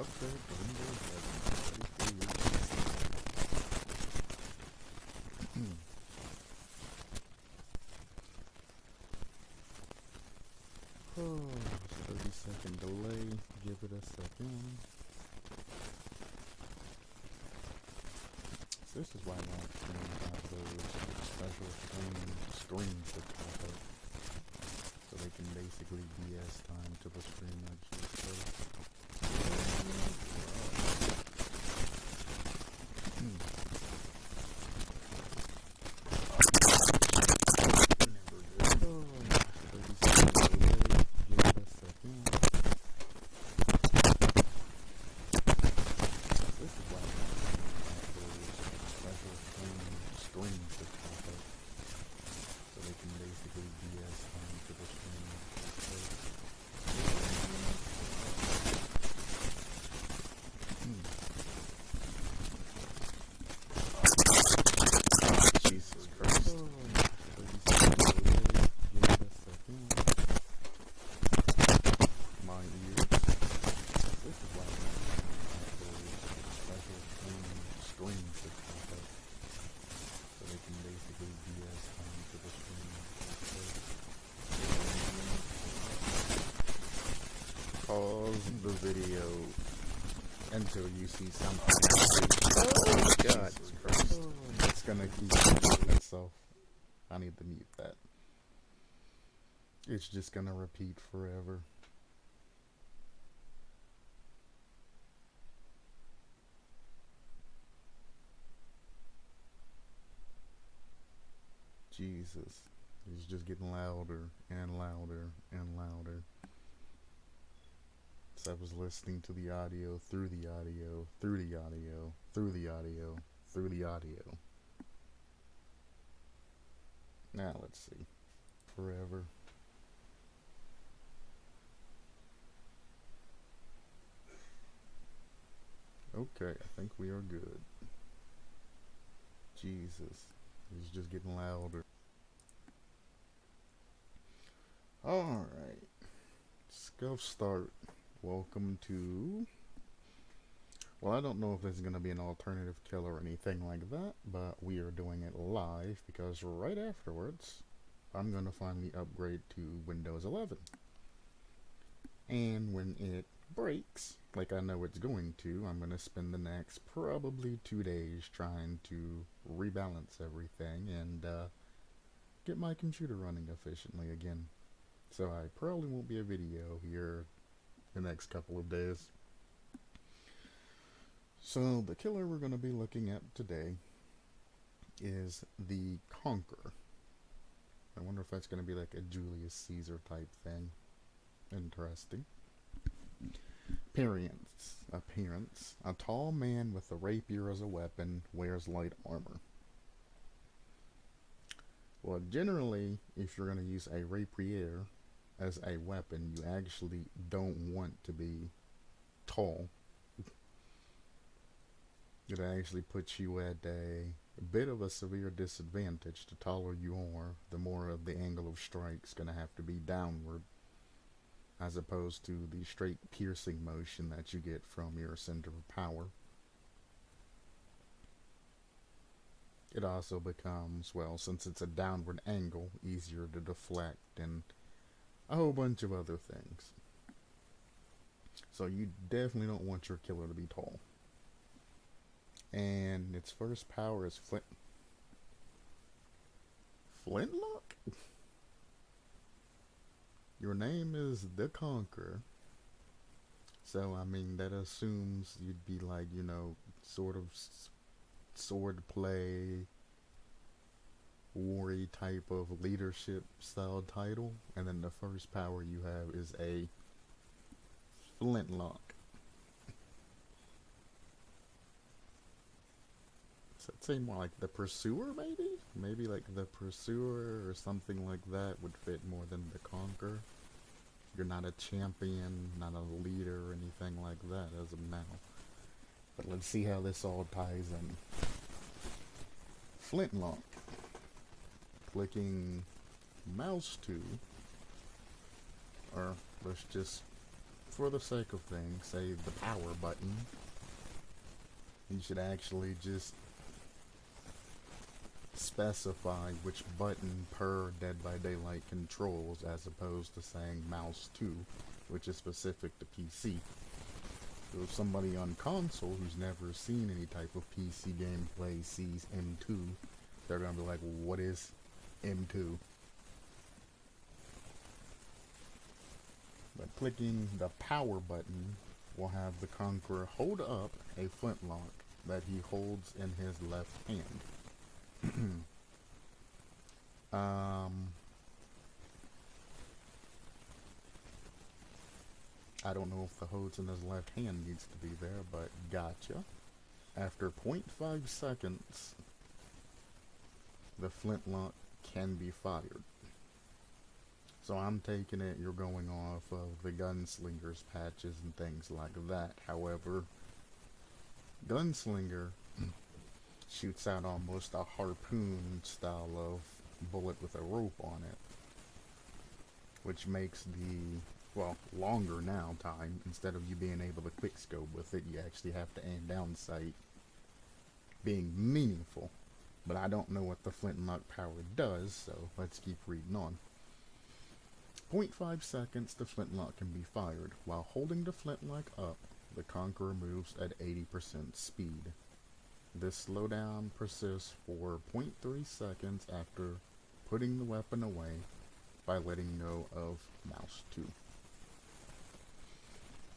upgrade to Windows 11. Ready for your 30-second delay. Give it a second. So this is why live streams have those special screens that pop up, so they can basically BS time to the stream actually starts. Pause the video until you see something. Oh God, Christ. It's gonna keep repeating itself. I need to mute that. It's just gonna repeat forever. Jesus. It's just getting louder and louder and louder. So I was listening to the audio, through the audio, through the audio, through the audio, through the audio. Now let's see. Forever. Okay, I think we are good. Jesus. It's just getting louder. Alright. Scuff start. Welcome to... Well, I don't know if this is going to be an alternative kill or anything like that, but we are doing it live because right afterwards, I'm going to finally upgrade to Windows 11. And when it breaks, like I know it's going to, I'm going to spend the next probably 2 days trying to rebalance everything and get my computer running efficiently again. So I probably won't be a video here the next couple of days. So the killer we're going to be looking at today is the Conqueror. I wonder if that's going to be like a Julius Caesar type thing. Interesting. Appearance. A tall man with a rapier as a weapon wears light armor. Well, generally, if you're going to use a rapier as a weapon, you actually don't want to be tall. It actually puts you at a bit of a severe disadvantage. The taller you are, the more of the angle of strike's going to have to be downward, as opposed to the straight piercing motion that you get from your center of power. It also becomes, well, since it's a downward angle, easier to deflect and a whole bunch of other things. So you definitely don't want your killer to be tall. And its first power is Flintlock? Your name is the Conqueror. So, I mean, that assumes you'd be like, you know, sort of sword play, warrior type of leadership style title. And then the first power you have is a Flintlock. So I'd say more like the Pursuer, maybe? Maybe like the Pursuer or something like that would fit more than the Conqueror. You're not a champion, not a leader or anything like that as of now. But let's see how this all ties in. Flintlock. Clicking mouse 2, or let's just for the sake of things, say the power button, you should actually just specify which button per Dead by Daylight controls, as opposed to saying mouse 2, which is specific to PC. So if somebody on console who's never seen any type of PC gameplay sees M2, they're gonna be like, what is M2? But clicking the power button will have the Conqueror hold up a flintlock that he holds in his left hand. I don't know if the hose in his left hand needs to be there, but gotcha. After 0.5 seconds, the flintlock can be fired. So I'm taking it you're going off of the Gunslinger's patches and things like that. However, Gunslinger shoots out almost a harpoon style of bullet with a rope on it, which makes the, well, longer now time. Instead of you being able to quick scope with it, you actually have to aim down sight, being meaningful. But I don't know what the flintlock power does, so let's keep reading on. 0.5 seconds, the flintlock can be fired. While holding the flintlock up, the Conqueror moves at 80% speed. This slowdown persists for 0.3 seconds after putting the weapon away by letting go of mouse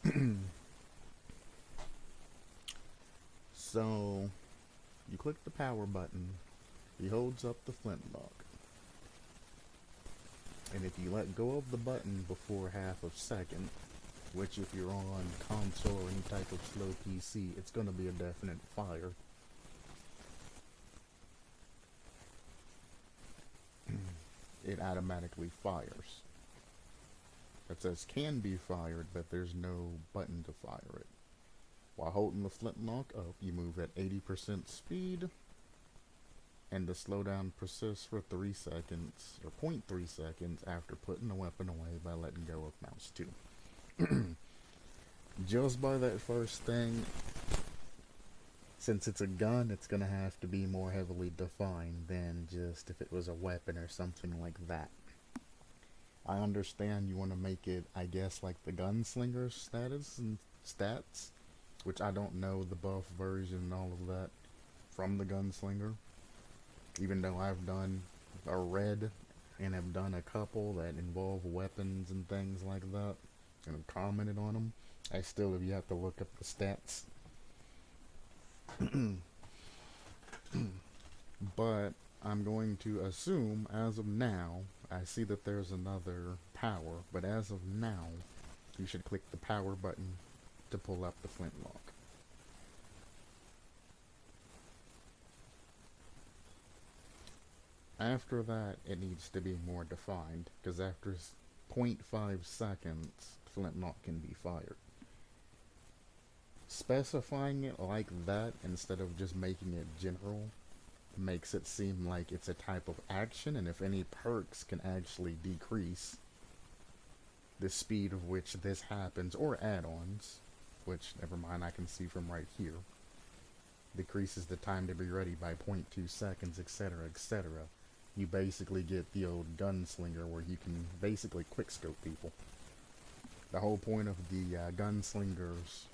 2. So, you click the power button, he holds up the flintlock. And if you let go of the button before half a second, which if you're on console or any type of slow PC, it's going to be a definite fire. It automatically fires. It says can be fired, but there's no button to fire it. While holding the flintlock up, you move at 80% speed, and the slowdown persists for 3 seconds, or 0.3 seconds, after putting the weapon away by letting go of mouse 2. Just by that first thing, since it's a gun, it's gonna have to be more heavily defined than just if it was a weapon or something like that. I understand you want to make it, I guess, like the Gunslinger status and stats, which I don't know the buff version and all of that from the Gunslinger. Even though I've done a red and have done a couple that involve weapons and things like that, and have commented on them, I still have yet to look up the stats. But I'm going to assume, as of now, I see that there's another power, but as of now, you should click the power button to pull up the flintlock. After that, it needs to be more defined, because after 0.5 seconds, flintlock can be fired. Specifying it like that instead of just making it general makes it seem like it's a type of action, and if any perks can actually decrease the speed of which this happens, or add-ons, which, never mind, I can see from right here, decreases the time to be ready by 0.2 seconds, etc., etc. You basically get the old Gunslinger where you can basically quickscope people. The whole point of the Gunslinger's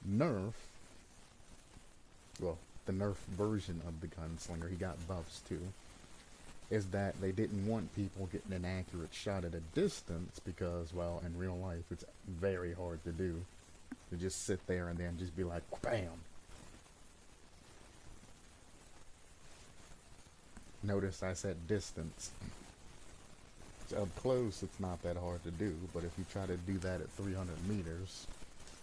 nerf, well, the nerf version of the Gunslinger, he got buffs too, is that they didn't want people getting an accurate shot at a distance because, well, in real life it's very hard to do. To just sit there and then just be like, BAM! Notice I said distance. Up close it's not that hard to do, but if you try to do that at 300 meters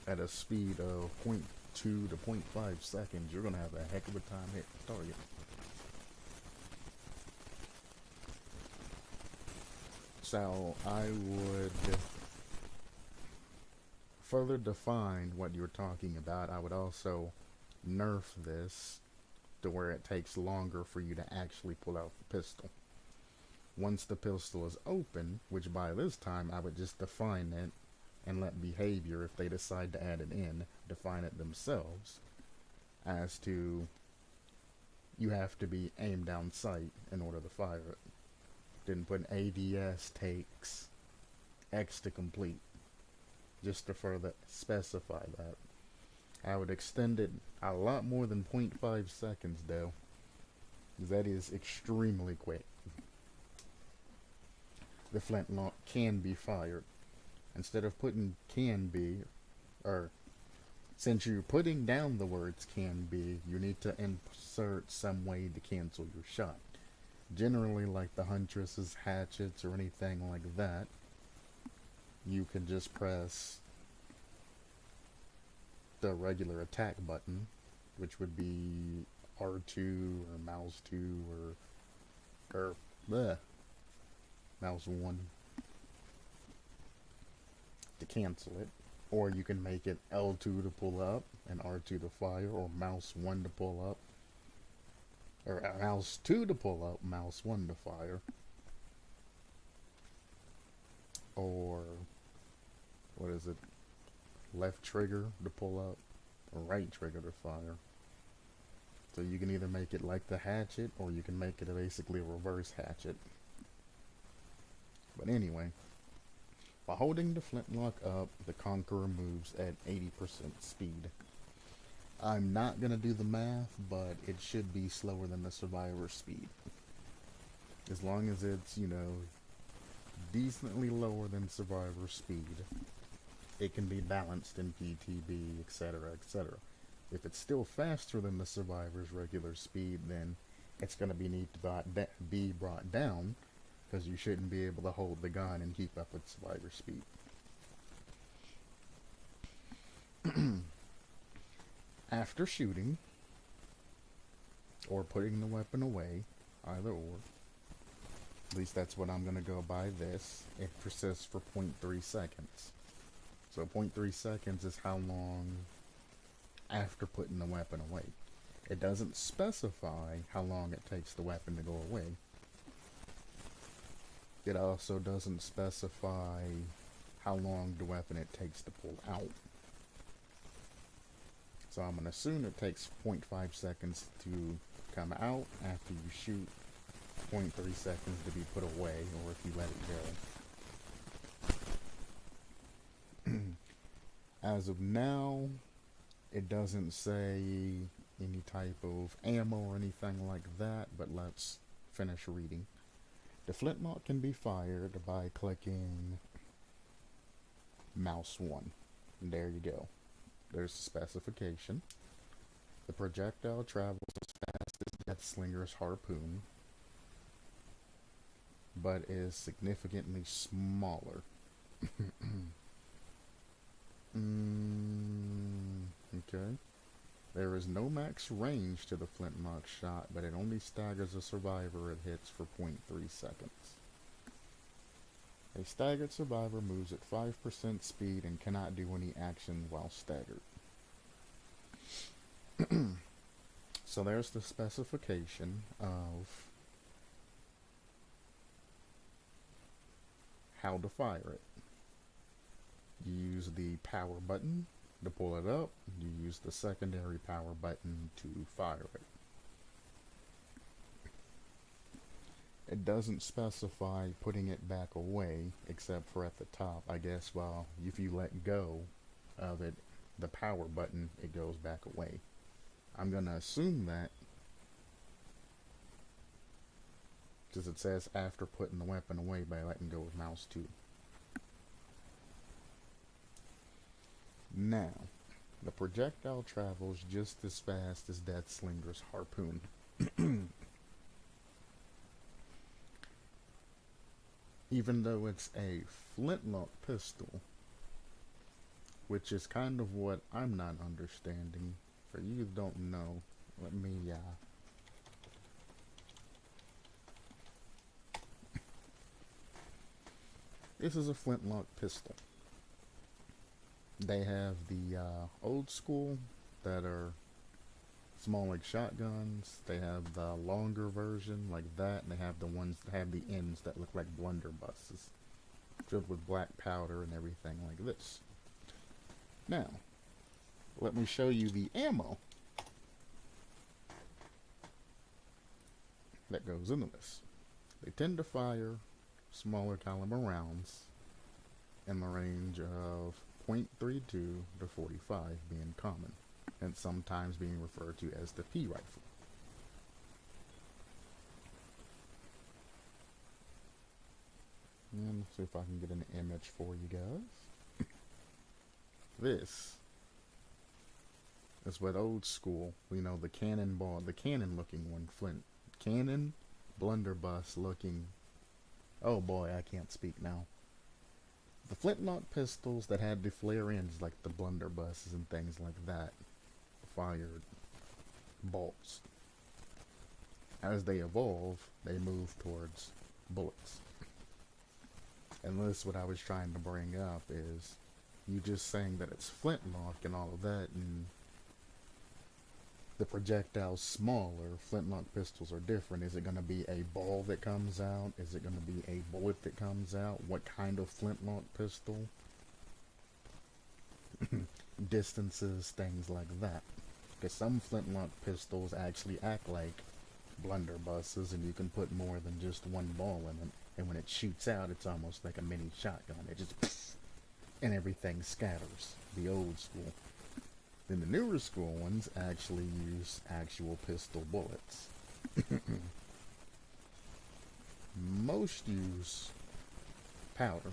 at a speed of 0.2 to 0.5 seconds, you're going to have a heck of a time hitting the target. So I would further define what you're talking about. I would also nerf this to where it takes longer for you to actually pull out the pistol. Once the pistol is open, which by this time I would just define it and let behavior, if they decide to add it in, define it themselves as to you have to be aimed down sight in order to fire it. Didn't put ADS takes X to complete, just to further specify that. I would extend it a lot more than 0.5 seconds though, because that is extremely quick. The flintlock can be fired. Instead of putting can be, or since you're putting down the words can be, you need to insert some way to cancel your shot. Generally, like the huntresses, hatchets, or anything like that, you can just press the regular attack button, which would be R2 or mouse 2 or mouse 1 to cancel it. Or you can make it L2 to pull up and R2 to fire, or mouse 1 to pull up, or mouse 2 to pull up, mouse 1 to fire. Or, what is it? Left trigger to pull up, or right trigger to fire. So you can either make it like the hatchet, or you can make it basically a reverse hatchet. But anyway, by holding the flintlock up, the Conqueror moves at 80% speed. I'm not going to do the math, but it should be slower than the Survivor's speed. As long as it's, you know, decently lower than Survivor's speed, it can be balanced in PTB, etc., etc. If it's still faster than the Survivor's regular speed, then it's going to be be brought down, because you shouldn't be able to hold the gun and keep up with Survivor's speed. After shooting, or putting the weapon away, either or, at least that's what I'm going to go by this, it persists for 0.3 seconds. So 0.3 seconds is how long after putting the weapon away. It doesn't specify how long it takes the weapon to go away. It also doesn't specify how long the weapon it takes to pull out. So I'm going to assume it takes 0.5 seconds to come out after you shoot, 0.3 seconds to be put away, or if you let it go. As of now, it doesn't say any type of ammo or anything like that, but let's finish reading. The flintlock can be fired by clicking mouse 1. And there you go. There's the specification. The projectile travels as fast as Deathslinger's harpoon, but is significantly smaller. Okay. There is no max range to the flintlock shot, but it only staggers a survivor it hits for 0.3 seconds. A staggered survivor moves at 5% speed and cannot do any action while staggered. So there's the specification of how to fire it. You use the power button to pull it up. You use the secondary power button to fire it. It doesn't specify putting it back away, except for at the top, I guess. Well, if you let go of it, the power button, it goes back away. I'm gonna assume that, because it says after putting the weapon away by letting go of mouse 2. Now, the projectile travels just as fast as Deathslinger's harpoon. Even though it's a flintlock pistol, which is kind of what I'm not understanding. For you who don't know, let me, this is a flintlock pistol. They have the old school that are small like shotguns. They have the longer version like that, and they have the ones that have the ends that look like blunderbusses. filled with black powder and everything like this. Now, let me show you the ammo that goes into this. They tend to fire smaller caliber rounds in the range of .32 to 45 being common, and sometimes being referred to as the P rifle. And let's see if I can get an image for you guys. This is what old school, you know, the cannonball, the cannon looking one, cannon blunderbuss looking, oh boy, I can't speak now. The flintlock pistols that had the flare ends like the blunderbusses and things like that fired bolts. As they evolve, they move towards bullets. And this, what I was trying to bring up is, you just saying that it's flintlock and all of that, and the projectile's smaller. Flintlock pistols are different. Is it going to be a ball that comes out? Is it going to be a bullet that comes out? What kind of flintlock pistol? Distances, things like that. Because some flintlock pistols actually act like blunderbusses, and you can put more than just one ball in it. And when it shoots out, it's almost like a mini shotgun. It just and everything scatters. The old school. Then the newer school ones actually use actual pistol bullets. Most use powder.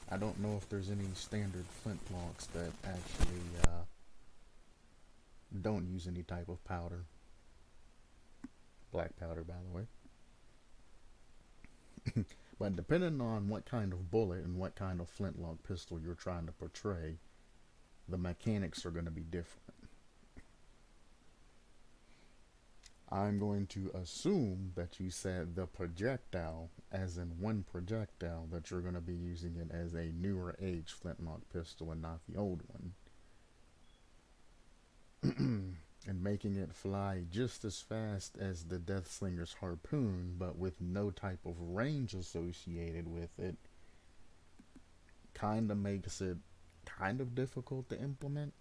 I don't know if there's any standard flintlocks that actually don't use any type of powder. Black powder, by the way. But depending on what kind of bullet and what kind of flintlock pistol you're trying to portray, the mechanics are going to be different. I'm going to assume that you said the projectile, as in one projectile, that you're going to be using it as a newer age flintlock pistol and not the old one. And making it fly just as fast as the Deathslinger's harpoon, but with no type of range associated with it, kind of makes it kind of difficult to implement.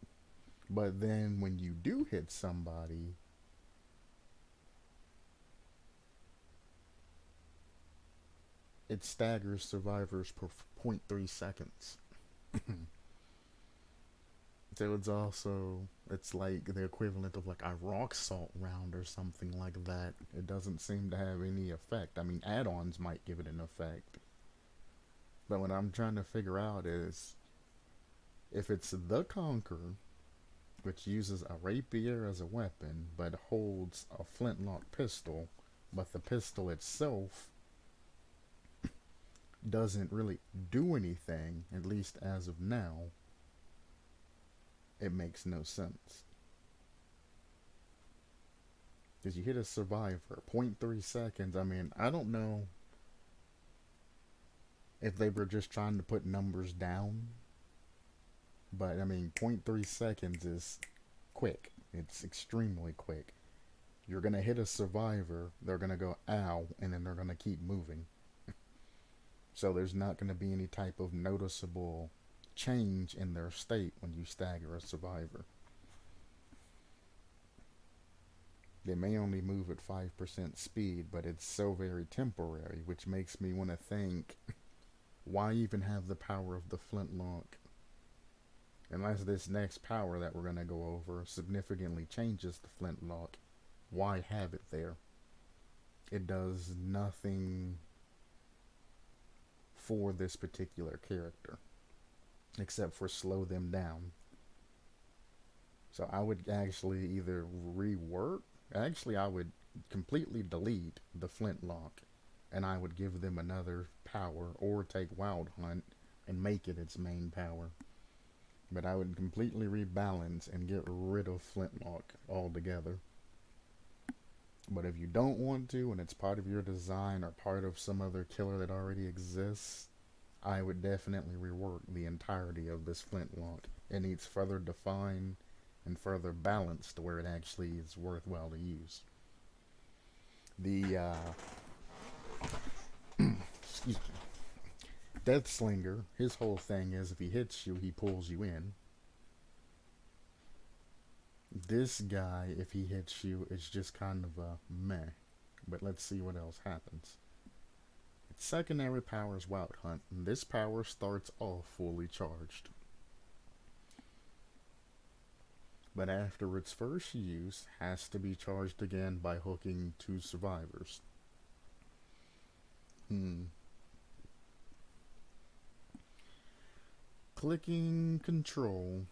But then when you do hit somebody, it staggers survivors per 0.3 seconds. So it's like the equivalent of like a rock salt round or something like that. It doesn't seem to have any effect. I mean, add-ons might give it an effect. But what I'm trying to figure out is, if it's the Conqueror, which uses a rapier as a weapon, but holds a flintlock pistol, but the pistol itself doesn't really do anything, at least as of now, it makes no sense. Because you hit a survivor, 0.3 seconds, I mean, I don't know if they were just trying to put numbers down, but I mean, 0.3 seconds is quick. It's extremely quick. You're going to hit a survivor, they're going to go, ow, and then they're going to keep moving. So there's not going to be any type of noticeable change in their state when you stagger a survivor. They may only move at 5% speed, but it's so very temporary, which makes me want to think, why even have the power of the flintlock? Unless this next power that we're going to go over significantly changes the flintlock, why have it there? It does nothing for this particular character, except for slow them down. So I would actually either rework, actually I would completely delete the flintlock, and I would give them another power, or take Wild Hunt and make it its main power. But I would completely rebalance and get rid of flintlock altogether. But if you don't want to, and it's part of your design or part of some other killer that already exists, I would definitely rework the entirety of this flintlock. It needs further defined and further balanced to where it actually is worthwhile to use. The excuse me. Deathslinger, his whole thing is if he hits you, he pulls you in. This guy, if he hits you, it's just kind of a meh. But let's see what else happens. Its secondary power is Wild Hunt, and this power starts off fully charged. But after its first use, has to be charged again by hooking 2 survivors. Clicking control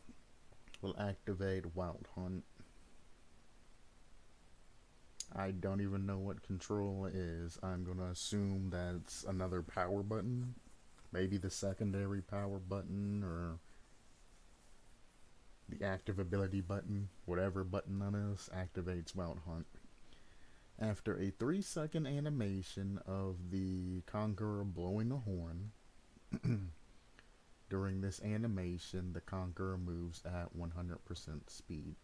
will activate Wild Hunt. I don't even know what control is. I'm gonna assume that's another power button. Maybe the secondary power button or the active ability button. Whatever button that is activates Wild Hunt. After a 3-second animation of the Conqueror blowing a horn, during this animation, the Conqueror moves at 100% speed.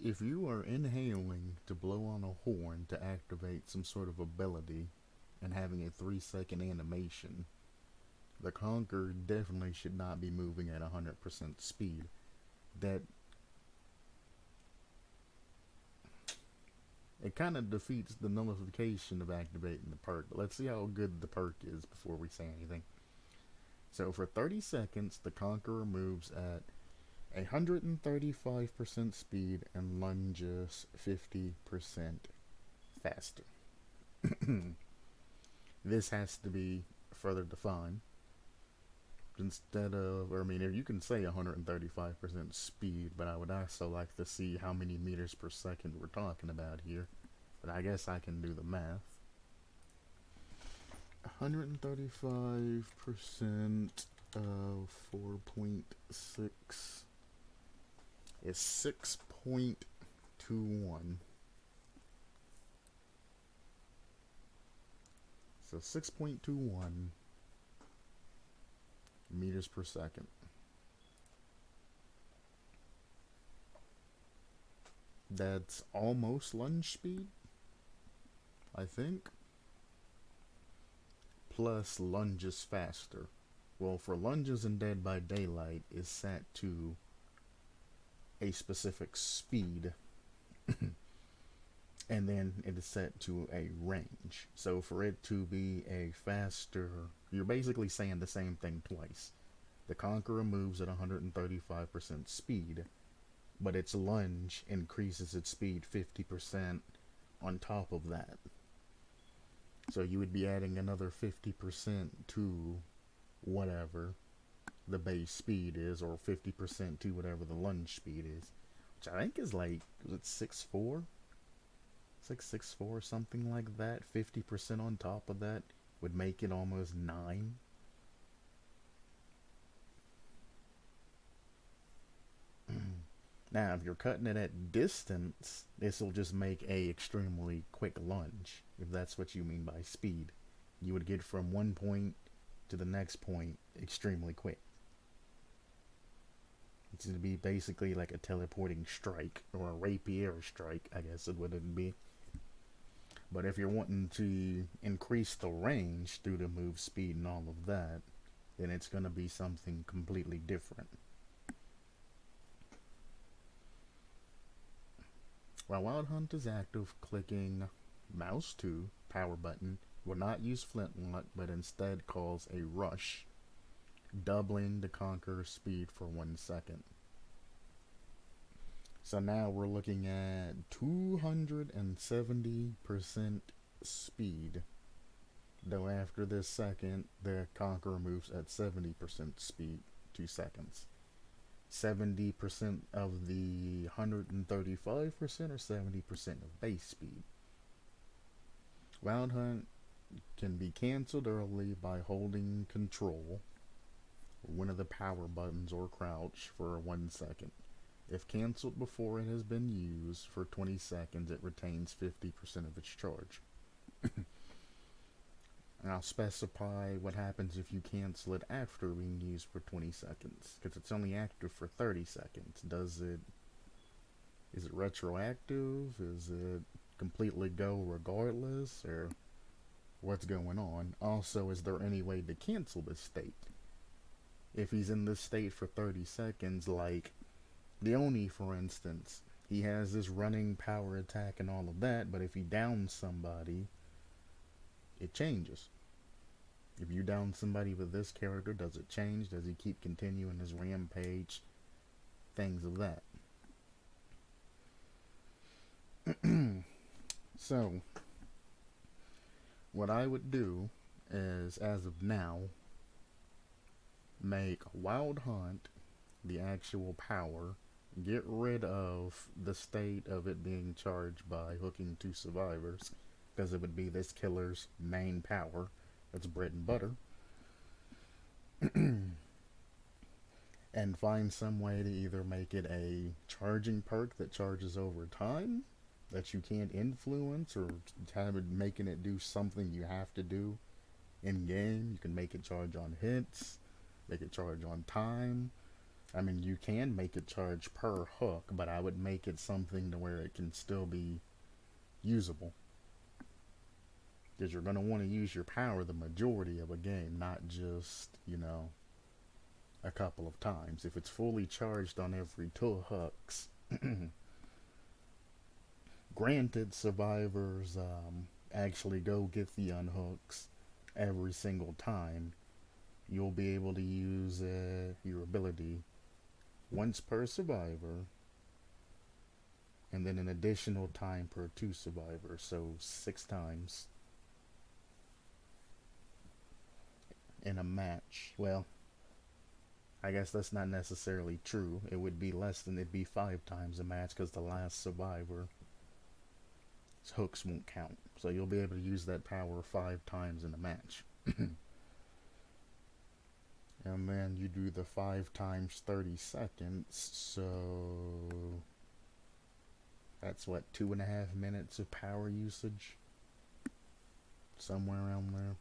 If you are inhaling to blow on a horn to activate some sort of ability and having a 3-second animation, the Conqueror definitely should not be moving at 100% speed. That it kind of defeats the nullification of activating the perk. But let's see how good the perk is before we say anything. So for 30 seconds, the Conqueror moves at 135% speed and lunges 50% faster. This has to be further defined. Instead of, or I mean, you can say 135% speed, but I would also like to see how many meters per second we're talking about here. But I guess I can do the math. 135% of 4.6 is 6.21. So 6.21 meters per second. That's almost lunge speed, I think. Plus lunges faster. Well, for lunges in Dead by Daylight is set to a specific speed. And then it is set to a range. So for it to be a faster, you're basically saying the same thing twice. The Conqueror moves at 135% speed, but its lunge increases its speed 50% on top of that. So you would be adding another 50% to whatever the base speed is, or 50% to whatever the lunge speed is, which I think is like, was it 6'4"? It's like 6'4", something like that. 50% on top of that would make it almost 9. Now, if you're cutting it at distance, this will just make a extremely quick lunge, if that's what you mean by speed. You would get from one point to the next point extremely quick. It's going to be basically like a teleporting strike, or a rapier strike, I guess it would be. But if you're wanting to increase the range through the move speed and all of that, then it's going to be something completely different. While Wild Hunt is active, clicking mouse 2, power button, will not use Flintlock, but instead calls a rush, doubling the Conqueror's speed for 1 second. So now we're looking at 270% speed. Though after this second, the Conqueror moves at 70% speed, 2 seconds. 70% of the 135% or 70% of base speed. Wild Hunt can be cancelled early by holding control, one of the power buttons, or crouch for 1 second. If cancelled before it has been used for 20 seconds, it retains 50% of its charge. And I'll specify what happens if you cancel it after being used for 20 seconds, because it's only active for 30 seconds. Does it Is it retroactive? Is it completely go regardless? Or what's going on? Also, is there any way to cancel this state? If he's in this state for 30 seconds, like the Oni, for instance, he has this running power attack and all of that, but if he downs somebody, it changes. If you down somebody with this character, does it change? Does he keep continuing his rampage? Things of that. So, what I would do is, as of now, make Wild Hunt the actual power, get rid of the state of it being charged by hooking two survivors, because it would be this killer's main power. That's bread and butter. And find some way to either make it a charging perk that charges over time that you can't influence, or have it making it do something you have to do in game. You can make it charge on hits, make it charge on time. I mean, you can make it charge per hook, but I would make it something to where it can still be usable. Because you're going to want to use your power the majority of a game, not just, a couple of times. If it's fully charged on every two hooks, granted, survivors actually go get the unhooks every single time. You'll be able to use your ability once per survivor, and then an additional time per two survivors, so 6 times in a match. Well, I guess that's not necessarily true. It would be less than, it'd be 5 times a match, because the last survivor hooks won't count. So you'll be able to use that power 5 times in a match. And then you do the 5 times 30 seconds, so that's what, 2.5 minutes of power usage? Somewhere around there.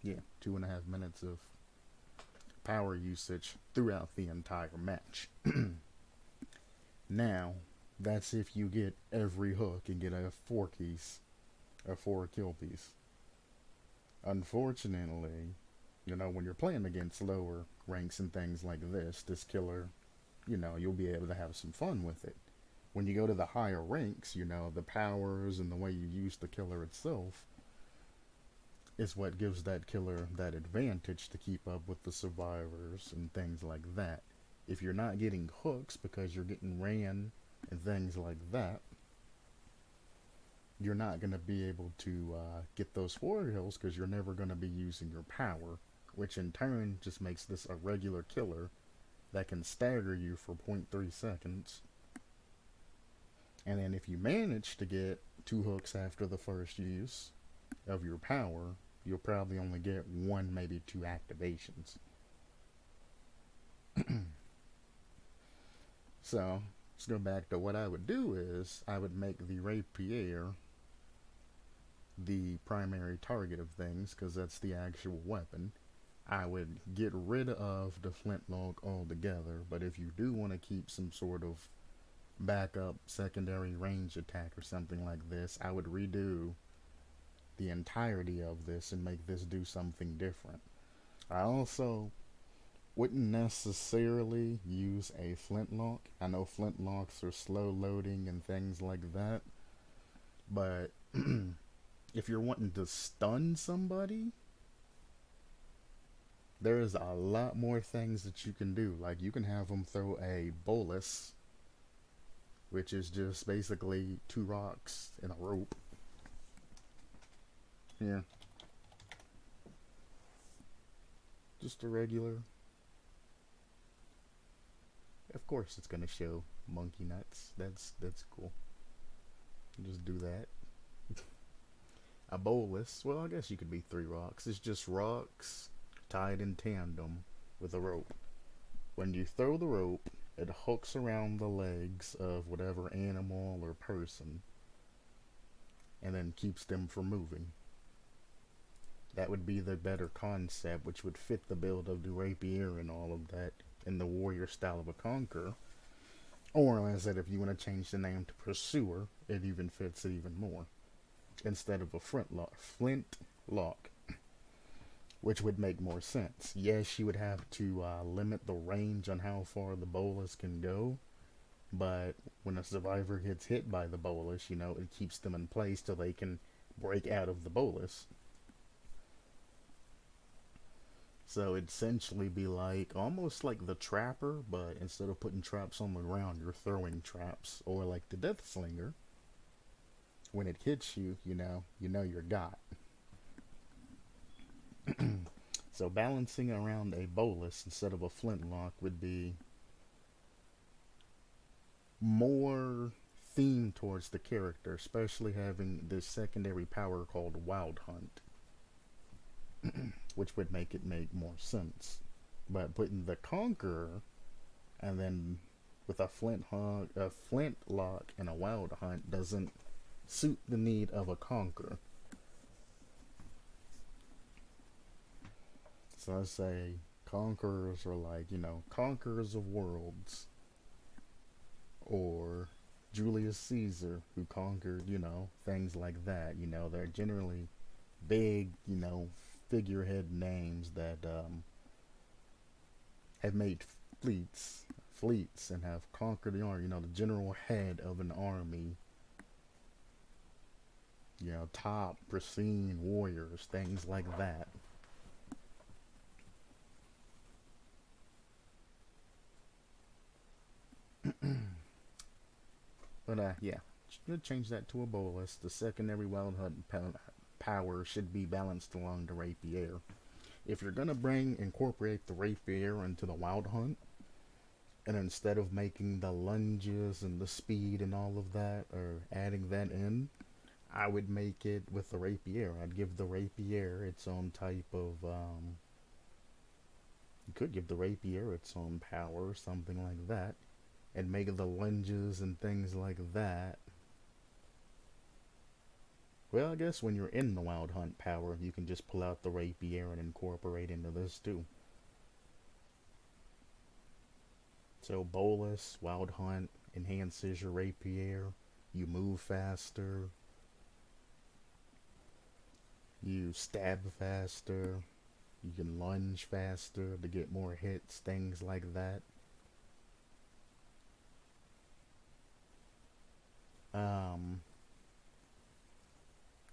Yeah, 2.5 minutes of power usage throughout the entire match. Now, that's if you get every hook and get a 4 kill piece. Unfortunately, when you're playing against lower ranks and things like this killer, you'll be able to have some fun with it. When you go to the higher ranks, the powers and the way you use the killer itself is what gives that killer that advantage to keep up with the survivors and things like that. If you're not getting hooks because you're getting ran and things like that, you're not going to be able to get those 4 kills, because you're never going to be using your power, which in turn just makes this a regular killer that can stagger you for 0.3 seconds. And then if you manage to get 2 hooks after the first use of your power, you'll probably only get 1, maybe 2 activations. So, let's go back to what I would do is, I would make the rapier the primary target of things, because that's the actual weapon. I would get rid of the flintlock altogether, but if you do want to keep some sort of backup secondary range attack or something like this, I would redo the entirety of this and make this do something different. I also wouldn't necessarily use a flintlock. I know flintlocks are slow loading and things like that, but if you're wanting to stun somebody, there's a lot more things that you can do. Like, you can have them throw a bolus, which is just basically 2 rocks and a rope. Yeah. Just a regular. Of course it's gonna show monkey nuts. That's cool. Just do that. A bolus, well, I guess you could be 3 rocks. It's just rocks tied in tandem with a rope. When you throw the rope, it hooks around the legs of whatever animal or person and then keeps them from moving. That would be the better concept, which would fit the build of the rapier and all of that in the warrior style of a conqueror. Or, as I said, if you want to change the name to pursuer, it even fits it even more. Instead of a flint lock, which would make more sense. Yes, you would have to limit the range on how far the bolus can go, but when a survivor gets hit by the bolus, it keeps them in place till they can break out of the bolus. So it'd essentially be like almost like the trapper, but instead of putting traps on the ground, you're throwing traps, or like the death slinger. When it hits you, you're got. So balancing around a bolus instead of a flintlock would be more themed towards the character, especially having this secondary power called Wild Hunt, which would make it make more sense. But putting the Conqueror and then with a flintlock and a Wild Hunt doesn't suit the need of a Conqueror. So I say conquerors are like, conquerors of worlds. Or Julius Caesar, who conquered, things like that. They're generally big, figurehead names that have made fleets, and have conquered the army. The general head of an army. Top, pristine warriors, things like that. But yeah, should change that to a bolus. The secondary wild hunt power should be balanced along the rapier. If you're gonna incorporate the rapier into the wild hunt, and instead of making the lunges and the speed and all of that, or adding that in, I would make it with the rapier. I'd give the rapier its own type of you could give the rapier its own power or something like that, and make the lunges and things like that. Well, I guess when you're in the wild hunt power, you can just pull out the rapier and incorporate into this too. So bolus, wild hunt, enhances your rapier. You move faster. You stab faster. You can lunge faster to get more hits, things like that.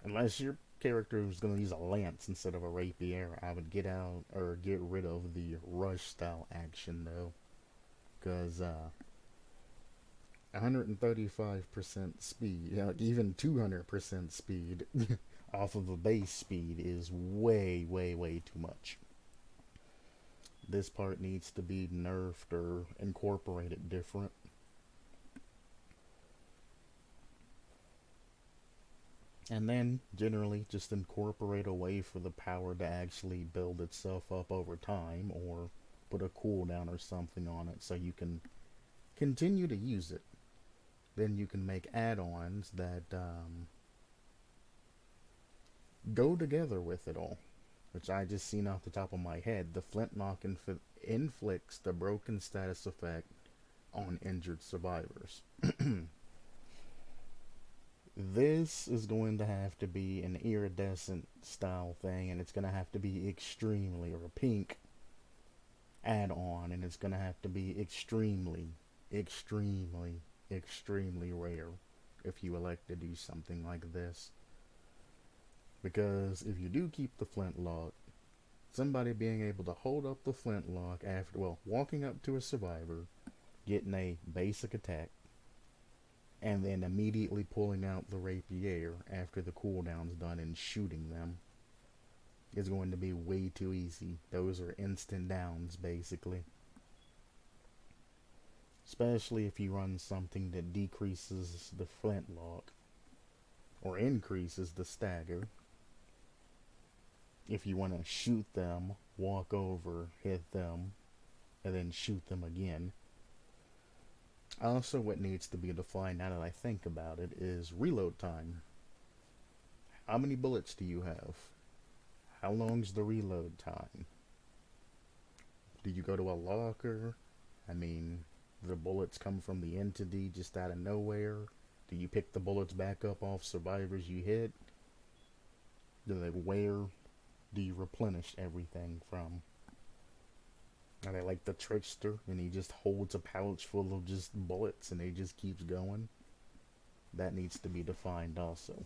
Unless your character is going to use a lance instead of a rapier, I would get rid of the rush style action though, because 135% speed, even 200% speed off of a base speed is way, way, way too much. This part needs to be nerfed or incorporated different. And then, generally, just incorporate a way for the power to actually build itself up over time, or put a cooldown or something on it so you can continue to use it. Then you can make add-ons that go together with it all, which I just seen off the top of my head. The flintlock inflicts the broken status effect on injured survivors. This is going to have to be an iridescent style thing, and it's going to have to be extremely, or a pink add-on, and it's going to have to be extremely, extremely, extremely rare if you elect to do something like this. Because if you do keep the flintlock, somebody being able to hold up the flintlock after, walking up to a survivor, getting a basic attack, and then immediately pulling out the rapier after the cooldown's done and shooting them is going to be way too easy. Those are instant downs, basically. Especially if you run something that decreases the flintlock or increases the stagger. If you want to shoot them, walk over, hit them, and then shoot them again. Also, what needs to be defined, now that I think about it, is reload time. How many bullets do you have? How long's the reload time? Do you go to a locker? I mean, the bullets come from the entity just out of nowhere. Do you pick the bullets back up off survivors you hit? Where do you replenish everything from? Are they like the trickster and he just holds a pouch full of just bullets and he just keeps going? That needs to be defined also.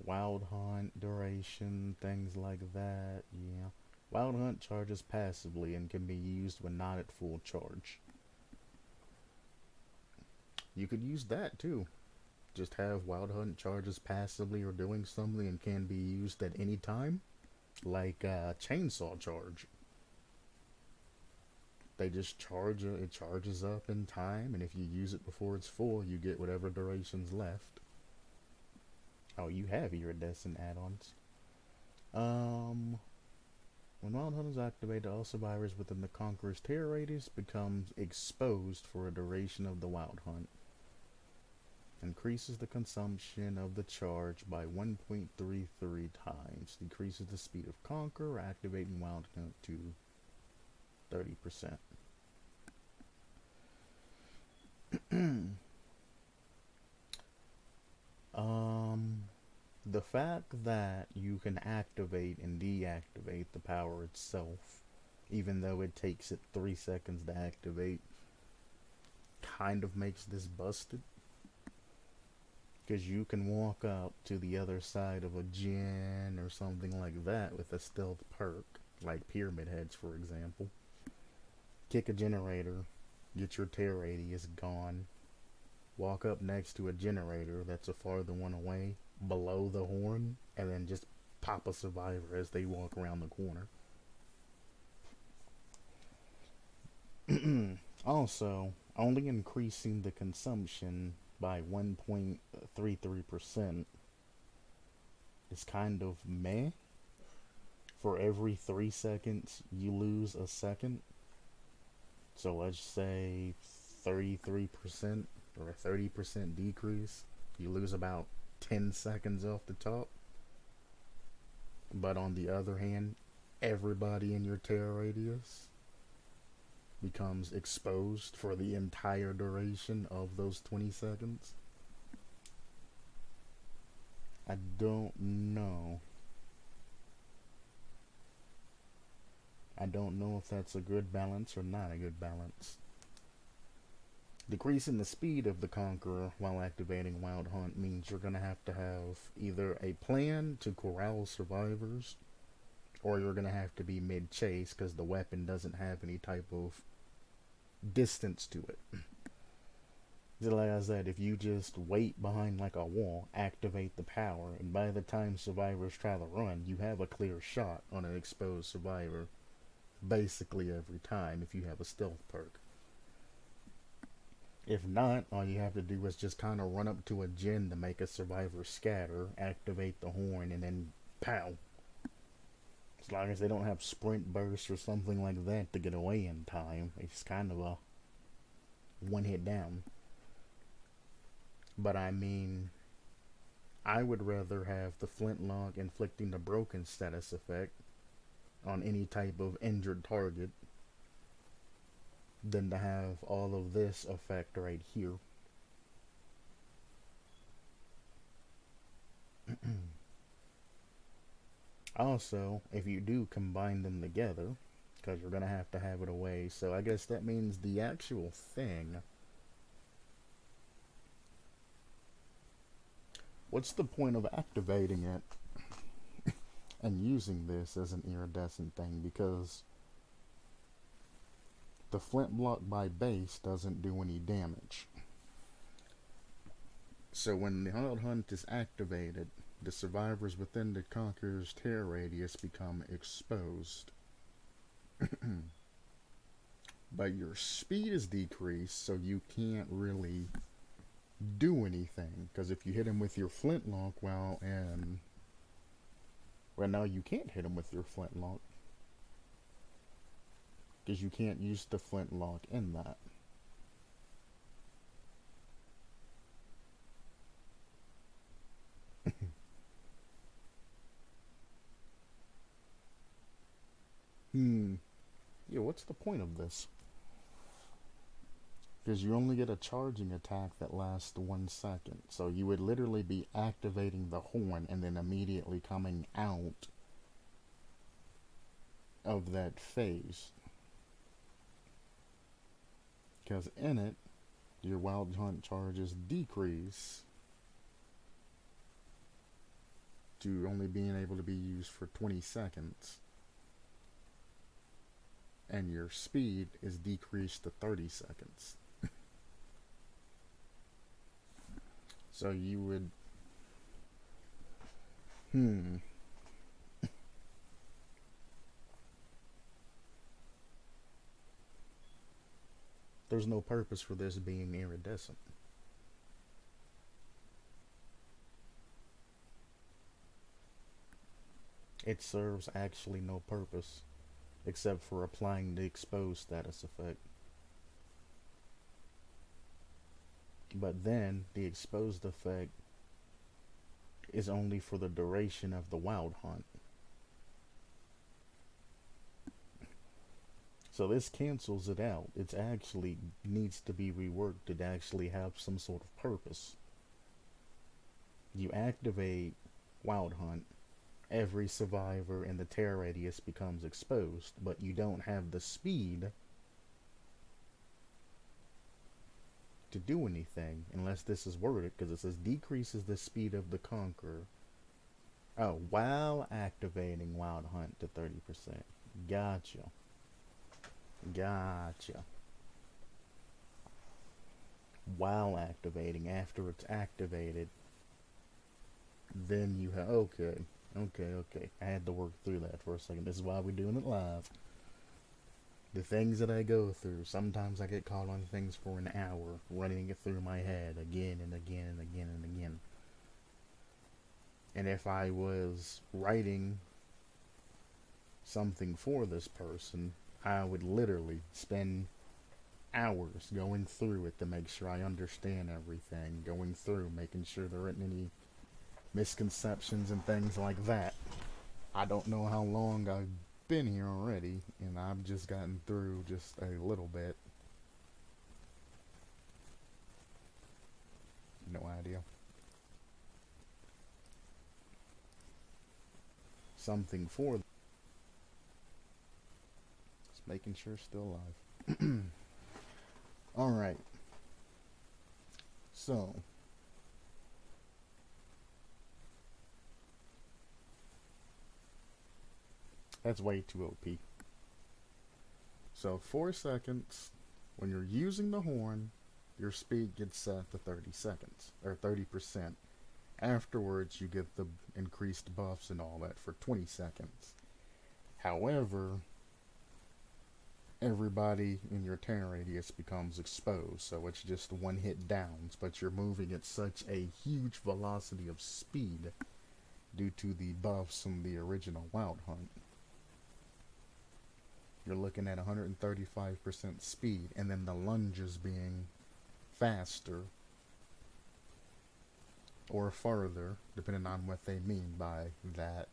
Wild hunt, duration, things like that, yeah. Wild hunt charges passively and can be used when not at full charge. You could use that too. Just have wild hunt charges passively or doing something and can be used at any time. Like chainsaw charge. They just charge, it charges up in time, and if you use it before it's full, you get whatever duration's left. Oh, you have iridescent add-ons. When Wild Hunt is activated, all survivors within the Conqueror's terror radius becomes exposed for a duration of the Wild Hunt. Increases the consumption of the charge by 1.33 times. Decreases the speed of Conqueror, activating Wild Hunt to 30%. The fact that you can activate and deactivate the power itself, even though it takes it 3 seconds to activate, kind of makes this busted. Because you can walk up to the other side of a gen or something like that with a stealth perk, like Pyramid Heads for example. Kick a generator, get your tear radius gone, walk up next to a generator that's a farther one away, below the horn, and then just pop a survivor as they walk around the corner. Also, only increasing the consumption by 1.33% is kind of meh. For every 3 seconds, you lose a second. So let's say 33% or a 30% decrease. You lose about 10 seconds off the top. But on the other hand, everybody in your terror radius becomes exposed for the entire duration of those 20 seconds. I don't know. I don't know if that's a good balance or not a good balance. Decreasing the speed of the Conqueror while activating Wild Hunt means you're going to have either a plan to corral survivors, or you're going to have to be mid-chase because the weapon doesn't have any type of distance to it. Like I said, if you just wait behind like a wall, activate the power, and by the time survivors try to run, you have a clear shot on an exposed survivor basically every time if you have a stealth perk. If not, all you have to do is just kind of run up to a gen to make a survivor scatter, activate the horn, and then pow. As long as they don't have sprint bursts or something like that to get away in time, it's kind of a one hit down. But I mean, I would rather have the flintlock inflicting the broken status effect on any type of injured target than to have all of this effect right here. Also, if you do combine them together, because you're going to have it away, so I guess that means the actual thing. What's the point of activating it and using this as an iridescent thing? Because the flintlock by base doesn't do any damage. So when the Wild Hunt is activated, the survivors within the Conqueror's terror radius become exposed. But your speed is decreased, so you can't really do anything. Because if you hit him with your flintlock, well, now you can't hit him with your flintlock. Because you can't use the flintlock in that. what's the point of this? Because you only get a charging attack that lasts 1 second. So you would literally be activating the horn and then immediately coming out of that phase. Because in it, your wild hunt charges decrease to only being able to be used for 20 seconds. And your speed is decreased to 30 seconds. So you would... There's no purpose for this being iridescent. It serves actually no purpose except for applying the exposed status effect. But then the exposed effect is only for the duration of the wild hunt. So this cancels it out. It actually needs to be reworked to actually have some sort of purpose. You activate wild hunt, every survivor in the tear radius becomes exposed, but you don't have the speed to do anything unless this is worded, because it says decreases the speed of the conqueror. Oh, while activating wild hunt to 30%. Gotcha. While activating, after it's activated, then you have... Okay. I had to work through that for a second. This is why we're doing it live. The things that I go through, sometimes I get caught on things for an hour, running it through my head again and again and again and again. And if I was writing something for this person, I would literally spend hours going through it to make sure I understand everything, going through, making sure there aren't any misconceptions and things like that. I don't know how long I've been here already, and I've just gotten through just a little bit. No idea. Something for... Just making sure it's still alive. Alright. So... That's way too OP. So 4 seconds, when you're using the horn, your speed gets set to 30 seconds, or 30%. Afterwards, you get the increased buffs and all that for 20 seconds. However, everybody in your tear radius becomes exposed, so it's just one hit downs, but you're moving at such a huge velocity of speed due to the buffs from the original wild hunt. You're looking at 135% speed, and then the lunges being faster or farther, depending on what they mean by that.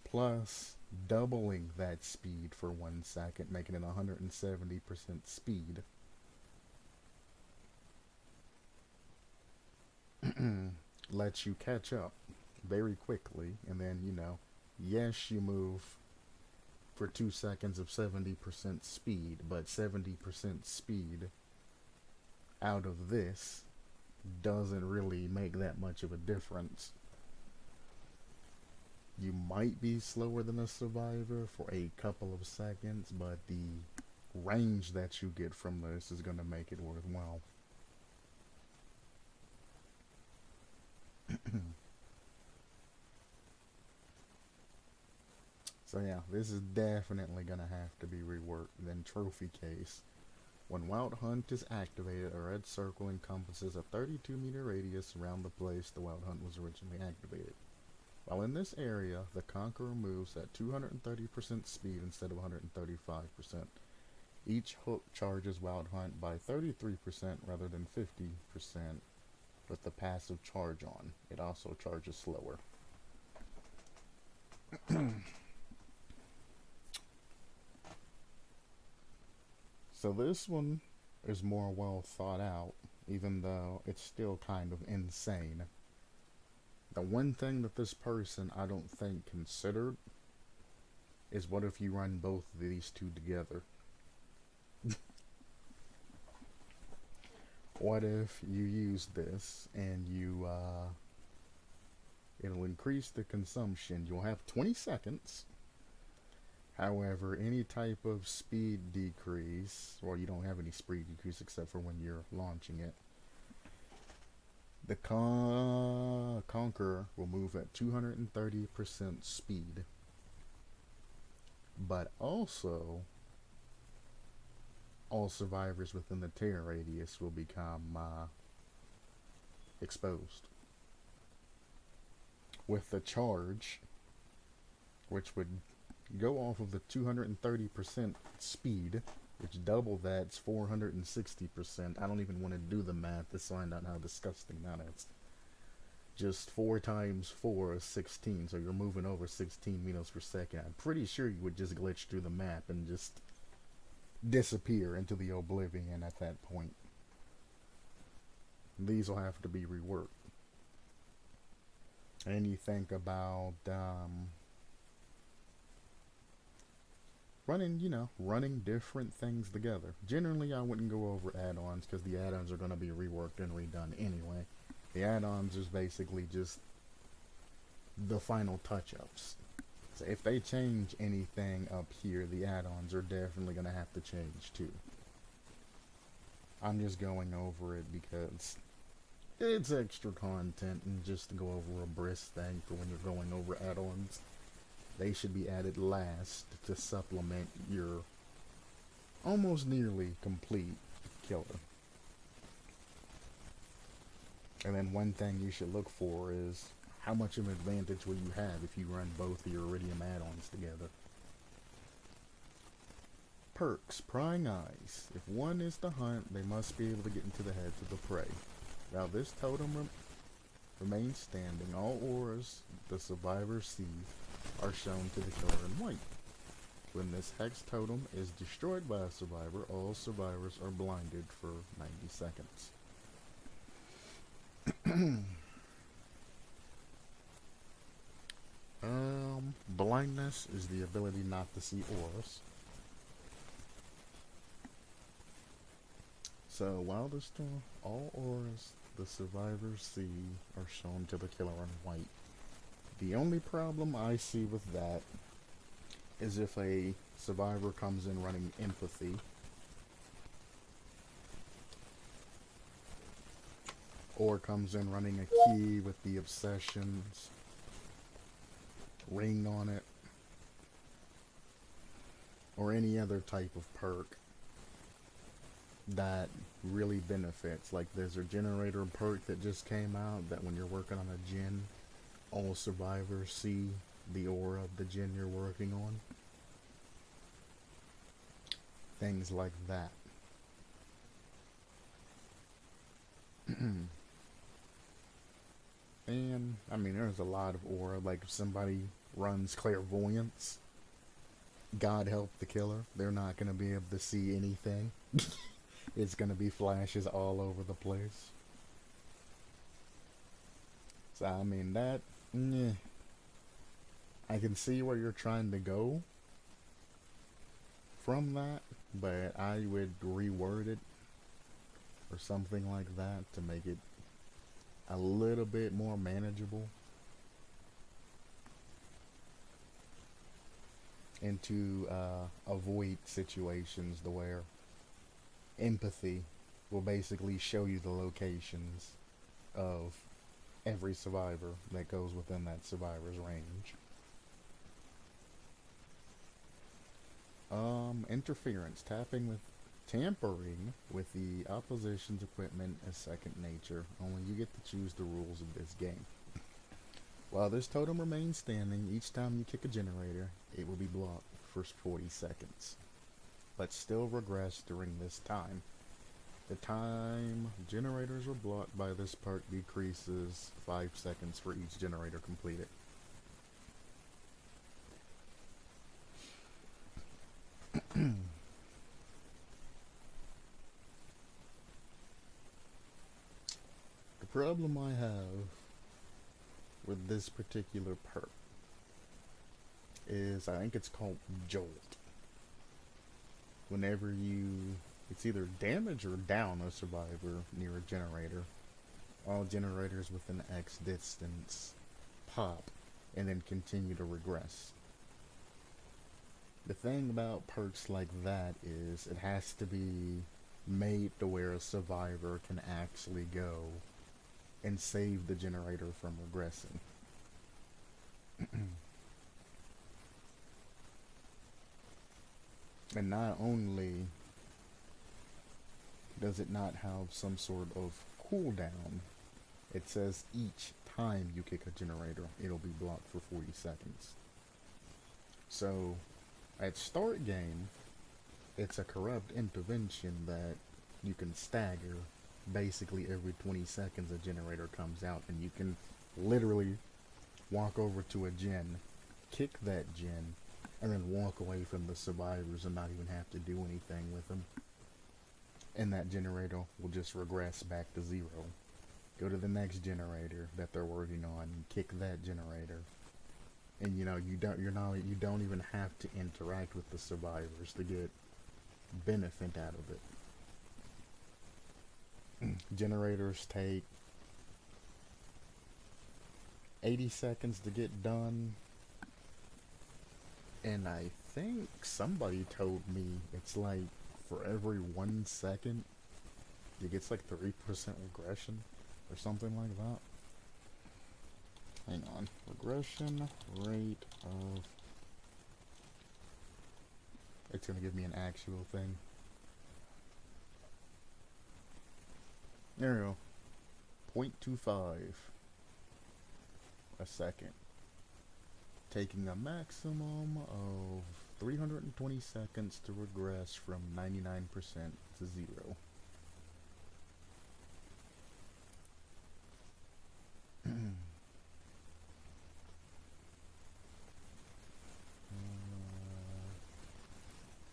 Plus, doubling that speed for 1 second, making it 170% speed. Lets you catch up very quickly, and then, you know, yes, you move for 2 seconds of 70% speed, but 70% speed out of this doesn't really make that much of a difference. You might be slower than a survivor for a couple of seconds, but the range that you get from this is going to make it worthwhile. So yeah, this is definitely going to have to be reworked. Then trophy case. When Wild Hunt is activated, a red circle encompasses a 32-meter radius around the place the Wild Hunt was originally activated. While in this area, the Conqueror moves at 230% speed instead of 135%. Each hook charges Wild Hunt by 33% rather than 50% with the passive charge on. It also charges slower. So this one is more well thought out, even though it's still kind of insane. The one thing that this person I don't think considered is what if you run both of these two together? What if you use this and it'll increase the consumption. You'll have 20 seconds. However, any type of speed decrease, or you don't have any speed decrease except for when you're launching it, the Conqueror will move at 230% speed. But also, all survivors within the tear radius will become exposed. With the charge, which would go off of the 230% speed, which double that's 460%. I don't even want to do the math to find out how disgusting that is. Just 4 times 4 is 16, so you're moving over 16 meters per second. I'm pretty sure you would just glitch through the map and just disappear into the oblivion at that point. These will have to be reworked. And you think about running different things together. Generally, I wouldn't go over add-ons because the add-ons are going to be reworked and redone anyway. The add-ons is basically just the final touch-ups. So if they change anything up here, the add-ons are definitely going to have to change too. I'm just going over it because it's extra content, and just to go over a brisk thing for when you're going over add-ons. They should be added last to supplement your almost nearly complete killer. And then one thing you should look for is how much of an advantage will you have if you run both of your Iridium add-ons together. Perks, prying eyes. If one is to hunt, they must be able to get into the heads of the prey. Now this totem remains standing. All auras the survivor sees are shown to the killer in white. When this hex totem is destroyed by a survivor, all survivors are blinded for 90 seconds. Blindness is the ability not to see auras. So while the storm, all auras the survivors see are shown to the killer in white. The only problem I see with that is if a survivor comes in running empathy, or comes in running a key with the obsessions ring on it, or any other type of perk that really benefits. Like there's a generator perk that just came out that when you're working on a gen, all survivors see the aura of the gen you're working on. Things like that. And I mean, there's a lot of aura. Like if somebody runs clairvoyance, God help the killer, they're not going to be able to see anything. It's going to be flashes all over the place. So I mean, that I can see where you're trying to go from that, but I would reword it or something like that to make it a little bit more manageable, and to avoid situations to where empathy will basically show you the locations of every survivor that goes within that survivor's range. Interference. Tampering with the opposition's equipment is second nature. Only you get to choose the rules of this game. While this totem remains standing, each time you kick a generator, it will be blocked for 40 seconds. But still regress during this time. The time generators are blocked by this perk decreases 5 seconds for each generator completed. problem I have with this particular perk is I think it's called Jolt. Whenever you, it's either damage or down a survivor near a generator, all generators within X distance pop and then continue to regress. The thing about perks like that is it has to be made to where a survivor can actually go and save the generator from regressing. And not only does it not have some sort of cooldown, it says each time you kick a generator, it'll be blocked for 40 seconds. So, at start game, it's a corrupt intervention that you can stagger. Basically every 20 seconds a generator comes out, and you can literally walk over to a gen, kick that gen, and then walk away from the survivors and not even have to do anything with them. And that generator will just regress back to zero. Go to the next generator that they're working on, and kick that generator. And you don't even have to interact with the survivors to get benefit out of it. Generators take 80 seconds to get done, and I think somebody told me it's like for every 1 second it gets like 3% regression or something like that. Hang on. Regression rate of... It's gonna give me an actual thing. There we go. 0.25 a second. Taking a maximum of 320 seconds to regress from 99% to 0.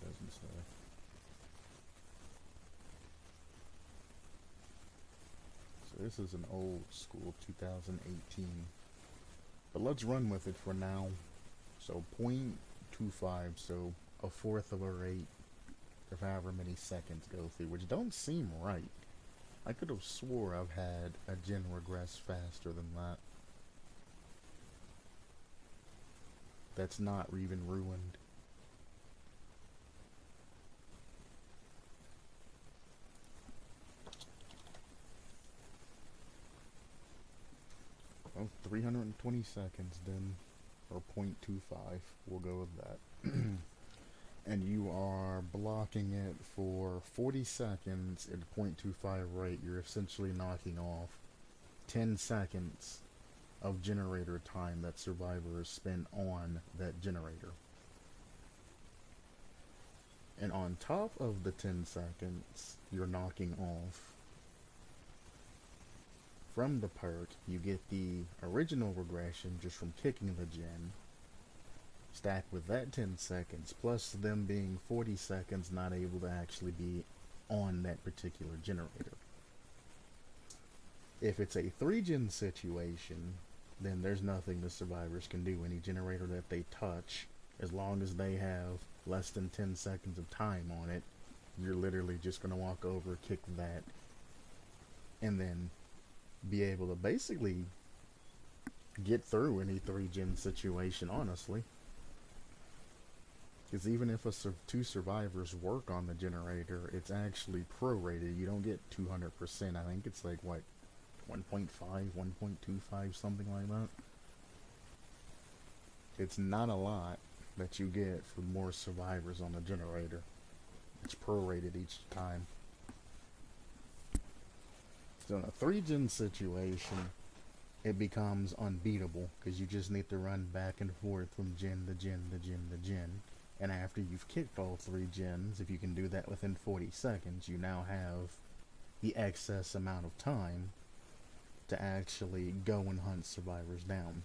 Doesn't say. So this is an old school 2018. But let's run with it for now. So 0.25, so a fourth of a rate of however many seconds go through, which don't seem right. I could have swore I've had a gen regress faster than that. That's not even ruined. Oh, 320 seconds then, or 0.25, we'll go with that. And you are blocking it for 40 seconds at 0.25 rate. You're essentially knocking off 10 seconds of generator time that survivors spend on that generator. And on top of the 10 seconds you're knocking off from the perk, you get the original regression just from kicking the gen, stacked with that 10 seconds, plus them being 40 seconds not able to actually be on that particular generator. If it's a 3-gen situation, then there's nothing the survivors can do. Any generator that they touch, as long as they have less than 10 seconds of time on it, you're literally just going to walk over, kick that, and then be able to basically get through any 3-gen situation, honestly. Because even if two survivors work on the generator, it's actually prorated. You don't get 200%. I think it's like, what, 1.5, 1.25, something like that. It's not a lot that you get for more survivors on the generator. It's prorated each time. So in a 3-gen situation, it becomes unbeatable because you just need to run back and forth from gen to gen to gen to gen. And after you've kicked all 3 gens, if you can do that within 40 seconds, you now have the excess amount of time to actually go and hunt survivors down.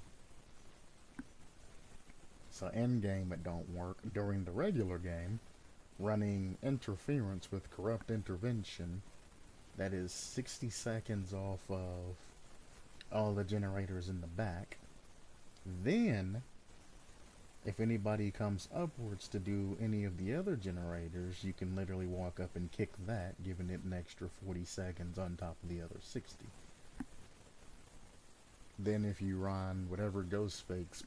So end game it don't work. During the regular game, running interference with corrupt intervention That is 60 seconds off of all the generators in the back. Then, if anybody comes upwards to do any of the other generators, you can literally walk up and kick that, giving it an extra 40 seconds on top of the other 60. Then if you run whatever face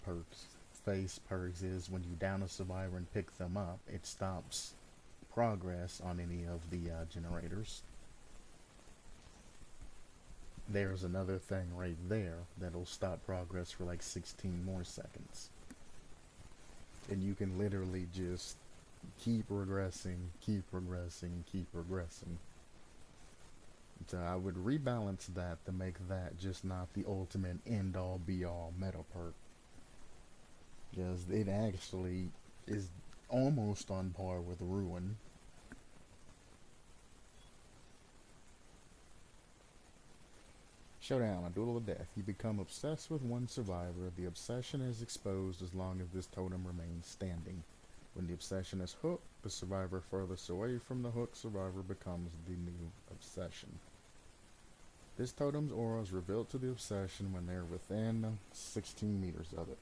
perks is when you down a survivor and pick them up, it stops progress on any of the generators. There's another thing right there that'll stop progress for like 16 more seconds. And you can literally just keep regressing, keep regressing, keep regressing. So I would rebalance that to make that just not the ultimate end-all be-all meta perk. Because it actually is almost on par with Ruin. Showdown, a duel of death. You become obsessed with one survivor. The obsession is exposed as long as this totem remains standing. When the obsession is hooked, the survivor furthest away from the hooked survivor becomes the new obsession. This totem's aura is revealed to the obsession when they are within 16 meters of it.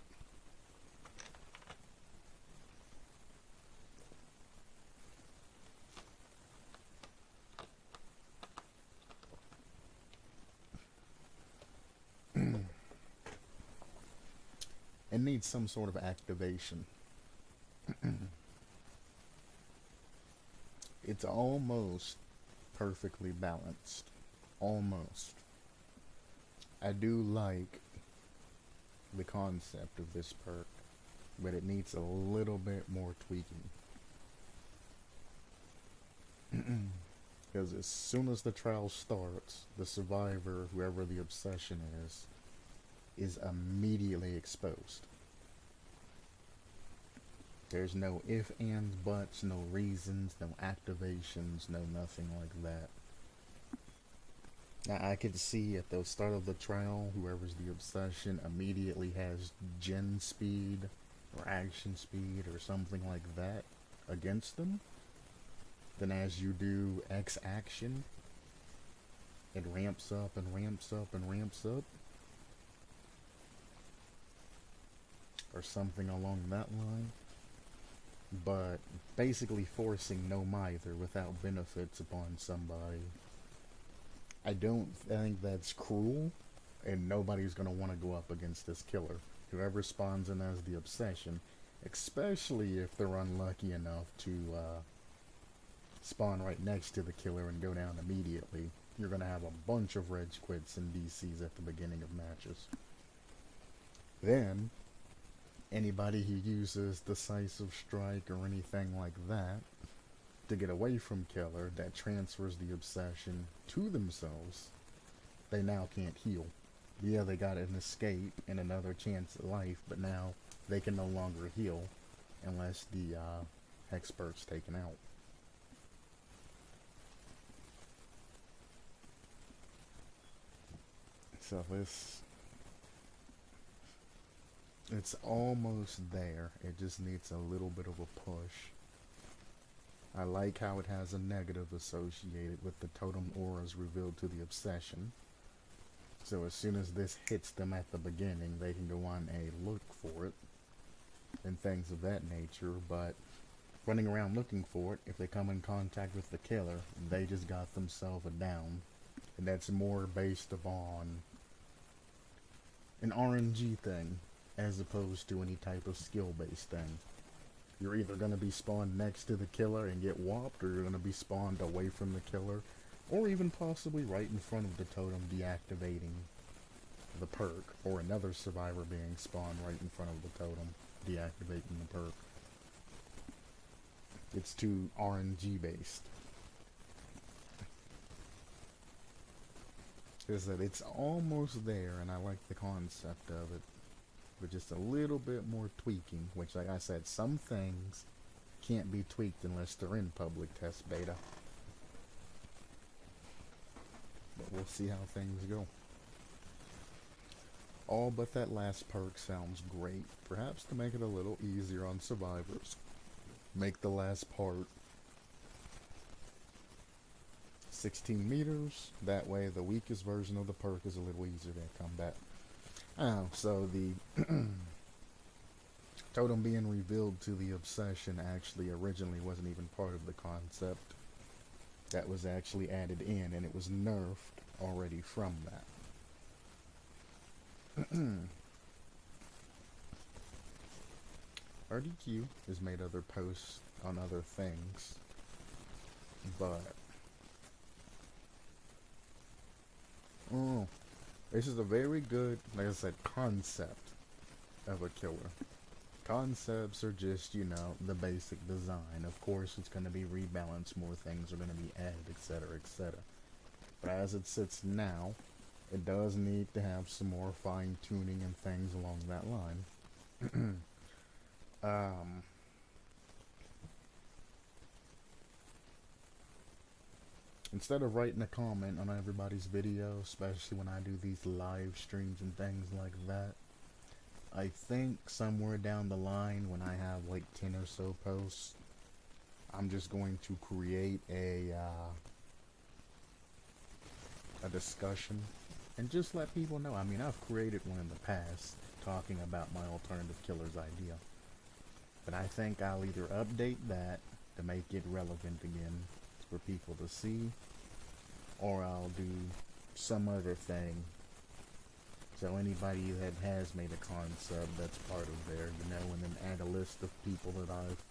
It needs some sort of activation. It's almost perfectly balanced. Almost. I do like the concept of this perk, but it needs a little bit more tweaking. Because as soon as the trial starts, the survivor, whoever the obsession is immediately exposed. There's no ifs, ands, buts, no reasons, no activations, no nothing like that. Now I could see at the start of the trial, whoever's the obsession immediately has gen speed or action speed or something like that against them. Then as you do X action, it ramps up and ramps up and ramps up. Or something along that line. But basically forcing no mither without benefits upon somebody. I don't think that's cruel, and nobody's going to want to go up against this killer. Whoever spawns in as the obsession, especially if they're unlucky enough to spawn right next to the killer and go down immediately, you're going to have a bunch of reg quits and DCs at the beginning of matches. Then, anybody who uses decisive strike or anything like that to get away from killer that transfers the obsession to themselves, they now can't heal. Yeah, they got an escape and another chance at life, but now they can no longer heal unless the hex perk's taken out. So it's almost there. It just needs a little bit of a push. I like how it has a negative associated with the totem auras revealed to the obsession. So as soon as this hits them at the beginning, they can go on a look for it and things of that nature. But running around looking for it, if they come in contact with the killer, they just got themselves a down. And that's more based upon an RNG thing as opposed to any type of skill-based thing. You're either going to be spawned next to the killer and get whopped, or you're going to be spawned away from the killer, or even possibly right in front of the totem deactivating the perk, or another survivor being spawned right in front of the totem deactivating the perk. It's too RNG based. Is that it's almost there, and I like the concept of it. With just a little bit more tweaking, which, like I said, some things can't be tweaked unless they're in public test beta. But we'll see how things go. All but that last perk sounds great. Perhaps to make it a little easier on survivors, make the last part 16 meters. That way, the weakest version of the perk is a little easier to combat. Oh, so the totem being revealed to the obsession actually originally wasn't even part of the concept. That was actually added in, and it was nerfed already from that. RDQ has made other posts on other things, but oh, this is a very good, like I said, concept of a killer. Concepts are just, you know, the basic design. Of course, it's going to be rebalanced, more things are going to be added, etc., etc. But as it sits now, it does need to have some more fine-tuning and things along that line. Instead of writing a comment on everybody's video, especially when I do these live streams and things like that, I think somewhere down the line when I have like 10 or so posts, I'm just going to create a discussion and just let people know. I mean, I've created one in the past talking about my alternative killer's idea, but I think I'll either update that to make it relevant again for people to see, or I'll do some other thing. So anybody that has made a concept that's part of there, you know, and then add a list of people that I've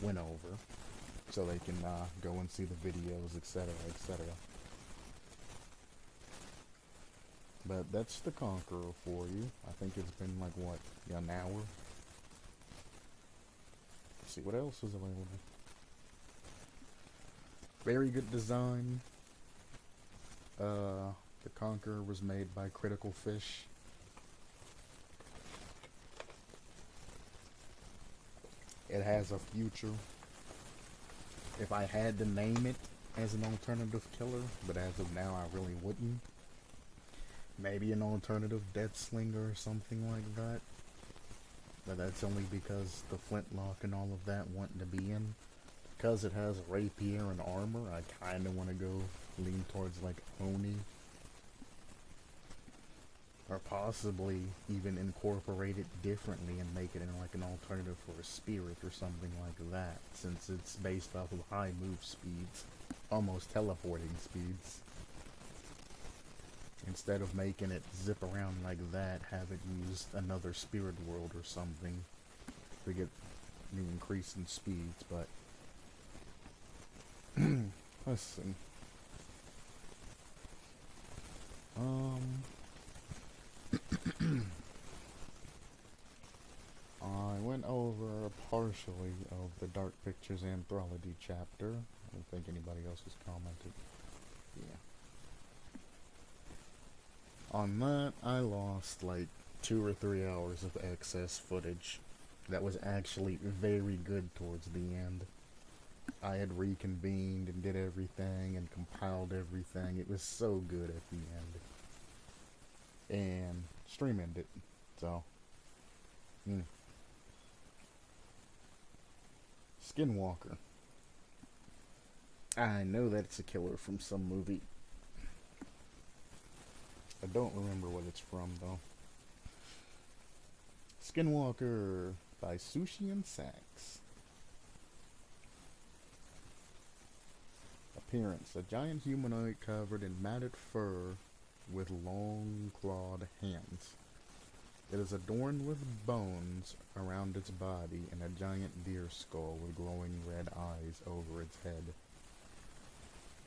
went over, so they can go and see the videos, etc., etc. But that's the Conqueror for you. I think it's been like, what, an hour? Let's see, what else is available? Very good design. The Conqueror was made by Critical Fish. It has a future. If I had to name it as an alternative killer, but as of now I really wouldn't. Maybe an alternative Deathslinger or something like that. But that's only because the flintlock and all of that wanting to be in. Because it has rapier and armor, I kind of want to go lean towards like Oni. Or possibly even incorporate it differently and make it in like an alternative for a spirit or something like that, since it's based off of high move speeds, almost teleporting speeds. Instead of making it zip around like that, have it use another spirit world or something to get the increase in speeds. But let's see. I went over partially of the Dark Pictures Anthology chapter. I don't think anybody else has commented. Yeah. On that, I lost like 2 or 3 hours of excess footage that was actually very good towards the end. I had reconvened and did everything and compiled everything. It was so good at the end. And stream ended. So, Skinwalker. I know that's a killer from some movie. I don't remember what it's from, though. Skinwalker by Sushi and Sax. Appearance: a giant humanoid covered in matted fur with long clawed hands. It is adorned with bones around its body and a giant deer skull with glowing red eyes over its head.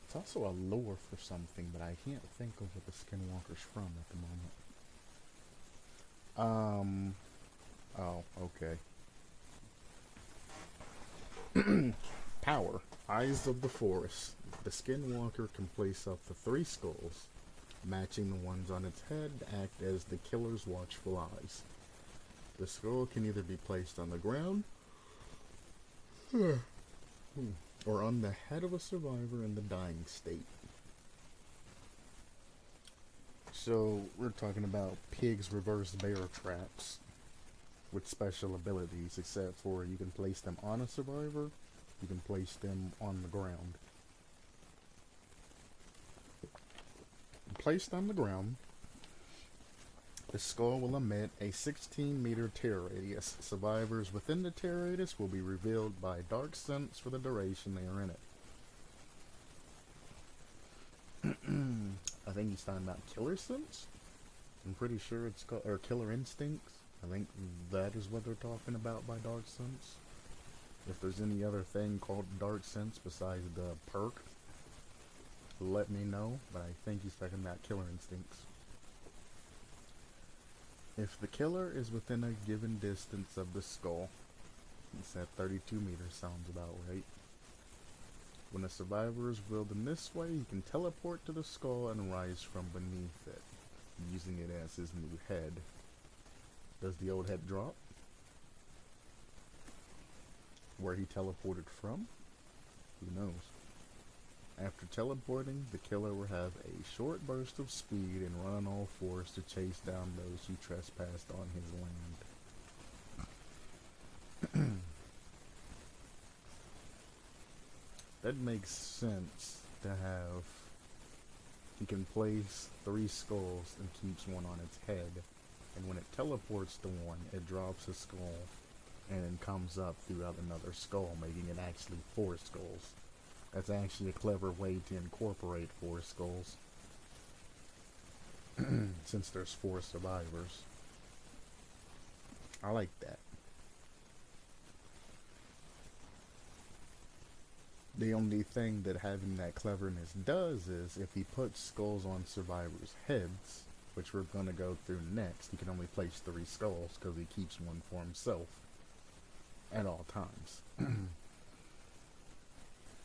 It's also a lore for something, but I can't think of what the Skinwalker's from at the moment. Oh, okay. Power. Eyes of the Forest. The Skinwalker can place up to 3 skulls, matching the ones on its head, to act as the killer's watchful eyes. The skull can either be placed on the ground or on the head of a survivor in the dying state. So we're talking about Pig's reverse bear traps with special abilities, except for you can place them on a survivor, you can place them on the ground. placed on the ground, the skull will emit a 16-meter tear radius. Survivors within the tear radius will be revealed by dark scents for the duration they are in it. I think he's talking about killer scents. I'm pretty sure it's called, or killer instincts. I think that is what they're talking about by dark scents. If there's any other thing called dark scents besides the perk, let me know, but I think he's talking about killer instincts. If the killer is within a given distance of the skull, he said 32 meters sounds about right. When a survivor is willed in this way, he can teleport to the skull and rise from beneath it, using it as his new head. Does the old head drop? Where he teleported from? Who knows? After teleporting, the killer will have a short burst of speed and run on all fours to chase down those who trespassed on his land. That makes sense to have. He can place 3 skulls and keeps one on its head, and when it teleports to one, it drops a skull and then comes up throughout another skull, making it actually 4 skulls. That's actually a clever way to incorporate 4 skulls, since there's 4 survivors. I like that. The only thing that having that cleverness does is, if he puts skulls on survivors' heads, which we're going to go through next, he can only place 3 skulls because he keeps one for himself at all times.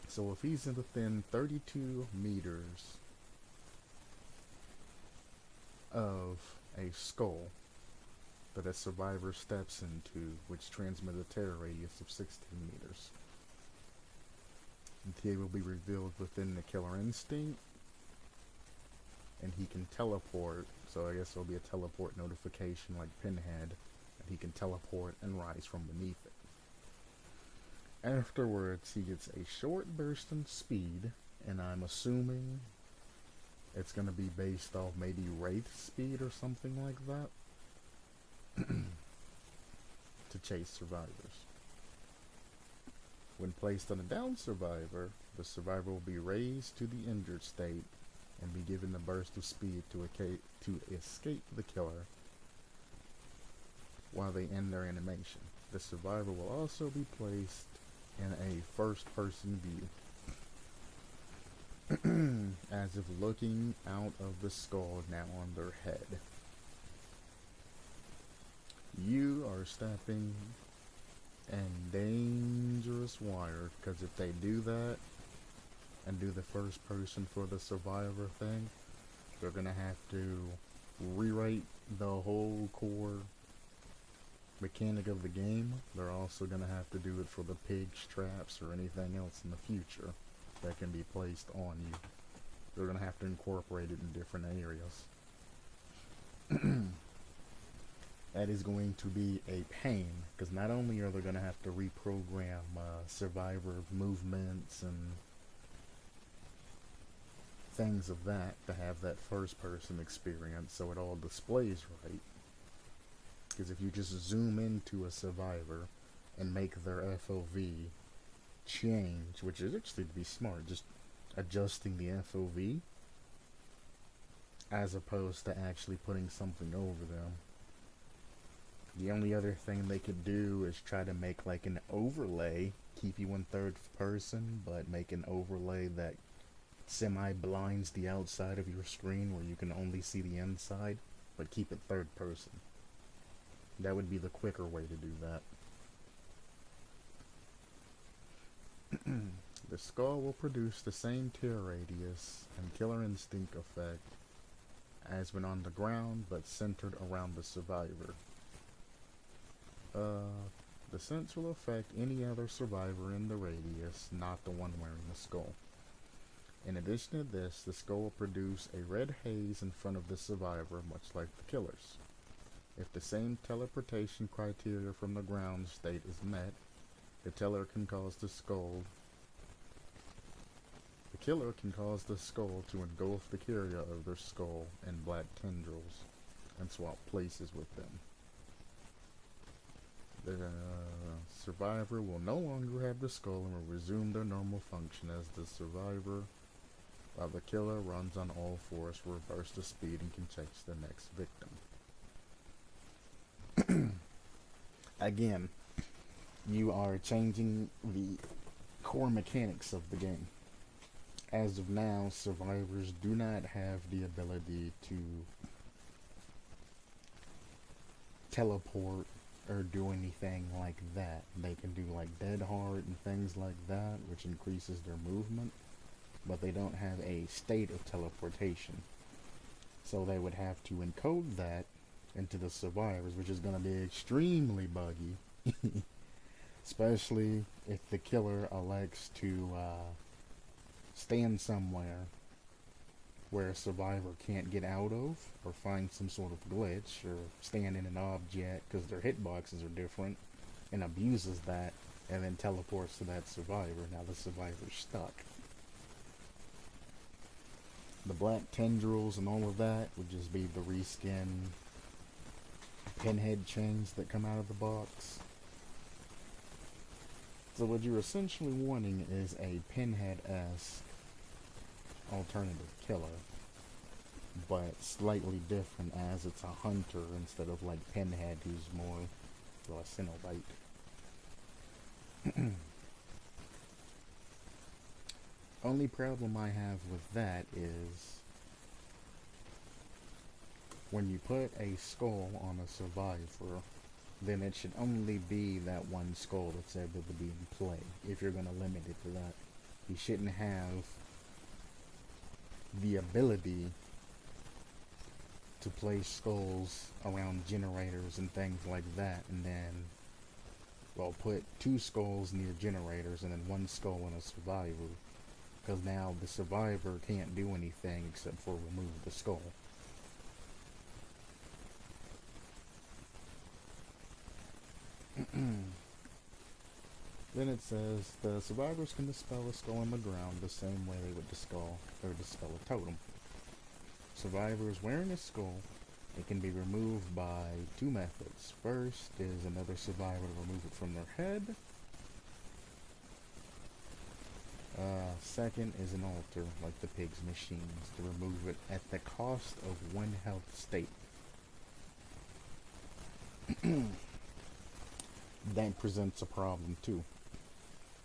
So if he's within 32 meters of a skull that a survivor steps into, which transmits a terror radius of 16 meters, he will be revealed within the killer instinct, and he can teleport, so I guess there'll be a teleport notification like Pinhead, and he can teleport and rise from beneath it. Afterwards, he gets a short burst in speed, and I'm assuming it's going to be based off maybe Wraith speed or something like that, to chase survivors. When placed on a down survivor, the survivor will be raised to the injured state and be given a burst of speed to escape the killer while they end their animation. The survivor will also be placed in a first-person view, as if looking out of the skull now on their head. You are stepping in dangerous wire, because if they do that and do the first person for the survivor thing, they're gonna have to rewrite the whole core mechanic of the game. They're also gonna have to do it for the pigs, traps, or anything else in the future that can be placed on you. They're gonna have to incorporate it in different areas. That is going to be a pain, because not only are they going to have to reprogram survivor movements and things of that to have that first person experience so it all displays right. Because if you just zoom into a survivor and make their FOV change, which is actually to be smart, just adjusting the FOV as opposed to actually putting something over them. The only other thing they could do is try to make like an overlay, keep you in third person, but make an overlay that semi-blinds the outside of your screen where you can only see the inside, but keep it third person. That would be the quicker way to do that. The skull will produce the same tear radius and killer instinct effect as when on the ground, but centered around the survivor. The sense will affect any other survivor in the radius, not the one wearing the skull. In addition to this, the skull will produce a red haze in front of the survivor, much like the killer's. If the same teleportation criteria from the ground state is met, the teller can cause the skull The killer can cause the skull to engulf the carrier of their skull in black tendrils and swap places with them. The survivor will no longer have the skull and will resume their normal function as the survivor, while the killer runs on all fours for a burst of speed and can chase the next victim. Again, you are changing the core mechanics of the game. As of now, survivors do not have the ability to teleport or do anything like that. They can do like dead hard and things like that, which increases their movement, but they don't have a state of teleportation. So they would have to encode that into the survivors, which is going to be extremely buggy. Especially if the killer elects to stand somewhere where a survivor can't get out of, or find some sort of glitch, or stand in an object because their hitboxes are different, and abuses that, and then teleports to that survivor. Now the survivor's stuck. The black tendrils and all of that would just be the reskin pinhead chains that come out of the box. So what you're essentially wanting is a pinhead-esque alternative killer, but slightly different, as it's a hunter instead of like Pinhead, who's more, well, a Cenobite. Only problem I have with that is when you put a skull on a survivor, then it should only be that one skull that's able to be in play, if you're going to limit it to that. You shouldn't have the ability to place skulls around generators and things like that, and then, well, put 2 skulls near generators and then 1 skull on a survivor, because now the survivor can't do anything except for remove the skull. Then it says the survivors can dispel a skull on the ground the same way they would dispel a totem. Survivors wearing a skull, it can be removed by 2 methods. First is another survivor to remove it from their head. Second is an altar, like the pig's machines, to remove it at the cost of 1 health state. That presents a problem too,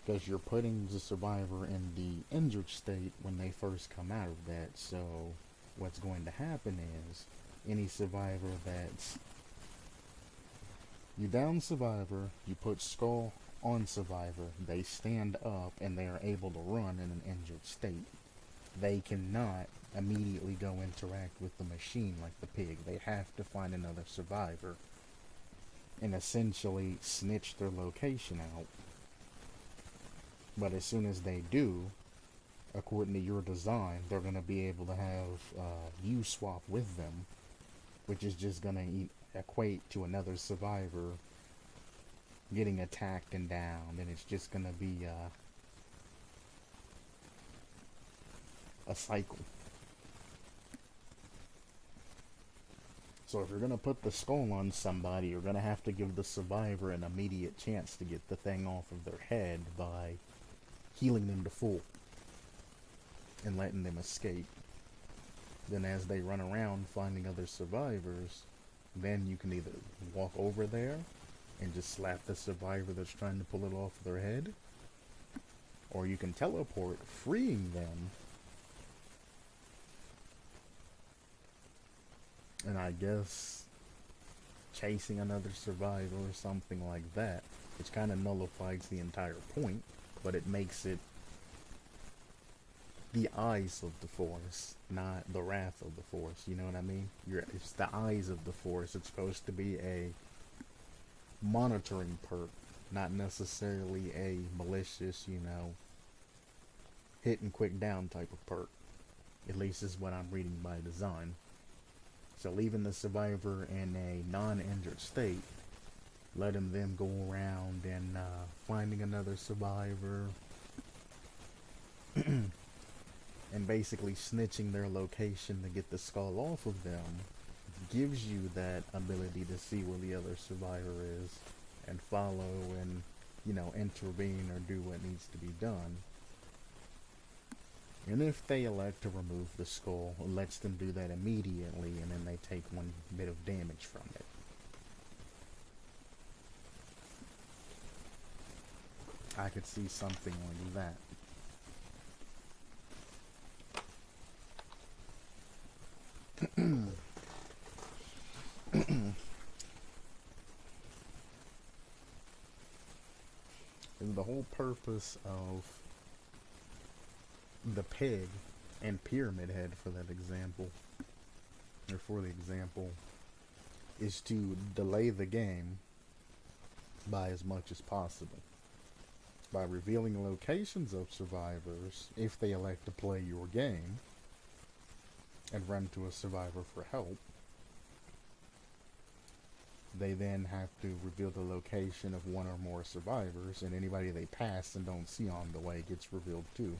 because you're putting the survivor in the injured state when they first come out of that. So what's going to happen is, any survivor that's, you down survivor, you put skull on survivor, they stand up and they are able to run in an injured state. They cannot immediately go interact with the machine like the pig. They have to find another survivor and essentially snitch their location out. But as soon as they do, according to your design, they're going to be able to have you swap with them, which is just going to equate to another survivor getting attacked and down, and it's just going to be a cycle. So if you're going to put the skull on somebody, you're going to have to give the survivor an immediate chance to get the thing off of their head by healing them to full and letting them escape. Then as they run around finding other survivors, then you can either walk over there and just slap the survivor that's trying to pull it off their head, or you can teleport, freeing them, and I guess chasing another survivor or something like that, which kind of nullifies the entire point, but it makes it the eyes of the Force, not the wrath of the Force, you know what I mean? It's the eyes of the Force. It's supposed to be a monitoring perk, not necessarily a malicious, hit and quick down type of perk. At least is what I'm reading by design. So leaving the survivor in a non-injured state, letting them go around and finding another survivor, and basically snitching their location to get the skull off of them gives you that ability to see where the other survivor is and follow and, you know, intervene or do what needs to be done. And if they elect to remove the skull, it lets them do that immediately, and then they take one bit of damage from it. I could see something like that. And the whole purpose of the pig and pyramid head for that example, or for the example, is to delay the game by as much as possible. By revealing locations of survivors, if they elect to play your game and run to a survivor for help, they then have to reveal the location of one or more survivors, and anybody they pass and don't see on the way gets revealed too.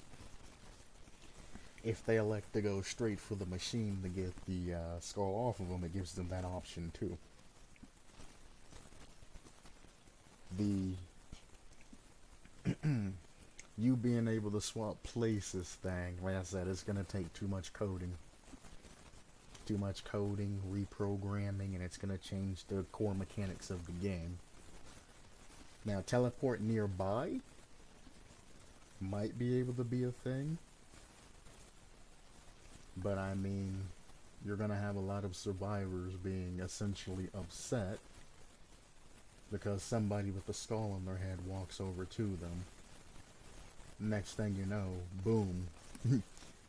If they elect to go straight for the machine to get the skull off of them, it gives them that option too. The you being able to swap places thing, like I said, it's going to take too much coding. Too much coding, reprogramming, and it's going to change the core mechanics of the game. Now, teleport nearby might be able to be a thing. But I mean, you're going to have a lot of survivors being essentially upset because somebody with a skull on their head walks over to them. Next thing you know, boom,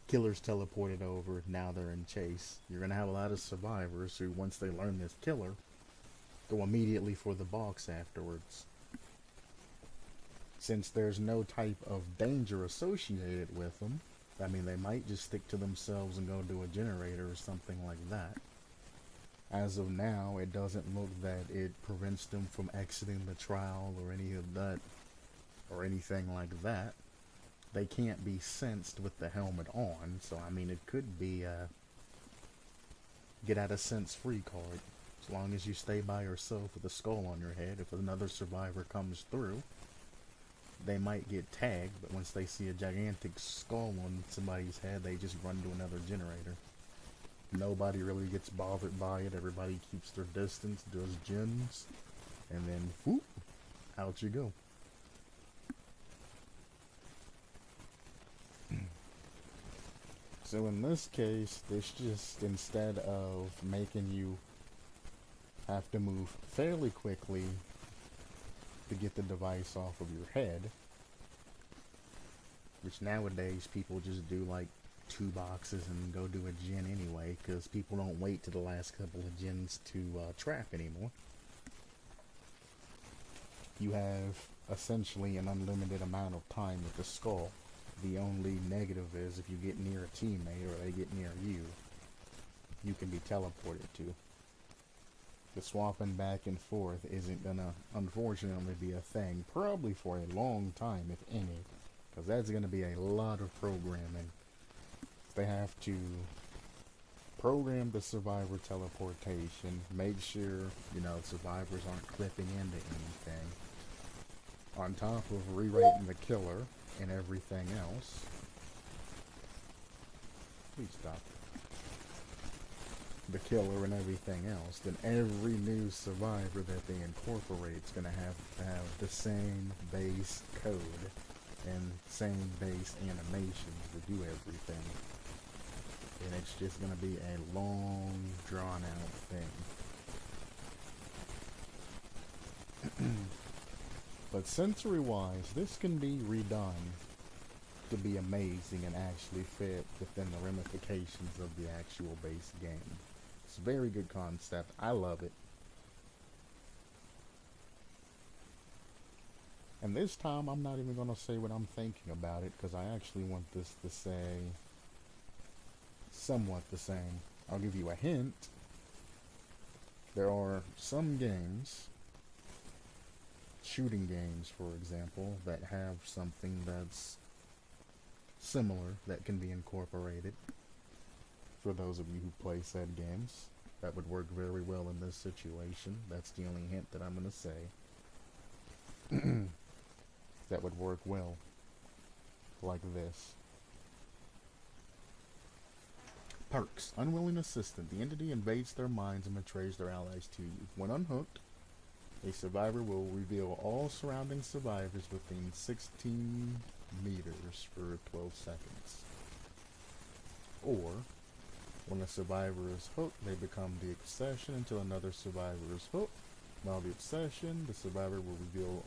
killer's teleported over, now they're in chase. You're going to have a lot of survivors who, once they learn this killer, go immediately for the box afterwards. Since there's no type of danger associated with them, I mean, they might just stick to themselves and go do a generator or something like that. As of now, it doesn't look that it prevents them from exiting the trial or any of that, or anything like that. They can't be sensed with the helmet on, so I mean, it could be a get out of sense free card. As long as you stay by yourself with a skull on your head, if another survivor comes through, they might get tagged, but once they see a gigantic skull on somebody's head, they just run to another generator. Nobody really gets bothered by it. Everybody keeps their distance, does gens, and then whoop, out you go. So in this case, this just, instead of making you have to move fairly quickly to get the device off of your head, which nowadays people just do like 2 boxes and go do a gen anyway, because people don't wait to the last couple of gens to trap anymore. You have essentially an unlimited amount of time with the skull. The only negative is if you get near a teammate or they get near you, you can be teleported to. The swapping back and forth isn't gonna, unfortunately, be a thing, probably for a long time, if any, because that's gonna be a lot of programming. They have to program the survivor teleportation, make sure, you know, survivors aren't clipping into anything, on top of rewriting the killer and everything else. Please stop. The killer and everything else, then every new survivor that they incorporate is going to have the same base code and same base animations to do everything. And it's just going to be a long, drawn-out thing. But sensory-wise, this can be redone to be amazing and actually fit within the ramifications of the actual base game. It's a very good concept. I love it. And this time, I'm not even going to say what I'm thinking about it, because I actually want this to say somewhat the same. I'll give you a hint. There are some games, shooting games for example, that have something that's similar that can be incorporated for those of you who play said games. That would work very well in this situation. That's the only hint that I'm going to say. That would work well like this. Perks. Unwilling assistant. The entity invades their minds and betrays their allies to you. When unhooked, a survivor will reveal all surrounding survivors within 16 meters for 12 seconds. Or, when a survivor is hooked, they become the obsession until another survivor is hooked. While the obsession, the survivor will reveal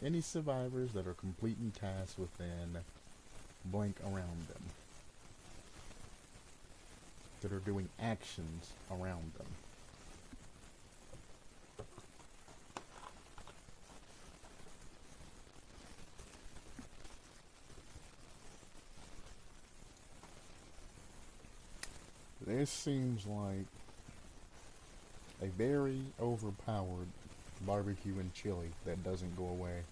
any survivors that are completing tasks within blank around them, that are doing actions around them. This seems like a very overpowered barbecue and chili that doesn't go away.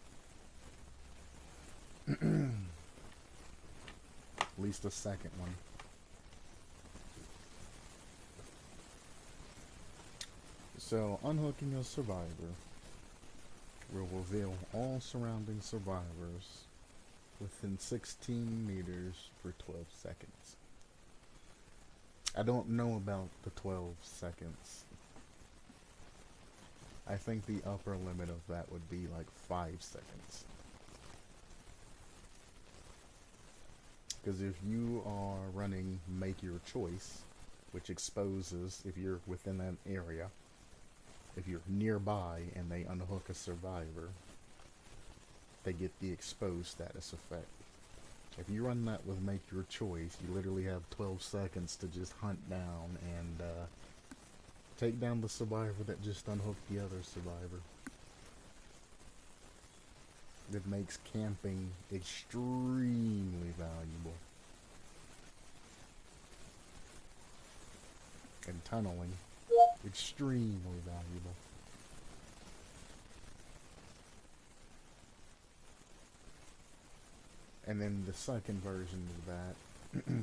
At least the second one. So, unhooking a survivor will reveal all surrounding survivors within 16 meters for 12 seconds. I don't know about the 12 seconds. I think the upper limit of that would be like 5 seconds. Because if you are running Make Your Choice, which exposes if you're within that area, if you're nearby and they unhook a survivor, they get the exposed status effect. If you run that with Make Your Choice, you literally have 12 seconds to just hunt down and take down the survivor that just unhooked the other survivor. It makes camping extremely valuable. And tunneling extremely valuable. And then the second version of that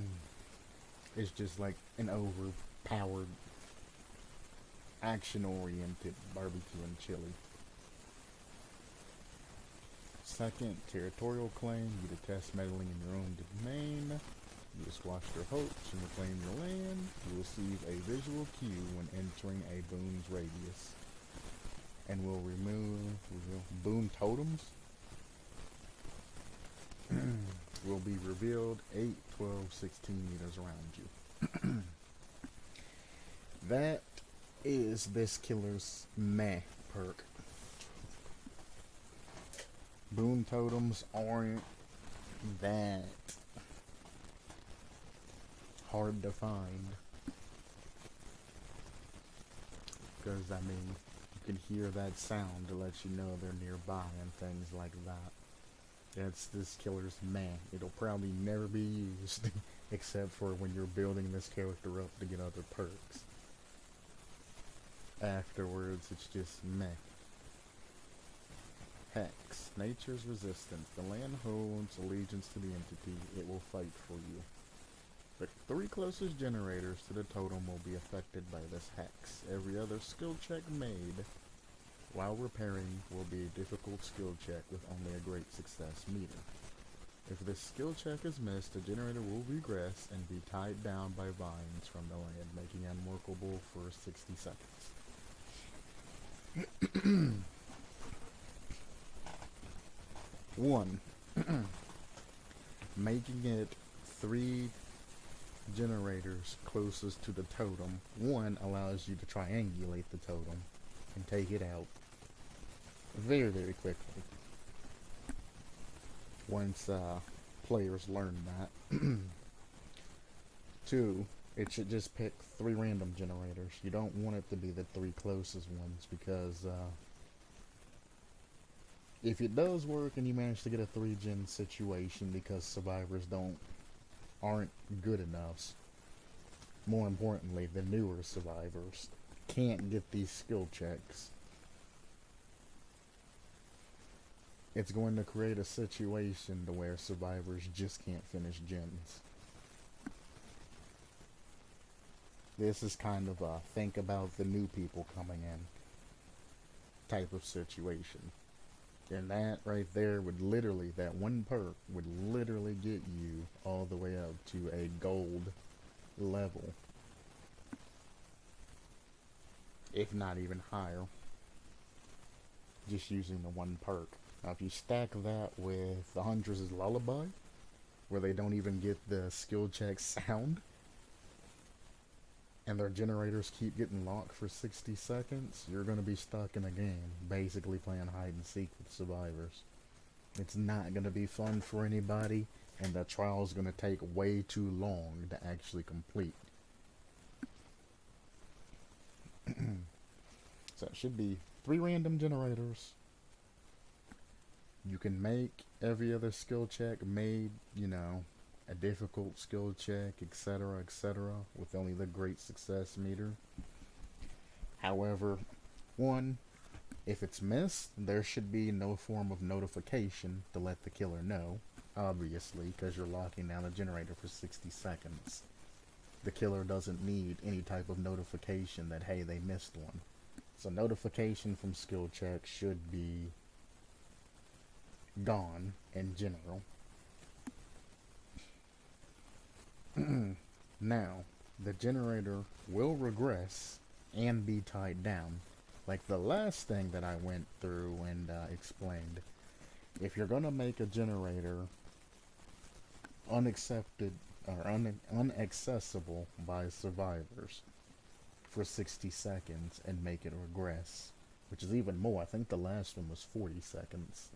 is just like an overpowered, action-oriented barbecue and chili. Second, territorial claim. You detest meddling in your own domain. You squash their hopes and reclaim your land. You receive a visual cue when entering a boon's radius. And will remove boon totems. Will be revealed 8, 12, 16 meters around you. That is this killer's meh perk. Boon totems aren't that hard to find. Because, I mean, you can hear that sound to let you know they're nearby and things like that. That's this killer's meh. It'll probably never be used except for when you're building this character up to get other perks. Afterwards, it's just meh. Hex. Nature's resistance. The land holds allegiance to the entity. It will fight for you. The 3 closest generators to the totem will be affected by this hex. Every other skill check made while repairing will be a difficult skill check with only a great success meter. If this skill check is missed, the generator will regress and be tied down by vines from the land, making it unworkable for 60 seconds. 1. Making it 3 generators closest to the totem. 1 allows you to triangulate the totem and take it out very, very quickly. Once players learn that. 2, it should just pick 3 random generators. You don't want it to be the 3 closest ones because if it does work and you manage to get a 3-gen situation because survivors aren't good enough, more importantly, the newer survivors can't get these skill checks. it's going to create a situation to where survivors just can't finish gens. This is kind of a think about the new people coming in type of situation. And that right there would literally, that one perk would literally get you all the way up to a gold level, if not even higher, just using the one perk. Now if you stack that with the Huntress's Lullaby, where they don't even get the skill check sound, and their generators keep getting locked for 60 seconds, you're going to be stuck in a game, basically playing hide and seek with survivors. It's not going to be fun for anybody, and the trial is going to take way too long to actually complete. So it should be 3 random generators. You can make every other skill check made, you know, a difficult skill check, etc., etc., with only the great success meter. However, one, if it's missed, there should be no form of notification to let the killer know, obviously, because you're locking down the generator for 60 seconds. The killer doesn't need any type of notification that, hey, they missed one. So notification from skill check should be gone in general. Now, the generator will regress and be tied down. Like the last thing that I went through and explained. If you're gonna make a generator unaccepted or unaccessible by survivors for 60 seconds and make it regress, which is even more. I think the last one was 40 seconds.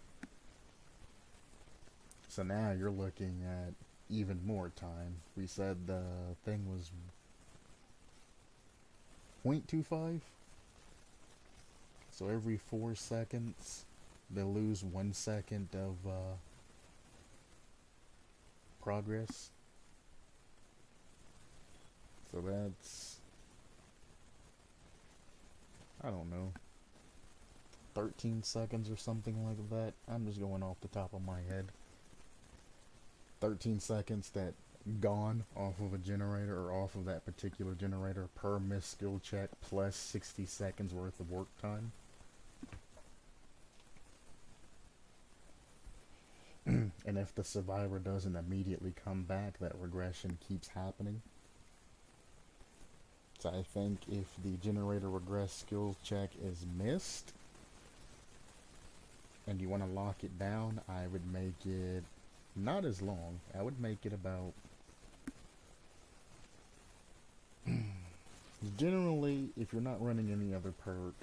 So now you're looking at even more time. We said the thing was 0.25. So every 4 seconds, they lose 1 second of progress. So that's, I don't know, 13 seconds or something like that. I'm just going off the top of my head. 13 seconds that gone off of a generator or off of that particular generator per missed skill check, plus 60 seconds worth of work time. And if the survivor doesn't immediately come back, that regression keeps happening. So I think if the generator regress skill check is missed and you want to lock it down, I would make it not as long. I would make it about generally, if you're not running any other perk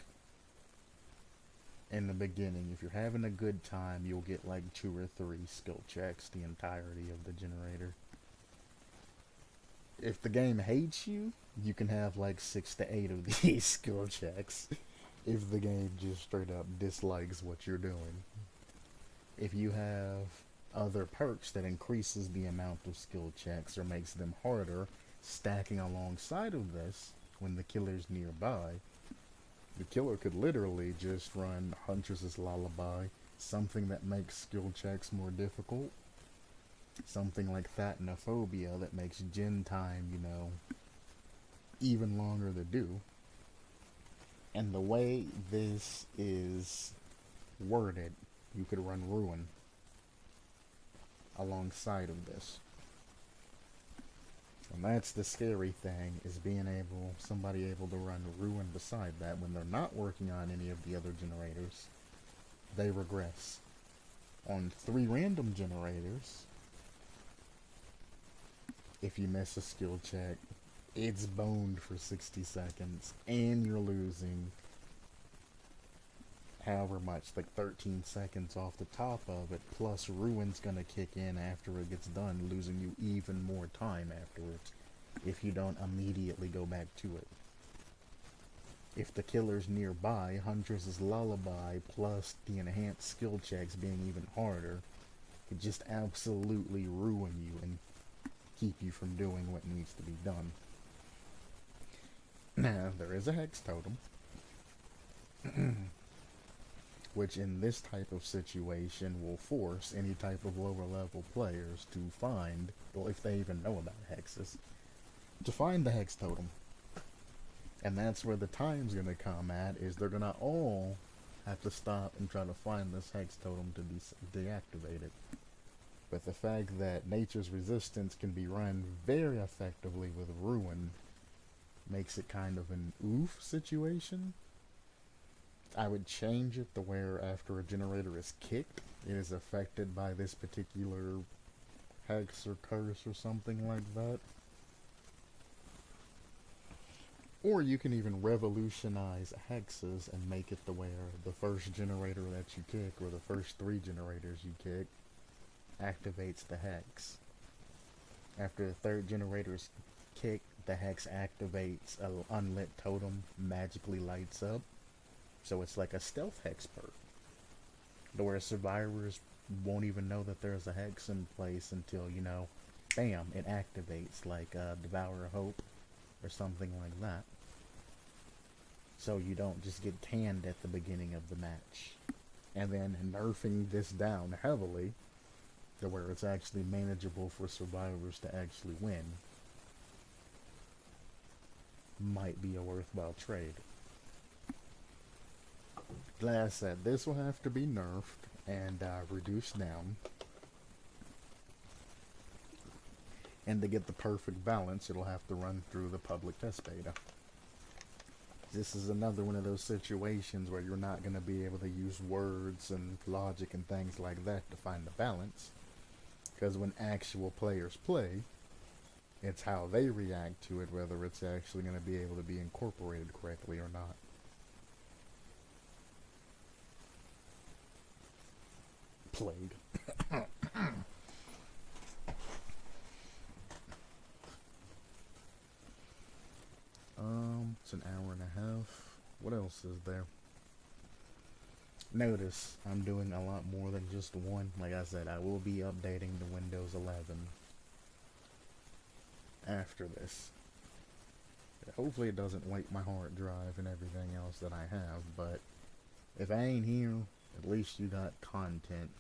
in the beginning, if you're having a good time, you'll get like 2 or 3 skill checks the entirety of the generator. If the game hates you, you can have like 6 to 8 of these skill checks if the game just straight up dislikes what you're doing. If you have other perks that increases the amount of skill checks or makes them harder, stacking alongside of this, when the killer's nearby, the killer could literally just run Huntress's Lullaby, something that makes skill checks more difficult, something like Thatanophobia that makes gen time, you know, even longer to do. And the way this is worded, you could run Ruin alongside of this. And that's the scary thing, is being somebody able to run Ruin beside that. When they're not working on any of the other generators, they regress. On 3 random generators, if you miss a skill check, it's boned for 60 seconds, and you're losing however much, like 13 seconds off the top of it, plus Ruin's gonna kick in after it gets done, losing you even more time afterwards if you don't immediately go back to it. If the killer's nearby, Huntress's Lullaby plus the enhanced skill checks being even harder could just absolutely ruin you and keep you from doing what needs to be done. Now, there is a hex totem. which in this type of situation will force any type of lower level players to find, well, if they even know about hexes, to find the hex totem. And that's where the time's gonna come at, is they're gonna all have to stop and try to find this hex totem to be deactivated. But the fact that nature's resistance can be run very effectively with ruin makes it kind of an oof situation. I would change it to where after a generator is kicked, it is affected by this particular hex or curse or something like that. Or you can even revolutionize hexes and make it to where the first generator that you kick, or the first 3 generators you kick, activates the hex. After the 3rd generator is kicked, the hex activates, an unlit totem magically lights up. So it's like a stealth hex perk, where survivors won't even know that there's a hex in place until, you know, bam, it activates, like Devour Hope or something like that. So you don't just get tanned at the beginning of the match. And then nerfing this down heavily to where it's actually manageable for survivors to actually win might be a worthwhile trade. Like I said, this will have to be nerfed and reduced down. And to get the perfect balance, it'll have to run through the public test beta. This is another one of those situations where you're not going to be able to use words and logic and things like that to find the balance. Because when actual players play, it's how they react to it, whether it's actually going to be able to be incorporated correctly or not. Plague. It's an hour and a half. What else is there? Notice I'm doing a lot more than just one. Like I said, I will be updating the Windows 11 after this. Hopefully it doesn't wake my hard drive and everything else that I have, but if I ain't here, at least you got content.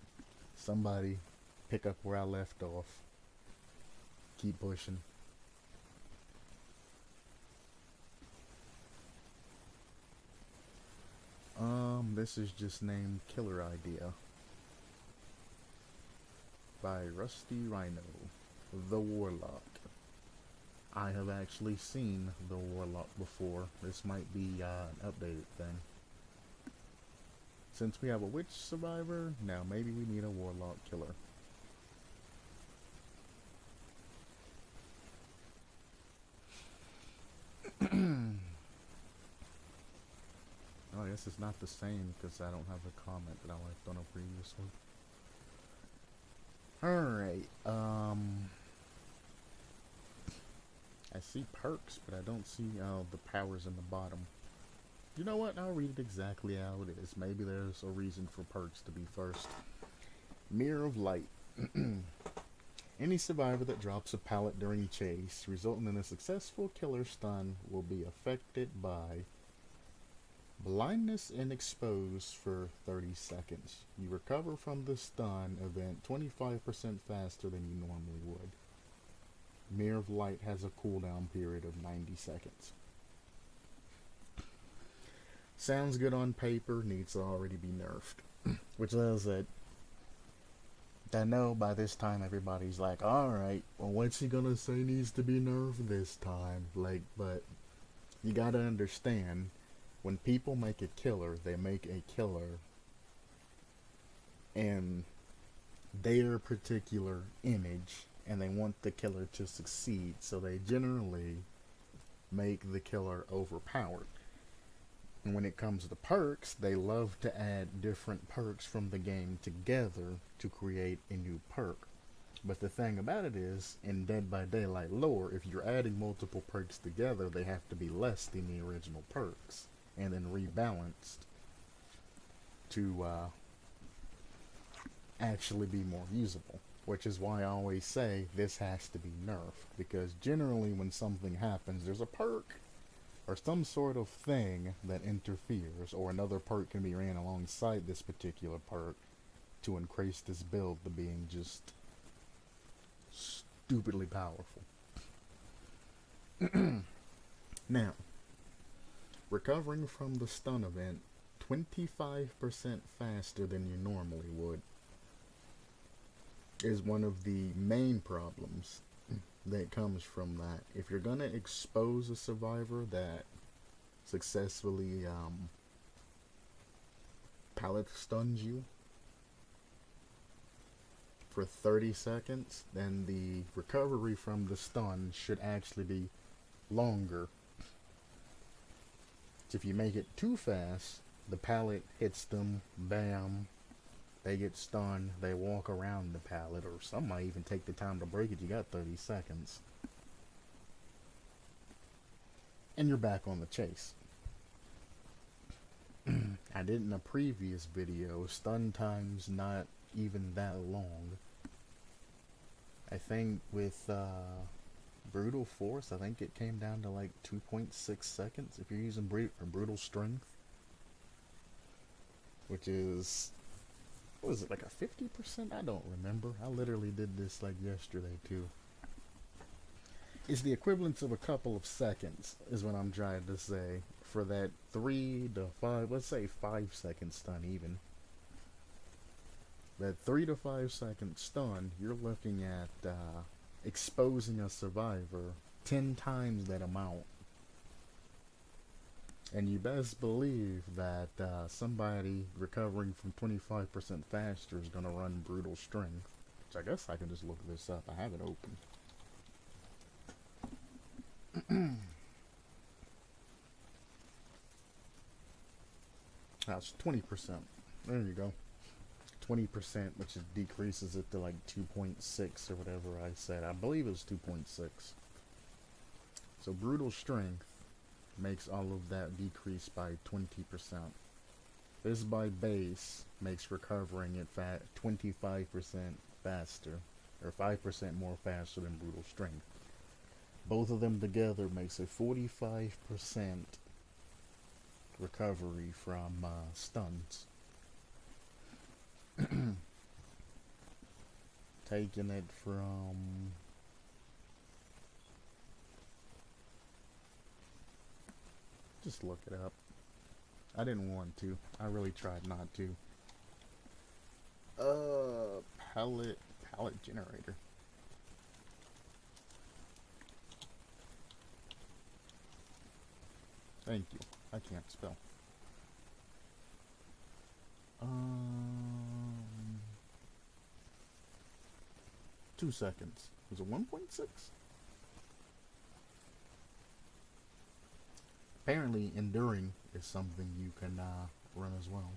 Somebody pick up where I left off. Keep pushing. This is just named Killer Idea by Rusty Rhino, the Warlock. I have actually seen the Warlock before. This might be an updated thing. Since we have a witch survivor, now maybe we need a Warlock killer. Oh, I guess it's not the same because I don't have the comment that I left on a previous one. Alright, I see perks, but I don't see the powers in the bottom. You know what? I'll read it exactly how it is. Maybe there's a reason for perks to be first. Mirror of Light. Any survivor that drops a pallet during chase, resulting in a successful killer stun, will be affected by blindness and exposed for 30 seconds. You recover from the stun event 25% faster than you normally would. Mirror of Light has a cooldown period of 90 seconds. Sounds good on paper, needs to already be nerfed. Which says that I know by this time everybody's like, alright, well what's he gonna say needs to be nerfed this time? Like, but you gotta understand, when people make a killer, they make a killer in their particular image, and they want the killer to succeed, so they generally make the killer overpowered. And when it comes to perks, they love to add different perks from the game together to create a new perk. But the thing about it is, in Dead by Daylight lore, if you're adding multiple perks together, they have to be less than the original perks, and then rebalanced to actually be more usable. Which is why I always say this has to be nerfed, because generally when something happens, there's a perk or some sort of thing that interferes, or another perk can be ran alongside this particular perk to increase this build to being just stupidly powerful. Now, recovering from the stun event 25% faster than you normally would is one of the main problems that comes from that. If you're gonna expose a survivor that successfully pallet stuns you for 30 seconds, then the recovery from the stun should actually be longer. So if you make it too fast, the pallet hits them, bam, they get stunned, they walk around the pallet, or some might even take the time to break it. You got 30 seconds. And you're back on the chase. I did in a previous video, stun time's not even that long. I think with Brutal Force, I think it came down to like 2.6 seconds if you're using Brutal Strength. Which is, what is it, like a 50%? I don't remember. I literally did this like yesterday too. It's the equivalent of a couple of seconds, is what I'm trying to say, for that 3 to 5, let's say 5 second stun even. That 3 to 5 second stun, you're looking at exposing a survivor 10 times that amount. And you best believe that somebody recovering from 25% faster is going to run Brutal Strength. Which I guess I can just look this up. I have it open. That's 20%. There you go. 20%, which decreases it to like 2.6 or whatever I said. I believe it was 2.6. So Brutal Strength makes all of that decrease by 20%. This by base makes recovering it 25% faster, or 5% more faster than Brutal Strength. Both of them together makes a 45% recovery from stuns. Taking it from just look it up. I didn't want to. I really tried not to. Pallet generator. Thank you. I can't spell. 2 seconds. Was it 1.6? Apparently, enduring is something you can run as well.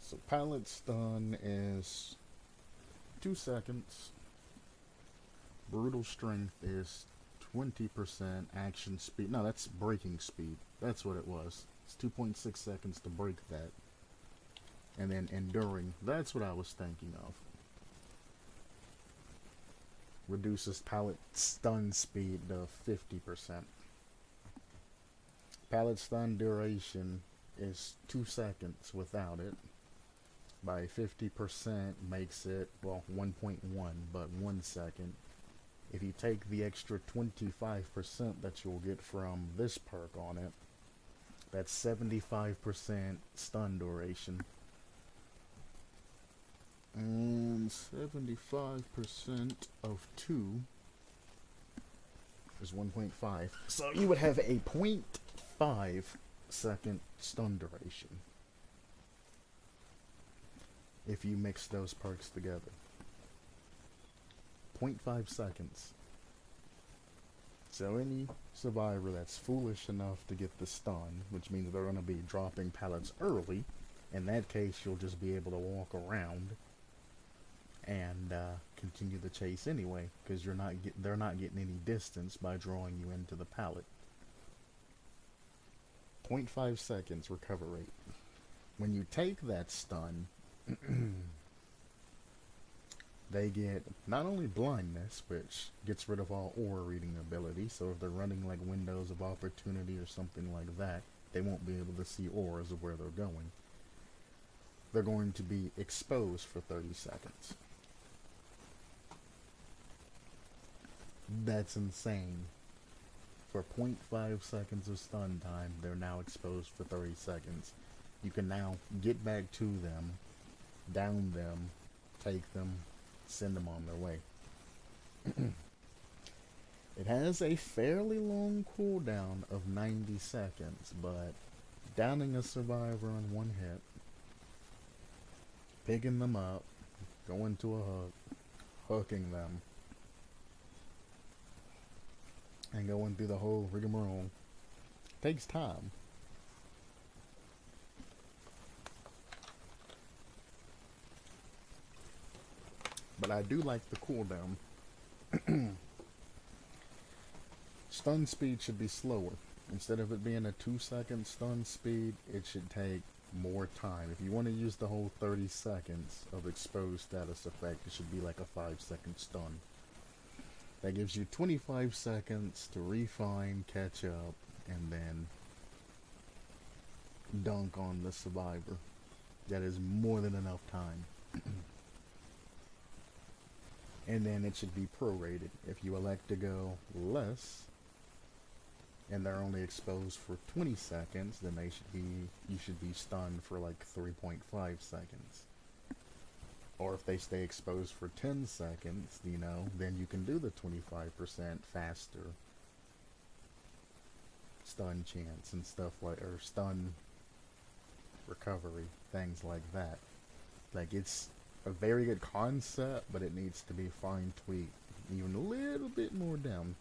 So pallet stun is 2 seconds. Brutal Strength is 20% action speed. No, that's breaking speed. That's what it was. It's 2.6 seconds to break that. And then enduring, that's what I was thinking of. Reduces pallet stun speed to 50%. Pallet stun duration is 2 seconds without it. By 50% makes it, well, 1.1, but 1 second. If you take the extra 25% that you'll get from this perk on it, that's 75% stun duration. And 75% of 2 is 1.5. So you would have a 0.5 second stun duration if you mix those perks together. 0.5 seconds. So any survivor that's foolish enough to get the stun, which means they're going to be dropping pallets early, in that case you'll just be able to walk around and continue the chase anyway, because they're not getting any distance by drawing you into the pallet. 0.5 seconds recover rate. When you take that stun, they get not only blindness, which gets rid of all aura reading ability, so if they're running like windows of opportunity or something like that, they won't be able to see auras of where they're going. They're going to be exposed for 30 seconds. That's insane. For 0.5 seconds of stun time, they're now exposed for 30 seconds. You can now get back to them, down them, take them, send them on their way. It has a fairly long cooldown of 90 seconds, but downing a survivor on one hit, picking them up, going to a hook, hooking them, and going through the whole rigmarole takes time. But I do like the cooldown. Stun speed should be slower. Instead of it being a 2-second stun speed, it should take more time. If you want to use the whole 30 seconds of exposed status effect, it should be like a 5-second stun. That gives you 25 seconds to refine, catch up, and then dunk on the survivor. That is more than enough time. And then it should be prorated. If you elect to go less, and they're only exposed for 20 seconds, then you should be stunned for like 3.5 seconds. Or if they stay exposed for 10 seconds, then you can do the 25% faster stun chance and stuff like, or stun recovery, things like that. Like, it's a very good concept, but it needs to be fine-tweaked even a little bit more down.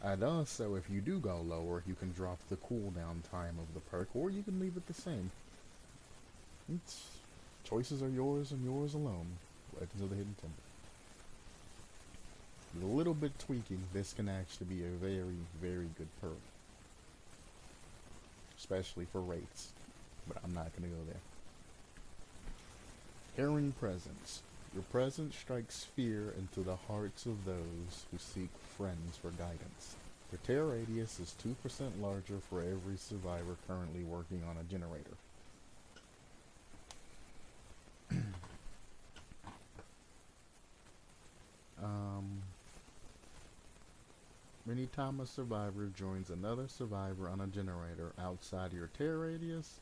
And also, if you do go lower, you can drop the cooldown time of the perk, or you can leave it the same. Choices are yours and yours alone. Legends of the Hidden Temple. With a little bit tweaking, this can actually be a very, very good perk. Especially for wraiths. But I'm not going to go there. Harrowing Presence. Your presence strikes fear into the hearts of those who seek friends for guidance. Your terror radius is 2% larger for every survivor currently working on a generator. Anytime a survivor joins another survivor on a generator outside your terror radius,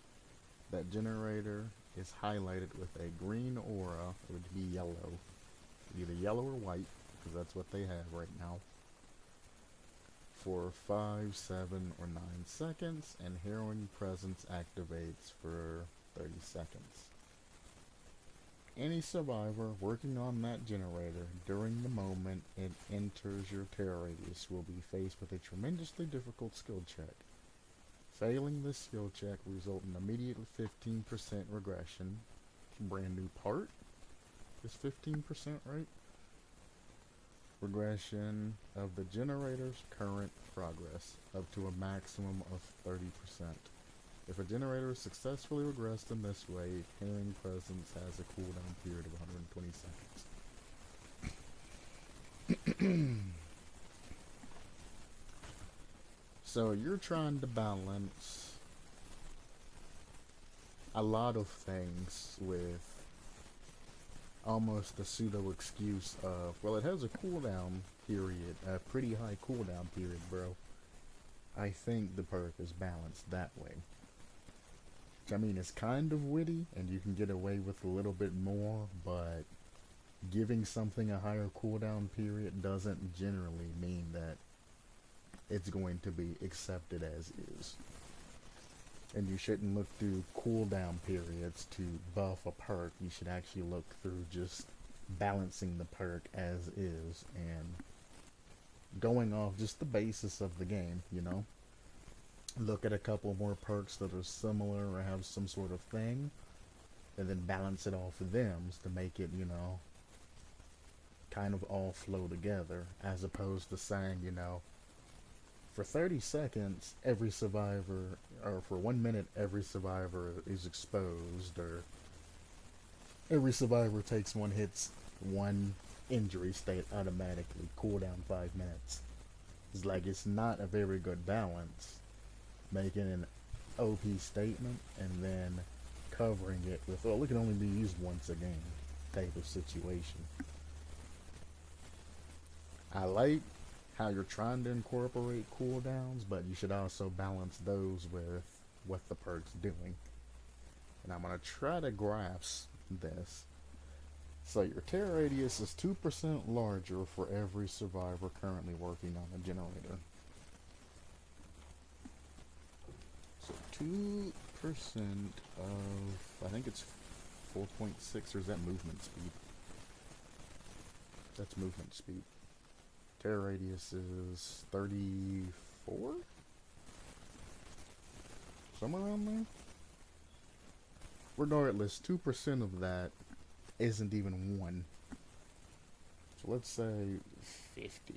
that generator is highlighted with a green aura. It would be yellow. Either yellow or white, because that's what they have right now. For 5, 7, or 9 seconds, and Harrowing Presence activates for 30 seconds. Any survivor working on that generator during the moment it enters your terror radius will be faced with a tremendously difficult skill check. Failing this skill check will result in immediate 15% regression. Brand new part is 15%, right? Regression of the generator's current progress up to a maximum of 30%. If a generator is successfully regressed in this way, Harrowing Presence has a cooldown period of 120 seconds. So you're trying to balance a lot of things with almost a pseudo excuse of, well, it has a cooldown period, a pretty high cooldown period, bro. I think the perk is balanced that way. I mean, it's kind of witty, and you can get away with a little bit more, but giving something a higher cooldown period doesn't generally mean that it's going to be accepted as is. And you shouldn't look through cooldown periods to buff a perk. You should actually look through just balancing the perk as is and going off just the basis of the game, Look at a couple more perks that are similar or have some sort of thing, and then balance it off of them to make it, kind of all flow together, as opposed to saying, For 30 seconds, every survivor, or for 1 minute, every survivor is exposed, or every survivor takes one hits, one injury state automatically, cooldown 5 minutes. It's like it's not a very good balance, making an OP statement and then covering it with, well, it can only be used once a game type of situation. I like how you're trying to incorporate cooldowns, but you should also balance those with what the perk's doing. And I'm going to try to grasp this. So your tear radius is 2% larger for every survivor currently working on a generator. So 2% of, I think it's 4.6, or is that movement speed? That's movement speed. Tear radius is 34? Somewhere around there? Regardless, 2% of that isn't even 1. So let's say 50.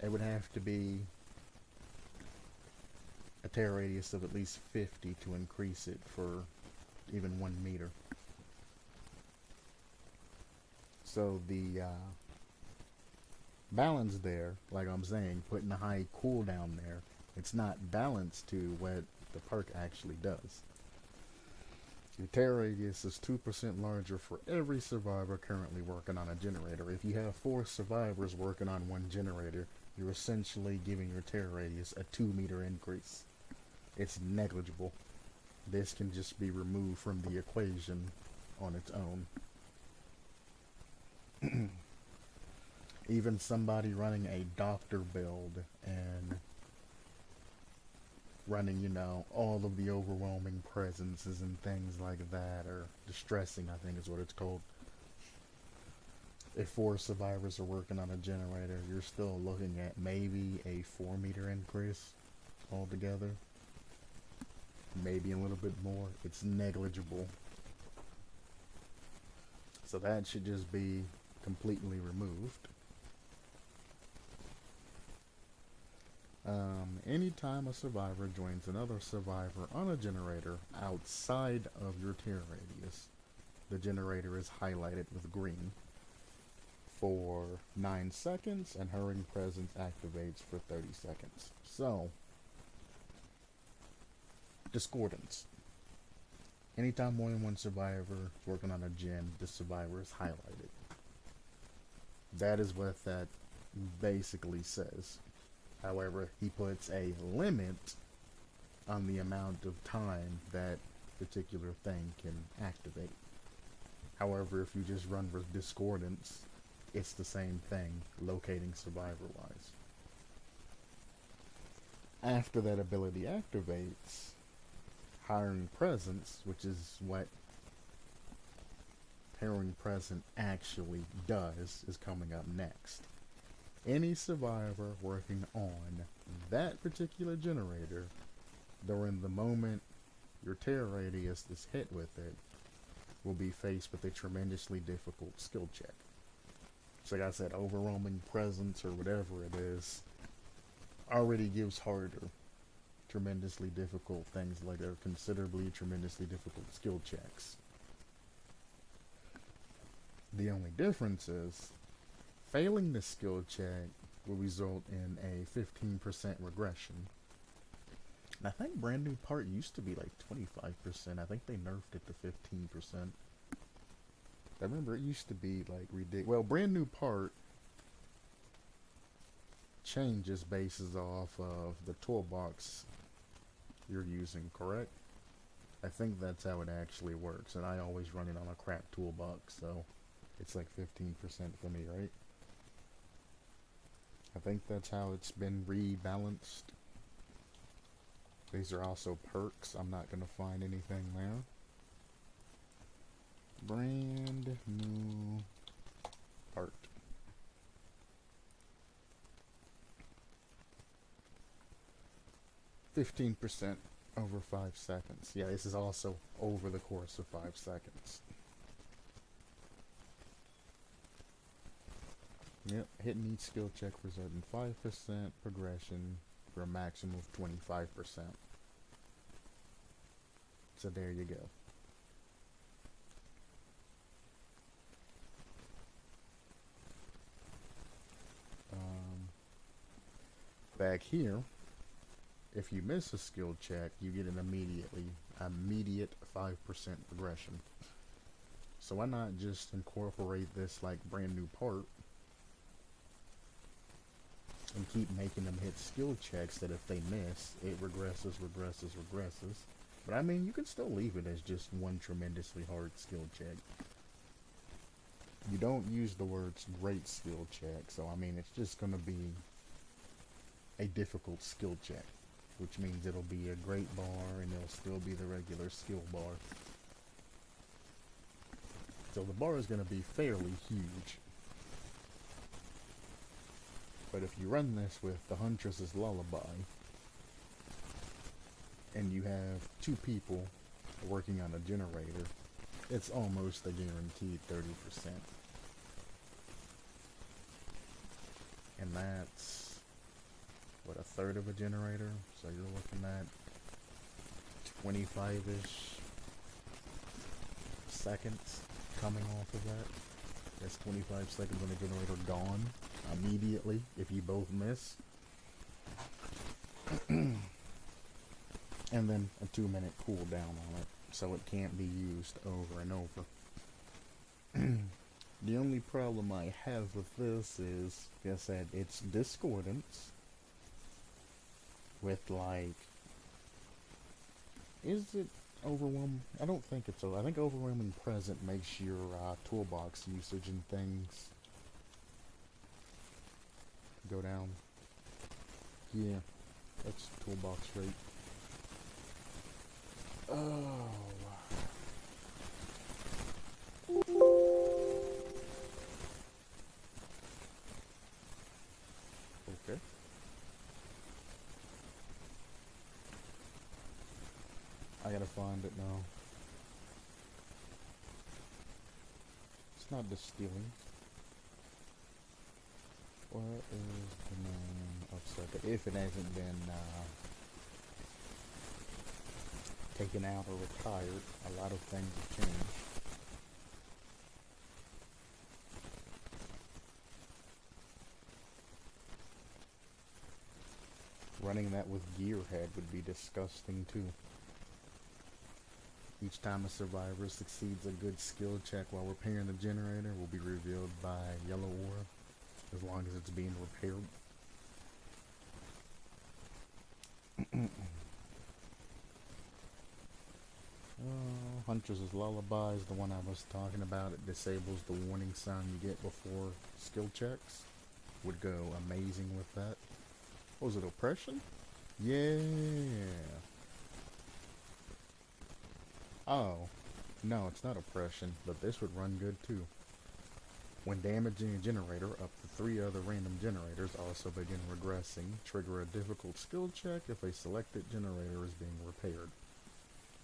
It would have to be a tear radius of at least 50 to increase it for even 1 meter. So the balance there, like I'm saying, putting a high cooldown there, it's not balanced to what the perk actually does. Your tear radius is 2% larger for every survivor currently working on a generator. If you have 4 survivors working on one generator, you're essentially giving your tear radius a 2-meter increase. It's negligible. This can just be removed from the equation on its own. Even somebody running a doctor build and running, you know, all of the overwhelming presences and things like that, or distressing, I think is what it's called. If 4 survivors are working on a generator, you're still looking at maybe a 4-meter increase altogether. Maybe a little bit more. It's negligible. So that should just be completely removed. Anytime a survivor joins another survivor on a generator outside of your tear radius, the generator is highlighted with green for 9 seconds, and Hurrying Presence activates for 30 seconds. So, discordance. Anytime more than one survivor is working on a gen, the survivor is highlighted. That is what that basically says. However, he puts a limit on the amount of time that particular thing can activate. However, if you just run with discordance, it's the same thing, locating survivor-wise. After that ability activates, Hiring Presence, which is what Hiring Present actually does, is coming up next. Any survivor working on that particular generator during the moment your tear radius is hit with it will be faced with a tremendously difficult skill check. So like I said, overwhelming presence or whatever it is already gives harder, tremendously difficult things like a considerably tremendously difficult skill checks. The only difference is failing the skill check will result in a 15% regression. And I think brand new part used to be like 25%. I think they nerfed it to 15%. I remember it used to be like ridiculous. Well, brand new part changes bases off of the toolbox you're using, correct? I think that's how it actually works, and I always run it on a crap toolbox, so it's like 15% for me, right? I think that's how it's been rebalanced. These are also perks. I'm not going to find anything there. Brand new part. %, over 5 seconds. Yeah, this is also over the course of 5 seconds. Yep, hitting each skill check results in 5% progression for a maximum of 25%. So there you go. Back here, if you miss a skill check, you get an immediate 5% progression. So why not just incorporate this like brand new part and keep making them hit skill checks that if they miss, it regresses. But I mean, you can still leave it as just one tremendously hard skill check. You don't use the words great skill check, so I mean, it's just going to be a difficult skill check, which means it'll be a great bar and it'll still be the regular skill bar. So the bar is going to be fairly huge. But if you run this with the Huntress's Lullaby, and you have 2 people working on a generator, it's almost a guaranteed 30%. And that's, what, a third of a generator? So you're looking at 25-ish seconds coming off of that. That's 25 seconds on the generator gone immediately if you both miss. And then a 2-minute cooldown on it, so it can't be used over and over. The only problem I have with this is, like I said, it's discordance with, like, is it overwhelming? I don't think it's, I think overwhelming present makes your toolbox usage and things go down. Yeah, that's toolbox rate. Oh. Okay. I gotta find it now. It's not distilling. What is the name of circuit? If it hasn't been taken out or retired, a lot of things have changed. Running that with Gearhead would be disgusting too. Each time a survivor succeeds a good skill check while repairing the generator will be revealed by yellow aura, as long as it's being repaired. Huntress's Lullaby is the one I was talking about. It disables the warning sound you get before skill checks. Would go amazing with that. What was it, Oppression? Yeah. Oh. No, it's not Oppression, but this would run good too. When damaging a generator, up to 3 other random generators also begin regressing. Trigger a difficult skill check if a selected generator is being repaired.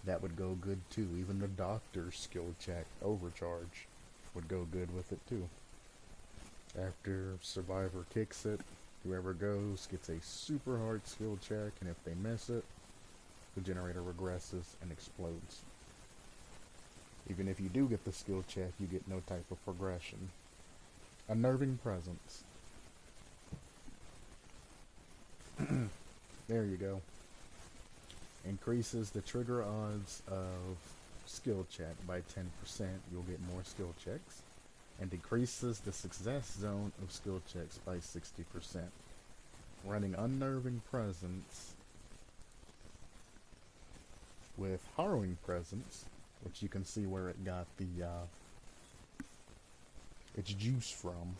That would go good too. Even the doctor's skill check, Overcharge, would go good with it too. After survivor kicks it, whoever goes gets a super hard skill check, and if they miss it, the generator regresses and explodes. Even if you do get the skill check, you get no type of progression. Unnerving Presence. There you go. Increases the trigger odds of skill check by 10%. You'll get more skill checks. And decreases the success zone of skill checks by 60%. Running Unnerving Presence with Harrowing Presence, which you can see where it got the its juice from,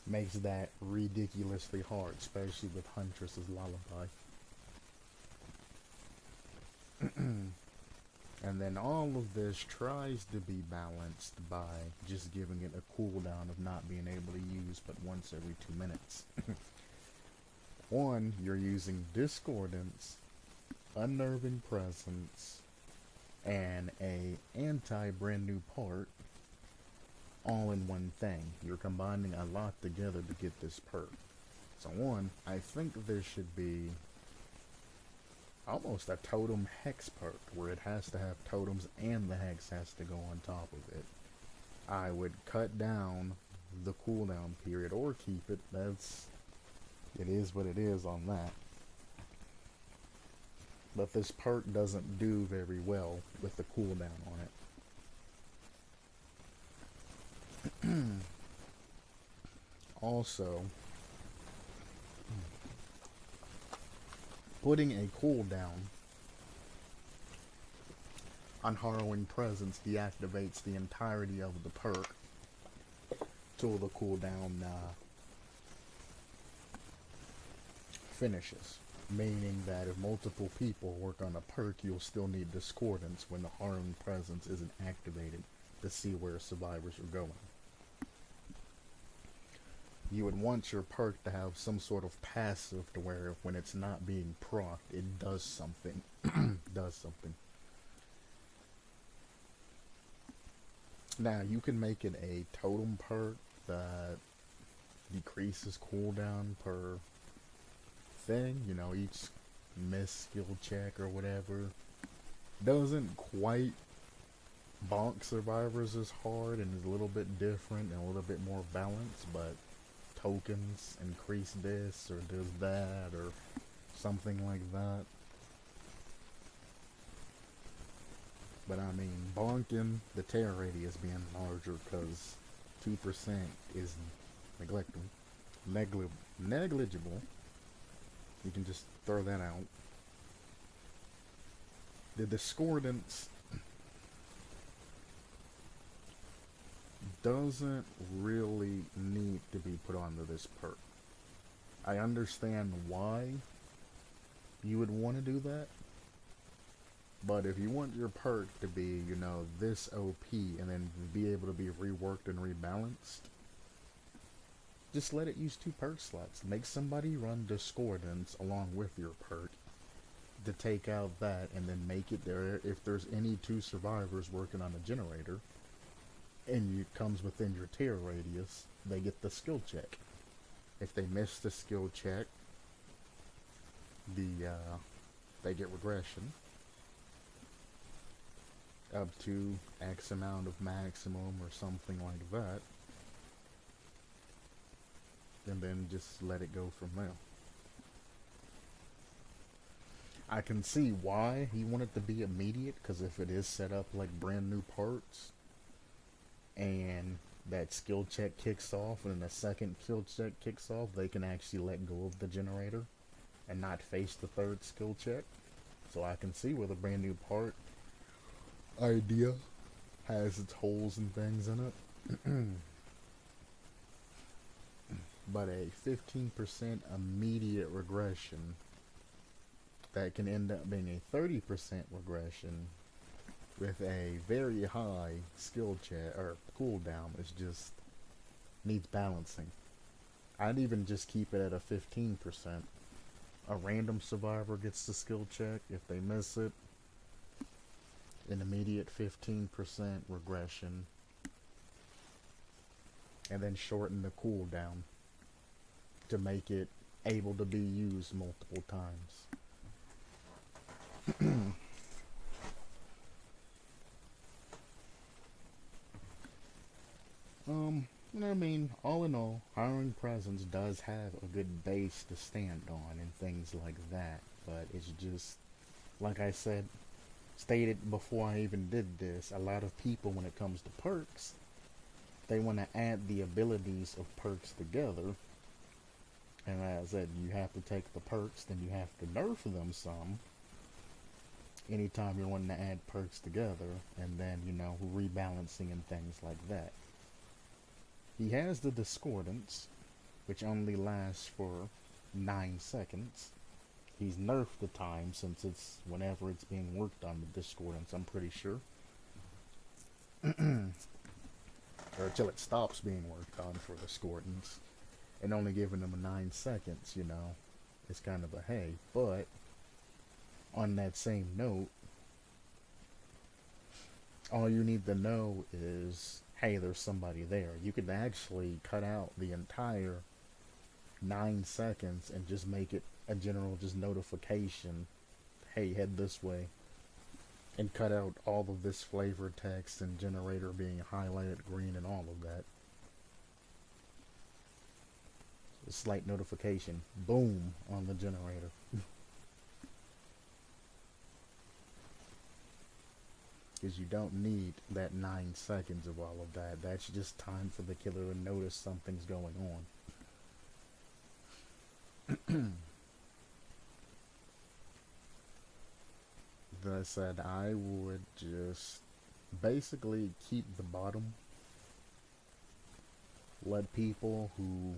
makes that ridiculously hard, especially with Huntress's Lullaby. And then all of this tries to be balanced by just giving it a cooldown of not being able to use but once every 2 minutes. One, you're using Discordance, Unnerving Presence, and a anti-brand new part all in one thing. You're combining a lot together to get this perk. So one, I think there should be almost a totem hex perk where it has to have totems and the hex has to go on top of it. I would cut down the cooldown period or keep it. It is what it is on that. But this perk doesn't do very well with the cooldown on it. Also, putting a cooldown on Harrowing Presence deactivates the entirety of the perk till the cooldown finishes. Meaning that if multiple people work on a perk, you'll still need Discordance when the Harrowing Presence isn't activated to see where survivors are going. You would want your perk to have some sort of passive to where when it's not being procced, it does something. does something. Now, you can make it a totem perk that decreases cooldown per thing. You know, each miss skill check or whatever. Doesn't quite bonk survivors as hard and is a little bit different and a little bit more balanced, but tokens increase this or does that or something like that. But I mean, bonking the tear radius being larger because 2% is negligible. You can just throw that out. The Discordance doesn't really need to be put onto this perk. I understand why you would want to do that, but if you want your perk to be, you know, this OP and then be able to be reworked and rebalanced, just let it use 2 perk slots. Make somebody run Discordance along with your perk to take out that, and then make it there if there's any 2 survivors working on a generator and it comes within your tear radius, they get the skill check. If they miss the skill check, they get regression up to X amount of maximum or something like that, and then just let it go from there. I can see why he wanted to be immediate, because if it is set up like brand new parts and that skill check kicks off and then the second skill check kicks off, they can actually let go of the generator and not face the 3rd skill check. So I can see where the brand new part idea has its holes and things in it. But a 15% immediate regression that can end up being a 30% regression with a very high skill check or cooldown is just needs balancing. I'd even just keep it at a 15%. A random survivor gets the skill check. If they miss it, an immediate 15% regression, and then shorten the cooldown to make it able to be used multiple times. I mean, all in all, Harrowing Presence does have a good base to stand on and things like that, but it's just, like I stated before I even did this, a lot of people, when it comes to perks, they want to add the abilities of perks together, and as I said, you have to take the perks, then you have to nerf them some, anytime you're wanting to add perks together, and then, you know, rebalancing and things like that. He has the Discordance, which only lasts for 9 seconds. He's nerfed the time since it's whenever it's being worked on the Discordance, I'm pretty sure. Or until it stops being worked on for Discordance. And only giving them 9 seconds, you know, it's kind of a hey. But on that same note, all you need to know is hey, there's somebody there. You could actually cut out the entire 9 seconds and just make it a general just notification. Hey, head this way. And cut out all of this flavor text and generator being highlighted green and all of that. A slight notification. Boom on the generator. Because you don't need that 9 seconds of all of that. That's just time for the killer to notice something's going on. That I said, I would just basically keep the bottom. Let people who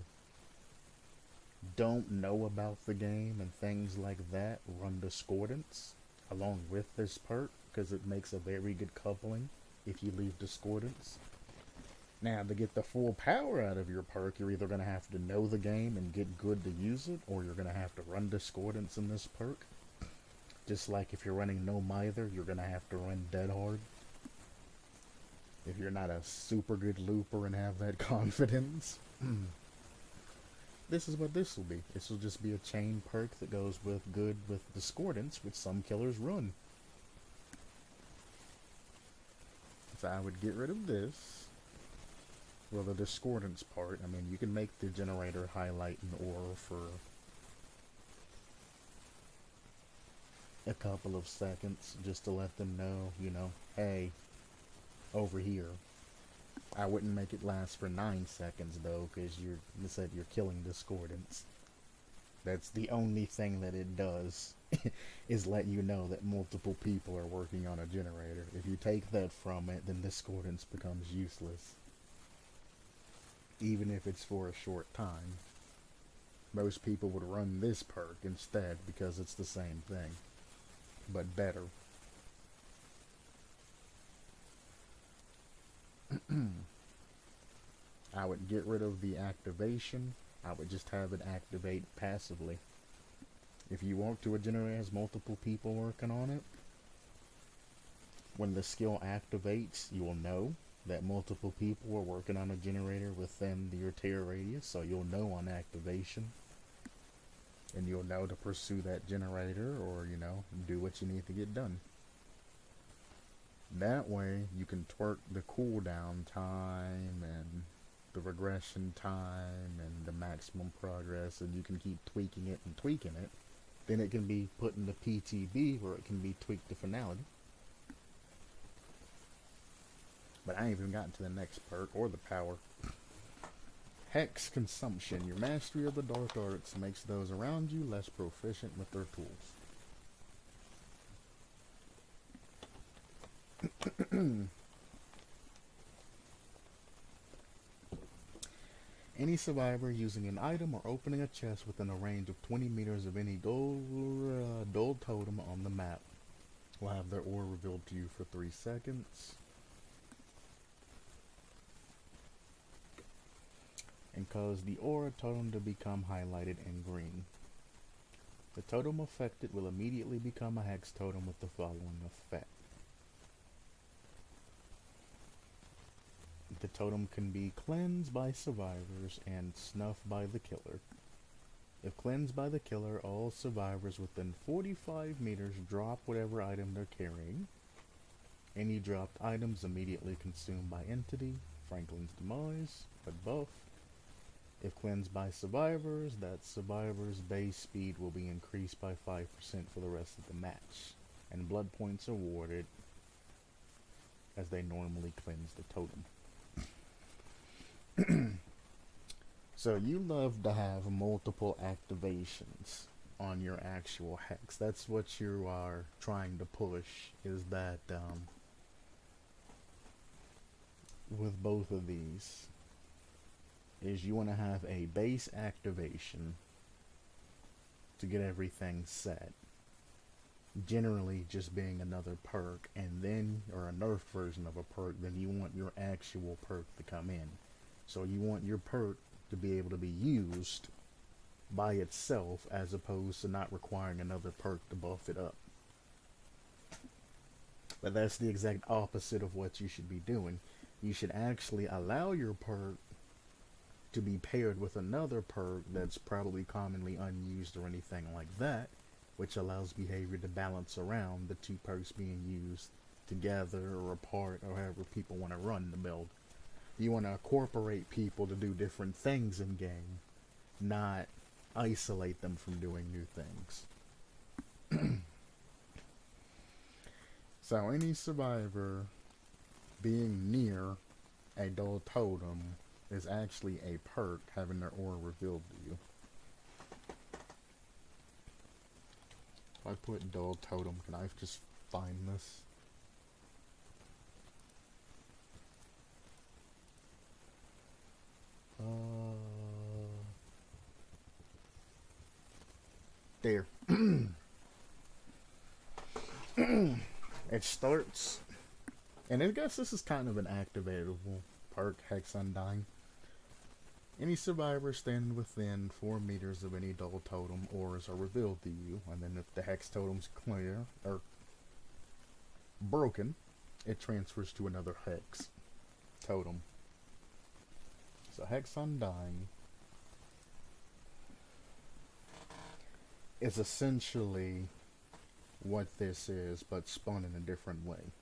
don't know about the game and things like that run discordance along with this perk, because it makes a very good coupling if you leave discordance. Now, to get the full power out of your perk, you're either going to have to know the game and get good to use it, or you're going to have to run discordance in this perk. Just like if you're running no mither, you're going to have to run dead hard. If you're not a super good looper and have that confidence. This is what this will be. This will just be a chain perk that goes with good with discordance, which some killers run. So I would get rid of this. Well, the discordance part, I mean, you can make the generator highlight an aura for a couple of seconds just to let them know, you know, hey, over here. I wouldn't make it last for 9 seconds though, because you said you're killing discordance. That's the only thing that it does, is let you know that multiple people are working on a generator. If you take that from it, then discordance becomes useless. Even if it's for a short time. Most people would run this perk instead because it's the same thing, but better. I would get rid of the activation. I would just have it activate passively. If you walk to a generator has multiple people working on it, when the skill activates, you will know that multiple people are working on a generator within your tear radius, so you'll know on activation. And you'll know to pursue that generator, or, you know, do what you need to get done. That way, you can twerk the cooldown time and the regression time and the maximum progress, and you can keep tweaking it and tweaking it. Then it can be put into PTB, where it can be tweaked to finality. But I ain't even gotten to the next perk or the power. Hex consumption. Your mastery of the dark arts makes those around you less proficient with their tools. Any survivor using an item or opening a chest within a range of 20 meters of any gold totem on the map will have their aura revealed to you for 3 seconds. And cause the aura totem to become highlighted in green. The totem affected will immediately become a hex totem with the following effect. The totem can be cleansed by survivors and snuffed by the killer. If cleansed by the killer, all survivors within 45 meters drop whatever item they're carrying. Any dropped items immediately consumed by entity, Franklin's demise, but buff. If cleansed by survivors, that survivor's base speed will be increased by 5% for the rest of the match, and blood points awarded as they normally cleanse the totem. So you love to have multiple activations on your actual hex. That's what you are trying to push, is that with both of these, is you want to have a base activation to get everything set. Generally just being another perk, and then, or a nerfed version of a perk, then you want your actual perk to come in. So you want your perk to be able to be used by itself, as opposed to not requiring another perk to buff it up. But that's the exact opposite of what you should be doing. You should actually allow your perk to be paired with another perk that's probably commonly unused or anything like that, which allows behavior to balance around the two perks being used together or apart or however people want to run the build. You want to incorporate people to do different things in game, not isolate them from doing new things. So any survivor being near a dull totem is actually a perk having their aura revealed to you. If I put dull totem, can I just find this? There. It starts, and I guess this is kind of an activatable perk, Hex Undying. Any survivor standing within 4 meters of any dull totem auras are revealed to you, and then if the hex totem's clear or broken, it transfers to another hex totem. So Hex Undying is essentially what this is, but spun in a different way.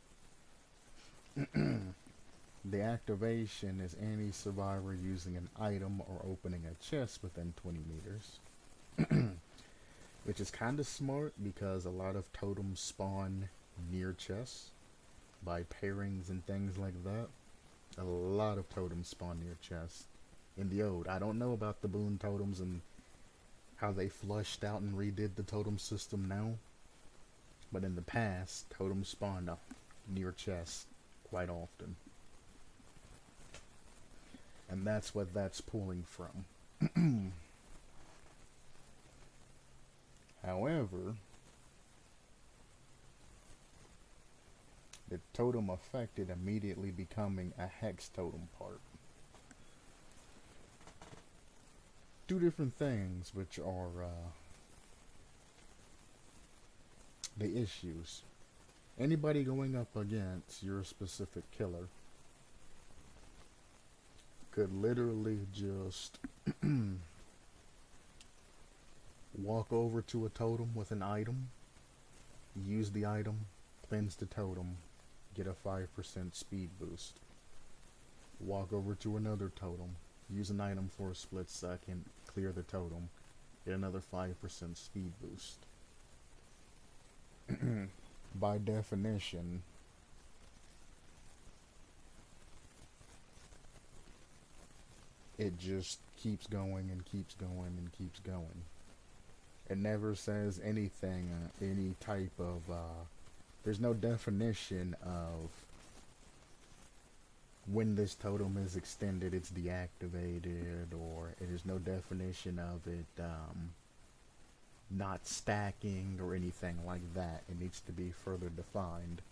The activation is any survivor using an item or opening a chest within 20 meters. Which is kind of smart because a lot of totems spawn near chests by pairings and things like that. A lot of totems spawn near chests in the old. I don't know about the boon totems and how they flushed out and redid the totem system now. But in the past, totems spawned up near chests quite often. And that's what that's pulling from. However, the totem affected immediately becoming a hex totem part. Two different things which are the issues. Anybody going up against your specific killer could literally just walk over to a totem with an item, use the item, cleanse the totem, get a 5% speed boost. Walk over to another totem, use an item for a split second, clear the totem, get another 5% speed boost. By definition, it just keeps going and keeps going and keeps going. It never says anything, any type of, there's no definition of when this totem is extended, it's deactivated, or there's no definition of it, not stacking or anything like that. It needs to be further defined.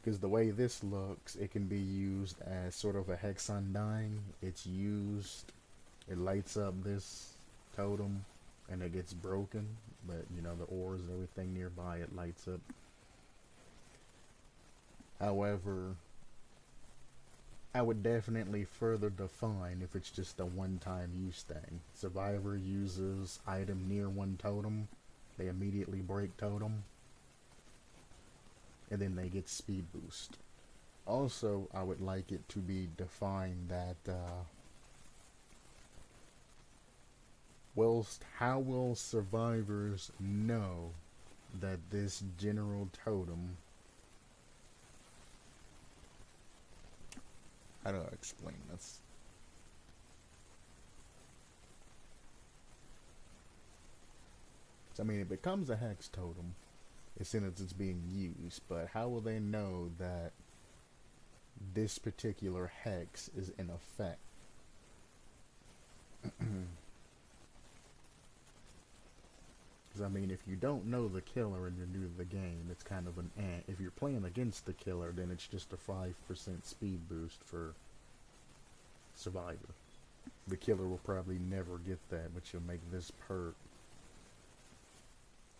Because the way this looks, it can be used as sort of a Hex Undying. It's used, it lights up this totem and it gets broken, but you know, the auras and everything nearby, it lights up. However, I would definitely further define if it's just a one-time use thing. Survivor uses item near one totem, they immediately break totem, and then they get speed boost. Also, I would like it to be defined that, how will survivors know that this general totem, how do I explain this? So, I mean, it becomes a hex totem as soon as it's being used, but how will they know that this particular hex is in effect? Because, I mean, if you don't know the killer and you're new to the game, it's kind of an eh. If you're playing against the killer, then it's just a 5% speed boost for Survivor. The killer will probably never get that, which will make this perk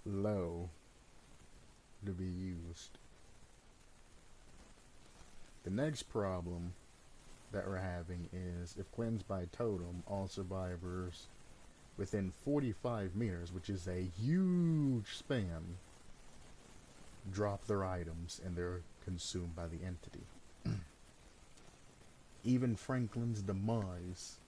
low to be used. The next problem that we're having is if cleansed by totem, all survivors within 45 meters, which is a huge span, drop their items and they're consumed by the entity. Even Franklin's demise,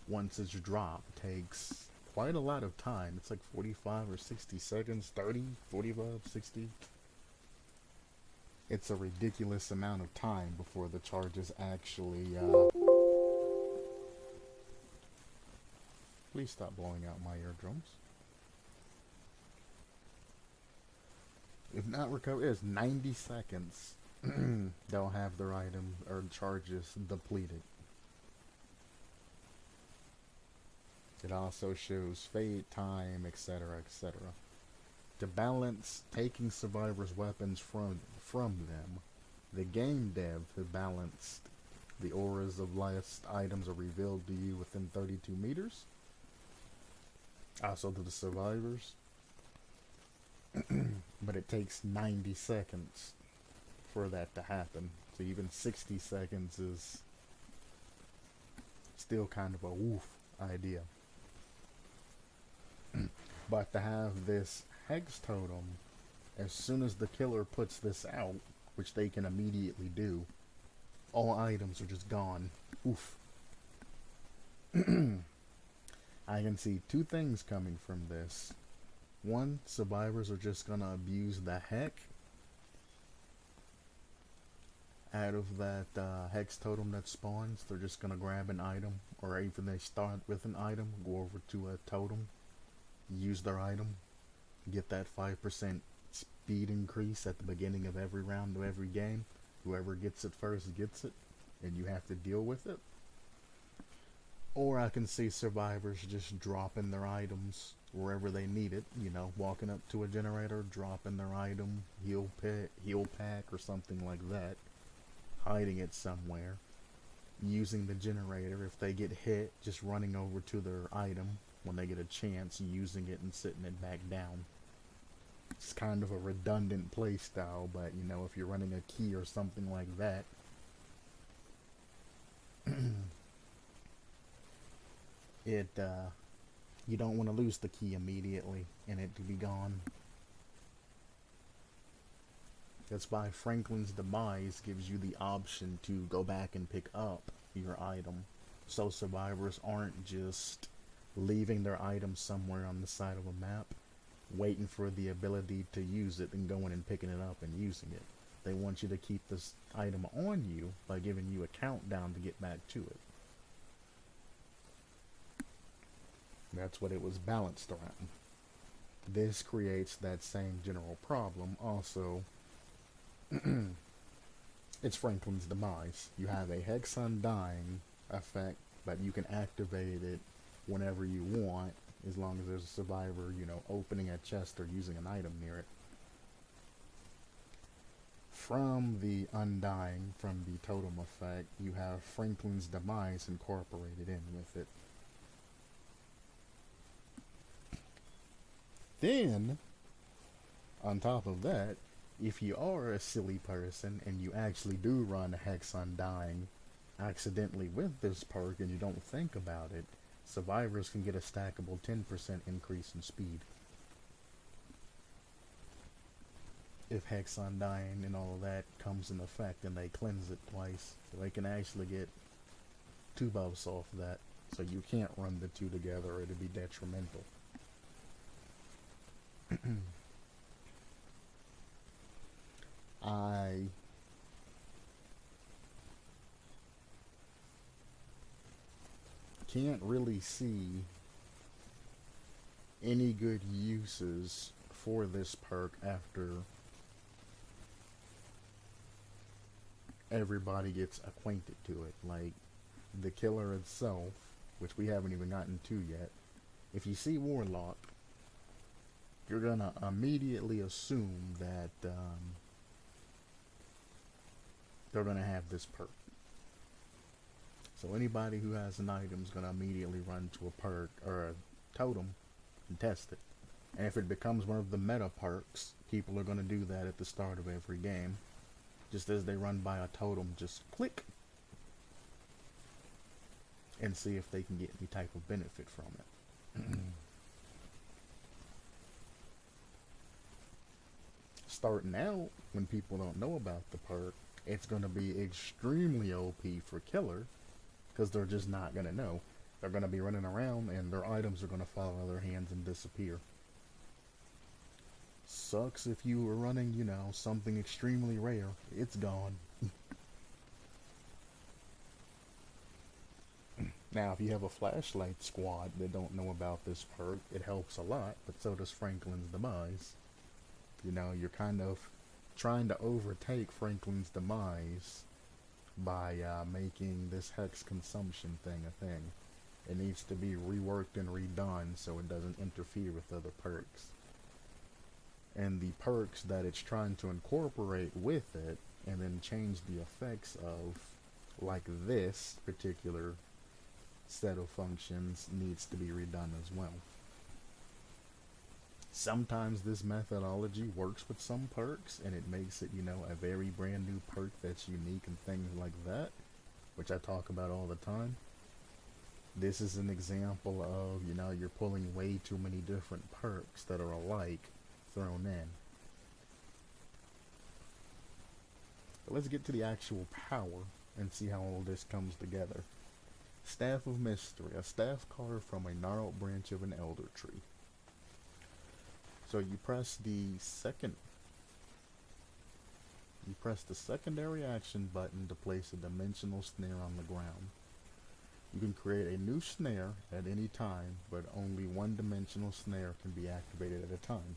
once it's dropped, takes quite a lot of time. It's like 45 or 60 seconds, 30, 45, 60. It's a ridiculous amount of time before the charges actually, Please stop blowing out my eardrums. If not recovered, it's 90 seconds. They'll have their item or charges depleted. It also shows fate, time, etc., etc. To balance taking survivors' weapons from them, the game dev have balanced the auras of last items are revealed to you within 32 meters. Also to the survivors. But it takes 90 seconds for that to happen. So even 60 seconds is still kind of a woof idea. But to have this hex totem, as soon as the killer puts this out, which they can immediately do, all items are just gone. Oof. I can see two things coming from this. One, survivors are just gonna abuse the heck out of that hex totem that spawns. They're just gonna grab an item, or even they start with an item, go over to a totem, use their item, get that 5% speed increase at the beginning of every round of every game. Whoever gets it first gets it, and you have to deal with it. Or I can see survivors just dropping their items wherever they need it, you know, walking up to a generator, dropping their item, heal pack or something like that, hiding it somewhere, using the generator if they get hit, just running over to their item when they get a chance, using it and sitting it back down. It's kind of a redundant play style, but you know, if you're running a key or something like that, you don't want to lose the key immediately and it to be gone. That's why Franklin's demise gives you the option to go back and pick up your item, so survivors aren't just leaving their item somewhere on the side of a map waiting for the ability to use it and going and picking it up and using it. They want you to keep this item on you by giving you a countdown to get back to it. That's what it was balanced around. This creates that same general problem. Also, it's Franklin's demise. You have a Hex Undying effect, but you can activate it whenever you want, as long as there's a survivor, you know, opening a chest or using an item near it. From the Undying, from the totem effect, you have Franklin's demise incorporated in with it. Then, on top of that, if you are a silly person and you actually do run Hex Undying accidentally with this perk and you don't think about it, survivors can get a stackable 10% increase in speed. If Hex Undying and all of that comes in effect and they cleanse it twice, so they can actually get 2 buffs off that. So you can't run the two together, it'd be detrimental. I can't really see any good uses for this perk after everybody gets acquainted to it. Like the killer itself, which we haven't even gotten to yet. If you see Warlock, you're gonna immediately assume that they're gonna have this perk. So anybody who has an item is gonna immediately run to a perk or a totem and test it. And if it becomes one of the meta perks, people are gonna do that at the start of every game. Just as they run by a totem, just click and see if they can get any type of benefit from it. Starting out, when people don't know about the perk, it's going to be extremely OP for killer, because they're just not going to know. They're going to be running around and their items are going to fall out of their hands and disappear. Sucks if you were running, you know, something extremely rare. It's gone. Now, if you have a flashlight squad that don't know about this perk, it helps a lot, but so does Franklin's Demise. You know, you're kind of trying to overtake Franklin's Demise by making this hex consumption thing a thing. It needs to be reworked and redone so it doesn't interfere with other perks. And the perks that it's trying to incorporate with it and then change the effects of, like this particular set of functions, needs to be redone as well. Sometimes this methodology works with some perks and it makes it, you know, a very brand new perk that's unique and things like that, which I talk about all the time. This is an example of, you know, you're pulling way too many different perks that are alike thrown in. But let's get to the actual power and see how all this comes together. Staff of Mystery, a staff carved from a gnarled branch of an elder tree. So you press the secondary action button to place a dimensional snare on the ground. You can create a new snare at any time, but only one dimensional snare can be activated at a time.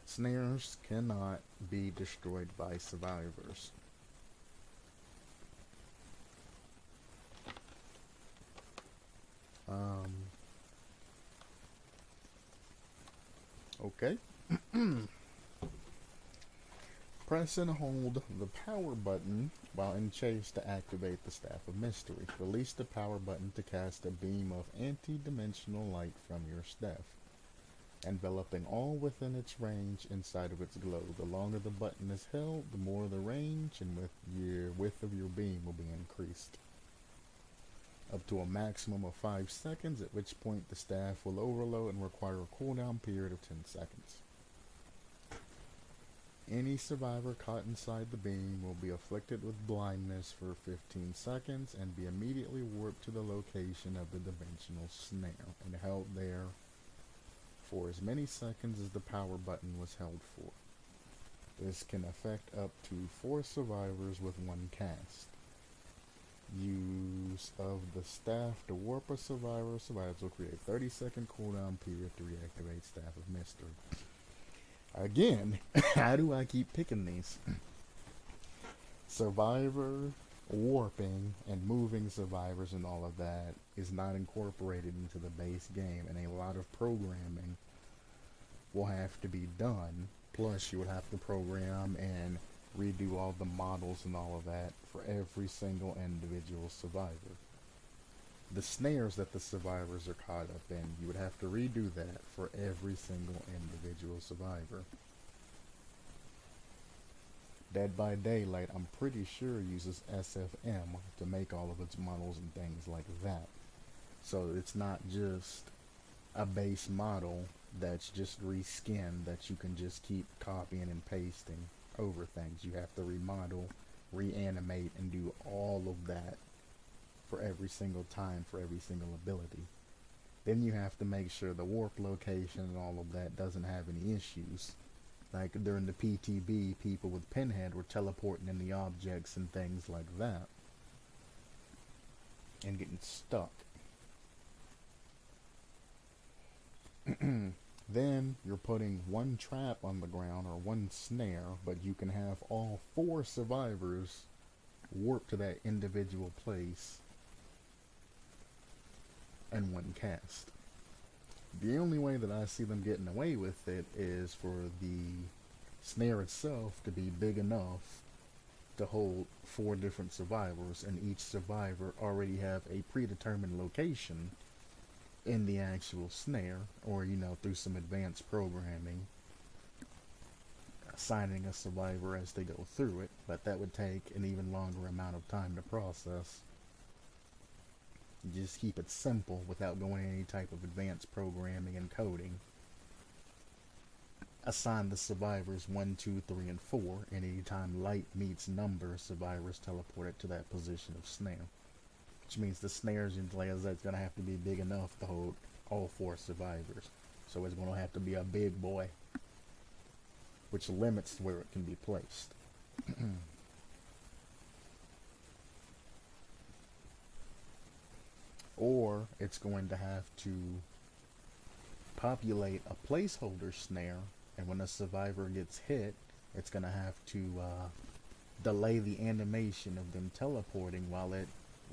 Snares cannot be destroyed by survivors. Okay. Press and hold the power button while in chase to activate the Staff of Mystery. Release the power button to cast a beam of anti-dimensional light from your staff, enveloping all within its range inside of its glow. The longer the button is held, the more the range and width of your beam will be increased, up to a maximum of 5 seconds, at which point the staff will overload and require a cooldown period of 10 seconds. Any survivor caught inside the beam will be afflicted with blindness for 15 seconds and be immediately warped to the location of the dimensional snare and held there for as many seconds as the power button was held for. This can affect up to 4 survivors with 1 cast. Use of the staff to warp a survivor. Survivors will create a 30-second cooldown period to reactivate Staff of Mystery. Again, how do I keep picking these? Survivor warping and moving survivors and all of that is not incorporated into the base game, and a lot of programming will have to be done. Plus, you would have to program and redo all the models and all of that for every single individual survivor. The snares that the survivors are caught up in, you would have to redo that for every single individual survivor. Dead by Daylight, I'm pretty sure, uses SFM to make all of its models and things like that. So it's not just a base model that's just reskinned that you can just keep copying and pasting over things. You have to remodel, reanimate, and do all of that for every single time for every single ability. Then you have to make sure the warp location and all of that doesn't have any issues. Like during the PTB, people with Pinhead were teleporting in the objects and things like that and getting stuck. Then you're putting 1 trap on the ground or 1 snare, but you can have all 4 survivors warp to that individual place and 1 cast. The only way that I see them getting away with it is for the snare itself to be big enough to hold 4 different survivors, and each survivor already have a predetermined location in the actual snare, or, you know, through some advanced programming, assigning a survivor as they go through it, but that would take an even longer amount of time to process. Just keep it simple without going any type of advanced programming and coding. Assign the survivors 1, 2, 3, and 4, and anytime light meets number, survivors teleported to that position of snare. Which means the snares in layers that's going to have to be big enough to hold all 4 survivors. So it's going to have to be a big boy, which limits where it can be placed. Or it's going to have to populate a placeholder snare, and when a survivor gets hit, it's going to have to delay the animation of them teleporting while it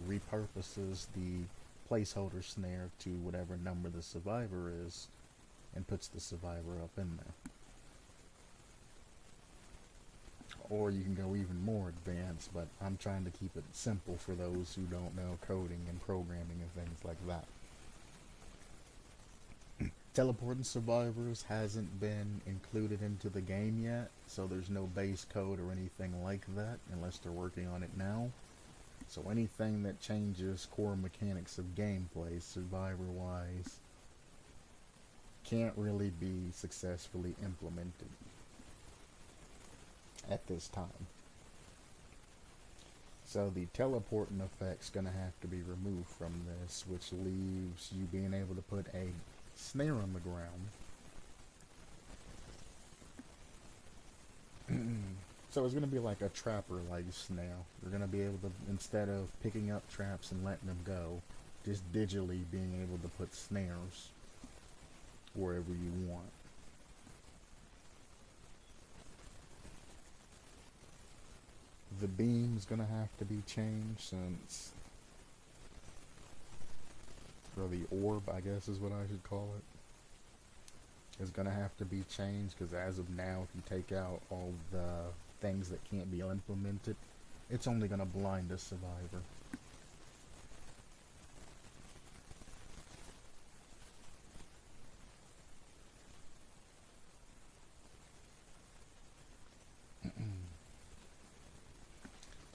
repurposes the placeholder snare to whatever number the survivor is and puts the survivor up in there. Or you can go even more advanced, but I'm trying to keep it simple for those who don't know coding and programming and things like that. Teleporting survivors hasn't been included into the game yet, so there's no base code or anything like that unless they're working on it now. So anything that changes core mechanics of gameplay, survivor-wise, can't really be successfully implemented at this time. So the teleporting effect's gonna have to be removed from this, which leaves you being able to put a snare on the ground. So it's gonna be like a trapper-like snare. You're gonna be able to, instead of picking up traps and letting them go, just digitally being able to put snares wherever you want. The beam's gonna have to be changed since, or the orb, I guess is what I should call it, is gonna have to be changed, because as of now, if you take out all the things that can't be implemented, it's only gonna blind a survivor.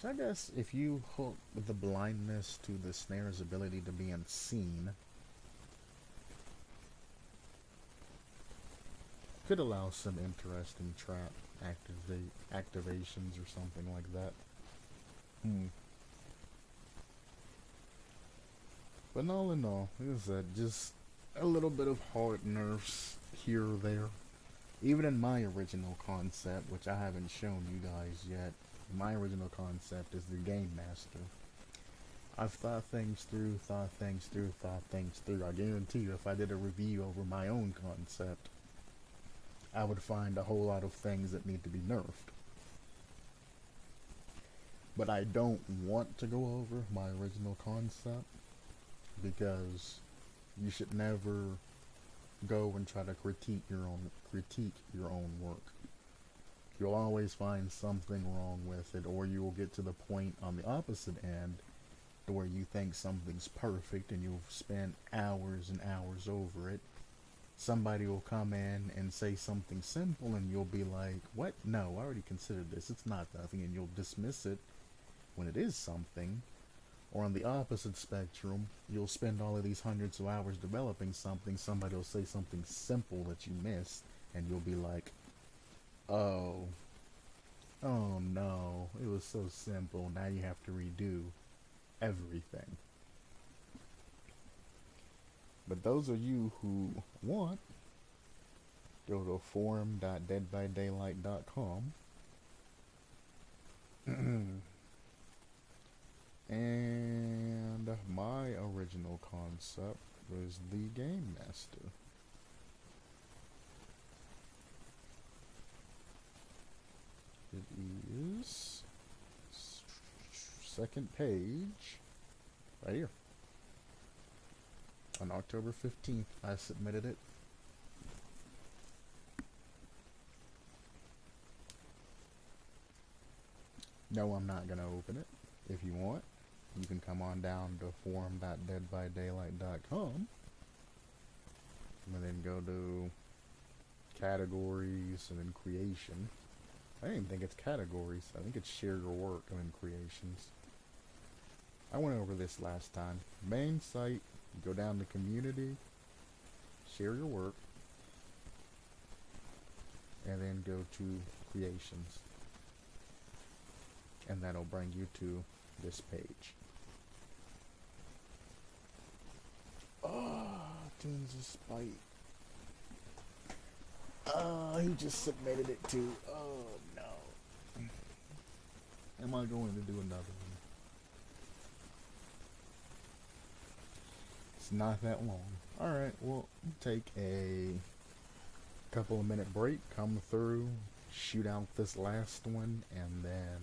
So I guess if you hook the blindness to the snare's ability to be unseen, could allow some interesting trap activations or something like that. But all in all, like I said, just a little bit of hard nerfs here or there. Even in my original concept, which I haven't shown you guys yet, my original concept is the Game Master. I've thought things through. I guarantee you, if I did a review over my own concept, I would find a whole lot of things that need to be nerfed. But I don't want to go over my original concept, because you should never go and try to critique your own work. You'll always find something wrong with it, or you will get to the point on the opposite end to where you think something's perfect and you'll spend hours and hours over it. Somebody will come in and say something simple and you'll be like, what? No, I already considered this. It's not nothing, and you'll dismiss it when it is something. Or on the opposite spectrum, you'll spend all of these hundreds of hours developing something, somebody will say something simple that you missed, and you'll be like, oh no, it was so simple, now you have to redo everything. But those of you who want, go to forum.deadbydaylight.com and my original concept was the Game Master. It is second page right here. On October 15th, I submitted it. No, I'm not going to open it. If you want, you can come on down to forum.deadbydaylight.com and then go to categories and then creation. I don't even think it's categories. I think it's share your work and then creations. I went over this last time. Main site, go down to community, share your work, and then go to creations. And that'll bring you to this page. Oh, Tunes of Spite. Oh, he just submitted it too. Oh no. Am I going to do another one? It's not that long. Alright, we'll take a couple of minute break, come through, shoot out this last one, and then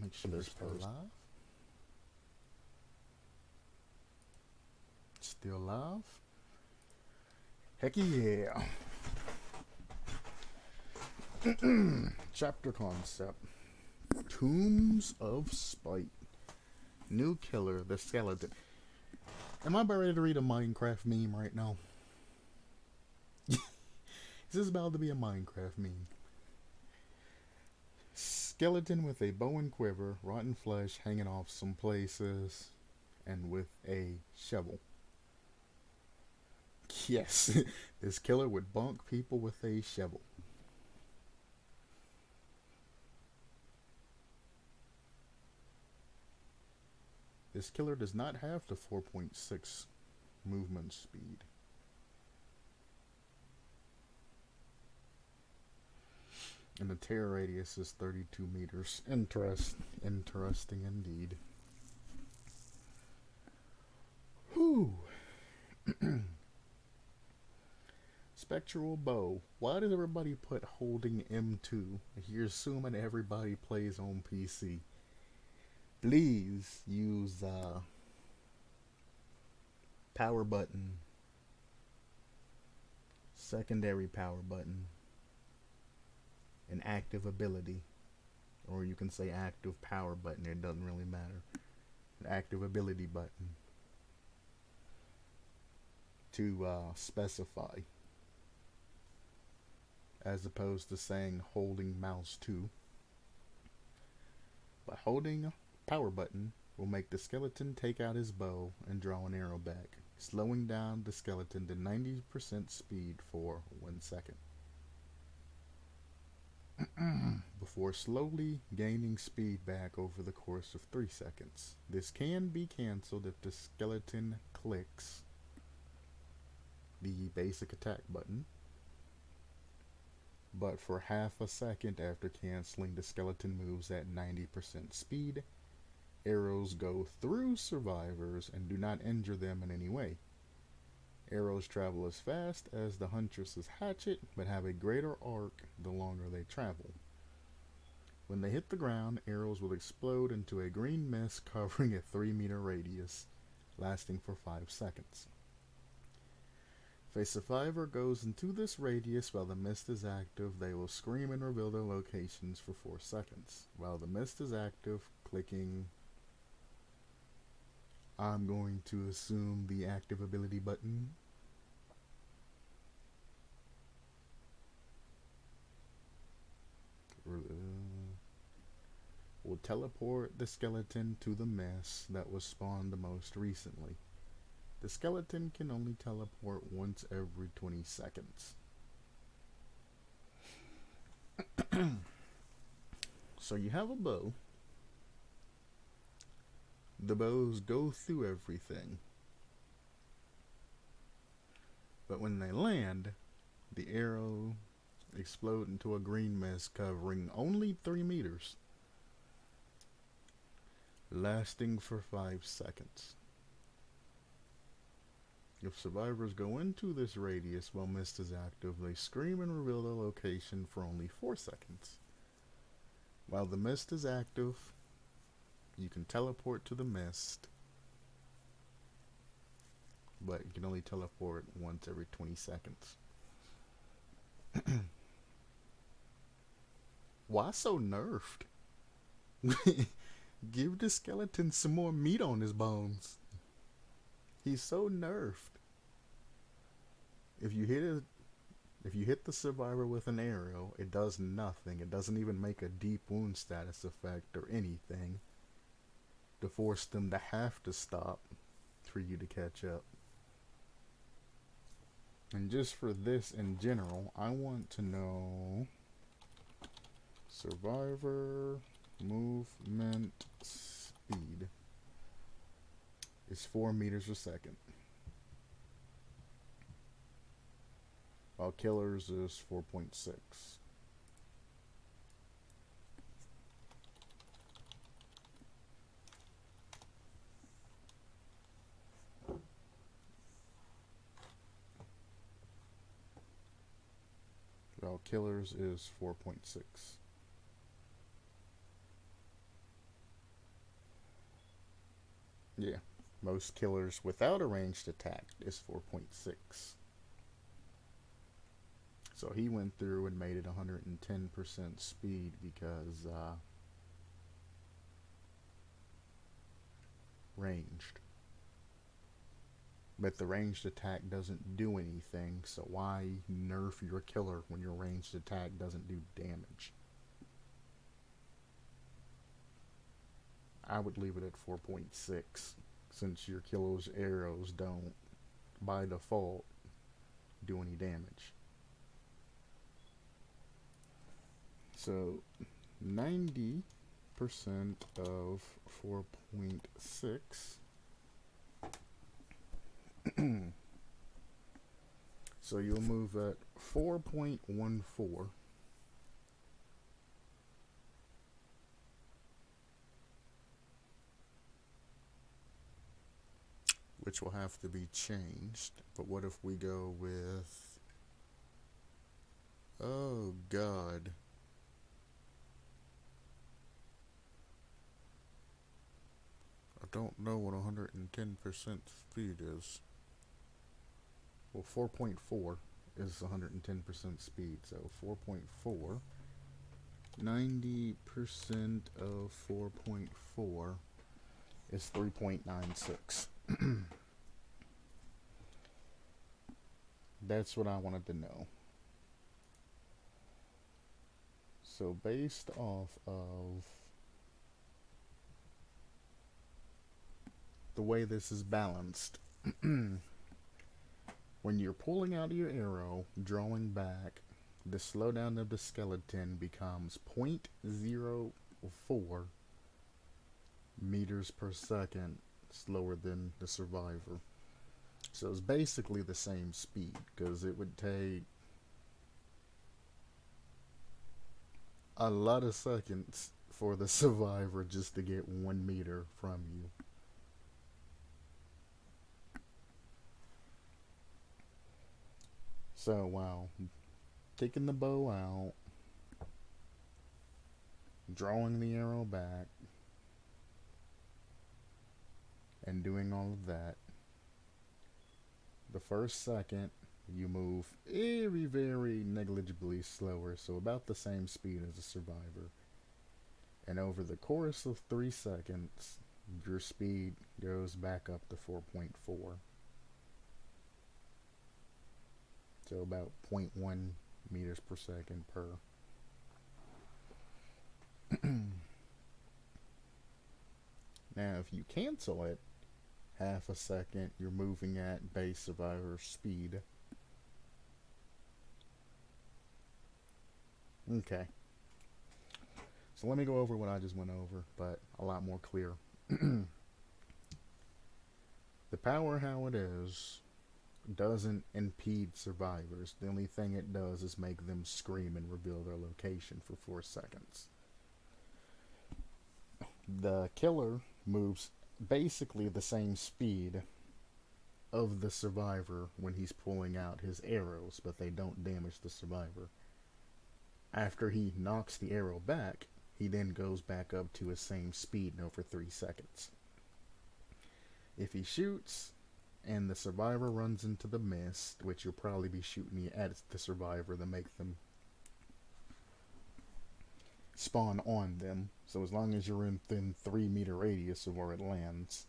make sure they're still live. Still live? Heck yeah. Chapter concept. Tombs of Spite. New killer, the skeleton. Am I about ready to read a Minecraft meme right now? Is this about to be a Minecraft meme? Skeleton with a bow and quiver, rotten flesh hanging off some places, and with a shovel. Yes, this killer would bonk people with a shovel. This killer does not have the 4.6 movement speed. And the tear radius is 32 meters. Interesting indeed. Whew. Spectral bow. Why does everybody put holding M2? You're assuming everybody plays on PC. Please use power button, secondary power button, an active ability, or you can say active power button, it doesn't really matter. An active ability button to specify, as opposed to saying holding mouse 2. By holding power button will make the skeleton take out his bow and draw an arrow back, slowing down the skeleton to 90% speed for 1 second. Before slowly gaining speed back over the course of 3 seconds. This can be cancelled if the skeleton clicks the basic attack button, but for half a second after cancelling, the skeleton moves at 90% speed. Arrows go through survivors and do not injure them in any way. Arrows travel as fast as the huntress's hatchet, but have a greater arc the longer they travel. When they hit the ground, arrows will explode into a green mist covering a 3-meter radius, lasting for 5 seconds. If a survivor goes into this radius while the mist is active, they will scream and reveal their locations for 4 seconds. While the mist is active, clicking, I'm going to assume, the active ability button, will teleport the skeleton to the mess that was spawned the most recently. The skeleton can only teleport once every 20 seconds. So you have a bow. The bows go through everything. But when they land, the arrow explode into a green mist covering only 3 meters, lasting for 5 seconds. If survivors go into this radius while mist is active, they scream and reveal their location for only 4 seconds. While the mist is active, you can teleport to the mist, but you can only teleport once every 20 seconds. Why so nerfed? Give the skeleton some more meat on his bones. He's so nerfed. If you hit the survivor with an arrow, it does nothing. It doesn't even make a deep wound status effect or anything to force them to have to stop for you to catch up. And just for this in general, I want to know survivor movement speed is 4 meters a second, while killers is 4.6. While killers is 4.6. Yeah, most killers without a ranged attack is 4.6. So he went through and made it 110% speed because ranged. But the ranged attack doesn't do anything, so why nerf your killer when your ranged attack doesn't do damage? I would leave it at 4.6, since your killer's arrows don't, by default, do any damage. So 90% of 4.6 so you'll move at 4.14, which will have to be changed. But what if we go with, oh god, I don't know what 110% speed is. Well, 4.4 is 110% speed, so 4.4 90% of 4.4 is 3.96. That's what I wanted to know. So based off of the way this is balanced, when you're pulling out your arrow, drawing back, the slowdown of the skeleton becomes 0.04 meters per second slower than the survivor. So it's basically the same speed, because it would take a lot of seconds for the survivor just to get 1 meter from you. So wow, taking the bow out, drawing the arrow back, and doing all of that, the first second you move very negligibly slower, so about the same speed as a survivor. And over the course of 3 seconds, your speed goes back up to 4.4. So about 0.1 meters per second per. Now, if you cancel it, half a second, you're moving at base survivor speed. Okay. So let me go over what I just went over, but a lot more clear. The power, how it is, doesn't impede survivors. The only thing it does is make them scream and reveal their location for 4 seconds. The killer moves basically the same speed of the survivor when he's pulling out his arrows, but they don't damage the survivor. After he knocks the arrow back, he then goes back up to his same speed in over 3 seconds. If he shoots and the survivor runs into the mist, which you'll probably be shooting at the survivor to make them spawn on them, so as long as you're within 3 meter radius of where it lands,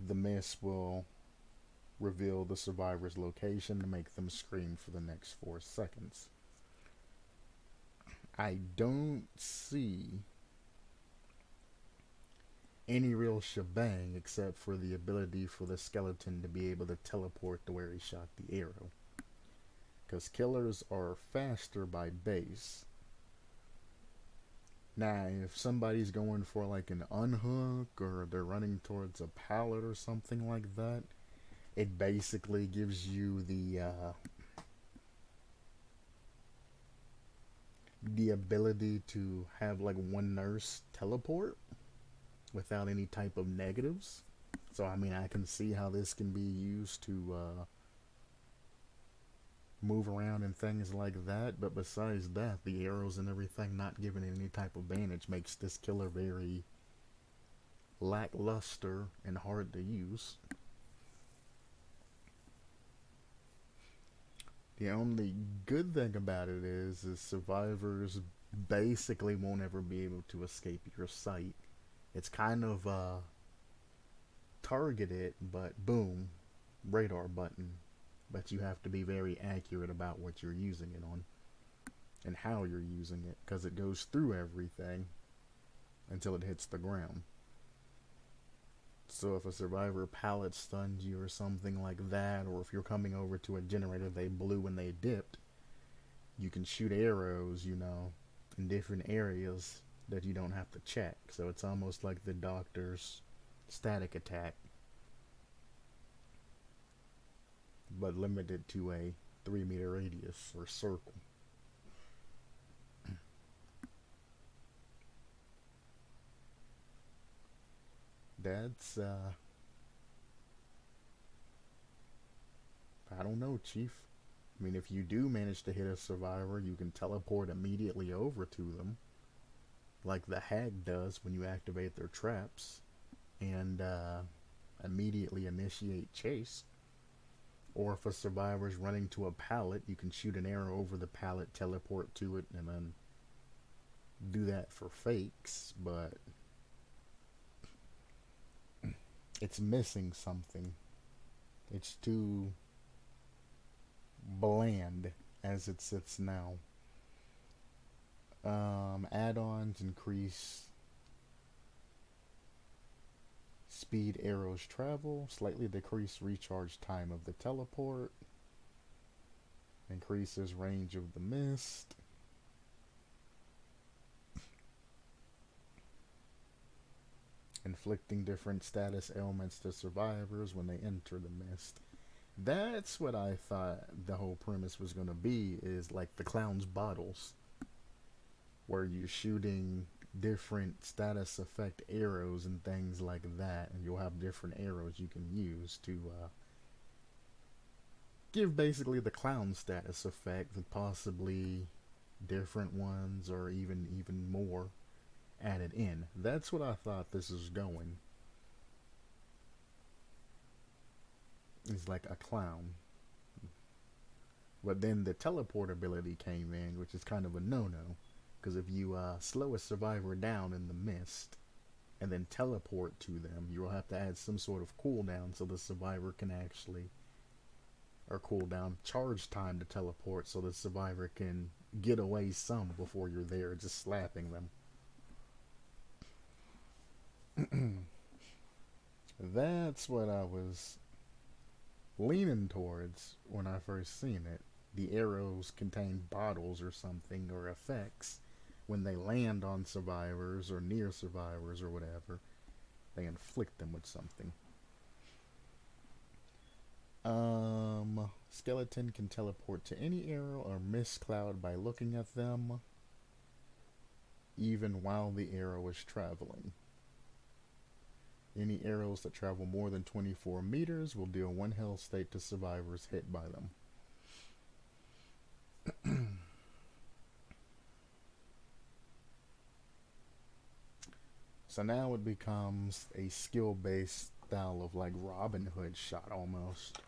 the mist will reveal the survivor's location to make them scream for the next 4 seconds. I don't see any real shebang except for the ability for the skeleton to be able to teleport to where he shot the arrow, because killers are faster by base. Now, if somebody's going for like an unhook, or they're running towards a pallet or something like that, it basically gives you the ability to have like one nurse teleport without any type of negatives. So I mean, I can see how this can be used to move around and things like that, but besides that, the arrows and everything not giving any type of advantage makes this killer very lackluster and hard to use. The only good thing about it is survivors basically won't ever be able to escape your sight. It's kind of targeted, but boom, radar button. But you have to be very accurate about what you're using it on and how you're using it, because it goes through everything until it hits the ground. So if a survivor pallet stuns you or something like that, or if you're coming over to a generator they blew when they dipped, you can shoot arrows, you know, in different areas that you don't have to check. So it's almost like the doctor's static attack, but limited to a 3 meter radius or circle. That's I don't know, Chief. I mean, if you do manage to hit a survivor, you can teleport immediately over to them, like the hag does when you activate their traps, and immediately initiate chase. Or if a survivor's running to a pallet, you can shoot an arrow over the pallet, teleport to it, and then do that for fakes, but it's missing something. It's too bland as it sits now. Add-ons increase speed arrows travel, slightly decrease recharge time of the teleport, increases range of the mist, inflicting different status ailments to survivors when they enter the mist. That's what I thought the whole premise was going to be, is like the clown's bottles, where you're shooting different status effect arrows and things like that, and you'll have different arrows you can use to give basically the clown status effect, with possibly different ones or even more added in. That's what I thought this is going. It's like a clown. But then the teleport ability came in, which is kind of a no-no. Because if you slow a survivor down in the mist and then teleport to them, you will have to add some sort of cooldown so the survivor can actually, or cooldown, charge time to teleport so the survivor can get away some before you're there just slapping them. That's what I was leaning towards when I first seen it. The arrows contain bottles or something, or effects. When they land on survivors or near survivors or whatever, they inflict them with something. Skeleton can teleport to any arrow or mist cloud by looking at them, even while the arrow is traveling. Any arrows that travel more than 24 meters will deal 1 health state to survivors hit by them. So now it becomes a skill-based style of like Robin Hood shot almost.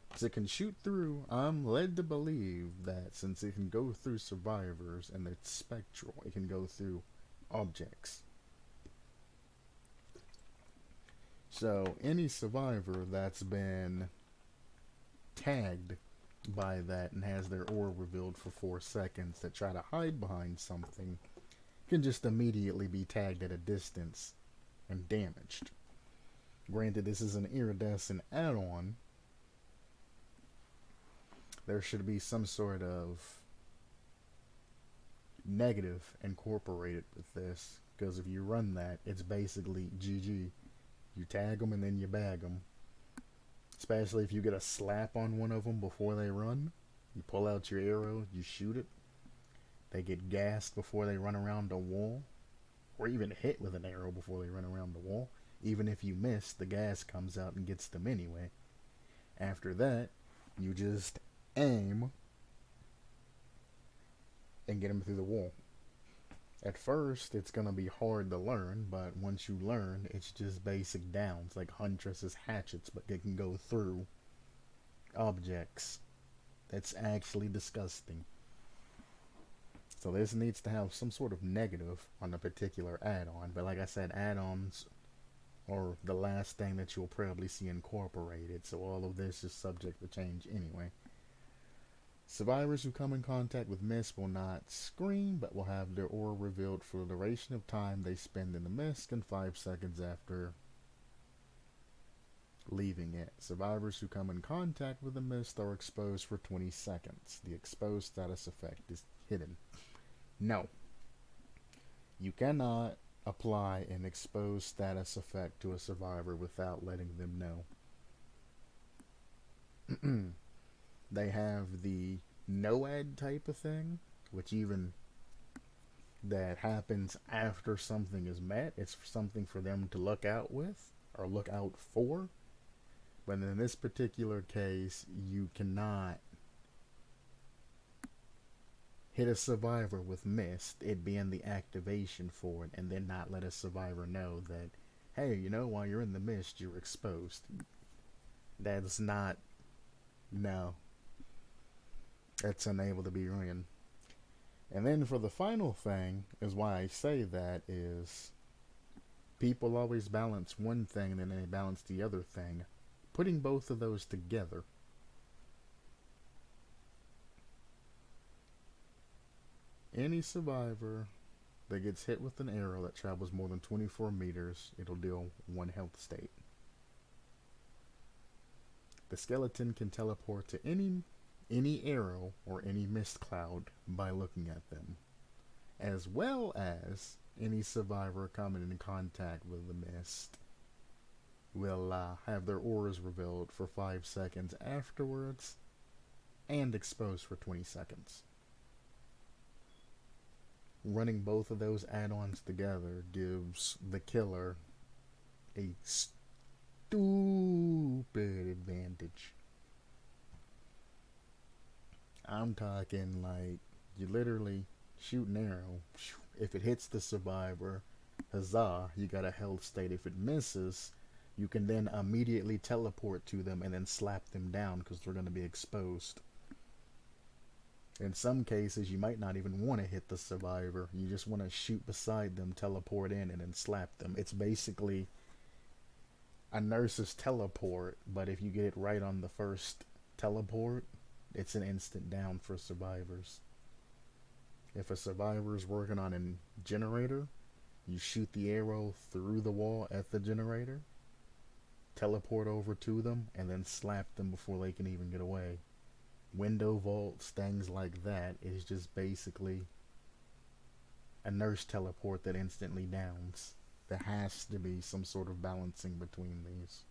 Because it can shoot through, I'm led to believe that since it can go through survivors and it's spectral, it can go through objects. So any survivor that's been tagged by that and has their orb revealed for 4 seconds that try to hide behind something can just immediately be tagged at a distance and damaged. Granted, this is an iridescent add-on. There should be some sort of negative incorporated with this, because if you run that, it's basically GG. You tag them and then you bag them. Especially if you get a slap on one of them before they run. You pull out your arrow, you shoot it. They get gassed before they run around a wall. Or even hit with an arrow before they run around the wall. Even if you miss, the gas comes out and gets them anyway. After that, you just aim and get them through the wall. At first, it's going to be hard to learn, but once you learn, it's just basic downs, like Huntress's hatchets, but they can go through objects. That's actually disgusting. So this needs to have some sort of negative on a particular add-on, but like I said, add-ons are the last thing that you'll probably see incorporated, so all of this is subject to change anyway. Survivors who come in contact with mist will not scream, but will have their aura revealed for the duration of time they spend in the mist and 5 seconds after leaving it. Survivors who come in contact with the mist are exposed for 20 seconds. The exposed status effect is hidden. No. You cannot apply an exposed status effect to a survivor without letting them know. They have the no-ad type of thing, which even that happens after something is met. It's something for them to look out with, or look out for. But in this particular case, you cannot hit a survivor with mist, it being the activation for it, and then not let a survivor know that, hey, you know, while you're in the mist, you're exposed. That's not No, it's unable to be ran. And then for the final thing is why I say that is people always balance one thing and then they balance the other thing. Putting both of those together, any survivor that gets hit with an arrow that travels more than 24 meters, it'll deal 1 health state. The skeleton can teleport to any arrow or any mist cloud by looking at them, as well as any survivor coming in contact with the mist will have their auras revealed for 5 seconds afterwards and exposed for 20 seconds. Running both of those add-ons together gives the killer a stupid advantage. I'm talking like you literally shoot an arrow. If it hits the survivor, huzzah, you got a health state. If it misses, you can then immediately teleport to them and then slap them down because they're going to be exposed. In some cases, you might not even want to hit the survivor. You just want to shoot beside them, teleport in, and then slap them. It's basically a nurse's teleport, but if you get it right on the first teleport, it's an instant down for survivors. If a survivor is working on a generator, you shoot the arrow through the wall at the generator, teleport over to them, and then slap them before they can even get away. Window vaults, things like that is just basically a nurse teleport that instantly downs. There has to be some sort of balancing between these.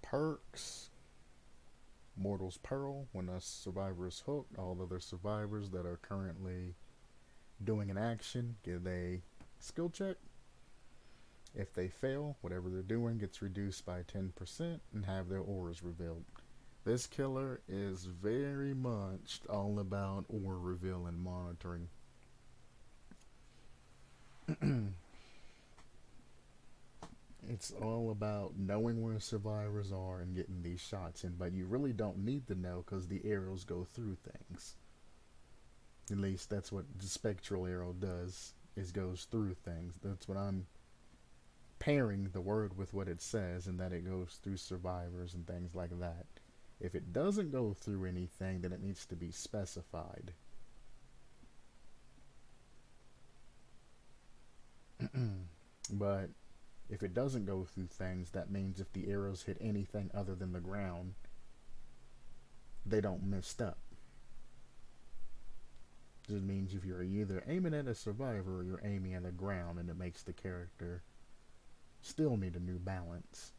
Perks. Mortal's Pearl. When a survivor is hooked, all other survivors that are currently doing an action get a skill check. If they fail, whatever they're doing gets reduced by 10% and have their auras revealed. This killer is very much all about aura reveal and monitoring. It's all about knowing where survivors are and getting these shots in, but you really don't need to know because the arrows go through things. At least that's what the spectral arrow does, is goes through things. That's what I'm pairing the word with what it says, and that it goes through survivors and things like that. If it doesn't go through anything, then it needs to be specified. But if it doesn't go through things, that means if the arrows hit anything other than the ground, they don't mist up. Just means if you're either aiming at a survivor or you're aiming at the ground, and it makes the character still need a new balance.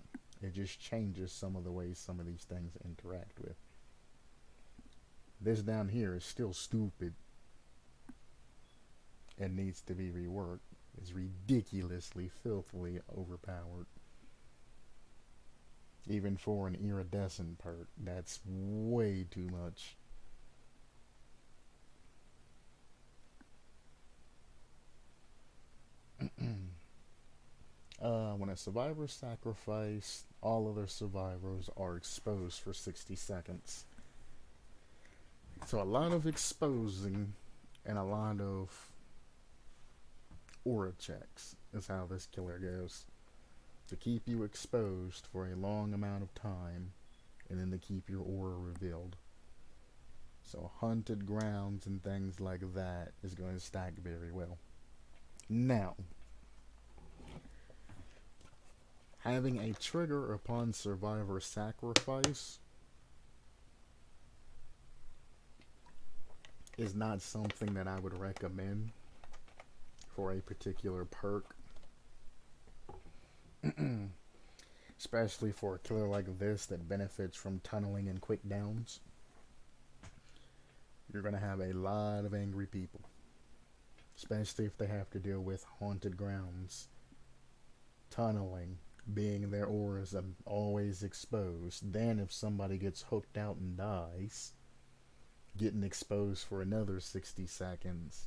It just changes some of the ways some of these things interact with. This down here is still stupid and needs to be reworked. It's ridiculously, filthily overpowered. Even for an iridescent perk, that's way too much. When a survivor is sacrificed, all other survivors are exposed for 60 seconds. So a lot of exposing and a lot of aura checks is how this killer goes. To keep you exposed for a long amount of time, and then to keep your aura revealed. So haunted grounds and things like that is going to stack very well. Now, having a trigger upon survivor sacrifice is not something that I would recommend for a particular perk. Especially for a killer like this that benefits from tunneling and quick downs. You're going to have a lot of angry people. Especially if they have to deal with haunted grounds, tunneling, being their auras always exposed. Then if somebody gets hooked out and dies, getting exposed for another 60 seconds.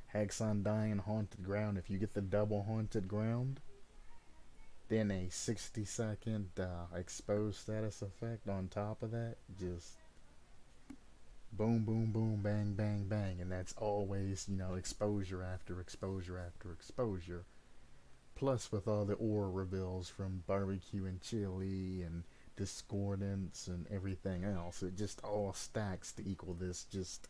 Hex on dying haunted ground. If you get the double haunted ground, Then a 60-second exposed status effect on top of that. Just boom, boom, boom, bang, bang, bang. And that's always, you know, exposure after exposure after exposure. Plus, with all the aura reveals from barbecue and chili and discordance and everything else, it just all stacks to equal this just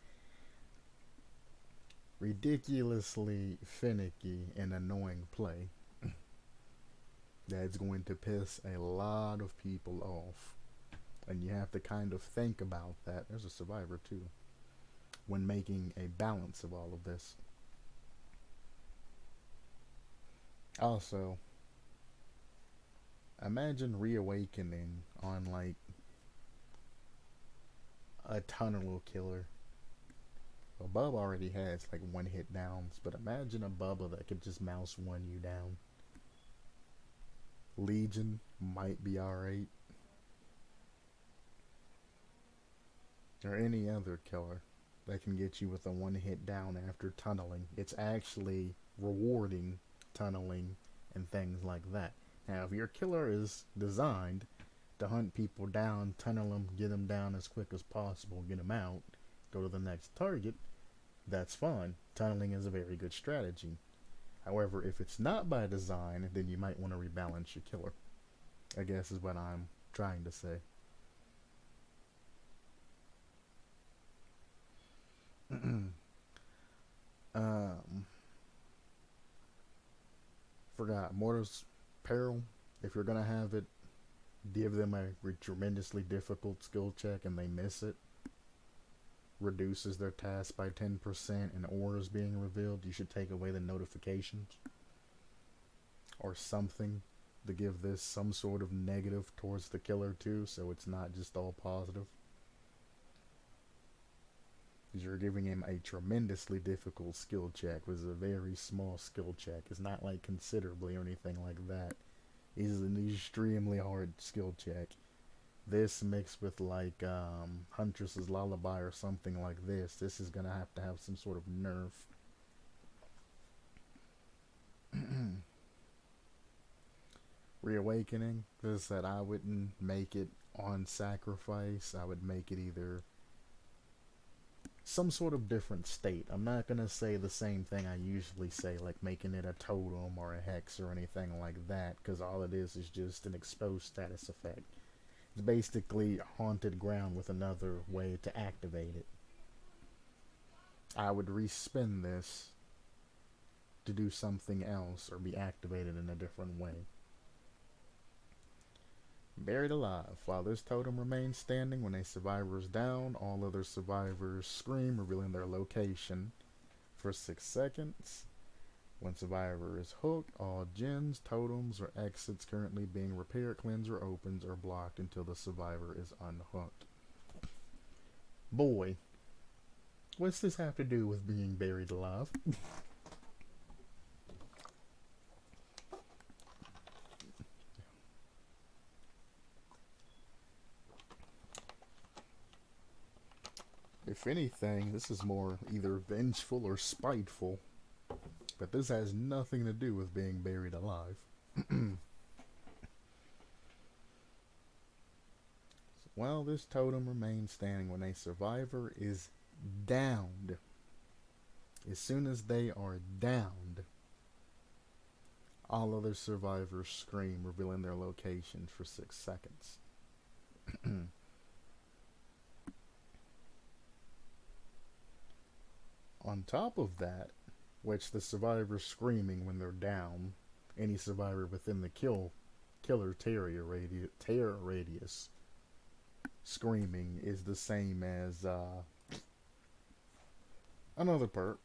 ridiculously finicky and annoying play that's going to piss a lot of people off. And you have to kind of think about that. There's a survivor too. When making a balance of all of this. Also, imagine reawakening on like a tunnel killer. Well, Bub already has like one hit downs, but imagine a Bubba that could just mouse one you down. Legion might be alright. Or any other killer that can get you with a one hit down after tunneling. It's actually rewarding tunneling and things like that. Now, if your killer is designed to hunt people down, tunnel them, get them down as quick as possible, get them out, go to the next target, that's fine. Tunneling is a very good strategy. However, if it's not by design, then you might want to rebalance your killer, I guess is what I'm trying to say. Forgot Mortar's Peril. If you're gonna have it, give them a tremendously difficult skill check and they miss it. Reduces their task by 10% and auras being revealed. You should take away the notifications or something to give this some sort of negative towards the killer too, so it's not just all positive. Because you're giving him a tremendously difficult skill check, which is a very small skill check. It's not like considerably or anything like that. It's an extremely hard skill check. This mixed with like Huntress's Lullaby or something like this is gonna have to have some sort of nerf. Reawakening, this said I wouldn't make it on sacrifice. I would make it either some sort of different state. I'm not gonna say the same thing I usually say, like making it a totem or a hex or anything like that, because all it is just an exposed status effect. It's basically haunted ground with another way to activate it. I would respin this to do something else or be activated in a different way. Buried alive. While this totem remains standing when a survivor is down, all other survivors scream, revealing their location for 6 seconds. When survivor is hooked, all gens, totems, or exits currently being repaired, cleansed, or opens are blocked until the survivor is unhooked. Boy, what's this have to do with being buried alive? If anything, this is more either vengeful or spiteful. But this has nothing to do with being buried alive. While this totem remains standing when a survivor is downed, as soon as they are downed, all other survivors scream, revealing their location for 6 seconds. On top of that, which the survivors screaming when they're down, any survivor within the killer terror radius screaming is the same as another perk.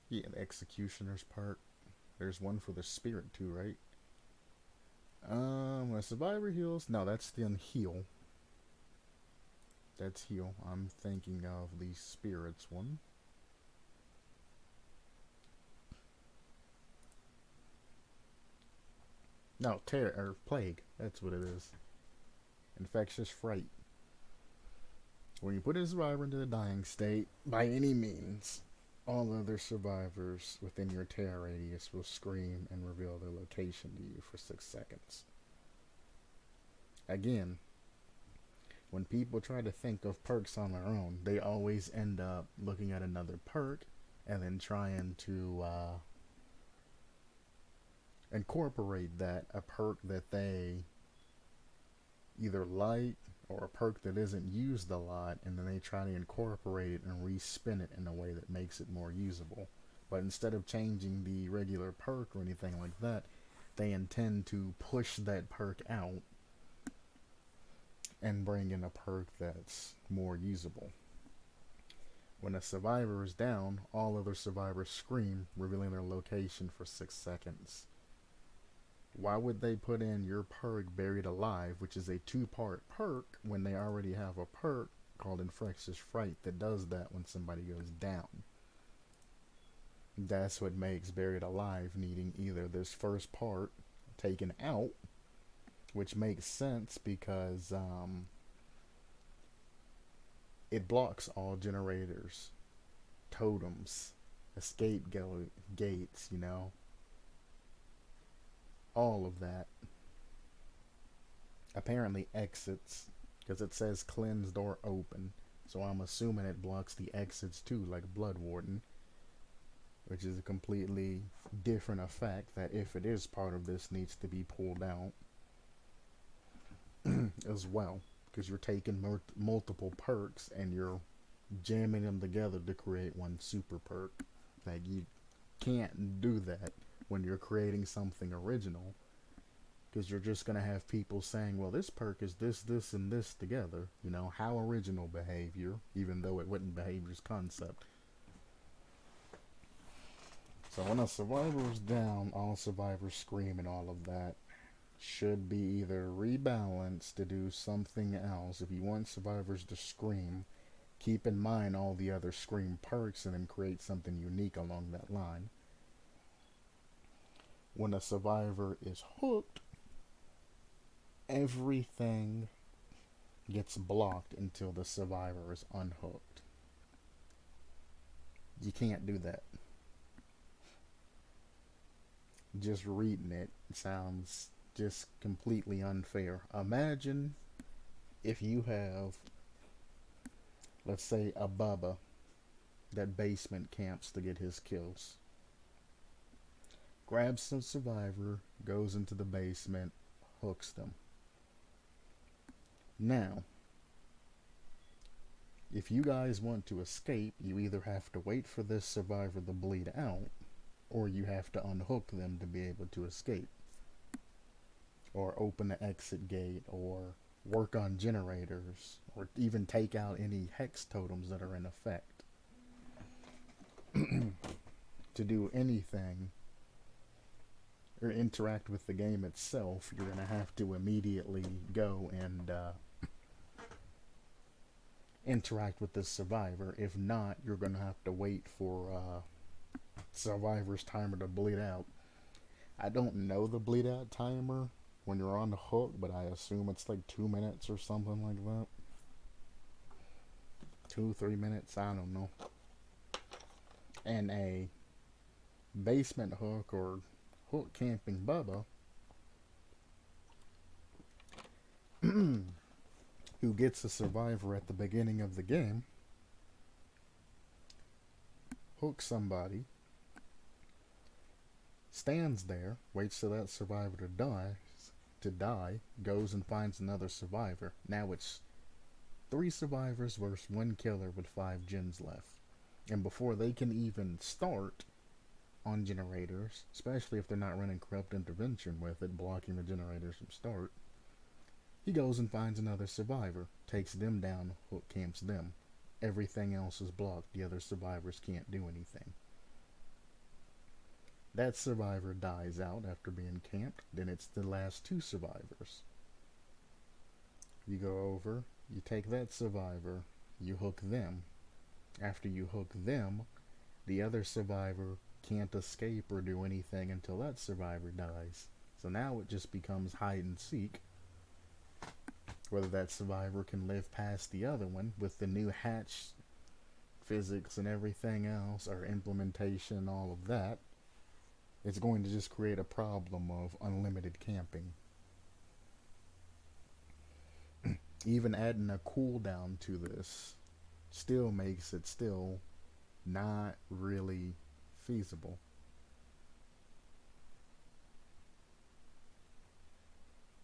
Yeah, the executioner's perk. There's one for the spirit too, right? When a survivor heals, no, that's the unheal. That's heal. I'm thinking of the spirits one. No, terror or plague. That's what it is. infectious fright. When you put a survivor into the dying state, by any means, all other survivors within your terror radius will scream and reveal their location to you for 6 seconds. Again, when people try to think of perks on their own, they always end up looking at another perk and then trying to incorporate that, a perk that they either like or a perk that isn't used a lot, and then they try to incorporate it and respin it in a way that makes it more usable. But instead of changing the regular perk or anything like that, they intend to push that perk out and bring in a perk that's more usable. When a survivor is down, all other survivors scream, revealing their location for 6 seconds. Why would they put in your perk Buried Alive, which is a 2-part perk, when they already have a perk called Infectious Fright that does that when somebody goes down? That's what makes Buried Alive needing either this first part taken out, which makes sense because it blocks all generators, totems, escape gates, you know, all of that. Apparently exits, because it says cleanse door open, so I'm assuming it blocks the exits too, like Blood Warden, which is a completely different effect that, if it is part of this, needs to be pulled out as well, because you're taking multiple perks and you're jamming them together to create one super perk. Like, you can't do that when you're creating something original, because you're just going to have people saying, well, this perk is this, this, and this together. You know, how original behavior, even though it wasn't behavior's concept. So when a survivor is down, all survivors scream and all of that should be either rebalanced to do something else. If you want survivors to scream, keep in mind all the other scream perks and then create something unique along that line. When a survivor is hooked, everything gets blocked until the survivor is unhooked. You can't do that. Just reading it sounds just completely unfair. Imagine if you have, let's say, a Bubba that basement camps to get his kills. Grabs some survivor, goes into the basement, hooks them. Now, if you guys want to escape, you either have to wait for this survivor to bleed out, or you have to unhook them to be able to escape, or open the exit gate, or work on generators, or even take out any hex totems that are in effect. To do anything or interact with the game itself, you're going to have to immediately go and interact with this survivor. If not, you're going to have to wait for survivor's timer to bleed out. I don't know the bleed out timer when you're on the hook, but I assume it's like 2 minutes or something like that. 2-3 minutes, I don't know. And a basement hook or hook camping Bubba who gets a survivor at the beginning of the game, hooks somebody, stands there, waits till that survivor to die, goes and finds another survivor. Now it's 3 survivors versus 1 killer with 5 gens left. And before they can even start on generators, especially if they're not running corrupt intervention with it, blocking the generators from start, he goes and finds another survivor, takes them down, hook camps them. Everything else is blocked. The other survivors can't do anything. That survivor dies out after being camped. Then it's the last 2 survivors. You go over, you take that survivor, you hook them. After you hook them, the other survivor can't escape or do anything until that survivor dies. So now it just becomes hide and seek. whether that survivor can live past the other one with the new hatch physics and everything else, or implementation, all of that. It's going to just create a problem of unlimited camping. Even adding a cooldown to this still makes it still not really feasible.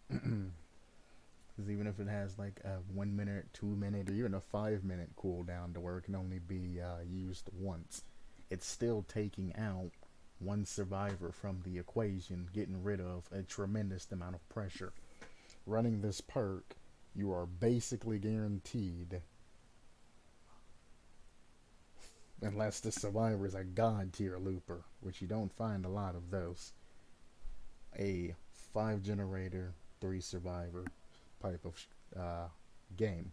Because even if it has like a 1 minute, 2 minute, or even a 5 minute cooldown to where it can only be used once, it's still taking out one survivor from the equation, getting rid of a tremendous amount of pressure. Running this perk, you are basically guaranteed, unless the survivor is a god tier looper, which you don't find a lot of those, a 5 generator, 3 survivor type of game.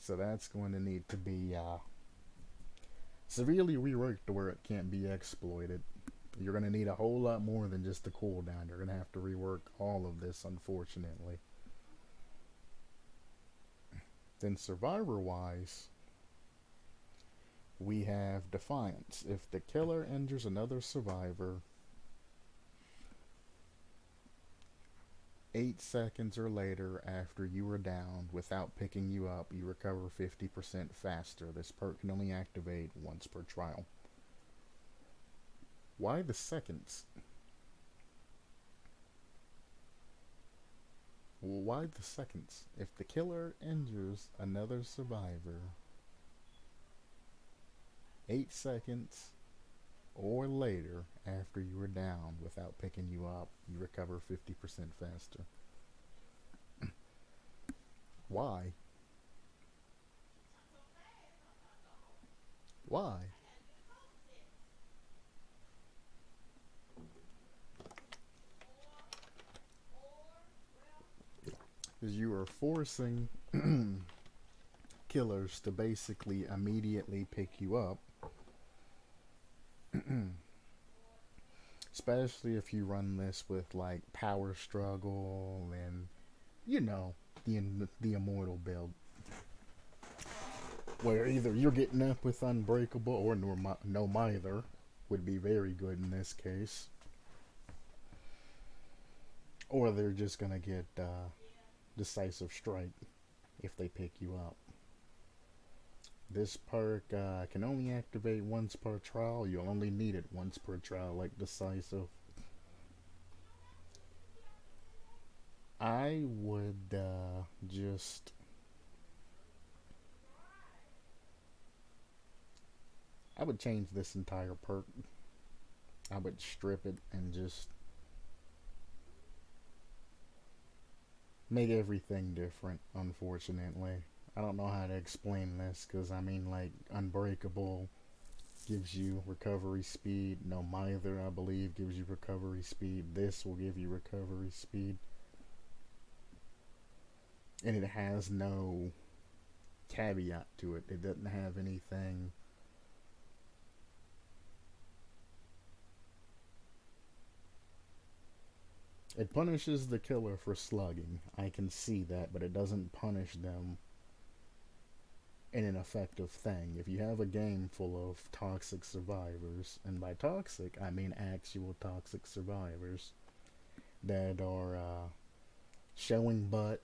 So that's going to need to be severely reworked to where it can't be exploited. You're going to need a whole lot more than just the cooldown. You're going to have to rework all of this, unfortunately. Then survivor-wise, we have Defiance. If the killer injures another survivor 8 seconds or later after you are down without picking you up, you recover 50% faster. This perk can only activate once per trial. Why the seconds? Well, why the seconds? If the killer injures another survivor 8 seconds or later after you are down without picking you up, you recover 50% faster. Why? Why? Because you are forcing killers to basically immediately pick you up. Especially if you run this with like power struggle and, you know, the immortal build, where either you're getting up with unbreakable or no mither would be very good in this case, or they're just gonna get decisive strike if they pick you up. This perk can only activate once per trial. You'll only need it once per trial, like decisive. I would just I would change this entire perk. I would strip it and just make everything different, unfortunately. I don't know how to explain this, because I mean, like, Unbreakable gives you recovery speed. No Mither, I believe, gives you recovery speed. This will give you recovery speed. And it has no caveat to it. It doesn't have anything. It punishes the killer for slugging. I can see that, but it doesn't punish them in an effective thing. If you have a game full of toxic survivors, and by toxic I mean actual toxic survivors that are showing butt,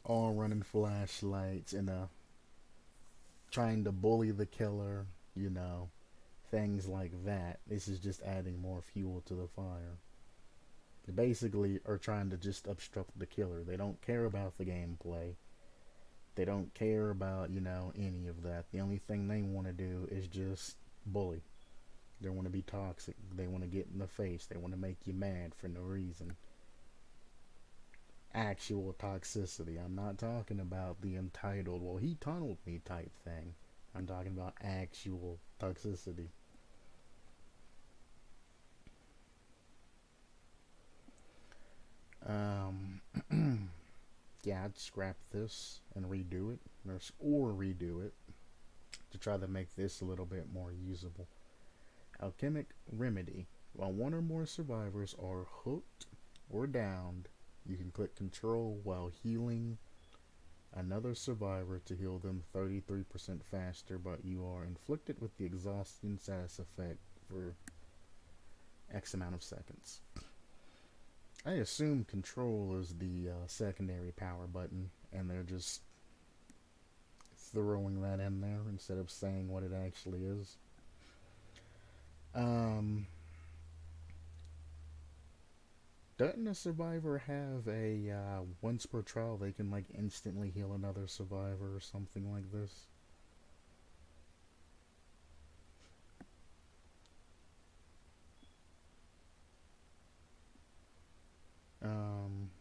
all running flashlights and trying to bully the killer, you know, things like that, this is just adding more fuel to the fire. They basically are trying to just obstruct the killer. They don't care about the gameplay. They don't care about, you know, any of that. The only thing they want to do is just bully. They want to be toxic. They want to get in the face. They want to make you mad for no reason. Actual toxicity. I'm not talking about the entitled, well, he tunneled me type thing. I'm talking about actual toxicity. Yeah, I'd scrap this and redo it, or redo it to try to make this a little bit more usable. Alchemic Remedy. While one or more survivors are hooked or downed, you can click control while healing another survivor to heal them 33% faster, but you are inflicted with the exhaustion status effect for X amount of seconds. I assume control is the secondary power button, and they're just throwing that in there instead of saying what it actually is. Um, doesn't a survivor have a once per trial they can like instantly heal another survivor or something like this? Um,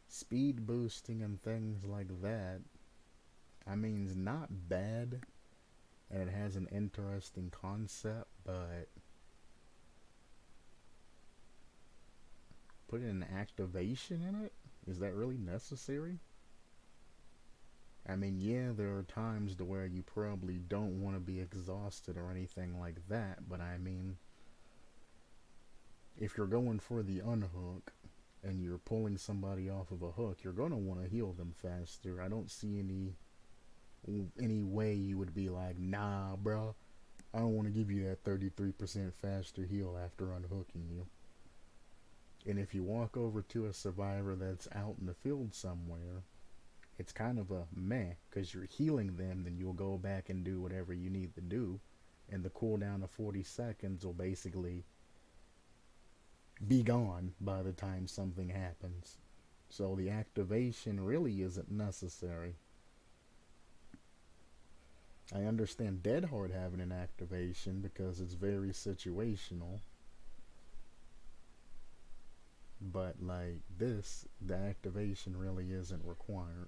speed boosting and things like that. I mean, it's not bad, and it has an interesting concept, but putting an activation in it, is that really necessary? I mean, yeah, there are times to where you probably don't want to be exhausted or anything like that, but I mean, if you're going for the unhook and you're pulling somebody off of a hook, you're going to want to heal them faster. I don't see any way you would be like, nah, bro, I don't want to give you that 33% faster heal after unhooking you. And if you walk over to a survivor that's out in the field somewhere, it's kind of a meh, because you're healing them, then you'll go back and do whatever you need to do, and the cooldown of 40 seconds will basically be gone by the time something happens. So the activation really isn't necessary. I understand Dead Hard having an activation because it's very situational. But like this, the activation really isn't required.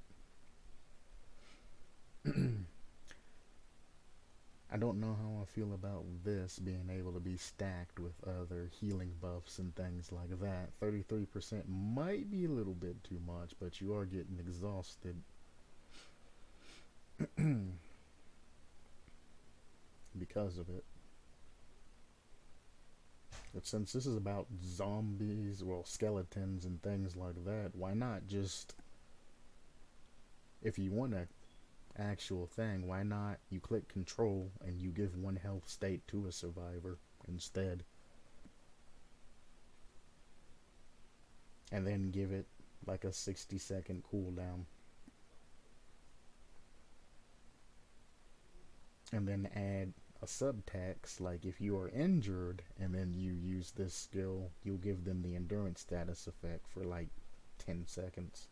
I don't know how I feel about this being able to be stacked with other healing buffs and things like that. 33% might be a little bit too much, but you are getting exhausted. Because of it. But since this is about zombies, well, skeletons and things like that, why not just, if you want an actual thing, why not you click control and you give one health state to a survivor instead? And then give it like a 60-second cooldown. And then add a subtext, like if you are injured and then you use this skill, you'll give them the endurance status effect for like 10 seconds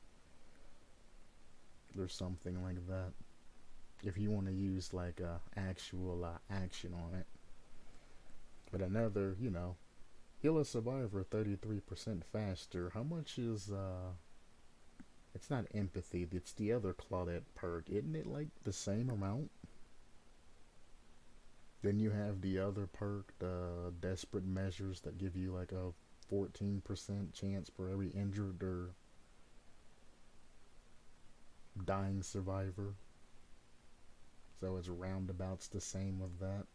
or something like that, if you want to use like a actual action on it. But another, heal a survivor 33% faster. How much is it's not empathy, it's the other Claudette perk, isn't it like the same amount? Then you have the other perk, the desperate measures, that give you like a 14% chance for every injured or dying survivor. So it's roundabouts the same with that.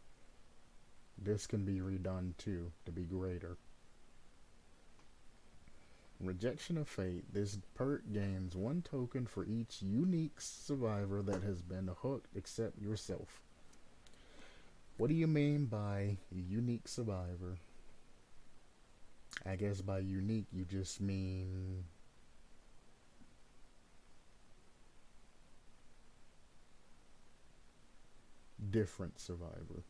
This can be redone too to be greater. Rejection of Fate. This perk gains 1 token for each unique survivor that has been hooked except yourself. What do you mean by unique survivor? I guess by unique you just mean different survivor.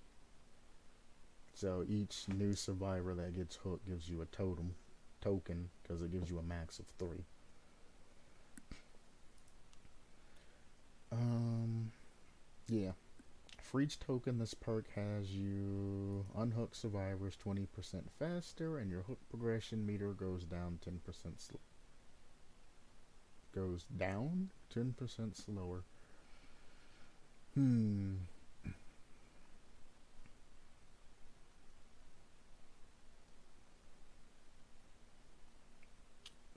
So each new survivor that gets hooked gives you a token because it gives you a max of 3. Yeah. For each token, this perk has you unhook survivors 20% faster, and your hook progression meter goes down 10% goes down 10% slower.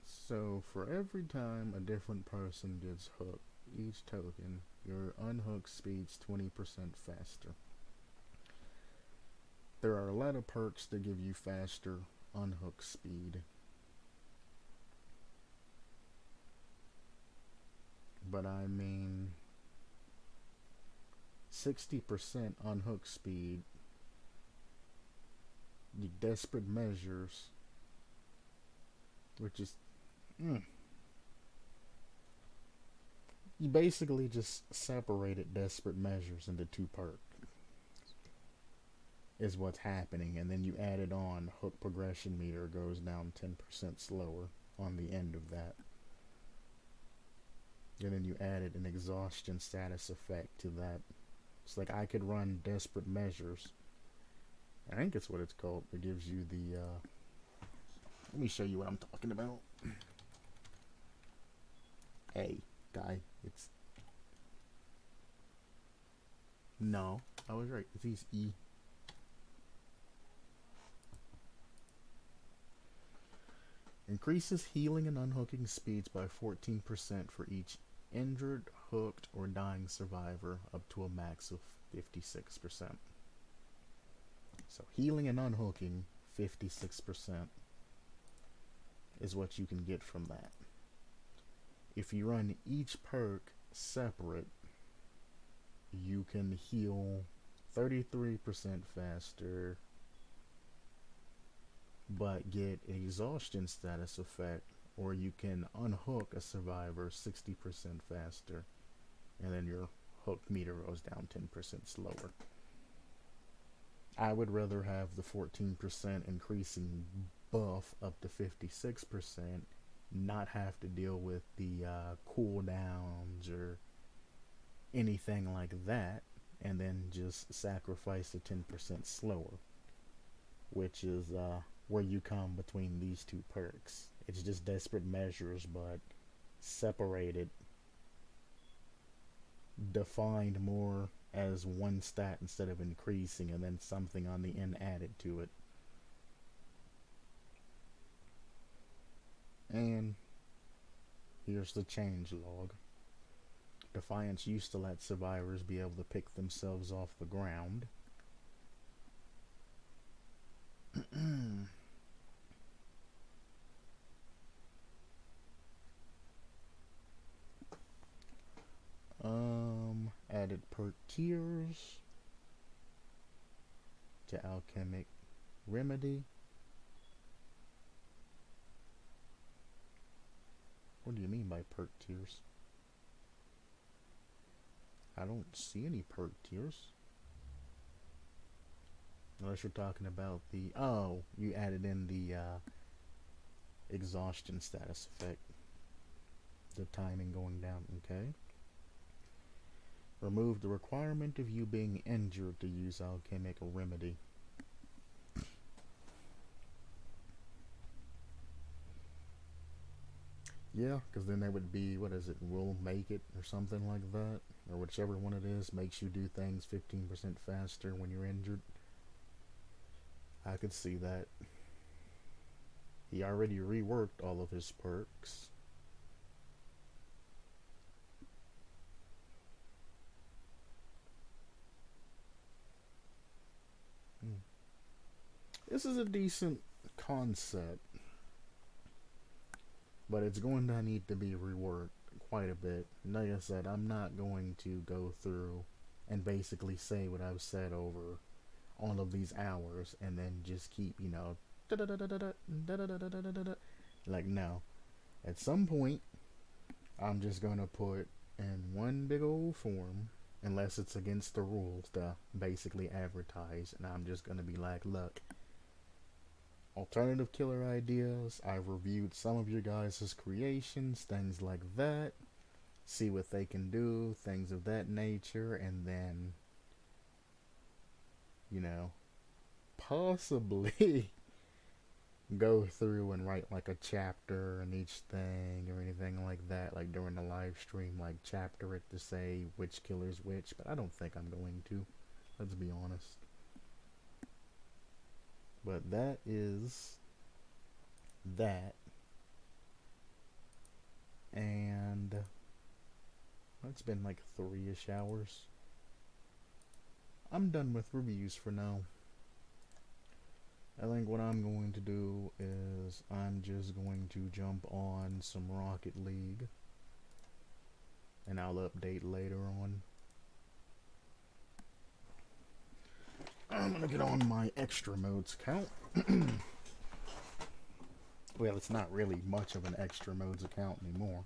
So for every time a different person gets hooked, each token, your unhook speed's 20% faster. lot of perks to give you faster unhook speed. But I mean, 60% unhook speed, the desperate measures, which is, you basically just separated desperate measures into two perks, is what's happening, and then you added on hook progression meter goes down 10% slower on the end of that. And then you added an exhaustion status effect to that. It's like I could run desperate measures. I think it's what it's called. It gives you the, let me show you what I'm talking about. Hey, guy, it's, no, I was right. It's E. Increases healing and unhooking speeds by 14% for each injured, hooked, or dying survivor up to a max of 56%. So healing and unhooking, 56% is what you can get from that. If you run each perk separate, you can heal 33% faster, but get an exhaustion status effect, or you can unhook a survivor 60% faster, and then your hook meter goes down 10% slower. I would rather have the 14% increasing buff up to 56%, not have to deal with the cooldowns or anything like that, and then just sacrifice the 10% slower, which is where you come between these two perks. It's just desperate measures, but separated, defined more as one stat instead of increasing, and then something on the end added to it. And here's the change log. Defiance used to let survivors be able to pick themselves off the ground. Added perk tiers to alchemic remedy. What do you mean by perk tiers? I don't see any perk tiers. Unless you're talking about the, oh, you added in the exhaustion status effect. The timing going down, okay. Remove the requirement of you being injured to use alchemic remedy. Yeah, because then that would be, what is it, will make it or something like that, or whichever one it is, makes you do things 15% faster when you're injured. I could see that. He already reworked all of his perks. This is a decent concept, but it's going to need to be reworked quite a bit. Like I said, I'm not going to go through and basically say what I've said over all of these hours and then just keep, you know, like, no. At some point, I'm just gonna put in one big old form, unless it's against the rules to basically advertise, and I'm just gonna be like, look, alternative killer ideas, I've reviewed some of your guys' creations, things like that, see what they can do, things of that nature, and then, you know, possibly go through and write like a chapter in each thing or anything like that, like during the live stream, like chapter it to say which killer's which, but I don't think I'm going to, let's be honest. But that is that, and it's been like 3-ish hours. I'm done with reviews for now. I think what I'm going to do is I'm just going to jump on some Rocket League, and I'll update later on. I'm gonna get on my extra modes account. Well, it's not really much of an extra modes account anymore.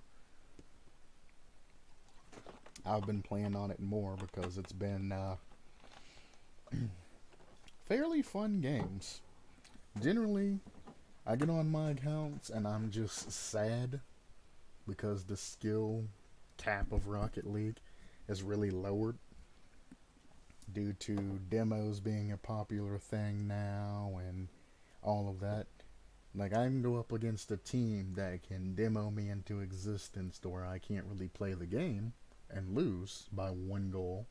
I've been playing on it more because it's been fairly fun games. Generally, I get on my accounts and I'm just sad because the skill cap of Rocket League is really lowered due to demos being a popular thing now and all of that. Like, I can go up against a team that can demo me into existence to where I can't really play the game and lose by 1 goal.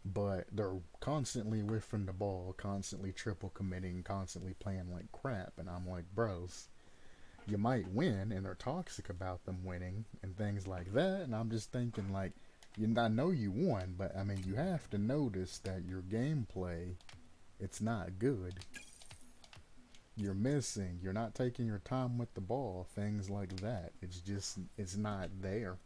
But they're constantly whiffing the ball, constantly triple committing, constantly playing like crap. And I'm like, bros, you might win, and they're toxic about them winning and things like that. And I'm just thinking, like, I know you won, but I mean, you have to notice that your gameplay, it's not good. You're missing, you're not taking your time with the ball, things like that. It's just, it's not there.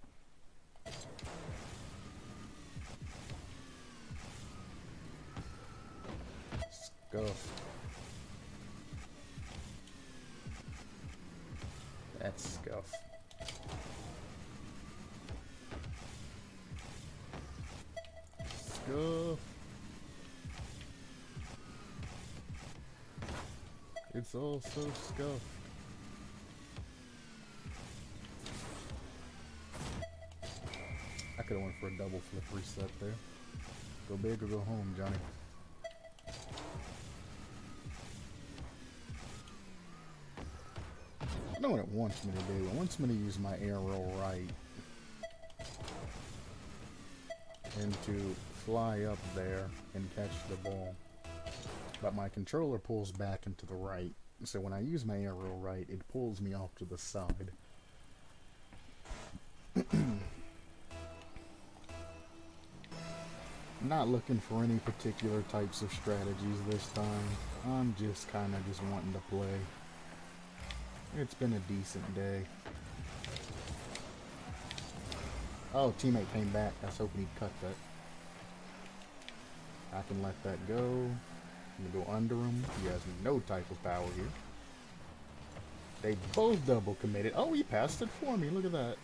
Scuff. That's scuff. Scuff. It's all so scuff. I could have went for a double flip reset there. Go big or go home, Johnny. I know what it wants me to do. It wants me to use my arrow right and to fly up there and catch the ball. But my controller pulls back into the right. So when I use my arrow right, it pulls me off to the side. I'm not looking for any particular types of strategies this time. I'm just kind of just wanting to play. It's been a decent day. Oh, teammate came back. I was hoping he'd cut that. I can let that go. I'm gonna go under him. He has no type of power here. They both double committed. Oh, he passed it for me. Look at that.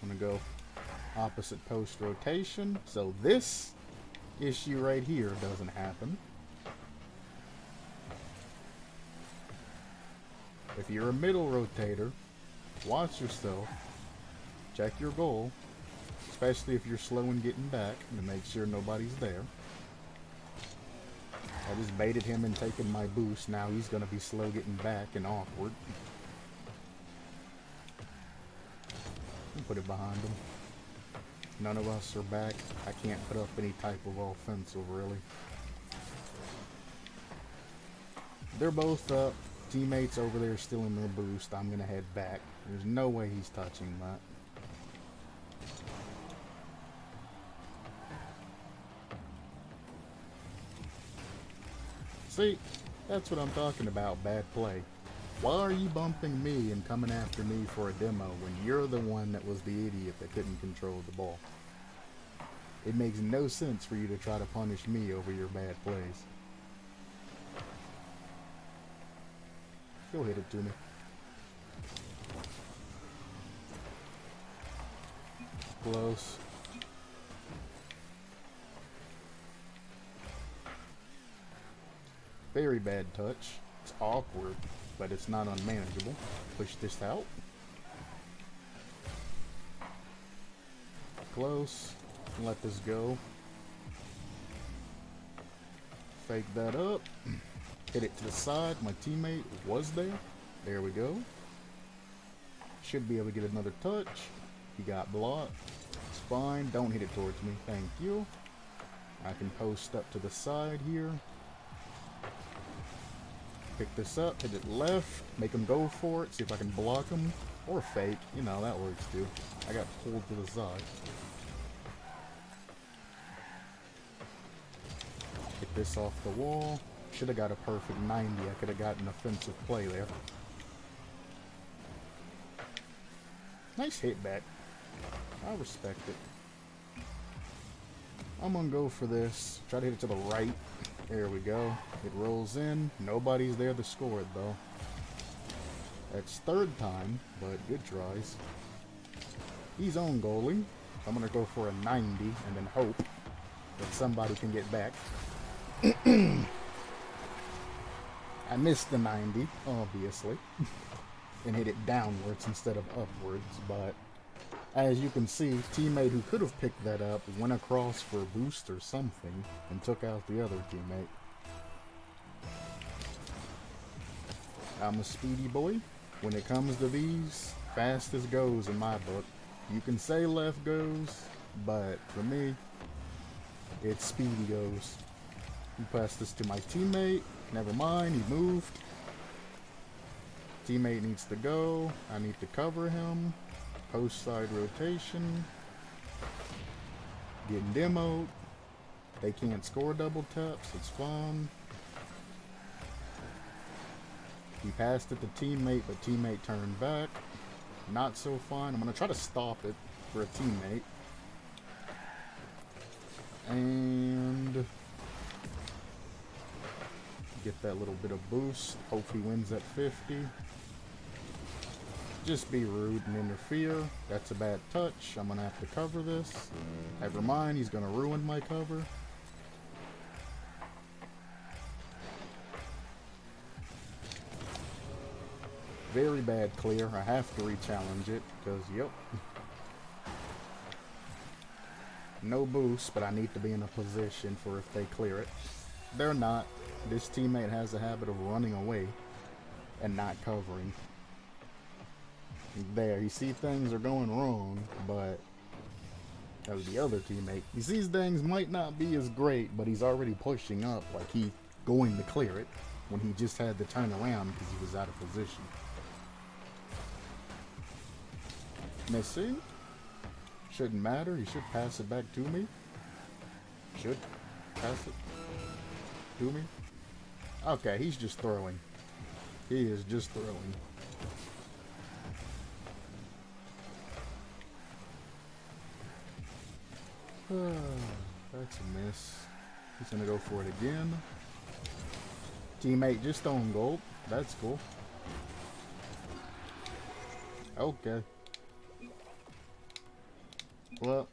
I'm gonna go opposite post rotation. So this issue right here doesn't happen. If you're a middle rotator, watch yourself. Check your goal. Especially if you're slow in getting back to make sure nobody's there. I just baited him and taken my boost. Now he's going to be slow getting back and awkward. Put it behind him. None of us are back. I can't put up any type of offensive, really. They're both up. Teammates over there still in their boost. I'm going to head back. There's no way he's touching that. See, that's what I'm talking about, bad play. Why are you bumping me and coming after me for a demo when you're the one that was the idiot that couldn't control the ball? It makes no sense for you to try to punish me over your bad plays. Go hit it to me. Close. Very bad touch. It's awkward, but it's not unmanageable. Push this out. Close. Let this go. Fake that up. Hit it to the side. My teammate was there. There we go. Should be able to get another touch. He got blocked. It's fine. Don't hit it towards me. Thank you. I can post up to the side here. Pick this up. Hit it left. Make him go for it. See if I can block him. Or fake, you know, that works too. I got pulled to the side. Get this off the wall. Should have got a perfect 90. I could have gotten an offensive play there. Nice hit back. I respect it. I'm gonna go for this. Try to hit it to the right. There we go. It rolls in. Nobody's there to score it though. That's third time, but good tries. He's on goalie. I'm gonna go for a 90 and then hope that somebody can get back. I missed the 90, obviously, and hit it downwards instead of upwards, but as you can see, teammate who could have picked that up went across for a boost or something and took out the other teammate. I'm a speedy boy. When it comes to these, fastest goes in my book. You can say left goes, but for me, it's speedy goes. You pass this to my teammate. Never mind, he moved. Teammate needs to go. I need to cover him. Post side rotation. Getting demoed. They can't score double taps. It's fun. He passed it to teammate, but teammate turned back. Not so fun. I'm going to try to stop it for a teammate. And get that little bit of boost. Hope he wins at 50. Just be rude and interfere. That's a bad touch. I'm going to have to cover this. Never mind, he's going to ruin my cover. Very bad clear. I have to re-challenge it because, yep. No boost, but I need to be in a position for if they clear it. They're not. This teammate has a habit of running away and not covering. There, you see things are going wrong, but that was the other teammate. He sees things might not be as great, but he's already pushing up like he's going to clear it when he just had to turn around because he was out of position. Missing. Shouldn't matter. He should pass it back to me. Should pass it to me. Okay, he's just throwing. He is just throwing. That's a miss. He's gonna go for it again. Teammate just on goal. That's cool. Okay. Well.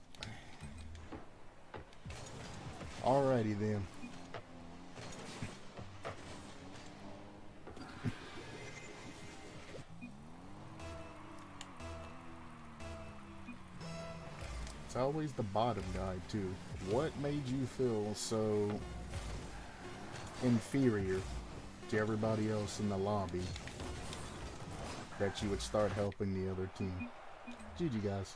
Alrighty then. It's always the bottom guy too. What made you feel so inferior to everybody else in the lobby that you would start helping the other team? GG guys.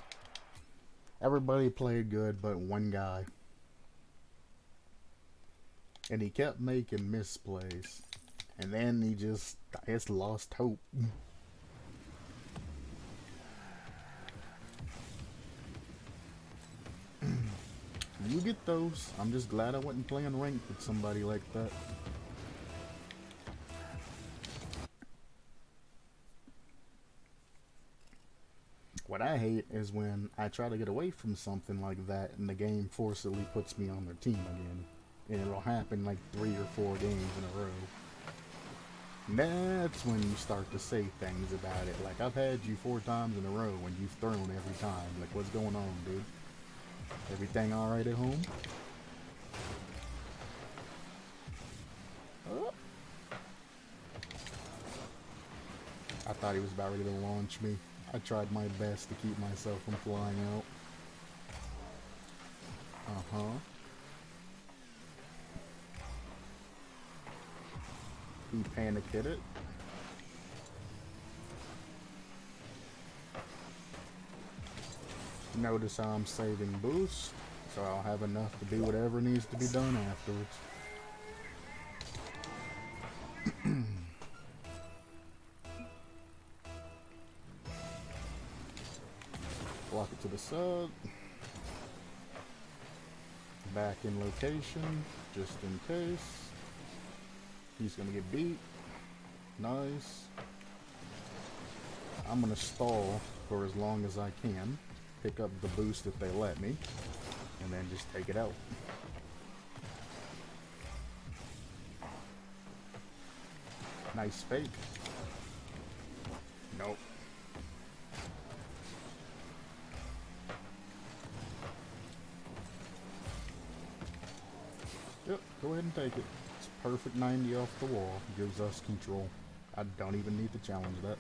Everybody played good but one guy. And he kept making misplays. And then he just, I guess, lost hope. You get those. I'm just glad I wasn't playing ranked with somebody like that. What I hate is when I try to get away from something like that and the game forcibly puts me on their team again. And it'll happen like 3 or 4 games in a row. And that's when you start to say things about it. Like, I've had you 4 times in a row and you've thrown every time. Like, what's going on, dude? Everything alright at home? Oh. I thought he was about ready to launch me. I tried my best to keep myself from flying out. Uh-huh. He panic hit it. Notice how I'm saving boost, so I'll have enough to do whatever needs to be done afterwards. Block it to the side. Back in location, just in case. He's gonna get beat. Nice. I'm gonna stall for as long as I can. Pick up the boost if they let me. And then just take it out. Nice fake. Nope. Yep, go ahead and take it. It's perfect 90 off the wall. Gives us control. I don't even need to challenge that.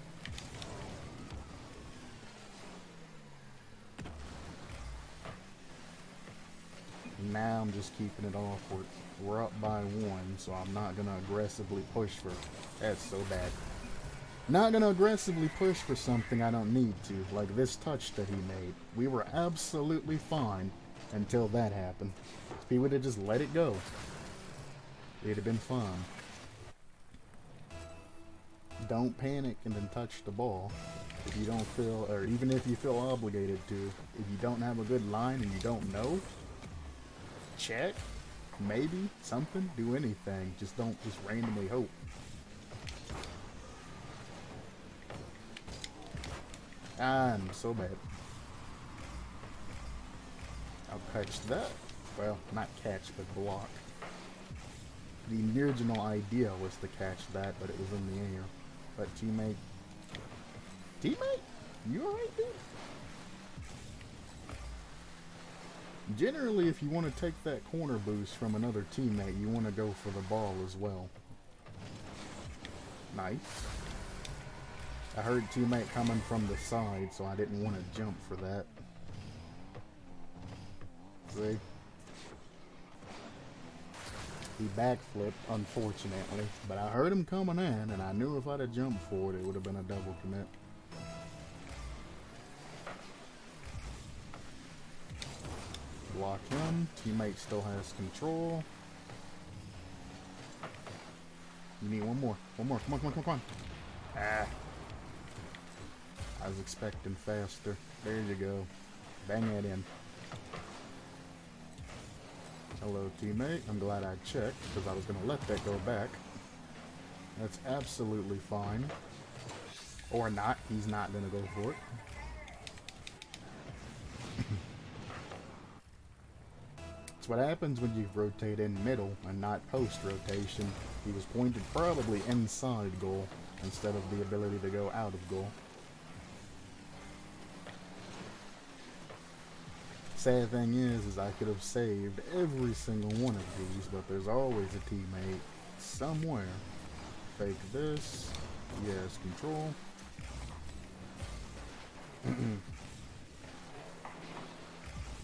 Now I'm just keeping it awkward. We're up by 1, so I'm not gonna aggressively push for... That's so bad. Not gonna aggressively push for something I don't need to, like this touch that he made. We were absolutely fine until that happened. If he would have just let it go, it'd have been fine. Don't panic and then touch the ball. If you don't feel, or even if you feel obligated to, if you don't have a good line and you don't know, check, maybe, something, do anything. Just don't just randomly hope. I'm so bad. I'll catch that. Well, not catch, but block. The original idea was to catch that, but it was in the air. But teammate... Teammate? You alright, dude? Generally, if you want to take that corner boost from another teammate, you want to go for the ball as well. Nice. I heard teammate coming from the side, so I didn't want to jump for that. See? He backflipped, unfortunately, but I heard him coming in, and I knew if I'd have jumped for it, it would have been a double commit. Block him. Teammate still has control. You need one more. One more. Come on, come on, come on, come on. Ah. I was expecting faster. There you go. Bang that in. Hello, teammate. I'm glad I checked, because I was going to let that go back. That's absolutely fine. Or not. He's not going to go for it. It's what happens when you rotate in middle and not post rotation. He was pointed probably inside goal instead of the ability to go out of goal. Sad thing is I could have saved every single one of these, but there's always a teammate somewhere. Fake this. He has control.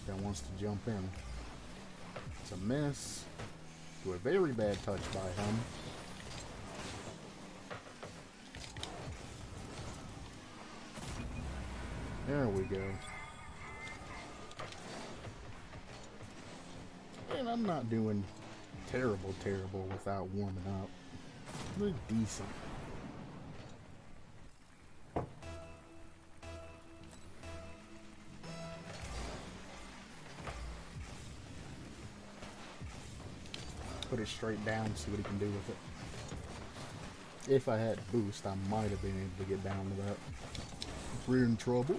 That wants to jump in. It's a miss. To a very bad touch by him. There we go. And I'm not doing terrible without warming up. Look decent. Put it straight down, see what he can do with it. If I had boost, I might have been able to get down to that. If we're in trouble.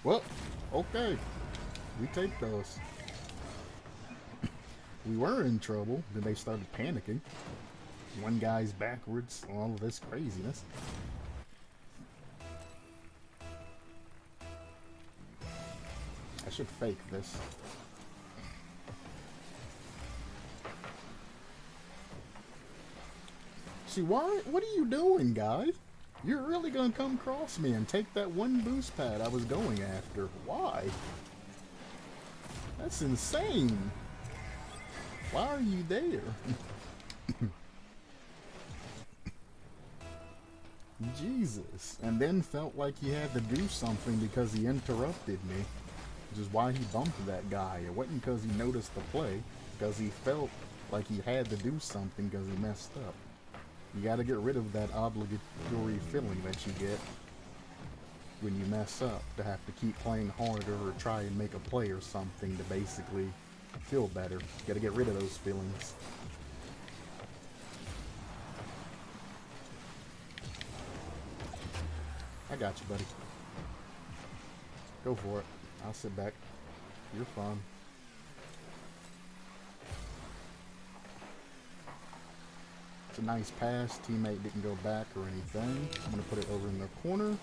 Well, okay. We take those. We were in trouble, then they started panicking. One guy's backwards, all of this craziness. I should fake this. See, why? What are you doing, guys? You're really gonna come across me and take that one boost pad I was going after. Why? That's insane. Why are you there? Jesus. And then felt like he had to do something because he interrupted me. Which is why he bumped that guy. It wasn't because he noticed the play. Because he felt like he had to do something because he messed up. You gotta get rid of that obligatory feeling that you get when you mess up, to have to keep playing harder or try and make a play or something to basically feel better. You gotta get rid of those feelings. I got you, buddy. Go for it. I'll sit back. You're fine. It's a nice pass. Teammate didn't go back or anything. I'm gonna put it over in the corner.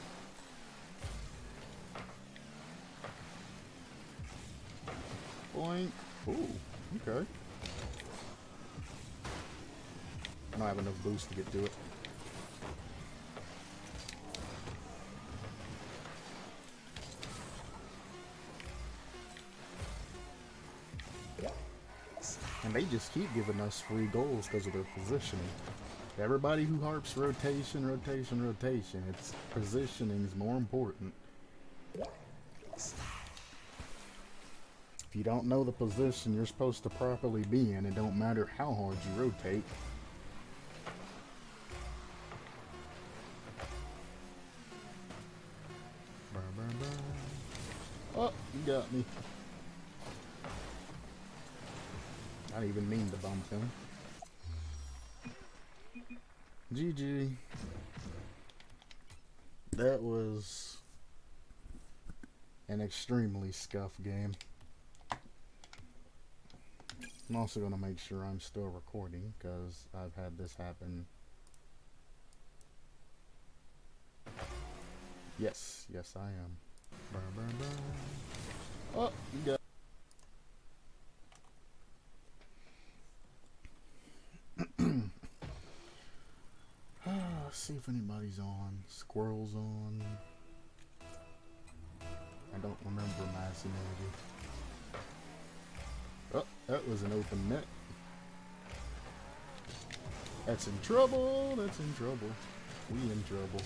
Boink. Ooh, okay. I don't have enough boost to get to it. And they just keep giving us free goals because of their positioning. Everybody who harps rotation, rotation, rotation, it's positioning is more important. If you don't know the position you're supposed to properly be in, it don't matter how hard you rotate. Oh, you got me. I didn't even mean to bump him. GG. That was an extremely scuffed game. I'm also going to make sure I'm still recording because I've had this happen. Yes, yes I am. Oh, you got. Let's see if anybody's on. Squirrel's on. I don't remember Massey maybe. Oh, that was an open net. That's in trouble. That's in trouble. We in trouble.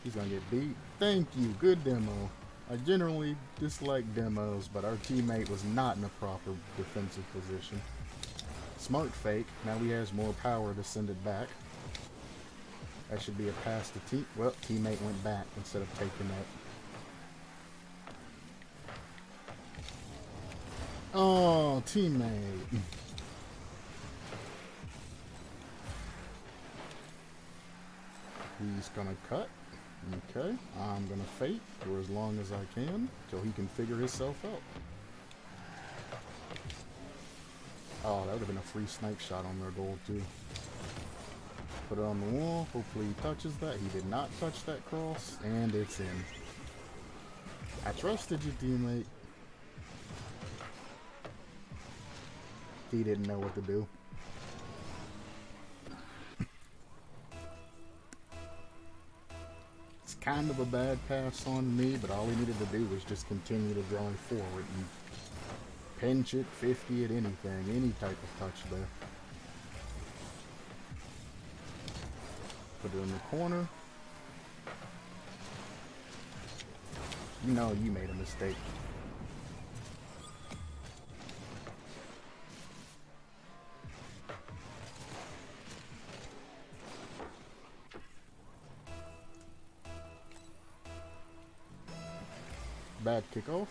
He's gonna get beat. Thank you. Good demo. I generally dislike demos, but our teammate was not in a proper defensive position. Smart fake. Now he has more power to send it back. That should be a pass to team. Well, teammate went back instead of taking it. Oh, teammate. He's gonna cut. Okay, I'm gonna fake for as long as I can till he can figure himself out. Oh, that would have been a free snipe shot on their goal too. Put it on the wall. Hopefully he touches that. He did not touch that cross, and it's in. I trusted you, teammate. He didn't know what to do. It's kind of a bad pass on me, but all he needed to do was just continue to drive forward and pinch it, 50 at anything, any type of touch there. Put it in the corner. You know you made a mistake. Bad kickoff.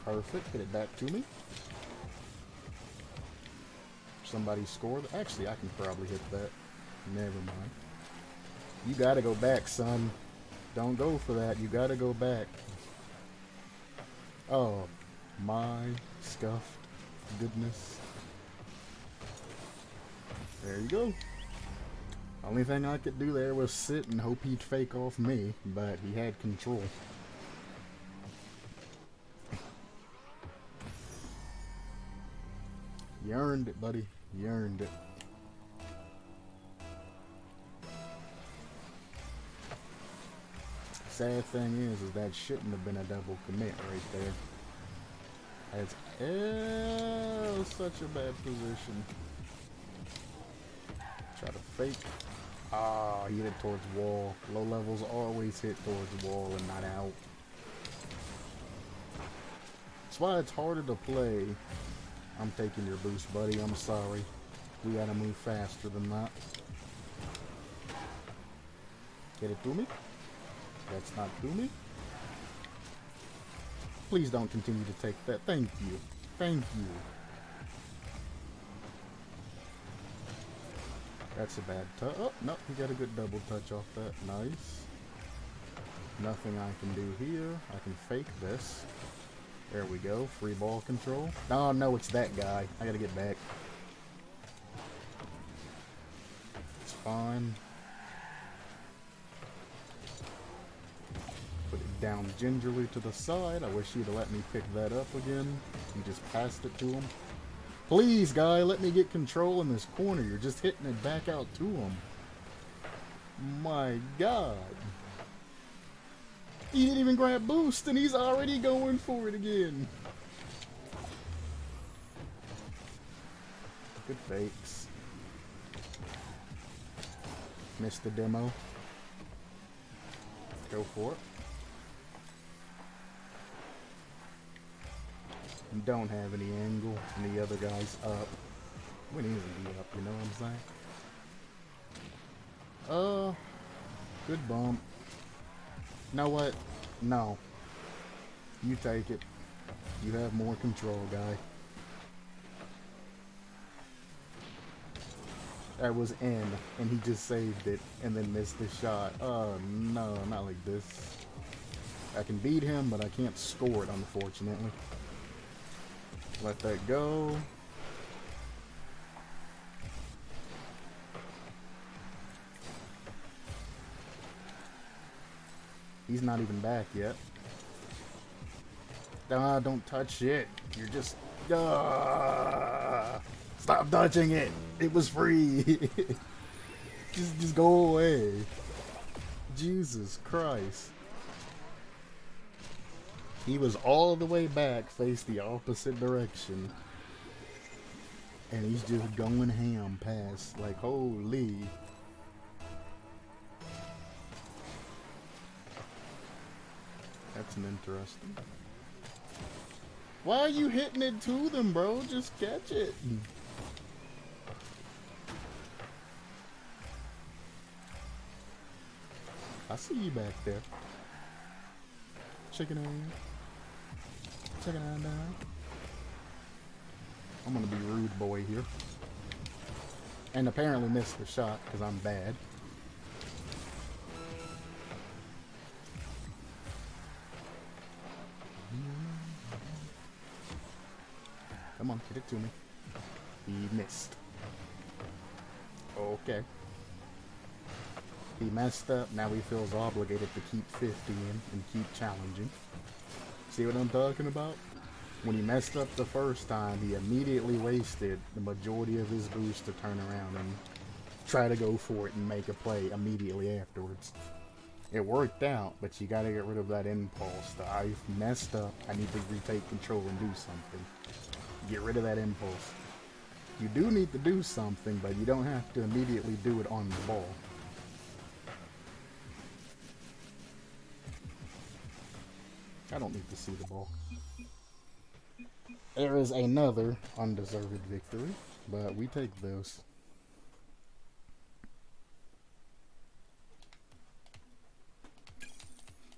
Perfect. Hit it back to me. Somebody scored. Actually, I can probably hit that. Never mind. You gotta go back, son. Don't go for that. You gotta go back. Oh, my scuffed goodness. There you go. Only thing I could do there was sit and hope he'd fake off me, but he had control. You earned it, buddy. You earned it. Sad thing is that shouldn't have been a double commit right there. That's such a bad position. Try to fake. Ah, he hit it towards wall. Low levels always hit towards wall and not out. That's why it's harder to play I'm taking your boost, buddy. I'm sorry. We gotta move faster than that. Get it to me? That's not to me. Please don't continue to take that. Thank you. Thank you. That's a bad touch. Oh, no, we got a good double touch off that. Nice. Nothing I can do here. I can fake this. There we go. Free ball control. Oh, no, it's that guy. I gotta get back. It's fine. Put it down gingerly to the side. I wish he'd have let me pick that up again. He just passed it to him. Please, guy, let me get control in this corner. You're just hitting it back out to him. My God. He didn't even grab boost, and he's already going for it again. Good fakes. Missed the demo. Go for it. You don't have any angle, and the other guy's up. We need to be up, you know what I'm saying? Good bump. You know what? No. You take it. You have more control, guy. That was in, and he just saved it, and then missed the shot. Oh, no, not like this. I can beat him, but I can't score it, unfortunately. Let that go. He's not even back yet. Ah, don't touch it. You're just... Stop touching it. It was free. just go away. Jesus Christ. He was all the way back, faced the opposite direction. And he's just going ham past. Like, holy. That's an interesting. Why are you hitting it to them, bro? Just catch it. I see you back there. Chicken eye. Chicken eye down. I'm gonna be rude boy here. And apparently missed the shot because I'm bad. Come on, get it to me. He missed. Okay. He messed up, now he feels obligated to keep 50 in and keep challenging. See what I'm talking about? When he messed up the first time, he immediately wasted the majority of his boost to turn around and try to go for it and make a play immediately afterwards. It worked out, but you gotta get rid of that impulse. I messed up, I need to retake control and do something. Get rid of that impulse. You do need to do something, but you don't have to immediately do it on the ball. I don't need to see the ball. There is another undeserved victory, but we take those.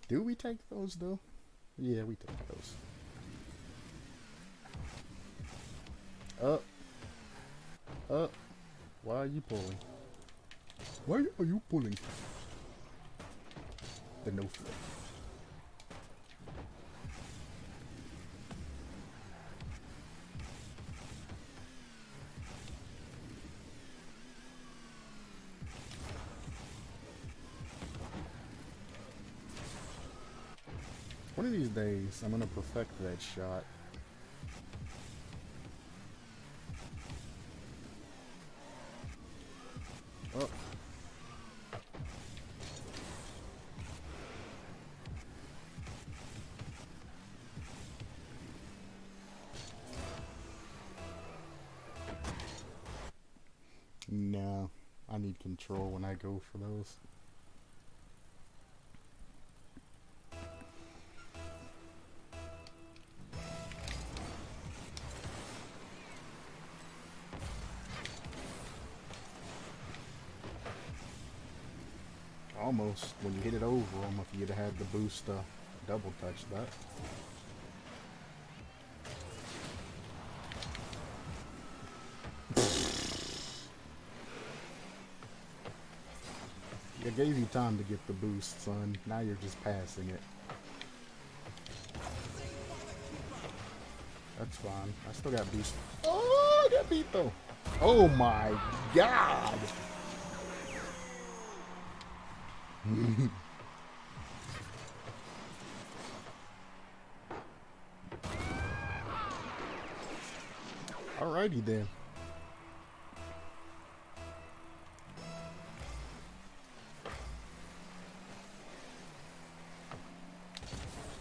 Do we take those, though? Yeah, we take those. Why are you pulling? Why are you pulling? The no flip. One of these days, I'm gonna perfect that shot. Oh. No, I need control when I go for those. almost, when you hit it over them, if you'd have had the boost double touch that. I gave you time to get the boost, son. Now you're just passing it. That's fine. I still got boost. Oh, I got beat though. Oh my god. Alrighty then.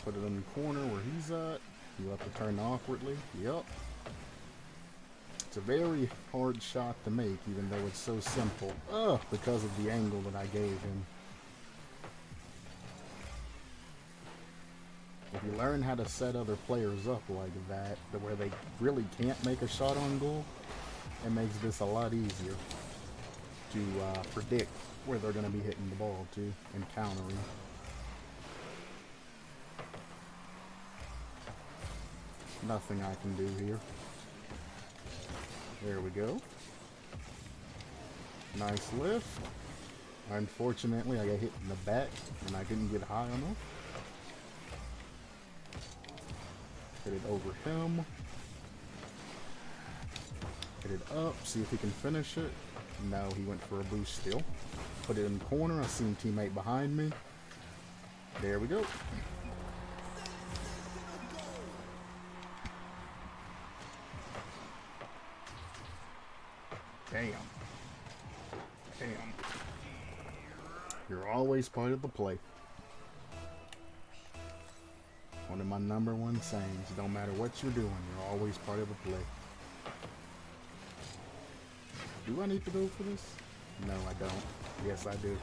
Put it in the corner where he's at. You have to turn awkwardly. Yep. It's a very hard shot to make, even though it's so simple. Ugh, because of the angle that I gave him. If you learn how to set other players up like that, to where they really can't make a shot on goal, it makes this a lot easier to predict where they're going to be hitting the ball to and countering. Nothing I can do here. There we go. Nice lift. Unfortunately, I got hit in the back and I couldn't get high enough. Hit it over him. Hit it up. See if he can finish it. No, he went for a boost still. Put it in the corner. I seen a teammate behind me. There we go. Damn. Damn. You're always part of the play. One of my #1 sayings. Don't matter what you're doing, you're always part of the play. Do I need to go for this? No, I don't. Yes, I do.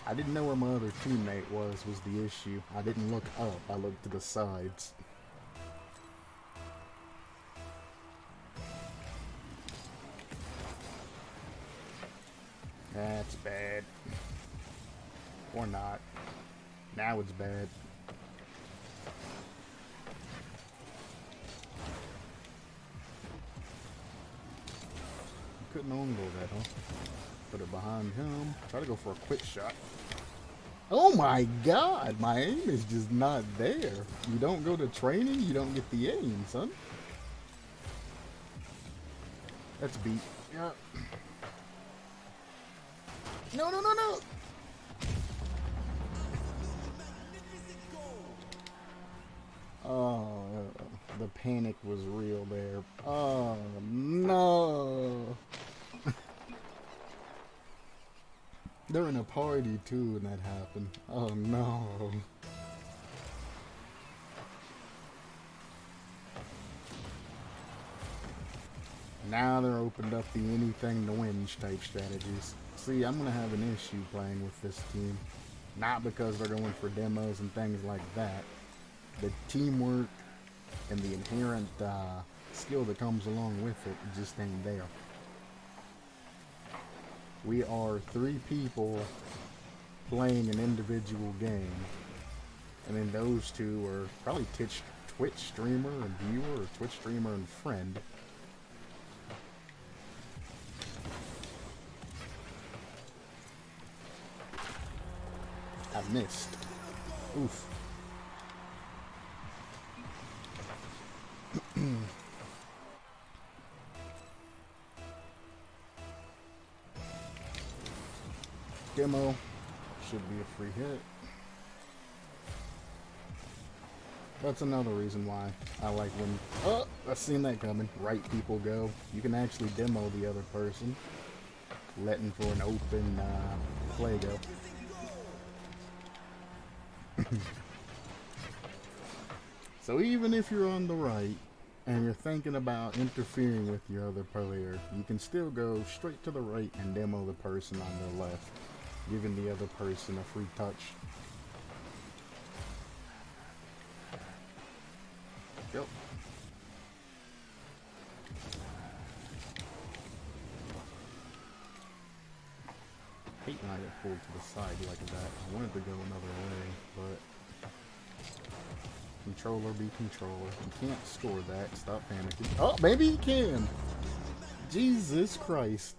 I didn't know where my other teammate was the issue. I didn't look up, I looked to the sides. That's bad. Or not. Now it's bad. Couldn't on goal that, huh? Put it behind him. Try to go for a quick shot. Oh my god! My aim is just not there. You don't go to training, you don't get the aim, son. That's beat. Yeah. No, no, no, no! Oh, the panic was real there. Oh, no! They're in a party, too, when that happened. Oh, no. Now they're opened up the anything to win type strategies. See, I'm going to have an issue playing with this team. Not because they're going for demos and things like that. The teamwork and the inherent skill that comes along with it just ain't there. We are 3 people playing an individual game. And then those 2 are probably Twitch streamer and viewer, or Twitch streamer and friend. I missed. Oof. Demo should be a free hit. That's another reason why I like when... Oh, I seen that coming. Right people go. You can actually demo the other person, letting for an open play go. So even if you're on the right and you're thinking about interfering with your other player, you can still go straight to the right and demo the person on the left, giving the other person a free touch. Yep. hate when I get pulled to the side like that. I wanted to go another way, but controller be controller. You can't score that. Stop panicking. Oh, maybe you can. Jesus Christ.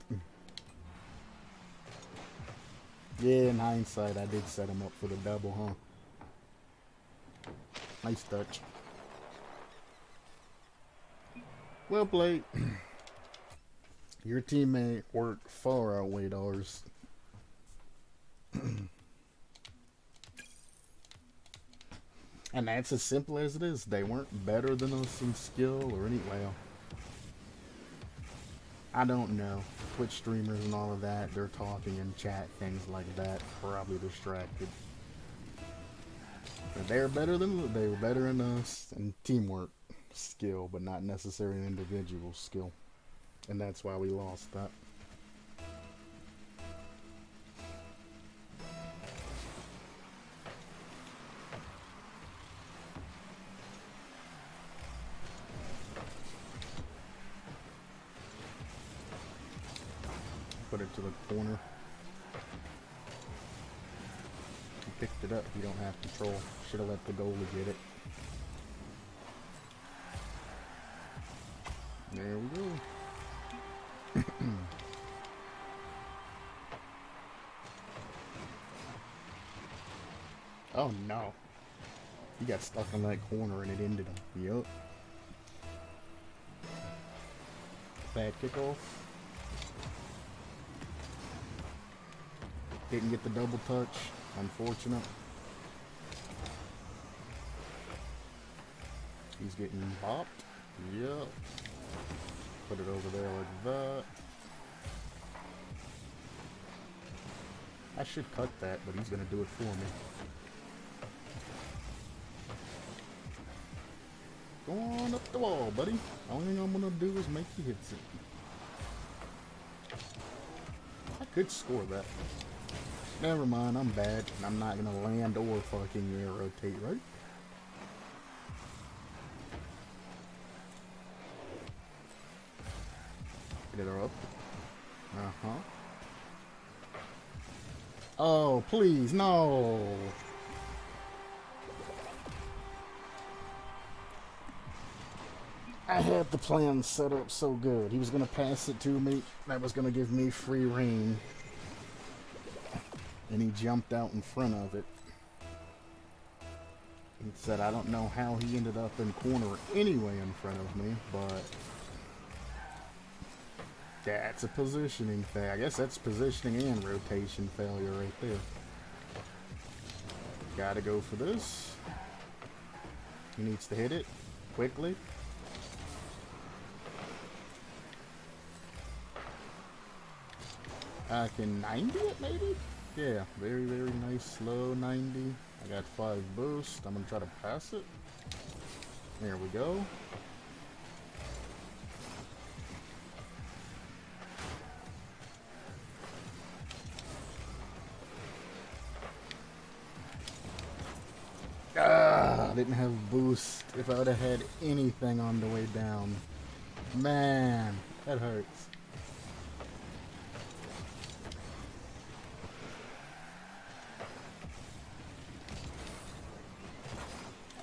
Yeah, in hindsight, I did set him up for the double, huh? Nice touch. Well played. Your teammate work far outweighed ours. And that's as simple as it is. They weren't better than us in skill or any. Well, I don't know. Twitch streamers and all of that, they're talking in chat, things like that. Probably distracted. But they were better than us in teamwork skill, but not necessarily individual skill. And that's why we lost that. Put it to the corner. You picked it up, you don't have control. Should have let the goalie get it. There we go. Oh no. He got stuck in that corner and it ended him. Yup. Bad kickoff. Didn't get the double touch. Unfortunate. He's getting bopped. Yep. Put it over there like that. I should cut that, but he's gonna do it for me. Go on up the wall, buddy. Only thing I'm gonna do is make you hit it. I could score that. Never mind, I'm bad, and I'm not gonna land or fucking rotate, right? Get her up. Uh-huh. Oh, please, no! I had the plan set up so good. He was gonna pass it to me. That was gonna give me free reign. And he jumped out in front of it. He said, I don't know how he ended up in corner anyway in front of me, but that's a positioning thing. I guess that's positioning and rotation failure right there. Gotta go for this. He needs to hit it quickly. I can 90 it maybe? Yeah, very, very nice, slow 90. I got 5 boost. I'm going to try to pass it. There we go. I didn't have boost. If I would have had anything on the way down. Man, that hurts.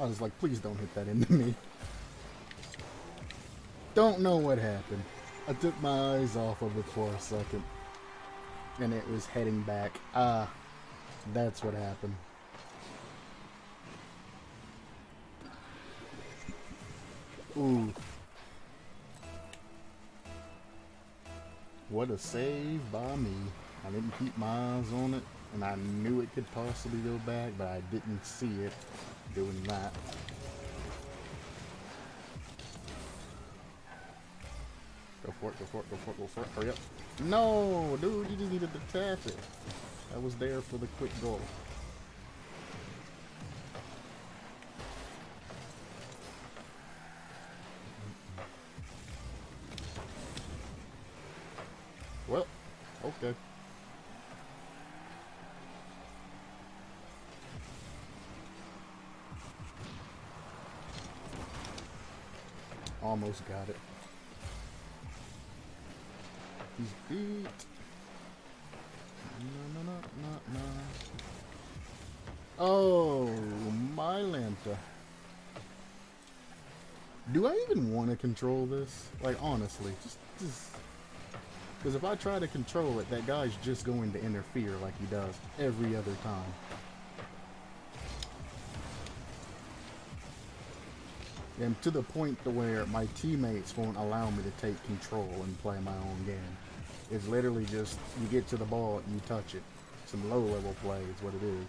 I was like, please don't hit that into me. Don't know what happened. I took my eyes off of it for a second. And it was heading back. Ah, that's what happened. Ooh. What a save by me. I didn't keep my eyes on it. And I knew it could possibly go back, but I didn't see it doing that. Go for it, go for it, go for it, go for it. Hurry up. No, dude, you just needed to tap it. I was there for the quick goal. Well, okay. Almost got it. He's beat. No, no, no, no, no. Oh, my Lanta. Do I even want to control this? Like, honestly, just because if I try to control it, that guy's just going to interfere like he does every other time. And to the point to where my teammates won't allow me to take control and play my own game. It's literally just, you get to the ball, you touch it. Some low-level play is what it is.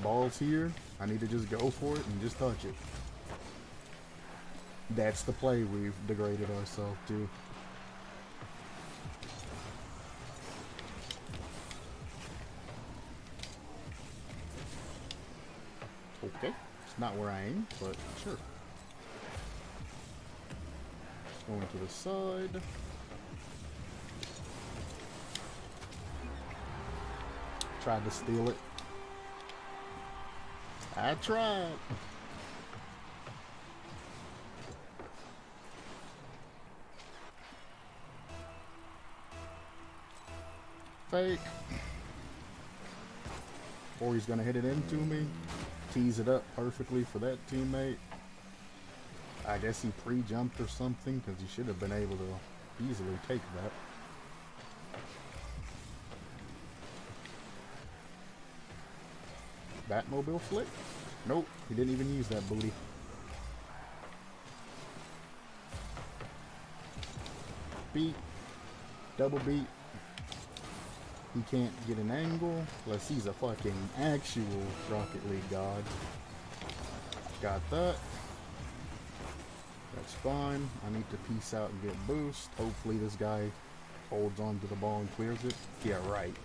Ball's here, I need to just go for it and just touch it. That's the play we've degraded ourselves to. Okay, it's not where I aim, but sure. Going to the side. Tried to steal it. I tried. Fake. Or he's gonna hit it into me. Tease it up perfectly for that teammate. I guess he pre-jumped or something because he should have been able to easily take that. Batmobile flick? Nope, he didn't even use that booty. Beat. Double beat. He can't get an angle unless he's a fucking actual Rocket League god. Got that. That's fine. I need to peace out and get boost. Hopefully this guy holds on to the ball and clears it. Yeah, right.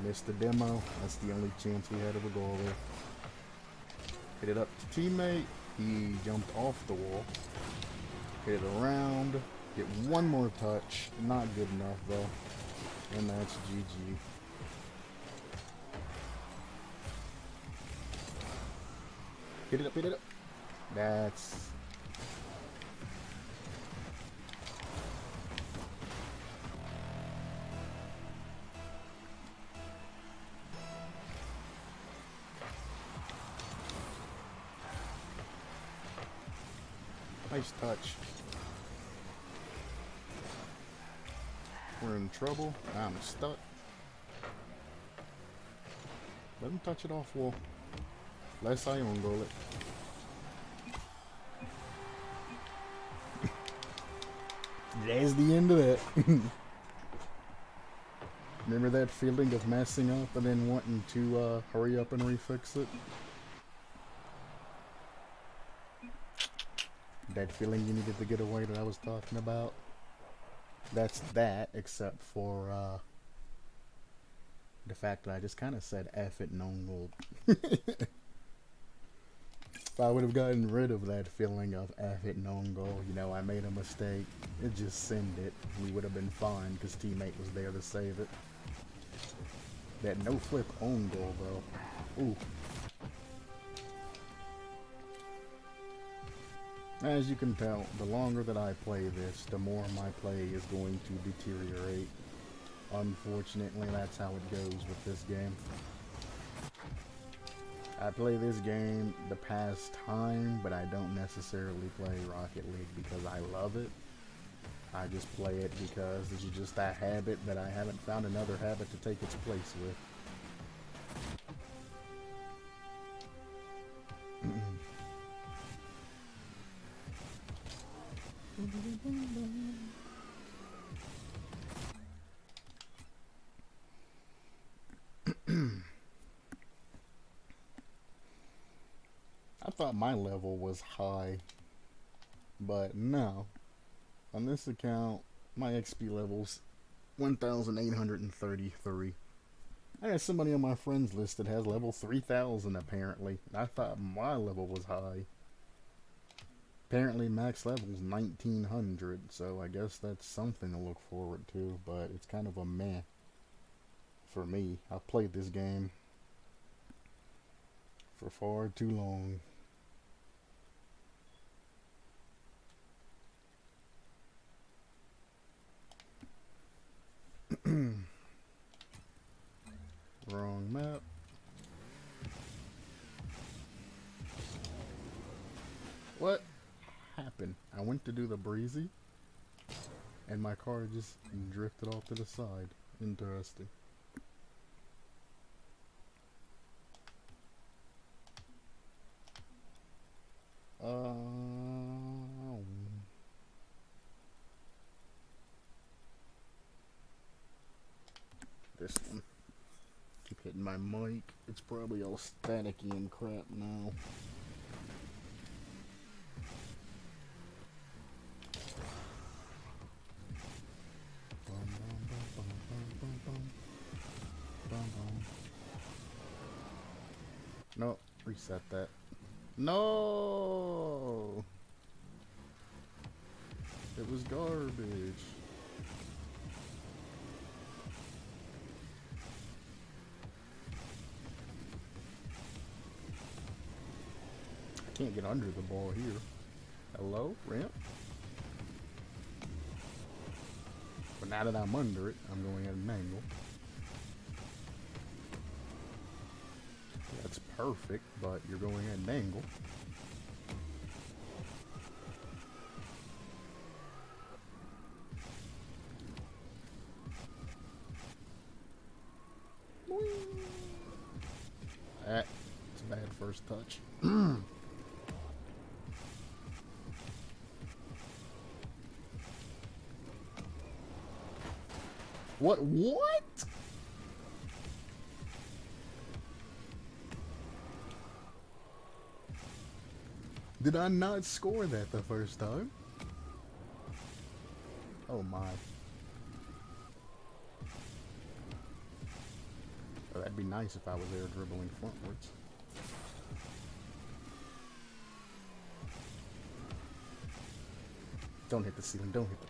Missed the demo. That's the only chance we had of a goal there. Hit it up to teammate. He jumped off the wall. Hit it around. Get one more touch. Not good enough though. And that's GG. Hit it up, hit it up. That's... nice touch. We're in trouble. I'm stuck. Let him touch it off wall. Less I own goal it. That's the end of that. Remember that feeling of messing up and then wanting to hurry up and refix it? That feeling you needed to get away that I was talking about? That's that, except for the fact that I just kind of said F it, no gold. If I would have gotten rid of that feeling of F it, no goal, you know, I made a mistake, it just send it, we would have been fine because teammate was there to save it. That no flip own goal though. Ooh. As you can tell, the longer that I play this, the more my play is going to deteriorate. Unfortunately, that's how it goes with this game. I play this game to pass time, but I don't necessarily play Rocket League because I love it. I just play it because it's just a habit that I haven't found another habit to take its place with. I thought my level was high, but no. On this account, my XP level's 1,833. I have somebody on my friends list that has level 3,000 apparently. I thought my level was high. Apparently max level's 1,900, so I guess that's something to look forward to, but it's kind of a meh for me. I've played this game for far too long. Wrong map. What happened? I went to do the breezy, and my car just drifted off to the side. Interesting. This one. Keep hitting my mic. It's probably all staticky and crap now. No, reset that. No! It was garbage. I can't get under the ball here. Hello, ramp? But now that I'm under it, I'm going at an angle. That's perfect, but you're going at an angle. That's a bad first touch. What? Did I not score that the first time? Oh my. Oh, that'd be nice if I was there dribbling frontwards. Don't hit the ceiling, don't hit the...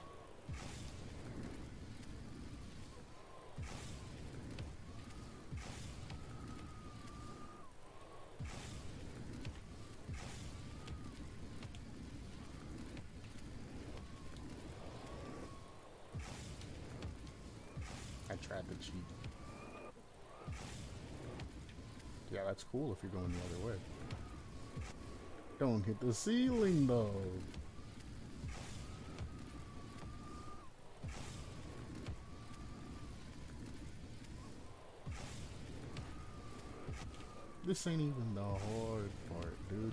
I tried to cheat. Yeah, that's cool if you're going the other way. Don't hit the ceiling though. This ain't even the hard part, dude.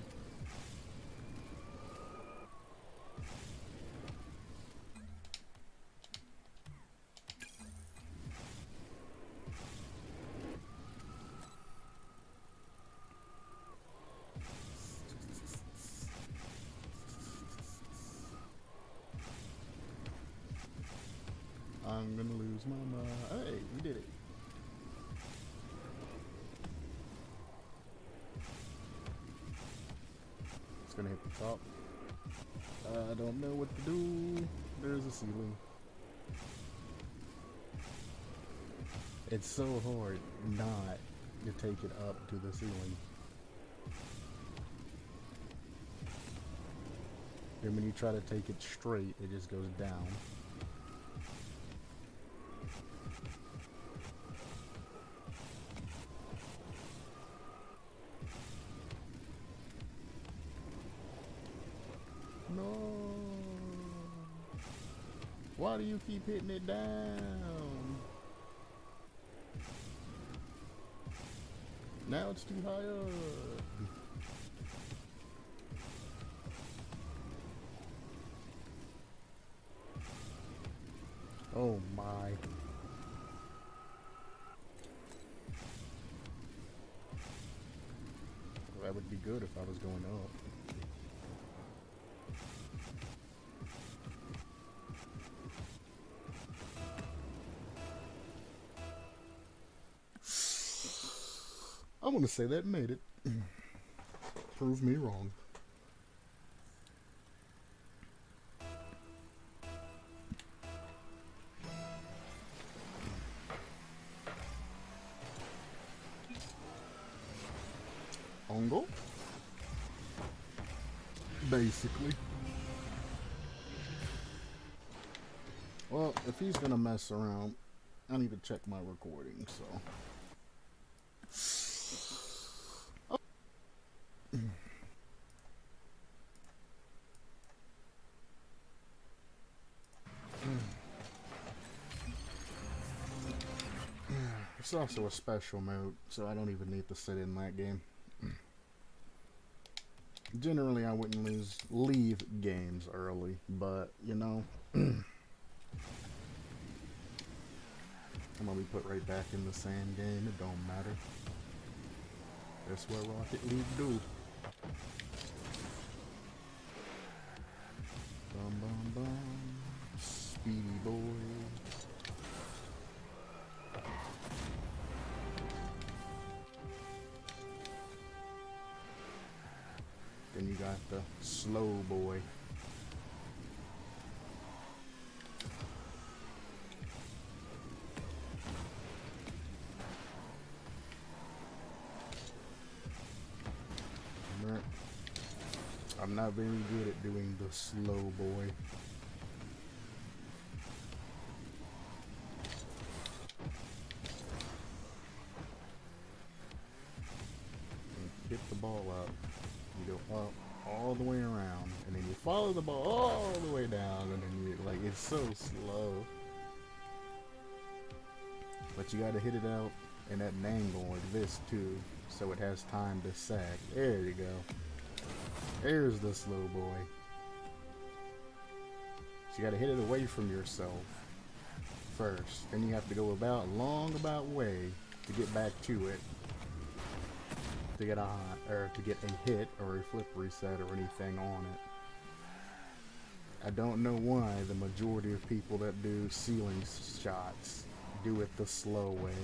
I'm gonna lose my mind. Hey, we did it. It's gonna hit the top. I don't know what to do. There's a ceiling. It's so hard not to take it up to the ceiling. And when you try to take it straight, it just goes down. No. Why do you keep hitting it down? Now it's too high up. Oh my. Well, that would be good if I was going up. I'm gonna say that made it. Prove me wrong. Ongo? Basically. Well, if he's gonna mess around, I need to check my recording, so. It's also a special mode, so I don't even need to sit in that game. Generally, I wouldn't leave games early, but, you know, I'm gonna be put right back in the same game. It don't matter. That's what Rocket League do. Bum bum bum. Speedy boy. Then you got the slow boy. I'm not very good at doing the slow boy. Hit the ball up. You go up all the way around, and then you follow the ball all the way down, and then you like it's so slow. But you gotta hit it out in that angle like this too, so it has time to sag. There you go. There's the slow boy. So you gotta hit it away from yourself first. Then you have to go about a long way to get back to it. To get a hit or a flip reset or anything on it. I don't know why the majority of people that do ceiling shots do it the slow way.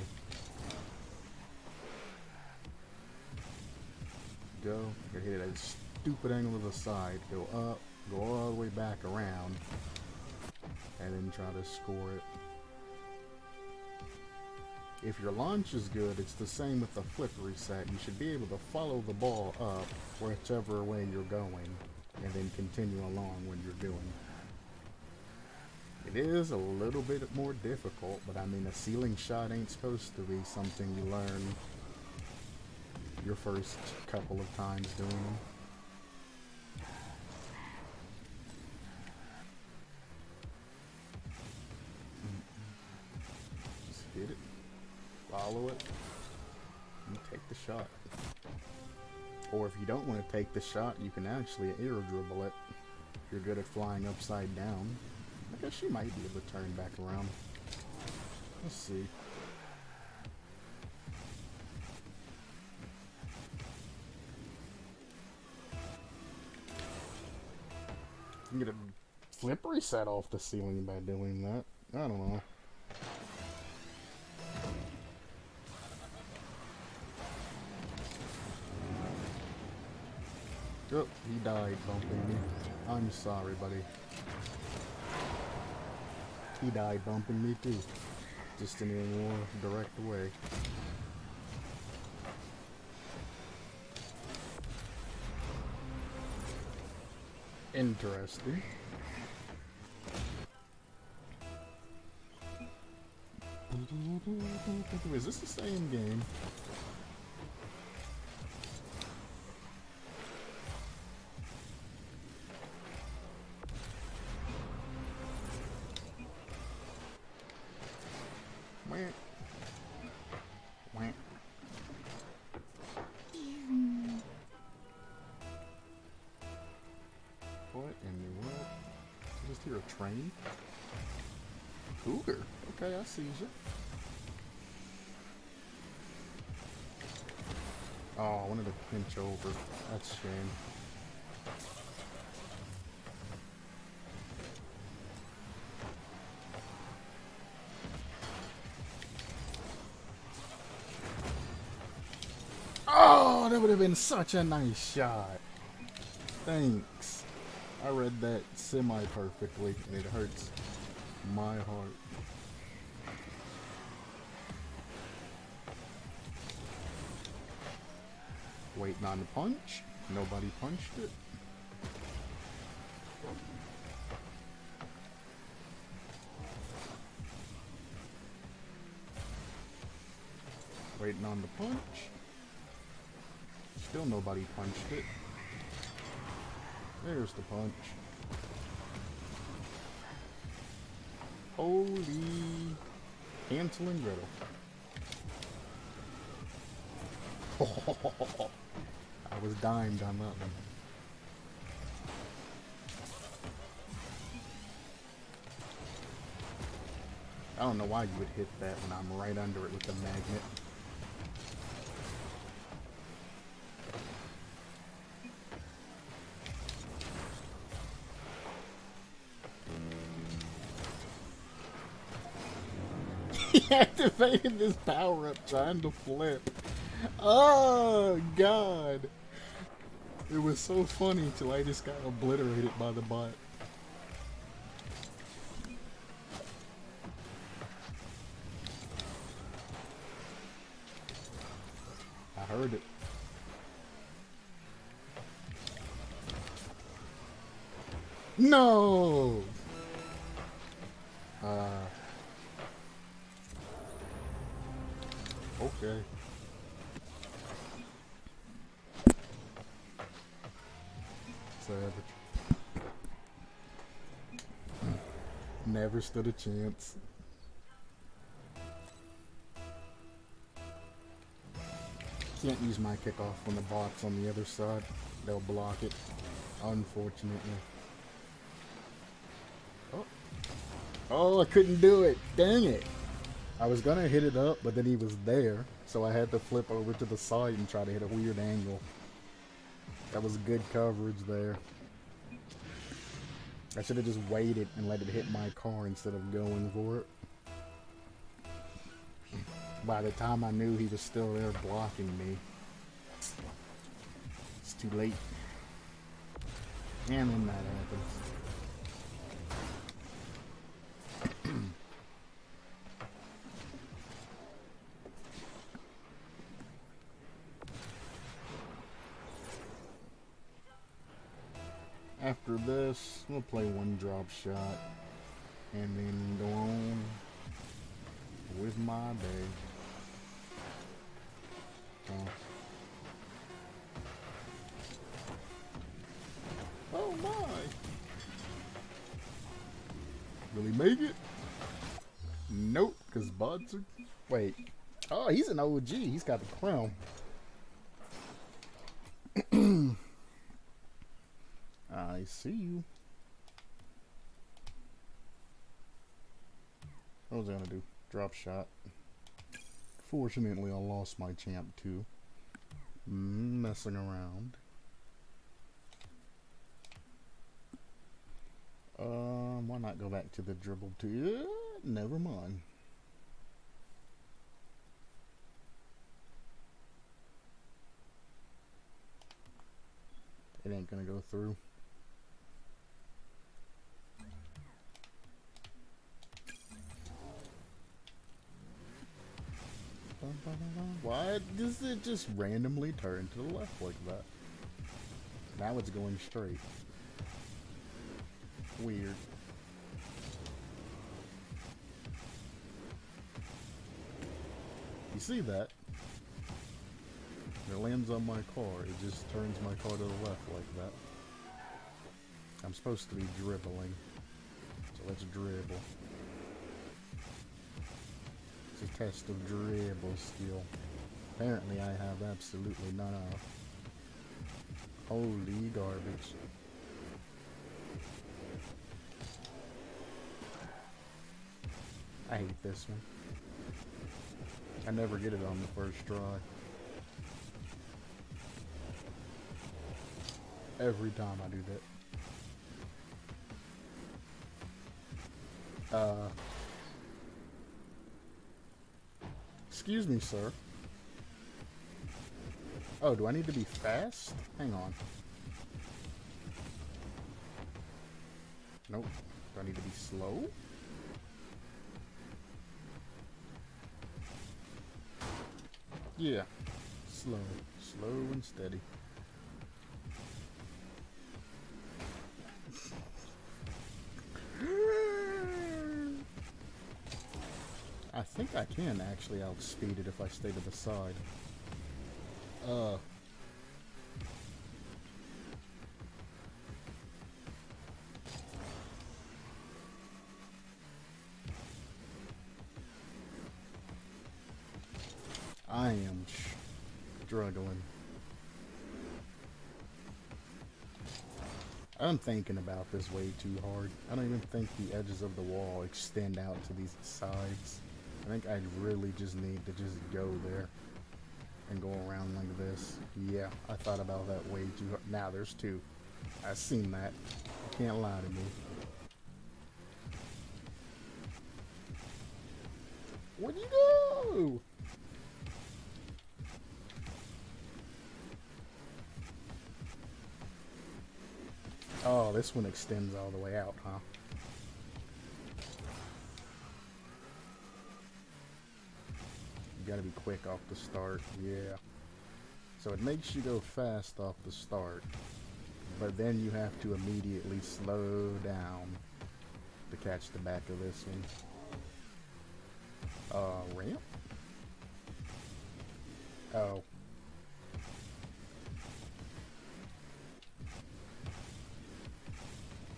Go, you hit it at a stupid angle to the side, go up, go all the way back around, and then try to score it. If your launch is good, it's the same with the flip reset. You should be able to follow the ball up whichever way you're going, and then continue along when you're doing. It is a little bit more difficult, but I mean a ceiling shot ain't supposed to be something you learn your first couple of times doing them. Just hit it, follow it, and take the shot. Or if you don't want to take the shot, you can actually air dribble it. If you're good at flying upside down. I guess you might be able to turn back around. Let's see. You can get a flip reset off the ceiling by doing that. I don't know. Oh, he died bumping me. I'm sorry, buddy. He died bumping me too. Just in a more direct way. Interesting. Is this the same game? What in the world? I just hear a train? Cougar. Okay, I see you. Oh, I wanted to pinch over. That's a shame. Oh, that would have been such a nice shot. Thanks. I read that semi-perfectly, and it hurts my heart. Waiting on the punch. Nobody punched it. Waiting on the punch. Still nobody punched it. There's the punch. Holy Hansel and Gretel. I was dimed on that one. I don't know why you would hit that when I'm right under it with the magnet. He activated this power-up trying to flip. Oh, God. It was so funny till I just got obliterated by the bot. I heard it. No! Okay. Savage. Never stood a chance. Can't use my kickoff when the bot's on the other side. They'll block it, unfortunately. Oh. Oh, I couldn't do it. Dang it. I was gonna hit it up, but then he was there, so I had to flip over to the side and try to hit a weird angle. That was good coverage there. I should have just waited and let it hit my car instead of going for it. By the time I knew he was still there blocking me, it's too late. And then that happens. After this, we'll play one drop shot and then go on with my day. Oh my! Will he make it? Nope, because bots are... Wait. Oh, he's an OG. He's got the crown. I see you. What was I gonna do? Drop shot. Fortunately, I lost my champ too. Messing around. Why not go back to the dribble too? Never mind. It ain't gonna go through. Why does it just randomly turn to the left like that? Now it's going straight. Weird. You see that? It lands on my car. It just turns my car to the left like that. I'm supposed to be dribbling. So let's dribble. It's a test of dribble skill. Apparently I have absolutely none of. Holy garbage. I hate this one. I never get it on the first try. Every time I do that. Excuse me, sir. Oh, do I need to be fast? Hang on. Nope. Do I need to be slow? Yeah. Slow. Slow and steady. I see think I can actually outspeed it if I stay to the side. I am struggling. I'm thinking about this way too hard. I don't even think the edges of the wall extend out to these sides. I think I'd really just need to just go there and go around like this. Yeah, I thought about that way too hard. Now there's two. I've seen that. You can't lie to me. Where'd you go? Oh, this one extends all the way out, huh? You gotta be quick off the start, yeah. So it makes you go fast off the start, but then you have to immediately slow down to catch the back of this one. Ramp? Oh.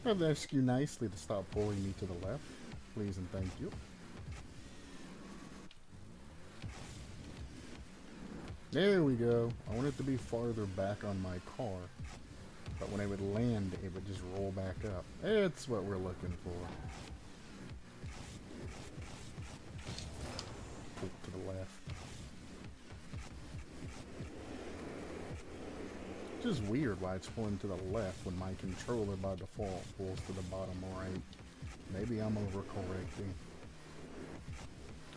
I've asked you nicely to stop pulling me to the left. Please and thank you. There we go. I want it to be farther back on my car. But when I would land, it would just roll back up. It's what we're looking for. Pull to the left. It's just weird why it's pulling to the left when my controller by default pulls to the bottom right. Maybe I'm overcorrecting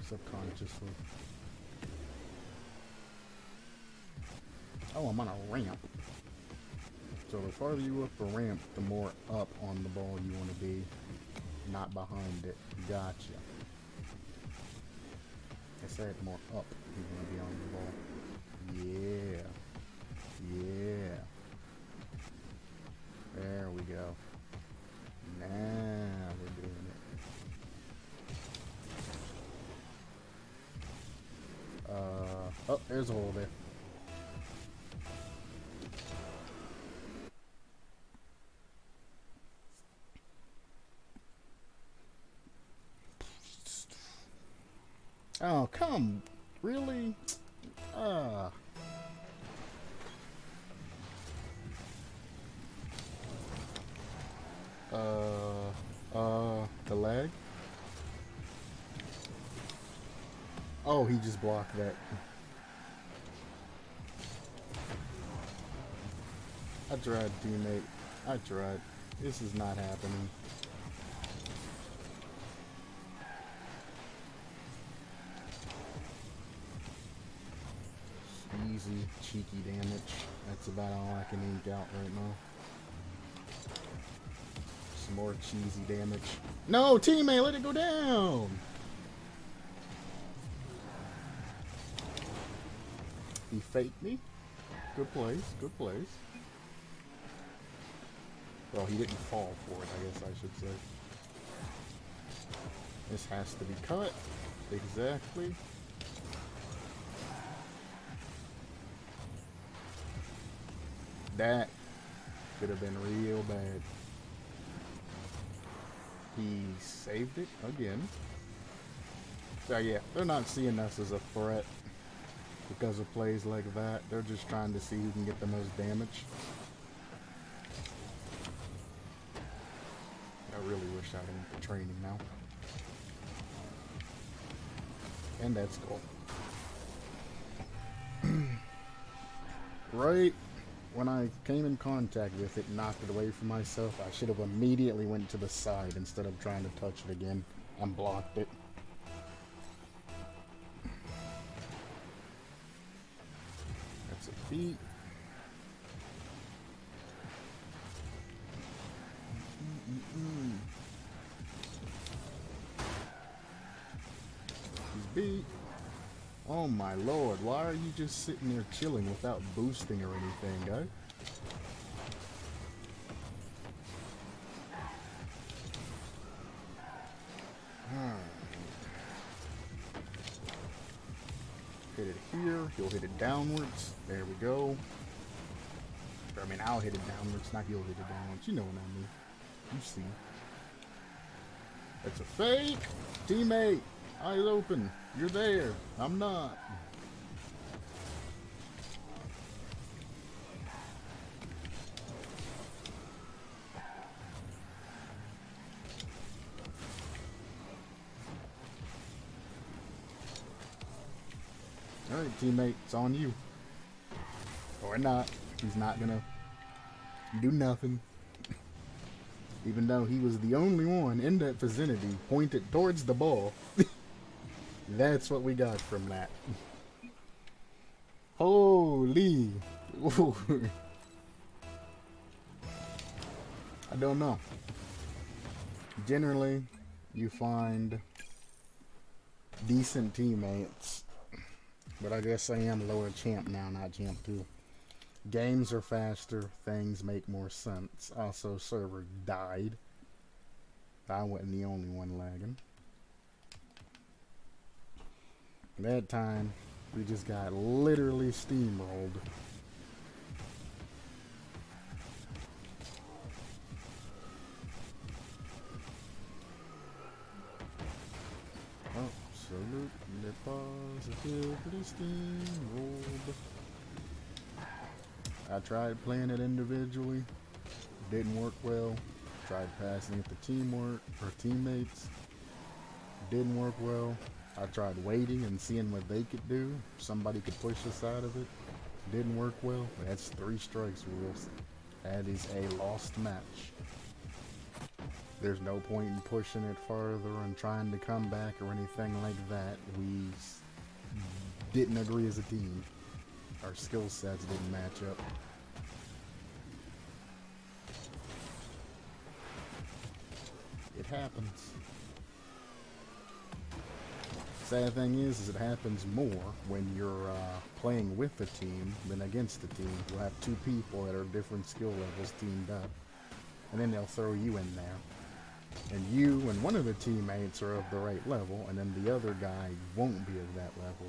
subconsciously. Oh, I'm on a ramp. So the farther you up the ramp, the more up on the ball you want to be, not behind it. Gotcha. I said more up you want to be on the ball. Yeah. Yeah. There we go. Now we're doing it. Oh, there's a hole there. Oh, come. Really? The lag? Oh, he just blocked that. I tried, teammate. I tried. This is not happening. Easy, cheeky damage. That's about all I can ink out right now. Some more cheesy damage. No, teammate, let it go down! He faked me. Good place, good place. Well, he didn't fall for it, I guess I should say. This has to be cut. Exactly. That could have been real bad. He saved it again. So yeah, they're not seeing us as a threat because of plays like that. They're just trying to see who can get the most damage. I really wish I went to training now. And that's cool. Right when I came in contact with it and knocked it away from myself, I should have immediately went to the side instead of trying to touch it again and blocked it. That's a beat. He's beat. Oh my lord, why are you just sitting there chilling without boosting or anything, guy? it downwards. There we go. I mean, I'll hit it downwards, not you'll hit it downwards. You know what I mean. You see. It's a fake! Teammate! Eyes open. You're there. I'm not. Alright, teammate. It's on you. Or not. He's not gonna do nothing. Even though he was the only one in that vicinity pointed towards the ball. That's what we got from that. Holy. I don't know. Generally, you find decent teammates. But I guess I am lower champ now, not champ 2. Games are faster, things make more sense. Also, server died. I wasn't the only one lagging. That time, we just got literally steamrolled. Absolutely positively steamrolled. I tried playing it individually, didn't work well. Tried passing it to teamwork or teammates, didn't work well. I tried waiting and seeing what they could do. Somebody could push us out of it, didn't work well. That's 3 strikes rules. That is a lost match. There's no point in pushing it further and trying to come back or anything like that. We didn't agree as a team. Our skill sets didn't match up. It happens. Sad thing is it happens more when you're playing with a team than against a team. You'll have 2 people that are different skill levels teamed up, and then they'll throw you in there. And you and one of the teammates are of the right level, and then the other guy won't be of that level.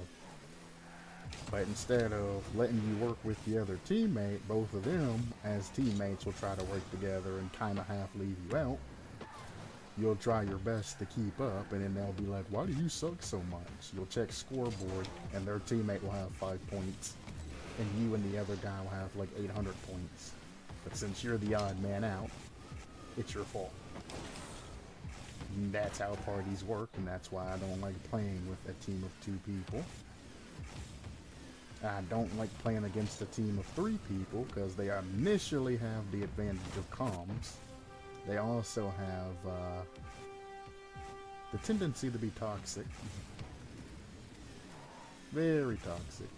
But instead of letting you work with the other teammate, both of them as teammates will try to work together and kind of half leave you out. You'll try your best to keep up, and then they'll be like, why do you suck so much? You'll check scoreboard, and their teammate will have 5 points, and you and the other guy will have like 800 points. But since you're the odd man out, it's your fault. And that's how parties work, and that's why I don't like playing with a team of 2 people. I don't like playing against a team of 3 people, because they initially have the advantage of comms. They also have the tendency to be toxic. Very toxic.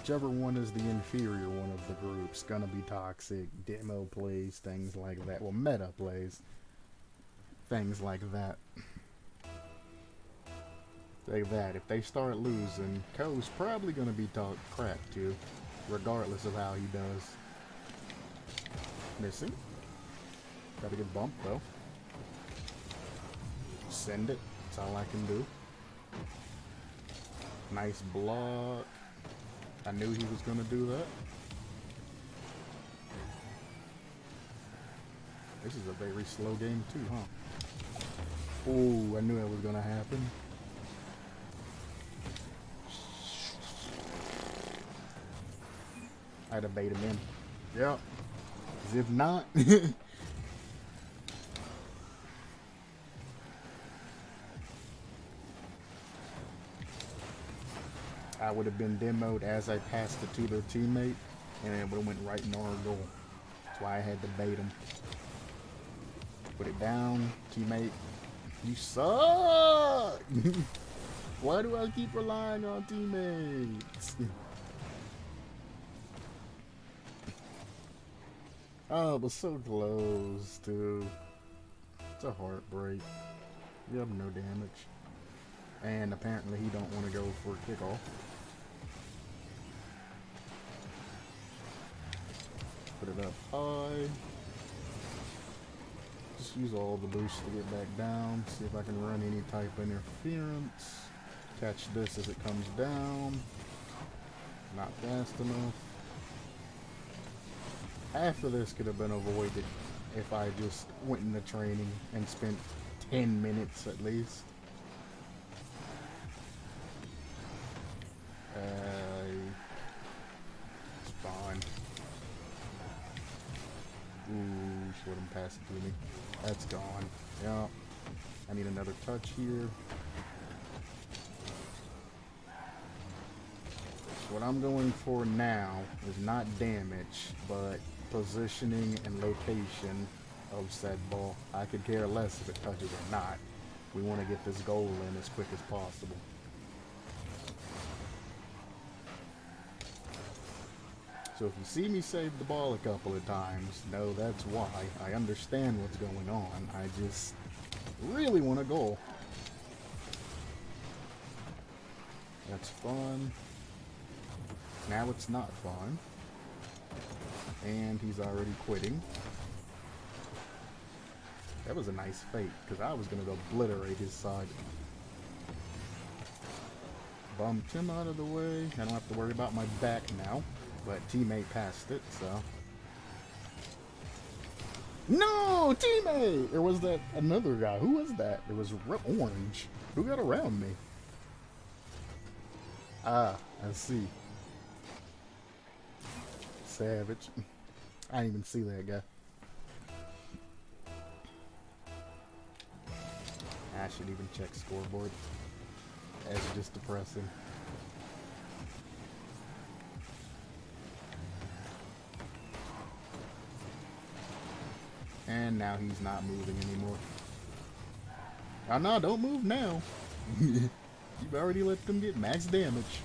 Whichever one is the inferior one of the groups, gonna be toxic. Demo plays, things like that. Well, meta plays, things like that. Like that. If they start losing, Ko's probably gonna be talk crap too, regardless of how he does. Missing. Gotta get bumped though. Send it. That's all I can do. Nice block. I knew he was gonna do that. This is a very slow game too, huh? Ooh, I knew that was gonna happen. I had to bait him in. Yep. 'Cause if not, I would have been demoed as I passed it to their teammate, and it would have went right in our goal. That's why I had to bait him. Put it down, teammate. You suck! Why do I keep relying on teammates? Oh, it was so close, too. It's a heartbreak. You have no damage. And apparently he don't want to go for a kickoff. Put it up high. Just use all the boosts to get back down. See if I can run any type of interference. Catch this as it comes down. Not fast enough. Half of this could have been avoided if I just went into training and spent 10 minutes at least. It's fine. Ooh, should let him pass it to me. That's gone. Yeah. I need another touch here. So what I'm going for now is not damage, but positioning and location of said ball. I could care less if it touches or not. We want to get this goal in as quick as possible. So if you see me save the ball a couple of times, no, that's why. I understand what's going on. I just really want a goal. That's fun. Now it's not fun. And he's already quitting. That was a nice fake, because I was going to obliterate his side. Bumped him out of the way. I don't have to worry about my back now. But teammate passed it, so... No! Teammate! Or was that another guy? Who was that? It was orange. Who got around me? Ah, I see. Savage. I didn't even see that guy. I should even check scoreboard. That's just depressing. And now he's not moving anymore. Oh no, don't move now. You've already let them get max damage.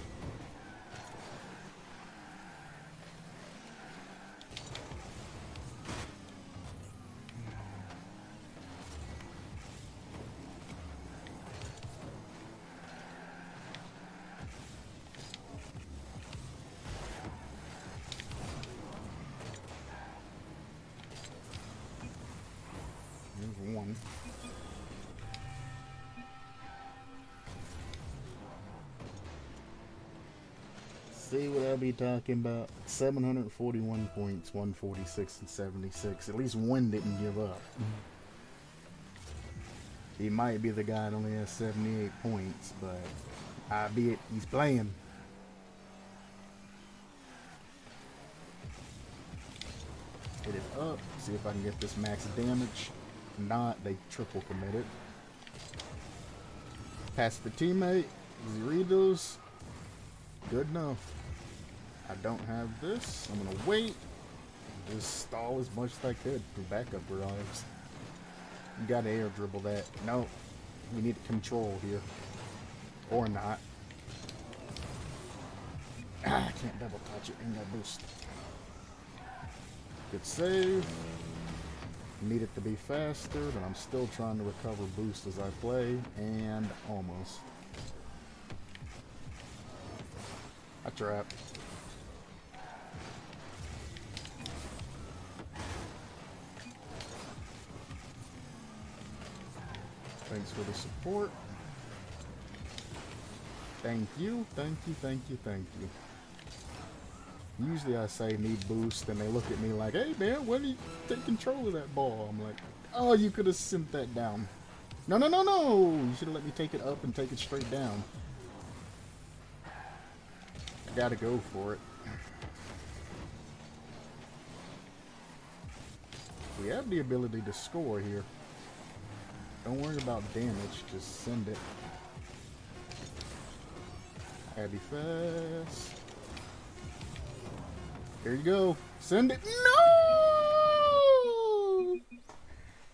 There's one. See what I be talking about? 741 points, 146 and 76. At least one didn't give up. He might be the guy that only has 78 points, but I be it. He's playing. Hit it up. See if I can get this max damage. If not, they triple committed. Pass the teammate. Does he read those? Good enough. I don't have this. I'm gonna wait. Just stall as much as I could for backup arrives. You gotta air dribble that. No. We need control here. Or not. Ah, I can't double touch it in that boost. Good save. Need it to be faster, but I'm still trying to recover boost as I play. And almost. I trapped. Thanks for the support. Thank you, thank you, thank you, thank you. Usually I say need boost and they look at me like, hey man, why do you take control of that ball? I'm like, oh, you could have sent that down. No, no, no, no! You should have let me take it up and take it straight down. I gotta go for it. We have the ability to score here. Don't worry about damage, just send it. Gotta be fast. Here you go. Send it. No!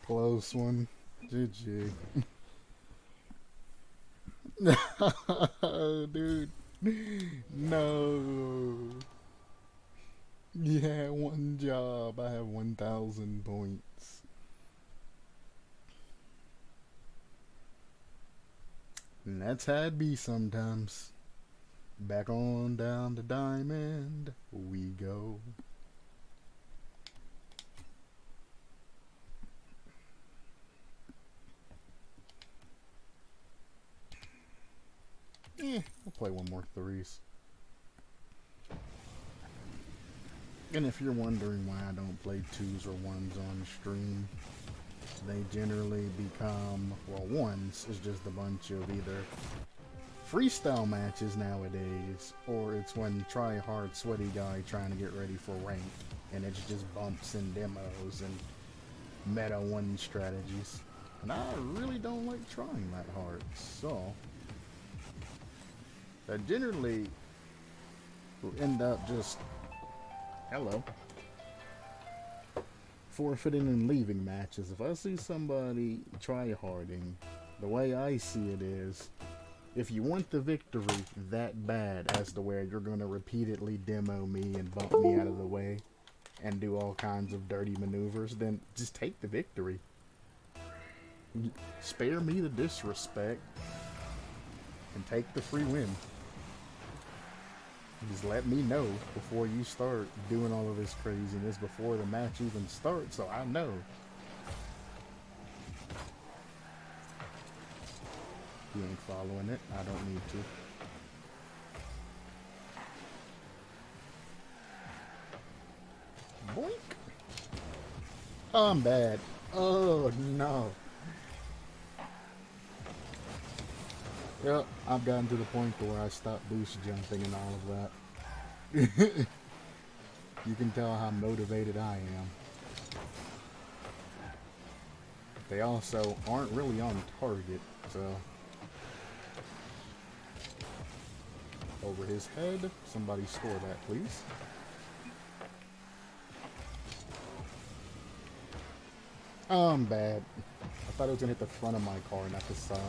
Close one. GG. Dude. No. Yeah, one job. I have 1,000 points. And that's how it be sometimes. Back on down to Diamond we go. I'll play one more threes. And if you're wondering why I don't play 2s or 1s on stream, they generally become, well, 1s is just a bunch of either freestyle matches nowadays, or it's one try-hard sweaty guy trying to get ready for ranked, and it's just bumps and demos and meta 1 strategies. And I really don't like trying that hard, so that generally will end up just, hello, forfeiting and leaving matches. If I see somebody try-harding, the way I see it is, if you want the victory that bad as to where you're going to repeatedly demo me and bump me out of the way and do all kinds of dirty maneuvers, then just take the victory. Spare me the disrespect and take the free win. Just let me know before you start doing all of this craziness before the match even starts, so I know. You ain't following it. I don't need to. Boink. Oh, I'm bad. Oh, no. Yep, I've gotten to the point where I stopped boost jumping and all of that. You can tell how motivated I am. They also aren't really on target, so... Over his head. Somebody score that, please. Oh, I'm bad. I thought it was gonna hit the front of my car, not the side.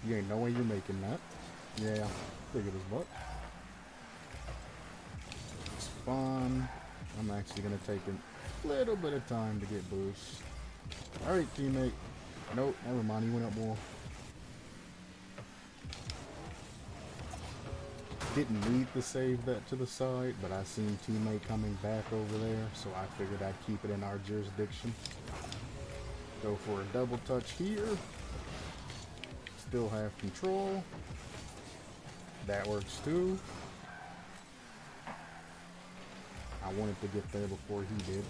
You ain't no way you're making that. Yeah, figured as much. It's fun. I'm actually gonna take a little bit of time to get boost. Alright, teammate. Nope, never mind, he went up more. Didn't need to save that to the side, but I seen teammate coming back over there, so I figured I'd keep it in our jurisdiction. Go for a double touch here. Still have control. That works too. I wanted to get there before he did.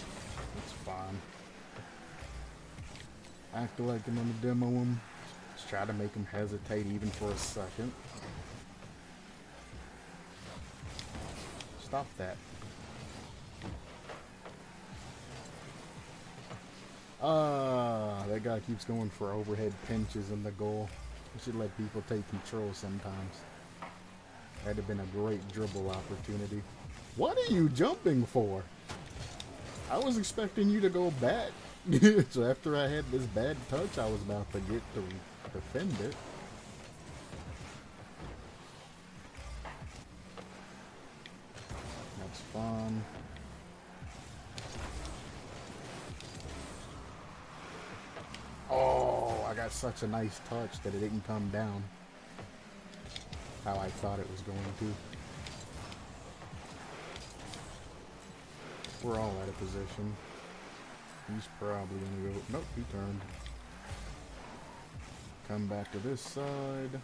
It's fine. Act like I'm gonna demo him. Just try to make him hesitate even for a second. Stop that. That guy keeps going for overhead pinches in the goal. We should let people take control sometimes. That'd have been a great dribble opportunity. What are you jumping for? I was expecting you to go back. So after I had this bad touch, I was about to get to defend it. That's fun. Oh, I got such a nice touch that it didn't come down how I thought it was going to. We're all out of position. He's probably gonna go. Nope, he turned. Come back to this side.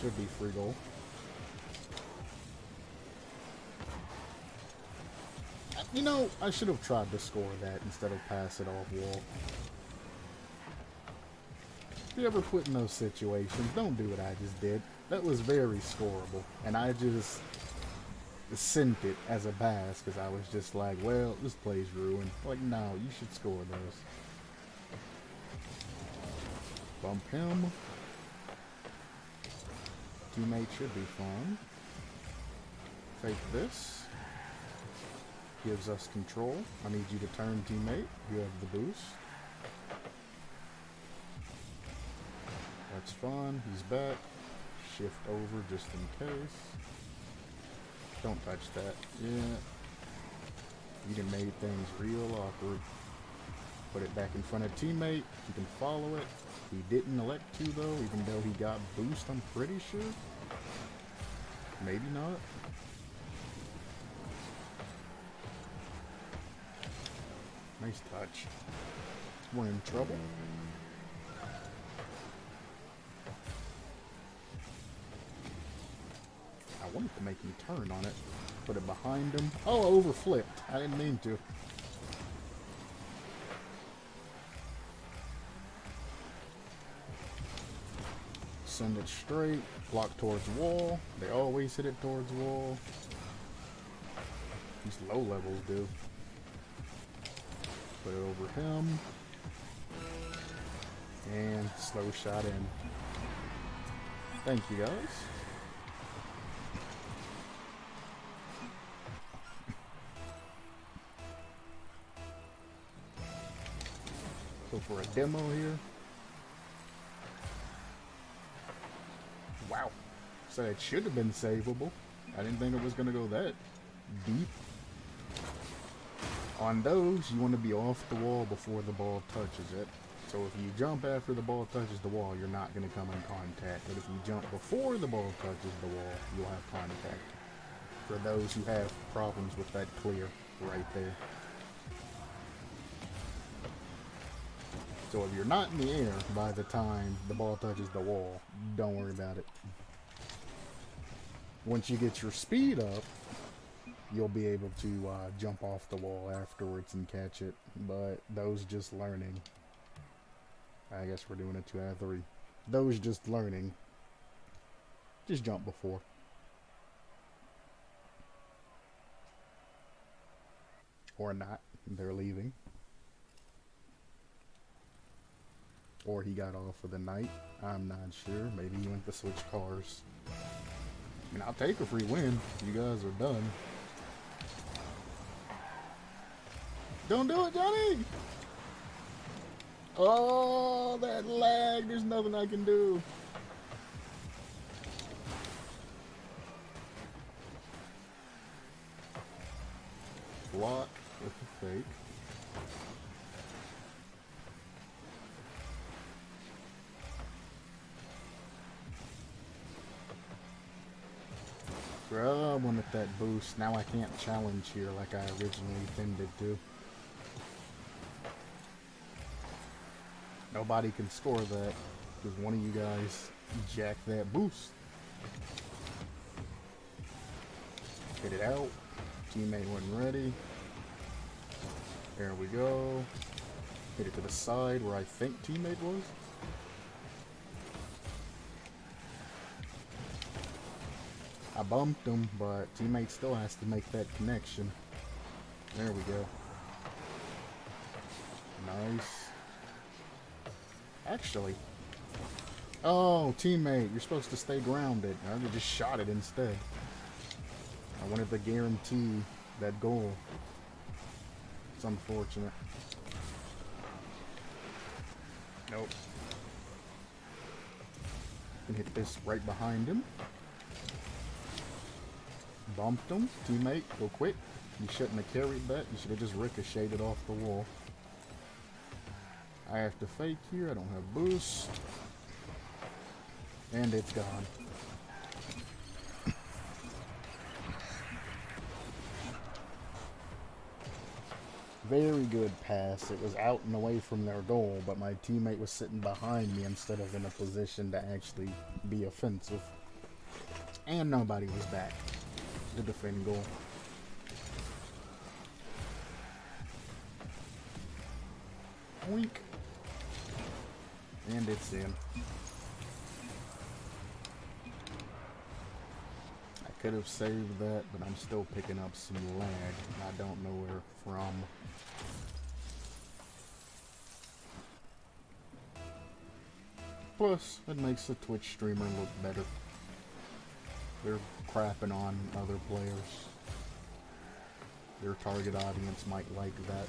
Should be free goal. You know, I should have tried to score that instead of pass it off wall. If you ever put in those situations, don't do what I just did. That was very scoreable. And I just sent it as a pass because I was just like, well, this play's ruined. Like, no, you should score those. Bump him. Teammate should be fine. Take this. Gives us control. I need you to turn, teammate. You have the boost. That's fine. He's back. Shift over just in case. Don't touch that. Yeah. You done made things real awkward. Put it back in front of teammate. You can follow it. He didn't elect to though, even though he got boost, I'm pretty sure. Maybe not. Nice touch. We're in trouble. I wanted to make him turn on it. Put it behind him. Oh, overflipped. I didn't mean to. Send it straight. Block towards wall. They always hit it towards wall. These low levels do. Put it over him. And slow shot in. Thank you, guys. So for a demo here. Wow. So it should have been savable. I didn't think it was going to go that deep. On those, you want to be off the wall before the ball touches it. So if you jump after the ball touches the wall, you're not going to come in contact. But if you jump before the ball touches the wall, you'll have contact. For those who have problems with that clear right there. So if you're not in the air by the time the ball touches the wall, don't worry about it. Once you get your speed up, you'll be able to jump off the wall afterwards and catch it. But those just learning, I guess we're doing a 2 out of 3. Those just learning, just jump before. Or not, they're leaving. Or he got off for the night, I'm not sure. Maybe he went to switch cars. I mean, I'll take a free win. You guys are done. Don't do it, Johnny! Oh, that lag. There's nothing I can do. Block with a fake. Bro, I wanted that boost. Now I can't challenge here like I originally intended to. Nobody can score that because one of you guys jacked that boost. Hit it out. Teammate wasn't ready. There we go. Hit it to the side where I think teammate was. I bumped him, but teammate still has to make that connection. There we go. Nice. Actually. Oh, teammate, you're supposed to stay grounded. I just shot it instead. I wanted to guarantee that goal. It's unfortunate. Nope. Can hit this right behind him. Bumped him. Teammate, go quick. You shouldn't have carried that. You should have just ricocheted off the wall. I have to fake here. I don't have boost. And it's gone. Very good pass. It was out and away from their goal, but my teammate was sitting behind me instead of in a position to actually be offensive. And nobody was back to defend goal. Oink. And it's in. I could have saved that, but I'm still picking up some lag. And I don't know where from. Plus, it makes the Twitch streamer look better. They're crapping on other players. Their target audience might like that.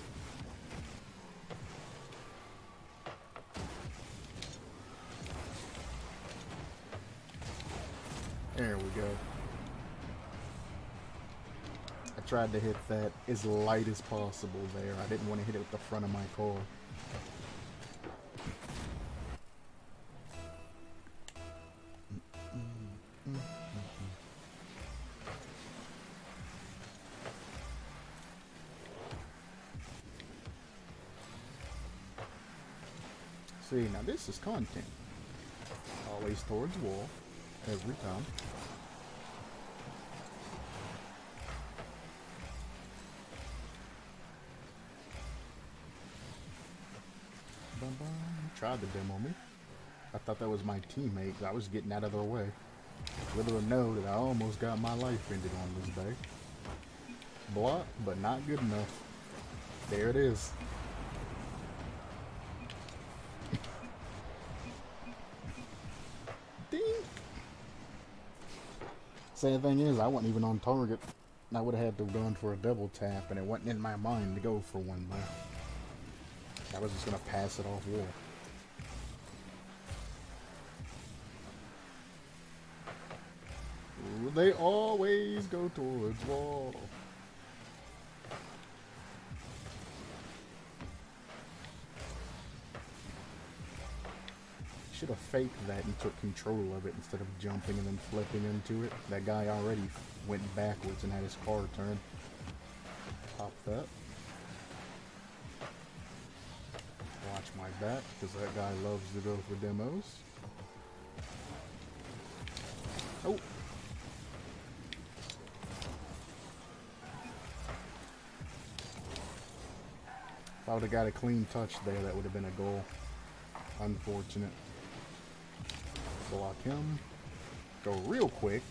There we go. I tried to hit that as light as possible there. I didn't want to hit it with the front of my car. See, now this is content. Always towards wall, every time. tried to demo me. I thought that was my teammate. I was getting out of their way. Little to know that I almost got my life ended on this day. Block, but not good enough. There it is. Ding! Sad thing is, I wasn't even on target. I would have had to have gone for a double tap, and it wasn't in my mind to go for one more. I was just gonna pass it off wall. Ooh, they always go towards wall. Should have faked that and took control of it instead of jumping and then flipping into it. That guy already went backwards and had his car turn. Pop that. Watch my back, because that guy loves to go for demos. Oh! If I would have got a clean touch there, that would have been a goal. Unfortunate. Block him. Go real quick.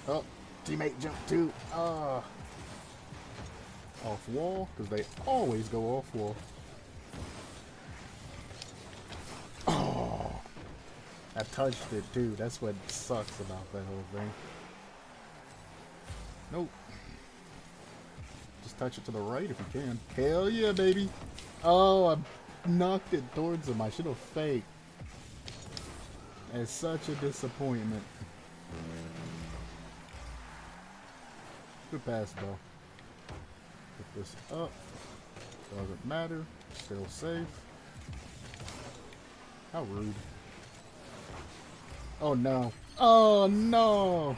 Oh, teammate jump too. Off wall, because they always go off wall. Oh, I touched it too. That's what sucks about that whole thing. Nope. Just touch it to the right if you can. Hell yeah, baby. Oh, I knocked it towards him. I should have faked. It's such a disappointment. Good pass though. Put this up. Doesn't matter. Still safe. How rude. Oh no. Oh no!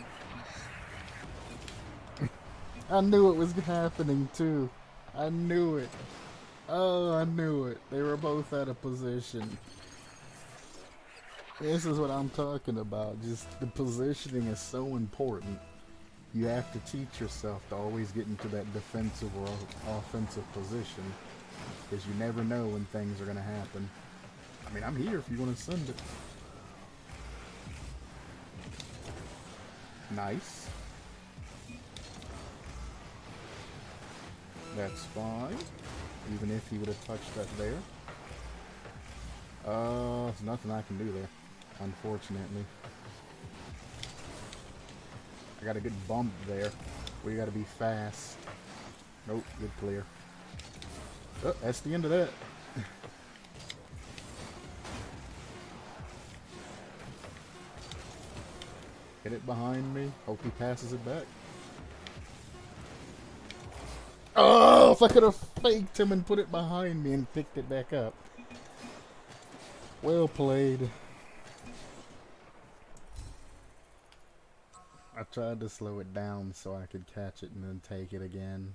I knew it was happening too. I knew it. Oh, I knew it. They were both out of position. This is what I'm talking about. Just the positioning is so important. You have to teach yourself to always get into that defensive or offensive position, because you never know when things are going to happen. I mean, I'm here if you want to send it. Nice. That's fine. Even if he would have touched that there. There's nothing I can do there, unfortunately. I got a good bump there. We gotta be fast. Nope, good clear. Oh, that's the end of that. Hit it behind me. Hope he passes it back. Oh, if I could have faked him and put it behind me and picked it back up. Well played. I tried to slow it down so I could catch it and then take it again.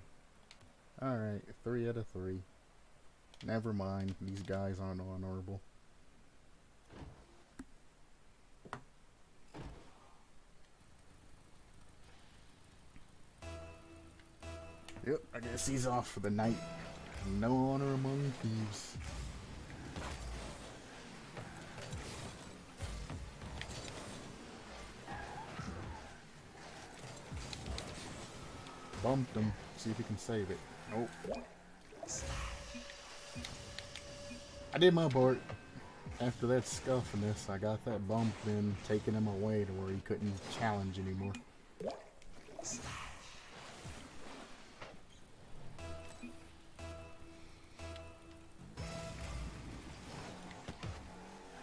Alright, 3 out of 3. Never mind, these guys aren't honorable. Yep, I guess he's off for the night. No honor among thieves. Bumped him. See if he can save it. Nope. I did my part. After that scuffiness, I got that bump in, taking him away to where he couldn't challenge anymore.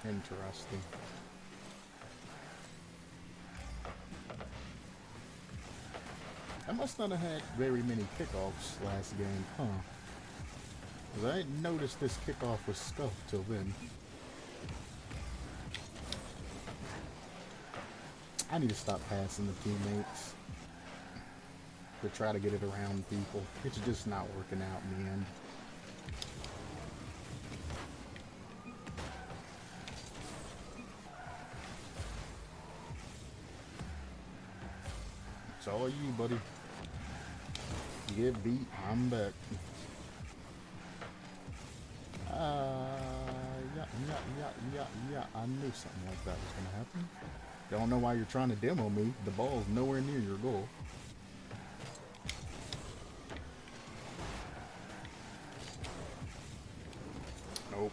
Interesting. I must not have had very many kickoffs last game, huh? Because I didn't notice this kickoff was scuffed till then. I need to stop passing the teammates to try to get it around people. It's just not working out in the end. It's all you, buddy. You get beat, I'm back. Yeah, yeah. I knew something like that was gonna happen. Don't know why you're trying to demo me. The ball's nowhere near your goal. Nope.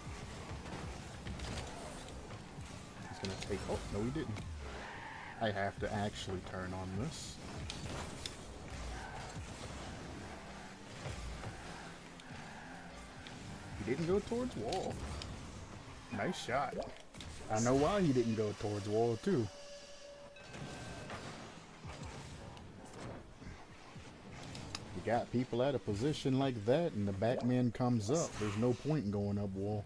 He's gonna take... Oh, no he didn't. I have to actually turn on this. He didn't go towards wall. Nice shot. I know why he didn't go towards wall too. You got people at a position like that and the backman comes up. There's no point in going up wall.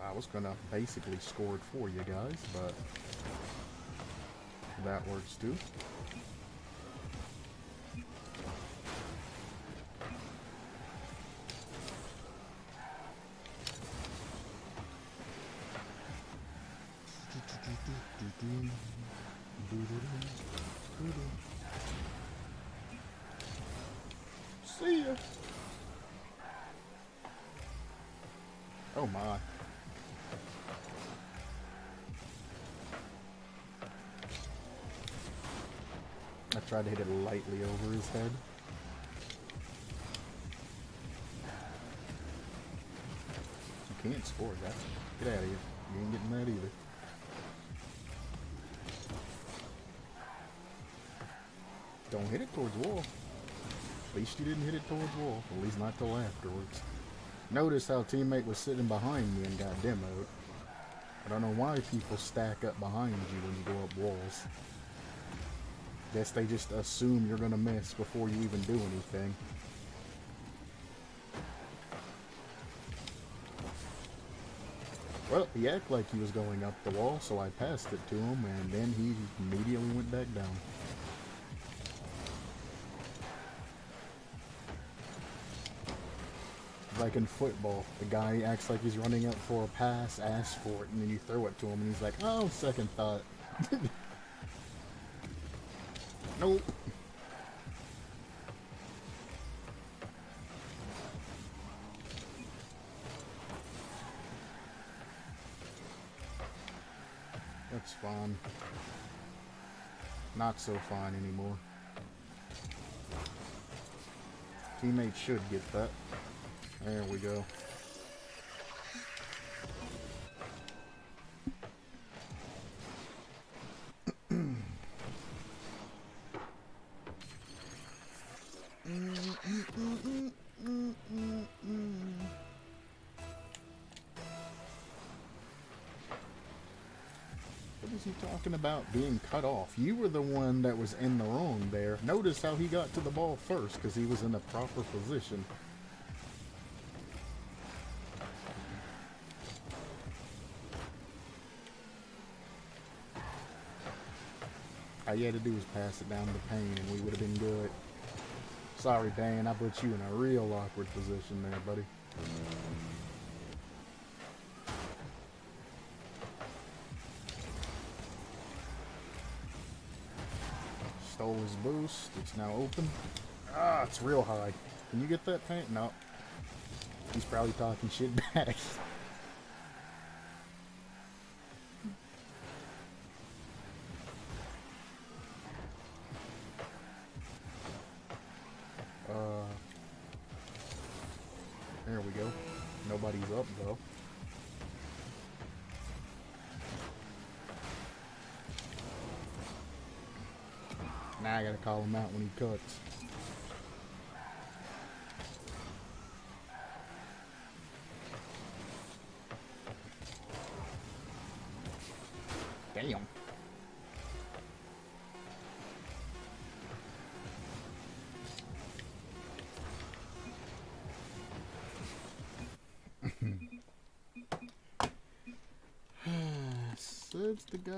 I was gonna basically score it for you guys, but that works too. See ya. Oh my. I tried to hit it lightly over his head. You can't score that. Get out of here. You ain't getting that either. Don't hit it towards wall. At least you didn't hit it towards wall. At least not till afterwards. Notice how teammate was sitting behind me and got demoed. I don't know why people stack up behind you when you go up walls. Guess they just assume you're gonna miss before you even do anything. Well, he acted like he was going up the wall, so I passed it to him, and then he immediately went back down. Like in football, the guy acts like he's running up for a pass, asks for it, and then you throw it to him, and he's like, oh, second thought. Nope. That's fine. Not so fine anymore. Teammates should get that. There we go. What is he talking about being cut off? You were the one that was in the wrong there. Notice how he got to the ball first because he was in a proper position. All you had to do was pass it down the pane and we would have been good. Sorry, Dan, I put you in a real awkward position there, buddy. Stole his boost. It's now open. Ah, it's real high. Can you get that paint? No. He's probably talking shit back. There we go. Nobody's up though. Now I gotta call him out when he cuts. Damn. Says the guy.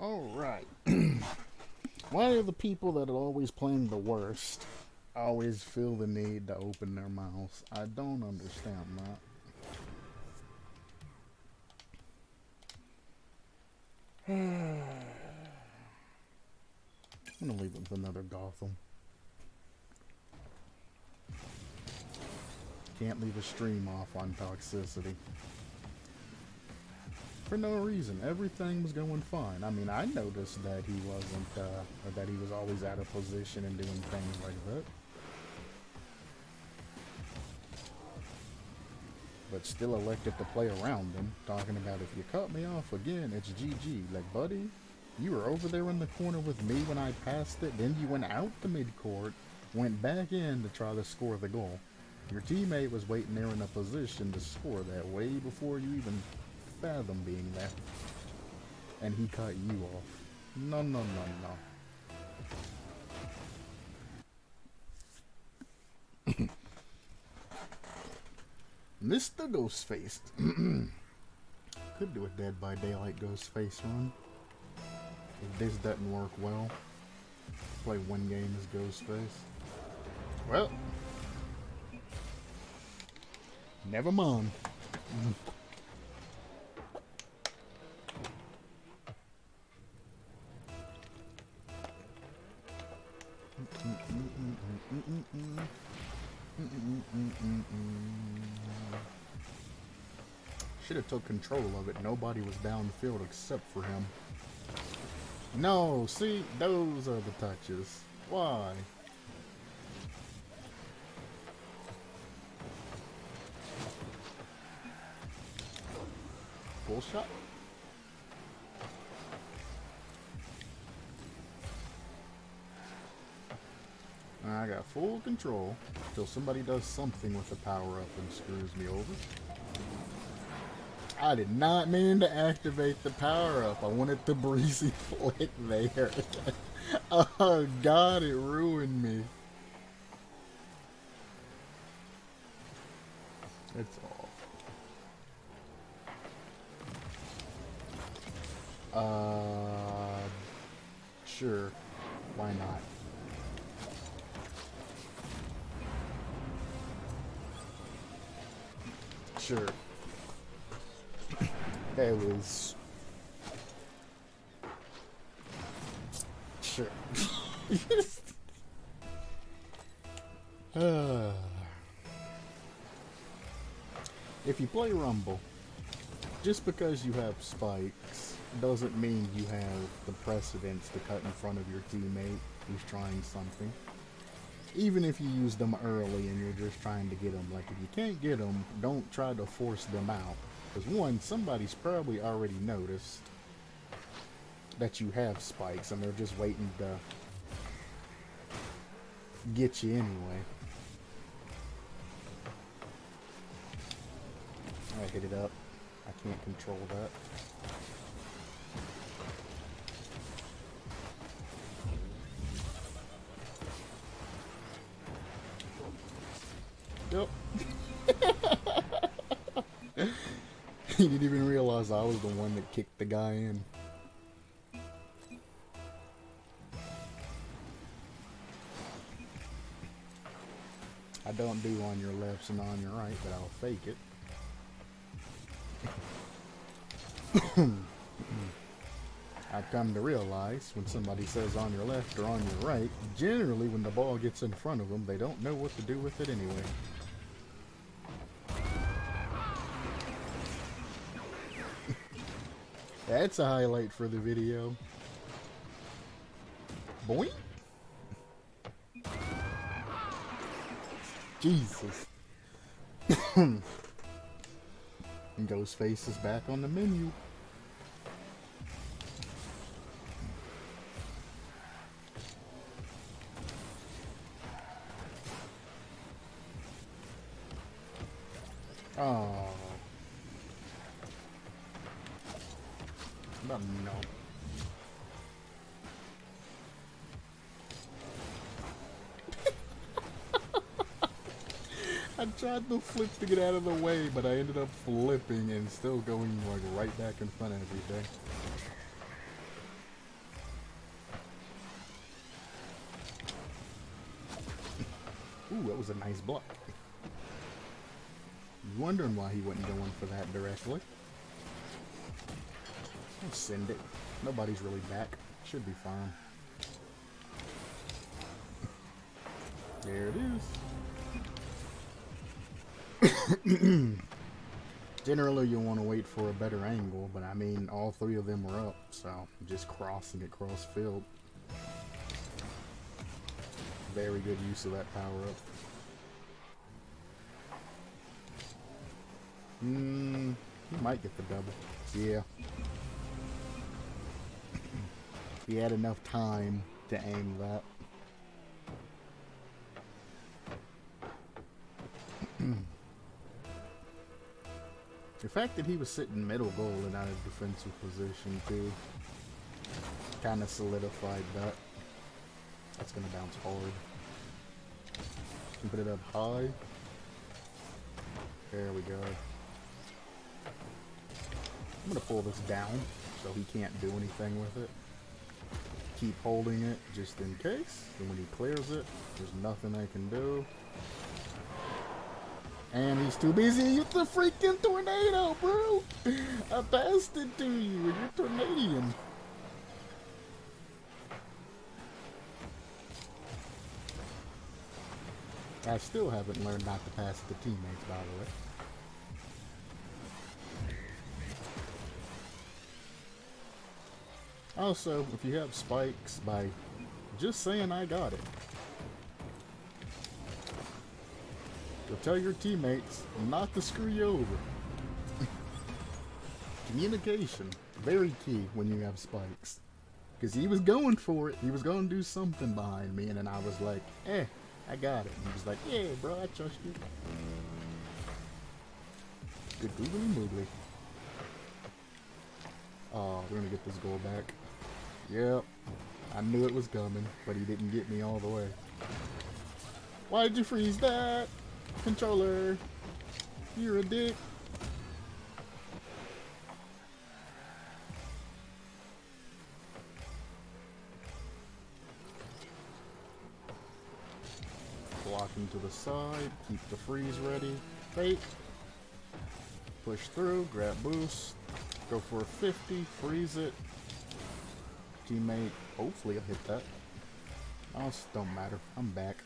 All right. Why are the people that are always playing the worst always feel the need to open their mouths? I don't understand that. I'm gonna leave it with another Gotham. Can't leave a stream off on toxicity. For no reason. Everything was going fine. I mean, I noticed that he wasn't, or that he was always out of position and doing things like that. But still elected to play around him, talking about, if you cut me off again, it's GG. Like, buddy, you were over there in the corner with me when I passed it, then you went out to mid-court, went back in to try to score the goal. Your teammate was waiting there in a position to score that way before you even fathom being there. And he cut you off. No, no, no, no. Mr. Ghostface. Could do a Dead by Daylight Ghostface run. If this doesn't work well, play one game as Ghostface. Well, never mind. Should have took control of it. Nobody was downfield except for him. No, see, those are the touches. Why? Full shot. I got full control until somebody does something with the power up and screws me over. I did not mean to activate the power up. I wanted the breezy flick there. Oh god, it ruined me. It's off. Sure. Why not? Sure. That was... Sure. If you play Rumble, just because you have spikes doesn't mean you have the precedence to cut in front of your teammate who's trying something. Even if you use them early and you're just trying to get them. Like, if you can't get them, don't try to force them out. Because one, somebody's probably already noticed that you have spikes and they're just waiting to get you anyway. I hit it up. I can't control that. Yep. He didn't even realize I was the one that kicked the guy in. I don't do on your lefts and on your right, but I'll fake it. I've come to realize when somebody says on your left or on your right, generally when the ball gets in front of them, they don't know what to do with it anyway. That's a highlight for the video. Boing! Jesus. And Ghostface is back on the menu. Oh. But no. I tried to flip to get out of the way, but I ended up flipping and still going like right back in front of everything. Ooh, that was a nice block. Wondering why he wasn't going for that directly. I'll send it. Nobody's really back. Should be fine. There it is. Generally, you want to wait for a better angle, but I mean, all three of them were up, so I'm just crossing it cross field. Very good use of that power up. He might get the double. Yeah. He had enough time to aim that. The fact that he was sitting middle goal and out of defensive position too kind of solidified that. That's gonna bounce hard. Put it up high. There we go. I'm gonna pull this down so he can't do anything with it. Keep holding it just in case. And when he clears it, there's nothing I can do. And he's too busy with the freaking tornado, bro! I passed it to you, and you're tornadian. I still haven't learned not to pass it to teammates, by the way. Also, if you have spikes, by just saying I got it, you'll tell your teammates not to screw you over. Communication, very key when you have spikes. Because he was going for it, he was going to do something behind me, and then I was like, I got it. And he was like, yeah, bro, I trust you. Good googly moogly. Oh, we're gonna get this goal back. Yep. I knew it was coming, but he didn't get me all the way. Why did you freeze that? Controller. You're a dick. Block him to the side. Keep the freeze ready. Fake. Push through. Grab boost. Go for a 50. Freeze it. Teammate. Hopefully I'll hit that. Oh, it don't matter. I'm back.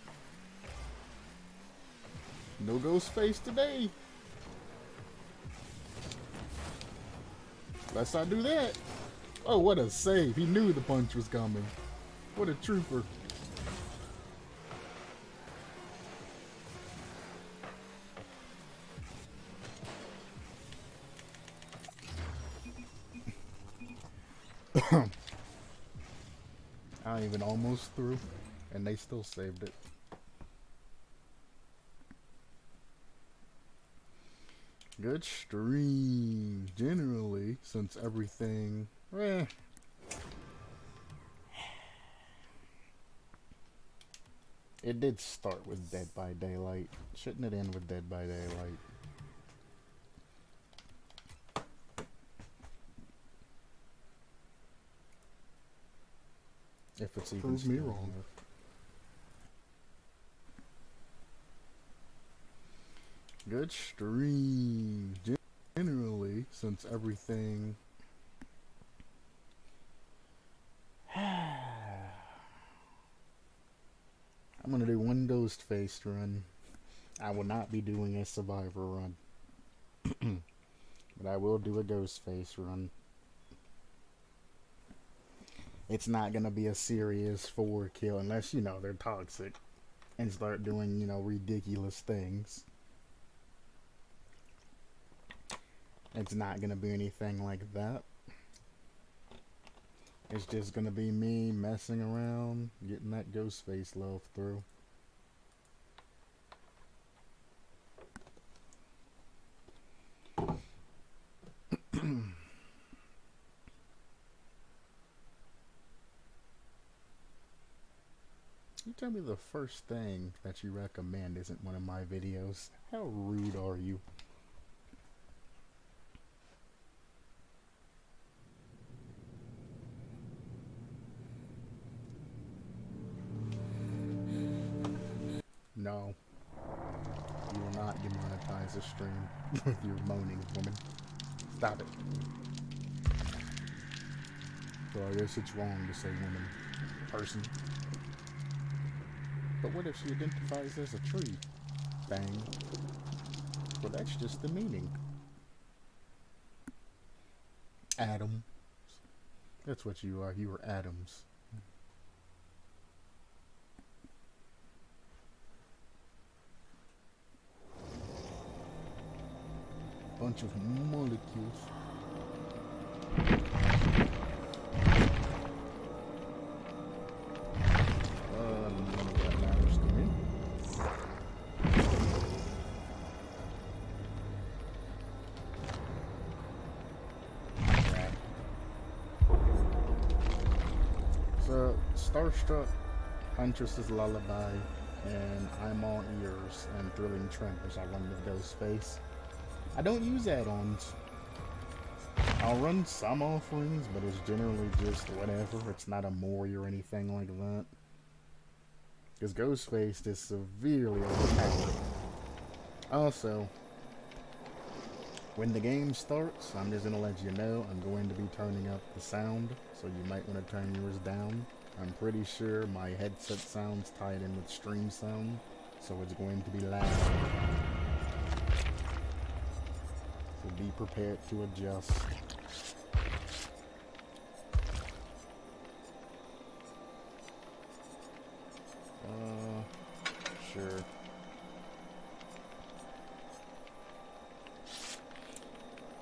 No GHOSTFACE today. Unless I do that. Oh, what a save. He knew the punch was coming. What a trooper. I even almost threw, and they still saved it. Good stream, generally, since everything, It did start with Dead by Daylight. Shouldn't it end with Dead by Daylight? If it's even Prove me wrong. Good stream, generally, since everything. I'm gonna do one GHOSTFACE run. I will not be doing a Survivor run. But I will do a GHOSTFACE run. It's not gonna be a serious 4 kill unless, you know, they're toxic and start doing, you know, ridiculous things. It's not gonna be anything like that. It's just gonna be me messing around, getting that GHOSTFACE love through. You tell me the first thing that you recommend isn't one of my videos. How rude are you? No. You will not demonetize the stream with your moaning, woman. Stop it. So I guess it's wrong to say woman. Person. But what if she identifies as a tree? Bang. Well, that's just the meaning. Adam. That's what you are. You are atoms. Bunch of molecules. None of that matters to me. So, Starstruck, Huntress's Lullaby, and I'm All Ears, and Thrilling Tremors. I run with Ghostface. I don't use add-ons. I'll run some offerings, but it's generally just whatever. It's not a Mori or anything like that. Because Ghostface is severely overpowered. Also, when the game starts, I'm just going to let you know I'm going to be turning up the sound, so you might want to turn yours down. I'm pretty sure my headset sound's tied in with stream sound, so it's going to be loud. So be prepared to adjust. Sure.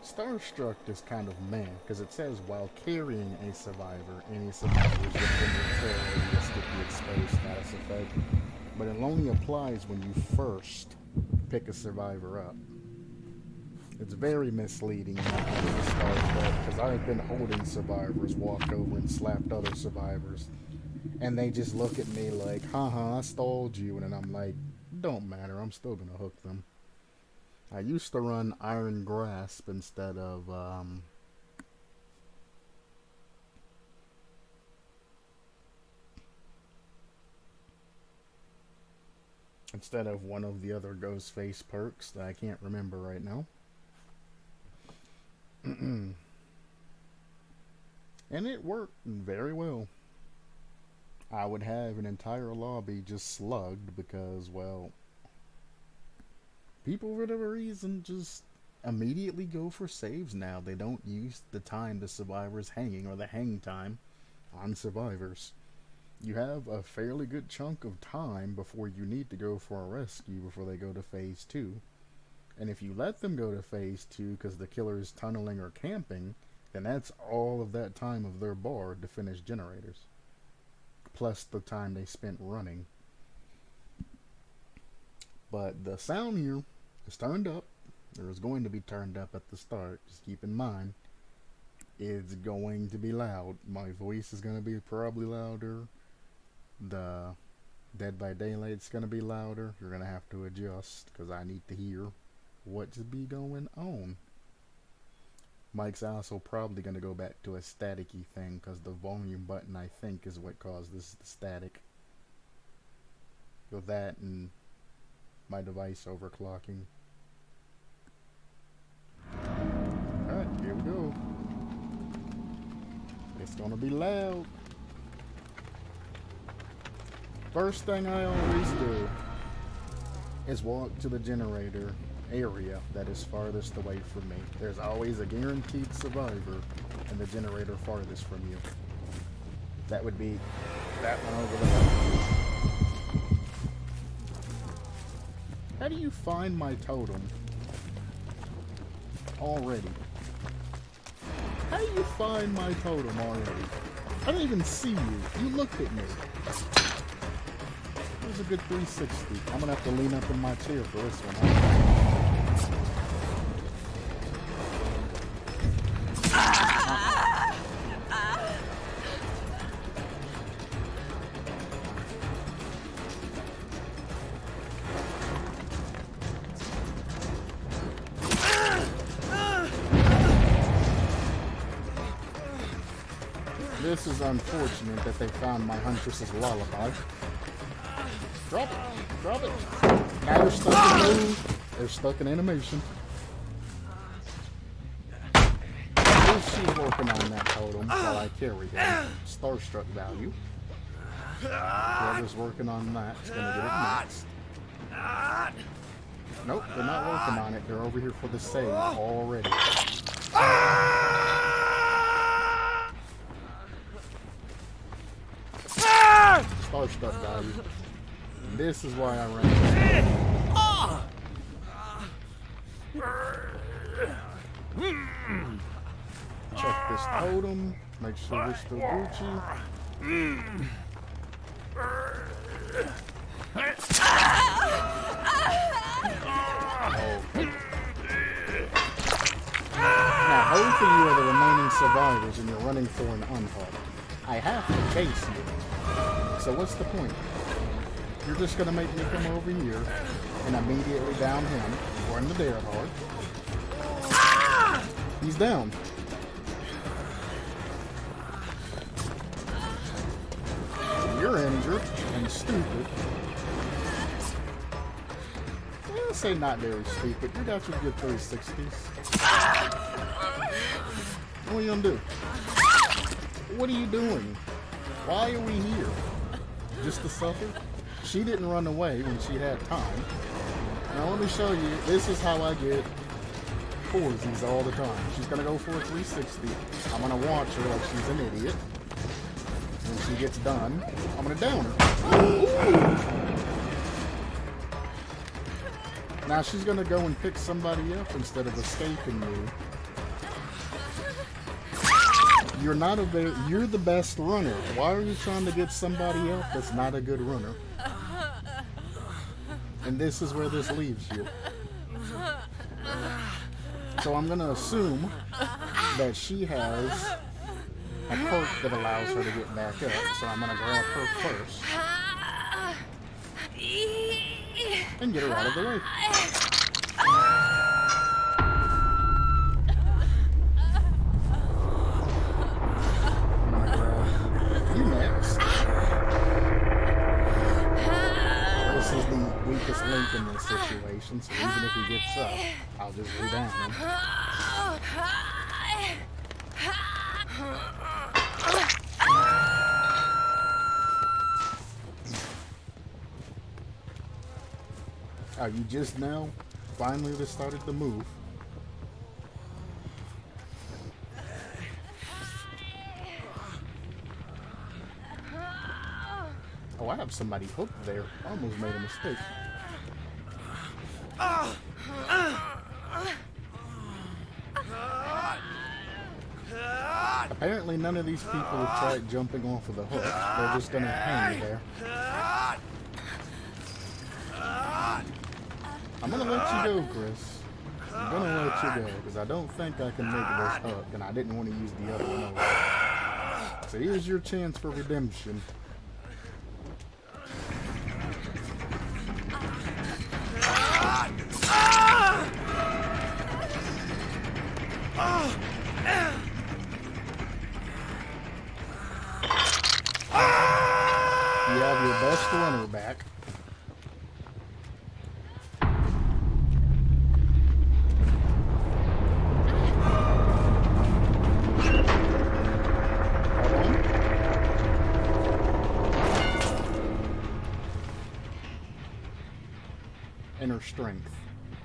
Starstruck is kind of meh, because it says while carrying a survivor, any survivors within your tail radius could be exposed status effect, but it only applies when you first pick a survivor up. It's very misleading because I've been holding survivors, walked over and slapped other survivors, and they just look at me like, haha, I stalled you, and then I'm like, don't matter, I'm still gonna hook them. I used to run Iron Grasp instead of one of the other Ghostface perks that I can't remember right now. And it worked very well. I would have an entire lobby just slugged because, well, people for whatever reason just immediately go for saves now. They don't use the time the survivor's hanging or the hang time on survivors. You have a fairly good chunk of time before you need to go for a rescue before they go to phase 2. And if you let them go to phase 2 because the killer is tunneling or camping, then that's all of that time of their bar to finish generators. Plus the time they spent running. But the sound here is turned up. Or is going to be turned up at the start. Just keep in mind, it's going to be loud. My voice is going to be probably louder. The Dead by Daylight's going to be louder. You're going to have to adjust because I need to hear what's be going on. Mike's also probably going to go back to a staticky thing because the volume button, I think, is what caused this static. So that and my device overclocking. Alright, here we go. It's gonna be loud. First thing I always do is walk to the generator area that is farthest away from me. There's always a guaranteed survivor in the generator farthest from you. That would be that one over there. How do you find my totem already? How do you find my totem already? I don't even see you. You looked at me. It was a good 360. I'm gonna have to lean up in my chair for this one. This is unfortunate that they found my Huntress's Lullaby. Drop it. Drop it. Now they're stuck in move. They're stuck in animation. If she's working on that totem while I carry him, Starstruck value. Whoever's working on that is going to get it next. Nope, they're not working on it. They're over here for the save already. Starstruck value. And this is why I ran. Check this totem. Make sure we're still Gucci. Now, both of you are the remaining survivors and you're running for an unhunt. I have to chase you. So what's the point? You're just going to make me come over here and immediately down him. Run the dare hard. He's down. You're injured and stupid. I'll say not very stupid. You got your good 360s. What are you gonna do? What are you doing? Why are we here? Just to suffer? She didn't run away when she had time. Now let me show you. This is how I get foursies all the time. She's gonna go for a 360. I'm gonna watch her like she's an idiot. When she gets done, I'm gonna down her. Ooh. Now she's gonna go and pick somebody up instead of escaping me. You're not you're the best runner. Why are you trying to get somebody else that's not a good runner? And this is where this leaves you. So I'm gonna assume that she has a perk that allows her to get back up. So I'm gonna grab her first and get her out of the way. Weakest link in this situation, so even if he gets up, I'll just re-down him. Oh, you just now finally started to move. Oh, I have somebody hooked there. I almost made a mistake. Apparently none of these people have tried jumping off of the hook. They're just gonna hang there. I'm gonna let you go, Chris. I'm gonna let you go, because I don't think I can make this hook, and I didn't want to use the other one over. So here's your chance for redemption. You have your best runner back. Inner strength.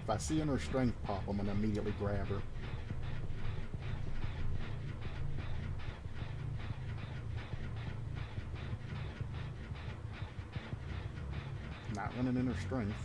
If I see inner strength pop, I'm gonna immediately grab her. Not running inner strength.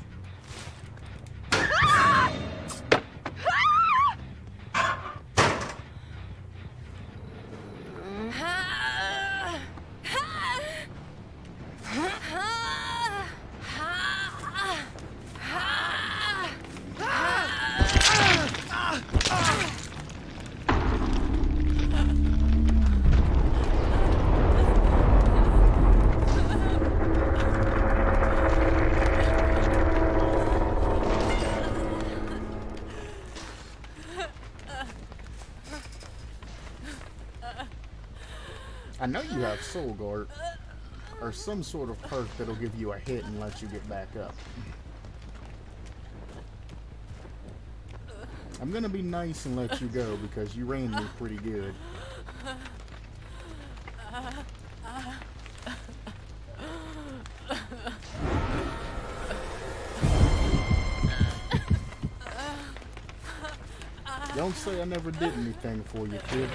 I know you have Soul Guard. or some sort of perk that'll give you a hit and let you get back up. I'm gonna be nice and let you go because you ran me pretty good. Don't say I never did anything for you, kid.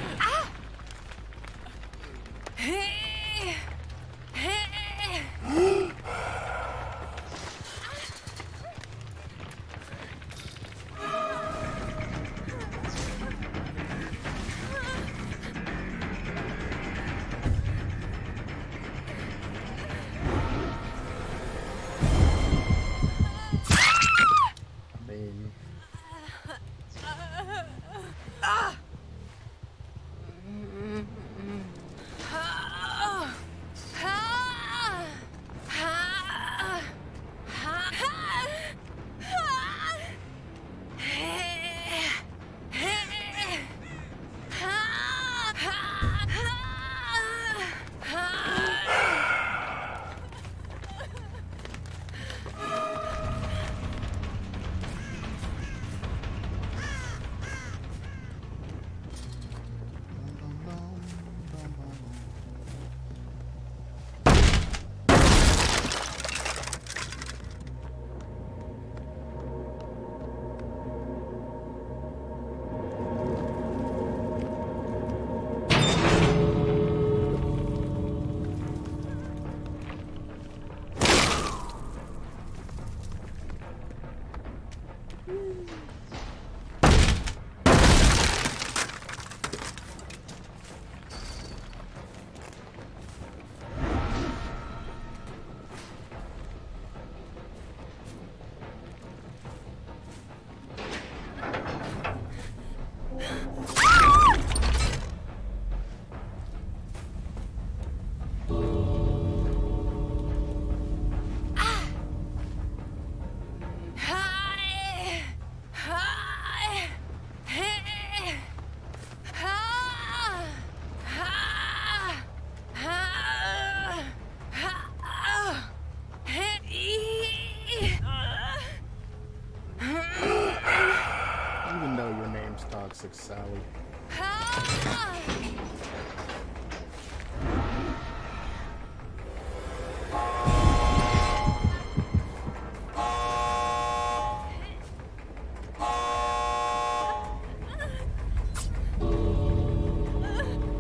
Even though your name's Toxic Sally.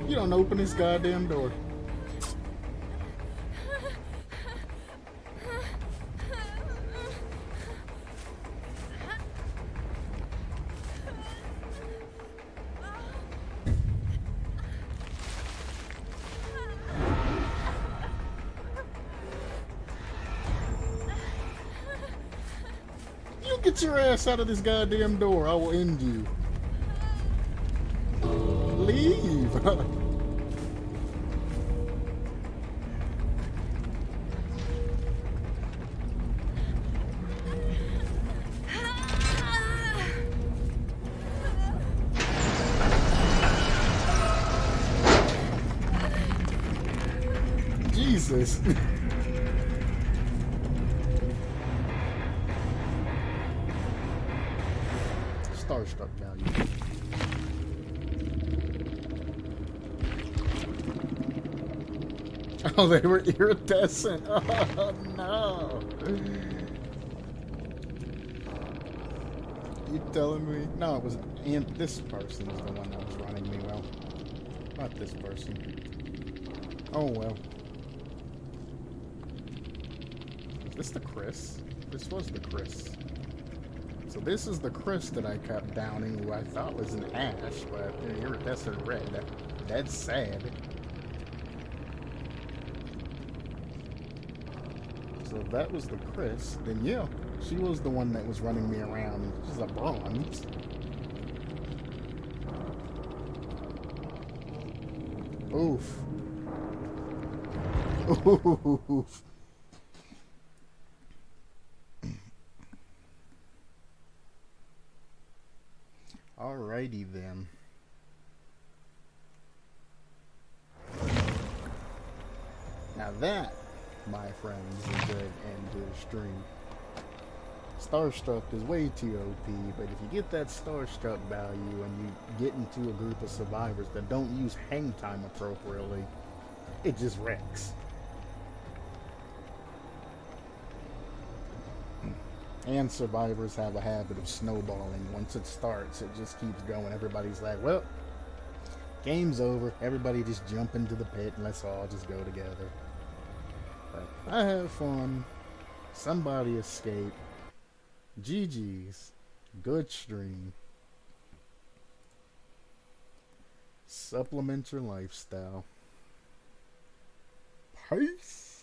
You don't open this goddamn door. Get your ass out of this goddamn door. I will end you. Leave. Jesus. Starstruck value. Oh, they were iridescent. Oh no. You telling me? No, it was this person was the one that was running me well. Not this person. Oh well. Is this the Chris? This was the Chris. So this is the Chris that I kept downing, who I thought was an Ash, but iridescent red. That's sad. So if that was the Chris, then yeah, she was the one that was running me around. She's a bronze. Oof. Oof. Alrighty then. Now that my friends, is good end to the stream. Starstruck is way too OP, but if you get that Starstruck value and you get into a group of survivors that don't use hang time appropriately, it just wrecks. And survivors have a habit of snowballing. Once it starts, it just keeps going. Everybody's like, well, game's over. Everybody just jump into the pit and let's all just go together. But I have fun. Somebody escaped. GG's. Good stream. Supplement your lifestyle. Peace.